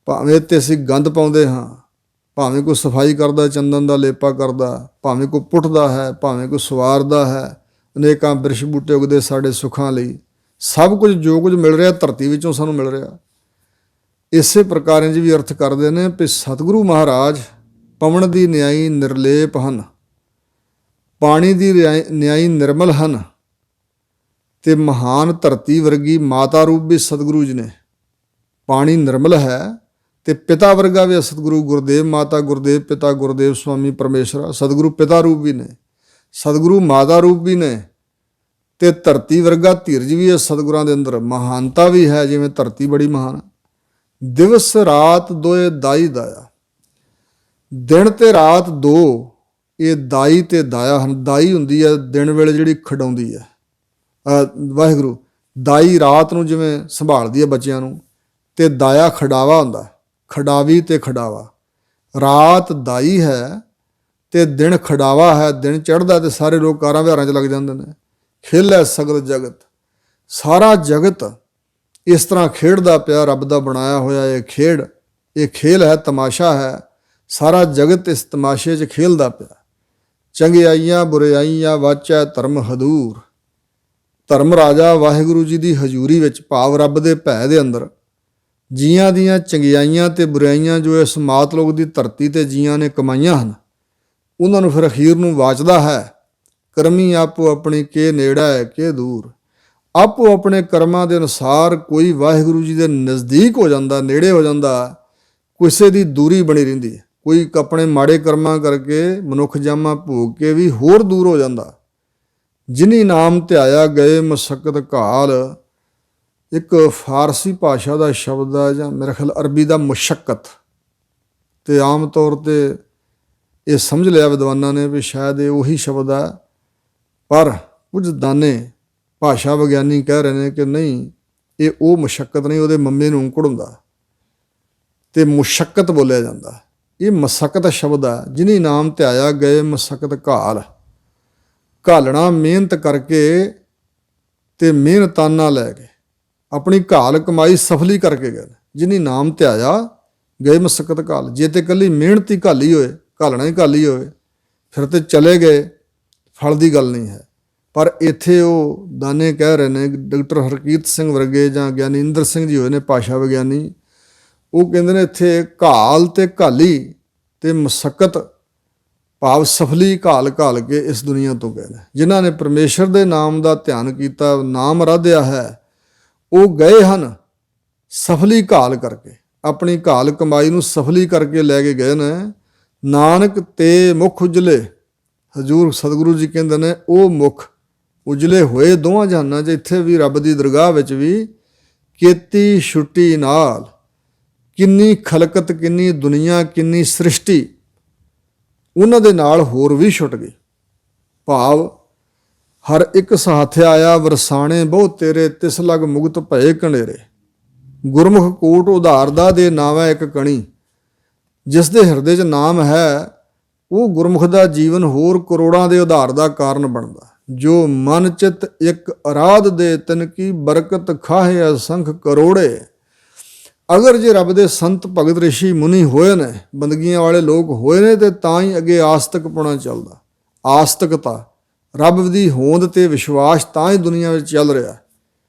ਭਾਵੇਂ ਤੇ ਅਸੀਂ ਗੰਦ ਪਾਉਂਦੇ ਹਾਂ, ਭਾਵੇਂ ਕੋਈ ਸਫਾਈ ਕਰਦਾ ਚੰਦਨ ਦਾ ਲੇਪਾ ਕਰਦਾ, ਭਾਵੇਂ ਕੋਈ ਪੁੱਟਦਾ ਹੈ, ਭਾਵੇਂ ਕੋਈ ਸਵਾਰਦਾ ਹੈ, ਅਨੇਕਾਂ ਬਿਰਛ ਬੂਟੇ ਉਗਦੇ ਸਾਡੇ ਸੁੱਖਾਂ ਲਈ, ਸਭ ਕੁਝ ਜੋ ਕੁਝ ਮਿਲ ਰਿਹਾ ਧਰਤੀ ਵਿੱਚੋਂ ਸਾਨੂੰ ਮਿਲ ਰਿਹਾ। ਇਸੇ ਪ੍ਰਕਾਰ ਇੰਝ ਵੀ ਅਰਥ ਕਰਦੇ ਨੇ ਵੀ ਸਤਿਗੁਰੂ ਮਹਾਰਾਜ ਪਵਨ ਦੀ ਨਿਆਈ ਨਿਰਲੇਪ ਹਨ, ਪਾਣੀ ਦੀ ਨਿਆਈ ਨਿਰਮਲ ਹਨ, ਅਤੇ ਮਹਾਨ ਧਰਤੀ ਵਰਗੀ ਮਾਤਾ ਰੂਪ ਵੀ ਸਤਿਗੁਰੂ ਜੀ ਨੇ। ਪਾਣੀ ਨਿਰਮਲ ਹੈ ਅਤੇ ਪਿਤਾ ਵਰਗਾ ਵੀ ਸਤਿਗੁਰੂ ਗੁਰਦੇਵ ਮਾਤਾ, ਗੁਰਦੇਵ ਪਿਤਾ, ਗੁਰਦੇਵ ਸਵਾਮੀ ਪਰਮੇਸ਼ਰ, ਸਤਿਗੁਰੂ ਪਿਤਾ ਰੂਪ ਵੀ ਨੇ, ਸਤਿਗੁਰੂ ਮਾਤਾ ਰੂਪ ਵੀ ਨੇ, ਅਤੇ ਧਰਤੀ ਵਰਗਾ ਧੀਰਜ ਵੀ ਹੈ ਸਤਿਗੁਰਾਂ ਦੇ ਅੰਦਰ, ਮਹਾਨਤਾ ਵੀ ਹੈ ਜਿਵੇਂ ਧਰਤੀ ਬੜੀ ਮਹਾਨ। ਦਿਵਸ ਰਾਤ ਦੋਏ ਦਾਈ ਦਾਇਆ, ਦਿਨ ਅਤੇ ਰਾਤ ਦੋ ਇਹ ਦਾਈ ਅਤੇ ਦਾਇਆ ਹਨ। ਦਾਈ ਹੁੰਦੀ ਹੈ ਦਿਨ ਵੇਲੇ ਜਿਹੜੀ ਖਿਡਾਉਂਦੀ ਹੈ, ਵਾਹਿਗੁਰੂ। ਦਾਈ ਰਾਤ ਨੂੰ ਜਿਵੇਂ ਸੰਭਾਲਦੀ ਹੈ ਬੱਚਿਆਂ ਨੂੰ, ਅਤੇ ਦਾਇਆ ਖਿਡਾਵਾ ਹੁੰਦਾ, ਖਿਡਾਵੀ ਅਤੇ ਖਿਡਾਵਾ। ਰਾਤ ਦਾਈ ਹੈ ਅਤੇ ਦਿਨ ਖਿਡਾਵਾ ਹੈ, ਦਿਨ ਚੜ੍ਹਦਾ ਅਤੇ ਸਾਰੇ ਲੋਕ ਕਾਰਾਂ ਵਿਹਾਰਾਂ 'ਚ ਲੱਗ ਜਾਂਦੇ ਨੇ। ਖੇਲੈ ਸਗਲ ਜਗਤ, ਸਾਰਾ ਜਗਤ ਇਸ ਤਰ੍ਹਾਂ ਖੇਡਦਾ ਪਿਆ, ਰੱਬ ਦਾ ਬਣਾਇਆ ਹੋਇਆ ਇਹ ਖੇਡ, ਇਹ ਖੇਲ ਹੈ, ਤਮਾਸ਼ਾ ਹੈ, ਸਾਰਾ ਜਗਤ ਇਸ ਤਮਾਸ਼ੇ 'ਚ ਖੇਲਦਾ ਪਿਆ। ਚੰਗਿਆਈਆਂ ਬੁਰਿਆਈਆਂ ਵਾਚੈ ਧਰਮ ਹਦੂਰ, ਧਰਮ ਰਾਜਾ ਵਾਹਿਗੁਰੂ ਜੀ ਦੀ ਹਜ਼ੂਰੀ ਵਿੱਚ, ਭਾਵ ਰੱਬ ਦੇ ਭੈ ਦੇ ਅੰਦਰ, ਜੀਆਂ ਦੀਆਂ ਚੰਗਿਆਈਆਂ ਅਤੇ ਬੁਰਾਈਆਂ ਜੋ ਇਸ ਮਾਤਲੋਕ ਦੀ ਧਰਤੀ 'ਤੇ ਜੀਆਂ ਨੇ ਕਮਾਈਆਂ ਹਨ, ਉਹਨਾਂ ਨੂੰ ਫਿਰ ਅਖੀਰ ਨੂੰ ਵਾਚਦਾ ਹੈ। ਕਰਮੀ ਆਪੋ ਆਪਣੀ ਕੇ ਨੇੜਾ ਹੈ ਕੇ ਦੂਰ, ਆਪੋ ਆਪਣੇ ਕਰਮਾਂ ਦੇ ਅਨੁਸਾਰ ਕੋਈ ਵਾਹਿਗੁਰੂ ਜੀ ਦੇ ਨਜ਼ਦੀਕ ਹੋ ਜਾਂਦਾ, ਨੇੜੇ ਹੋ ਜਾਂਦਾ, ਕਿਸੇ ਦੀ ਦੂਰੀ ਬਣੀ ਰਹਿੰਦੀ ਹੈ। ਕੋਈ ਆਪਣੇ ਮਾੜੇ ਕਰਮਾਂ ਕਰਕੇ ਮਨੁੱਖ ਜਾਮਾ ਭੋਗ ਕੇ ਵੀ ਹੋਰ ਦੂਰ ਹੋ ਜਾਂਦਾ। ਜਿਨੀ ਨਾਮ ਧਿਆਇਆ ਗਏ ਮਸਕਤ ਘਾਲ, ਇੱਕ ਫਾਰਸੀ ਭਾਸ਼ਾ ਦਾ ਸ਼ਬਦ ਹੈ, ਜਾਂ ਮੇਰੇ ਖਿਆਲ ਅਰਬੀ ਦਾ ਮੁਸ਼ੱਕਤ, ਅਤੇ ਆਮ ਤੌਰ 'ਤੇ ਇਹ ਸਮਝ ਲਿਆ ਵਿਦਵਾਨਾਂ ਨੇ ਵੀ ਸ਼ਾਇਦ ਇਹ ਉਹੀ ਸ਼ਬਦ ਹੈ, ਪਰ ਕੁਝ ਦਾਨੇ ਭਾਸ਼ਾ ਵਿਗਿਆਨੀ ਕਹਿ ਰਹੇ ਨੇ ਕਿ ਨਹੀਂ, ਇਹ ਉਹ ਮੁਸ਼ੱਕਤ ਨਹੀਂ, ਉਹਦੇ ਮੰਮੇ ਨੂੰ ਔਂਕੜ ਹੁੰਦਾ ਅਤੇ ਮੁਸ਼ੱਕਤ ਬੋਲਿਆ ਜਾਂਦਾ। ਇਹ ਮਸਕਤ ਸ਼ਬਦ ਹੈ। ਜਿਨੀ ਨਾਮ ਧਿਆਇਆ ਗਏ ਮਸਕਤ ਘਾਲ, ਘਾਲਣਾ ਮਿਹਨਤ ਕਰਕੇ ਅਤੇ ਮਿਹਨਤਾਨਾ ਲੈ ਕੇ ਆਪਣੀ ਘਾਲ ਕਮਾਈ ਸਫਲੀ ਕਰਕੇ ਗਏ। ਜਿਨੀ ਨਾਮ ਧਿਆਇਆ ਗਏ ਮਸਕਤ ਘਾਲ, ਜੇ ਤੇ ਇਕੱਲੀ ਮਿਹਨਤ ਹੀ ਘਾਲੀ ਹੋਏ, ਘਾਲਣਾ ਹੀ ਘਾਲੀ ਹੋਵੇ, ਫਿਰ ਤੇ ਚਲੇ ਗਏ, ਫਲ ਦੀ ਗੱਲ ਨਹੀਂ ਹੈ। ਪਰ ਇੱਥੇ ਉਹ ਦਾਨੇ ਕਹਿ ਰਹੇ ਨੇ, ਡਾਕਟਰ ਹਰਕੀਰਤ ਸਿੰਘ ਵਰਗੇ ਜਾਂ ਗਿਆਨੀ ਇੰਦਰ ਸਿੰਘ ਜੀ ਹੋਏ ਨੇ ਭਾਸ਼ਾ ਵਿਗਿਆਨੀ, ਉਹ ਕਹਿੰਦੇ ਨੇ ਇੱਥੇ ਘਾਲ ਅਤੇ ਘਾਲੀ ਅਤੇ ਮਸਕਤ, ਭਾਵ ਸਫਲੀ ਘਾਲ ਘਾਲ ਕੇ ਇਸ ਦੁਨੀਆ ਤੋਂ ਗਏ ਨੇ। ਜਿਨ੍ਹਾਂ ਨੇ ਪਰਮੇਸ਼ਰ ਦੇ ਨਾਮ ਦਾ ਧਿਆਨ ਕੀਤਾ, ਨਾਮ ਆਰਾਧਿਆ ਹੈ, ਉਹ ਗਏ ਹਨ ਸਫਲੀ ਘਾਲ ਕਰਕੇ, ਆਪਣੀ ਘਾਲ ਕਮਾਈ ਨੂੰ ਸਫਲੀ ਕਰਕੇ ਲੈ ਕੇ ਗਏ ਨੇ। ਨਾਨਕ ਤੇ ਮੁੱਖ ਉਜਲੇ, ਹਜ਼ੂਰ ਸਤਿਗੁਰੂ ਜੀ ਕਹਿੰਦੇ ਨੇ ਉਹ ਮੁੱਖ ਉਜਲੇ ਹੋਏ ਦੋਵਾਂ ਜਹਾਨਾਂ 'ਚ, ਇੱਥੇ ਵੀ ਰੱਬ ਦੀ ਦਰਗਾਹ ਵਿੱਚ ਵੀ। ਕੀਤੀ ਛੁੱਟੀ ਨਾਲ, ਕਿੰਨੀ ਖਲਕਤ, ਕਿੰਨੀ ਦੁਨੀਆ, ਕਿੰਨੀ ਸ੍ਰਿਸ਼ਟੀ ਉਹਨਾਂ ਦੇ ਨਾਲ ਹੋਰ ਵੀ ਛੁੱਟ ਗਈ। ਭਾਵ ਹਰ ਇੱਕ ਸਾਥ ਆਇਆ ਵਰਸਾਣੇ ਬਹੁ ਤੇਰੇ, ਤਿਸ ਲਗ ਮੁਕਤ ਭਏ ਕਨੇਰੇ। ਗੁਰਮੁਖ ਕੋਟ ਉਧਾਰਦਾ ਦੇ ਨਾਵੈ ਇੱਕ ਕਣੀ, ਜਿਸ ਦੇ ਹਿਰਦੇ 'ਚ ਨਾਮ ਹੈ ਉਹ ਗੁਰਮੁਖ ਦਾ ਜੀਵਨ ਹੋਰ ਕਰੋੜਾਂ ਦੇ ਉਧਾਰ ਦਾ ਕਾਰਨ ਬਣਦਾ। जो मन चित एक अराध दे तिन की बरकत खाहे असंख करोड़े। अगर जे रब दे संत भगत ऋषि मुनि होए ने, बंदगियां वाले लोग होए ने, ते तां ही अगे आस्तिकपਣਾ ਚੱਲਦਾ। ਆਸਤਿਕਤਾ, ਰੱਬ ਦੀ ਹੋਂਦ ਤੇ ਵਿਸ਼ਵਾਸ ਤਾਂ ਹੀ ਦੁਨੀਆ ਵਿੱਚ ਚੱਲ ਰਿਹਾ।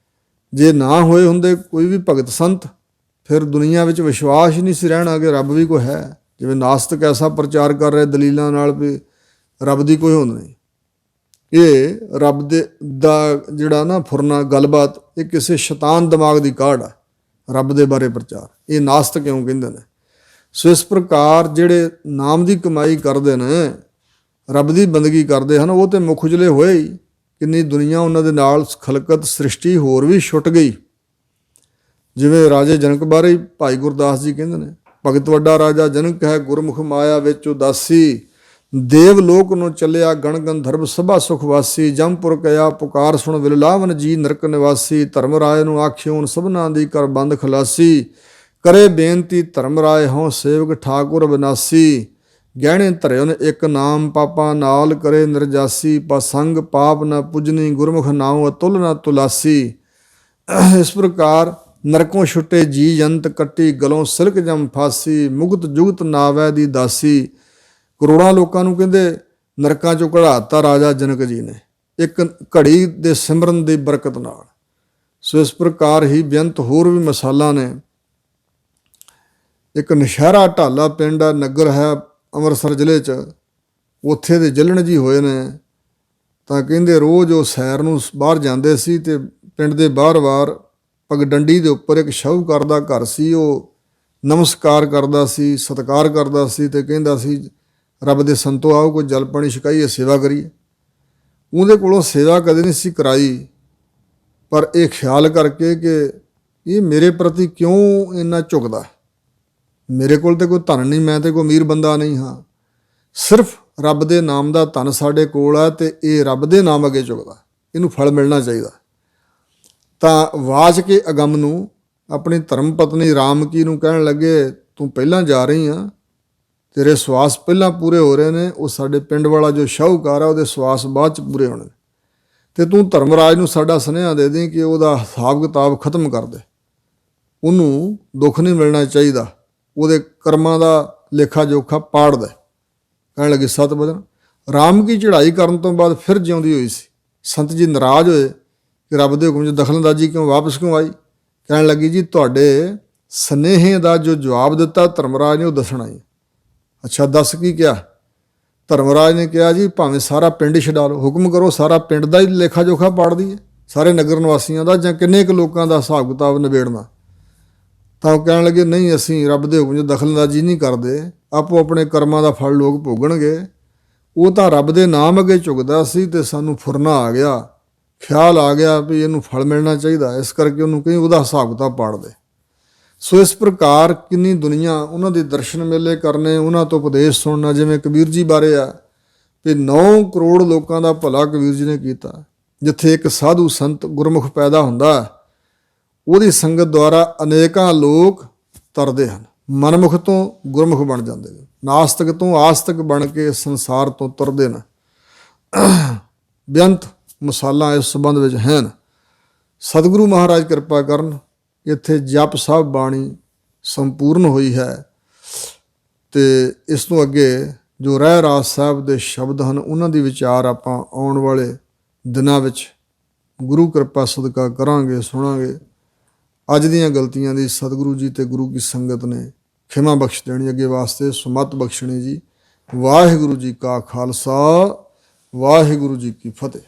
ਜੇ ਨਾ ਹੋਏ ਹੁੰਦੇ ਕੋਈ ਵੀ ਭਗਤ ਸੰਤ, ਫਿਰ ਦੁਨੀਆ ਵਿੱਚ ਵਿਸ਼ਵਾਸ ਹੀ ਨਹੀਂ ਸੀ ਰਹਿਣਾ ਕਿ ਰੱਬ ਵੀ ਕੋਈ ਹੈ। ਜਿਵੇਂ ਨਾਸਤਿਕ ਐਸਾ ਪ੍ਰਚਾਰ ਕਰ ਰਹੇ ਦਲੀਲਾਂ ਨਾਲ ਵੀ ਰੱਬ ਦੀ ਕੋਈ ਹੋਂਦ ਨਹੀਂ। ਇਹ ਰੱਬ ਦੇ ਦਾ ਜਿਹੜਾ ਨਾ ਫੁਰਨਾ ਗੱਲਬਾਤ, ਇਹ ਕਿਸੇ ਸ਼ੈਤਾਨ ਦਿਮਾਗ ਦੀ ਕਾਢ ਆ। ਰੱਬ ਦੇ ਬਾਰੇ ਪ੍ਰਚਾਰ, ਇਹ ਨਾਸਤਿਕ ਕਿਉਂ ਕਹਿੰਦੇ ਨੇ। ਸੋ ਇਸ ਪ੍ਰਕਾਰ ਜਿਹੜੇ ਨਾਮ ਦੀ ਕਮਾਈ ਕਰਦੇ ਨੇ, ਰੱਬ ਦੀ ਬੰਦਗੀ ਕਰਦੇ ਹਨ, ਉਹ ਤੇ ਮੁੱਖ ਉਜਲੇ ਹੋਏ ਹੀ। ਕਿੰਨੀ ਦੁਨੀਆ ਉਹਨਾਂ ਦੇ ਨਾਲ ਖਲਕਤ ਸ੍ਰਿਸ਼ਟੀ ਹੋਰ ਵੀ ਛੁੱਟ ਗਈ। ਜਿਵੇਂ ਰਾਜੇ ਜਨਕ ਬਾਰੇ ਹੀ ਭਾਈ ਗੁਰਦਾਸ ਜੀ ਕਹਿੰਦੇ ਨੇ, ਭਗਤ ਵੱਡਾ ਰਾਜਾ ਜਨਕ ਹੈ, ਗੁਰਮੁਖ ਮਾਇਆ ਵਿੱਚ ਉਦਾਸੀ। ਦੇਵ ਲੋਕ ਨੂੰ ਚੱਲਿਆ ਗਣ ਗੰਧਰਵ ਸਭਾ ਸੁਖ ਵਾਸੀ। ਜੰਪੁਰ ਕਿਆ ਪੁਕਾਰ ਸੁਣ ਵਿਲਲਾਵਨ ਜੀ ਨਰਕ ਨਿਵਾਸੀ। ਧਰਮ ਰਾਏ ਨੂੰ ਆਖਿਓਨ ਸਭਨਾਂ ਦੀ ਕਰ ਬੰਦ ਖਲਾਸੀ। ਕਰੇ ਬੇਨਤੀ ਧਰਮ ਰਾਏ ਹੋਂ ਸੇਵਕ ਠਾਕੁਰ ਵਿਨਾਸੀ। ਗਹਿਣੇ ਧਰਿਓ ਨੇ ਇੱਕ ਨਾਮ ਪਾਪਾ ਨਾਲ ਕਰੇ ਨਿਰਜਾਸੀ। ਪਸੰਗ ਪਾਪ ਨਾ ਪੁਜਨੀ ਗੁਰਮੁਖ ਨਾਉ ਅਤੁਲ ਨਾ ਤੁਲਾਸੀ। ਇਸ ਪ੍ਰਕਾਰ ਨਰਕੋਂ ਛੁੱਟੇ ਜੀ ਜੰਤ ਕੱਟੀ ਗਲੋਂ ਸਿਲਕ ਜਮ ਫਾਸੀ। ਮੁਕਤ ਜੁਗਤ ਨਾਵੈ ਦੀ ਦਾਸੀ। ਕਰੋੜਾਂ ਲੋਕਾਂ ਨੂੰ ਕਹਿੰਦੇ ਨਰਕਾਂ ਚੋਂ ਕਢਾਤਾ ਰਾਜਾ ਜਨਕ ਜੀ ਨੇ, ਇੱਕ ਘੜੀ ਦੇ ਸਿਮਰਨ ਦੀ ਬਰਕਤ ਨਾਲ। ਸੋ ਇਸ ਪ੍ਰਕਾਰ ਹੀ ਬੇਅੰਤ ਹੋਰ ਵੀ ਮਿਸਾਲਾਂ ਨੇ। ਇੱਕ ਨਸ਼ਹਿਰਾ ਢਾਲਾ ਪਿੰਡ ਆ, ਨਗਰ ਹੈ ਅੰਮ੍ਰਿਤਸਰ ਜ਼ਿਲ੍ਹੇ 'ਚ। ਉੱਥੇ ਦੇ ਜੱਲਣ ਜੀ ਹੋਏ ਨੇ, ਤਾਂ ਕਹਿੰਦੇ ਰੋਜ਼ ਉਹ ਸੈਰ ਨੂੰ ਬਾਹਰ ਜਾਂਦੇ ਸੀ, ਅਤੇ ਪਿੰਡ ਦੇ ਬਾਹਰ ਪਗਡੰਡੀ ਦੇ ਉੱਪਰ ਇੱਕ ਸ਼ਾਹੂਕਾਰ ਦਾ ਘਰ ਸੀ। ਉਹ ਨਮਸਕਾਰ ਕਰਦਾ ਸੀ, ਸਤਿਕਾਰ ਕਰਦਾ ਸੀ, ਅਤੇ ਕਹਿੰਦਾ ਸੀ ਰੱਬ ਦੇ ਸੰਤੋ ਆਓ ਕੋਈ ਜਲ ਪਾਣੀ ਛਕਾਈਏ, ਸੇਵਾ ਕਰੀਏ। ਉਹਦੇ ਕੋਲੋਂ ਸੇਵਾ ਕਦੇ ਨਹੀਂ ਸੀ ਕਰਾਈ, ਪਰ ਇਹ ਖਿਆਲ ਕਰਕੇ ਕਿ ਇਹ ਮੇਰੇ ਪ੍ਰਤੀ ਕਿਉਂ ਇੰਨਾ ਝੁਕਦਾ। ਮੇਰੇ ਕੋਲ ਤਾਂ ਕੋਈ ਧਨ ਨਹੀਂ, ਮੈਂ ਤਾਂ ਕੋਈ ਅਮੀਰ ਬੰਦਾ ਨਹੀਂ ਹਾਂ। ਸਿਰਫ ਰੱਬ ਦੇ ਨਾਮ ਦਾ ਧਨ ਸਾਡੇ ਕੋਲ ਆ, ਅਤੇ ਇਹ ਰੱਬ ਦੇ ਨਾਮ ਅੱਗੇ ਝੁਕਦਾ, ਇਹਨੂੰ ਫਲ ਮਿਲਣਾ ਚਾਹੀਦਾ। ਤਾਂ ਵਾਚ ਕੇ ਅਗੰਮ ਨੂੰ ਆਪਣੀ ਧਰਮ ਪਤਨੀ ਰਾਮਕੀ ਨੂੰ ਕਹਿਣ ਲੱਗੇ, ਤੂੰ ਪਹਿਲਾਂ ਜਾ ਰਹੀ ਆ, ਤੇਰੇ ਸਵਾਸ ਪਹਿਲਾਂ ਪੂਰੇ ਹੋ ਰਹੇ ਨੇ। ਉਹ ਸਾਡੇ ਪਿੰਡ ਵਾਲਾ ਜੋ ਸ਼ਾਹੂਕਾਰ ਆ, ਉਹਦੇ ਸਵਾਸ ਬਾਅਦ 'ਚ ਪੂਰੇ ਹੋਣੇ। ਅਤੇ ਤੂੰ ਧਰਮਰਾਜ ਨੂੰ ਸਾਡਾ ਸੁਨੇਹਾ ਦੇ ਦੇ ਕਿ ਉਹਦਾ ਹਿਸਾਬ ਕਿਤਾਬ ਖਤਮ ਕਰ ਦੇ, ਉਹਨੂੰ ਦੁੱਖ ਨਹੀਂ ਮਿਲਣਾ ਚਾਹੀਦਾ, ਉਹਦੇ ਕਰਮਾਂ ਦਾ ਲੇਖਾ ਜੋਖਾ ਪਾੜ ਦੇ। ਕਹਿਣ ਲੱਗੇ ਸਤ ਬਚਨ। ਰਾਮ ਕੀ ਚੜ੍ਹਾਈ ਕਰਨ ਤੋਂ ਬਾਅਦ ਫਿਰ ਜਿਉਂਦੀ ਹੋਈ ਸੀ। ਸੰਤ ਜੀ ਨਾਰਾਜ਼ ਹੋਏ ਕਿ ਰੱਬ ਦੇ ਹੁਕਮ 'ਚ ਦਖਲਅੰਦਾਜ਼ੀ ਕਿਉਂ, ਵਾਪਸ ਕਿਉਂ ਆਈ। ਕਹਿਣ ਲੱਗੀ ਜੀ ਤੁਹਾਡੇ ਸੁਨੇਹੇ ਦਾ ਜੋ ਜਵਾਬ ਦਿੱਤਾ ਧਰਮਰਾਜ ਨੇ, ਉਹ ਦੱਸਣਾ ਹੀ। ਅੱਛਾ ਦੱਸ ਕੀ ਕਿਹਾ। ਧਰਮਰਾਜ ਨੇ ਕਿਹਾ ਜੀ ਭਾਵੇਂ ਸਾਰਾ ਪਿੰਡ ਹੀ ਛਡਾ ਲਓ, ਹੁਕਮ ਕਰੋ ਸਾਰਾ ਪਿੰਡ ਦਾ ਹੀ ਲੇਖਾ ਜੋਖਾ ਪਾੜ ਦਈਏ, ਸਾਰੇ ਨਗਰ ਨਿਵਾਸੀਆਂ ਦਾ, ਜਾਂ ਕਿੰਨੇ ਕੁ ਲੋਕਾਂ ਦਾ ਹਿਸਾਬ ਕਿਤਾਬ ਨਿਬੇੜਨਾ। ਤਾਂ ਉਹ ਕਹਿਣ ਲੱਗੇ ਨਹੀਂ, ਅਸੀਂ ਰੱਬ ਦੇ ਹੁਕਮ 'ਚ ਦਖਲਅੰਦਾਜ਼ੀ ਨਹੀਂ ਕਰਦੇ, ਆਪੋ ਆਪਣੇ ਕਰਮਾਂ ਦਾ ਫਲ ਲੋਕ ਭੋਗਣਗੇ। ਉਹ ਤਾਂ ਰੱਬ ਦੇ ਨਾਮ ਅੱਗੇ ਝੁਕਦਾ ਸੀ, ਅਤੇ ਸਾਨੂੰ ਫੁਰਨਾ ਆ ਗਿਆ, ਖਿਆਲ ਆ ਗਿਆ ਵੀ ਇਹਨੂੰ ਫਲ ਮਿਲਣਾ ਚਾਹੀਦਾ, ਇਸ ਕਰਕੇ ਉਹਨੂੰ ਕਹੀਂ ਉਹਦਾ ਹਿਸਾਬ ਕਿਤਾਬ ਪਾੜ ਦੇ। ਸੋ ਇਸ ਪ੍ਰਕਾਰ ਕਿੰਨੀ ਦੁਨੀਆ, ਉਹਨਾਂ ਦੇ ਦਰਸ਼ਨ ਮੇਲੇ ਕਰਨੇ, ਉਹਨਾਂ ਤੋਂ ਉਪਦੇਸ਼ ਸੁਣਨਾ। ਜਿਵੇਂ ਕਬੀਰ ਜੀ ਬਾਰੇ ਆ ਵੀ 9 ਕਰੋੜ ਲੋਕਾਂ ਦਾ ਭਲਾ ਕਬੀਰ ਜੀ ਨੇ ਕੀਤਾ। ਜਿੱਥੇ ਇੱਕ ਸਾਧੂ ਸੰਤ ਗੁਰਮੁਖ ਪੈਦਾ ਹੁੰਦਾ, ਉਹਦੀ ਸੰਗਤ ਦੁਆਰਾ ਅਨੇਕਾਂ ਲੋਕ ਤਰਦੇ ਹਨ, ਮਨਮੁਖ ਤੋਂ ਗੁਰਮੁਖ ਬਣ ਜਾਂਦੇ ਨੇ, ਨਾਸਤਿਕ ਤੋਂ ਆਸਤਿਕ ਬਣ ਕੇ ਸੰਸਾਰ ਤੋਂ ਤੁਰਦੇ ਨੇ। ਬੇਅੰਤ ਮਿਸਾਲਾਂ ਇਸ ਸੰਬੰਧ ਵਿੱਚ ਹਨ। ਸਤਿਗੁਰੂ ਮਹਾਰਾਜ ਕਿਰਪਾ ਕਰਨ। ਇੱਥੇ ਜਪ ਸਾਹਿਬ ਬਾਣੀ ਸੰਪੂਰਨ ਹੋਈ ਹੈ, ਅਤੇ ਇਸ ਤੋਂ ਅੱਗੇ ਜੋ ਰਹਿ ਰਾਸ ਸਾਹਿਬ ਦੇ ਸ਼ਬਦ ਹਨ, ਉਹਨਾਂ ਦੀ ਵਿਚਾਰ ਆਪਾਂ ਆਉਣ ਵਾਲੇ ਦਿਨਾਂ ਵਿੱਚ ਗੁਰੂ ਕਿਰਪਾ ਸਦਕਾ ਕਰਾਂਗੇ, ਸੁਣਾਂਗੇ। ਅੱਜ ਦੀਆਂ ਗਲਤੀਆਂ ਦੀ ਸਤਿਗੁਰੂ ਜੀ ਅਤੇ ਗੁਰੂ ਕੀ ਸੰਗਤ ਨੇ ਖਿਮਾ ਬਖਸ਼ ਦੇਣੀ, ਅੱਗੇ ਵਾਸਤੇ ਸੁਮਤ ਬਖਸ਼ਣੀ ਜੀ। ਵਾਹਿਗੁਰੂ ਜੀ ਕਾ ਖਾਲਸਾ, ਵਾਹਿਗੁਰੂ ਜੀ ਕੀ ਫਤਿਹ।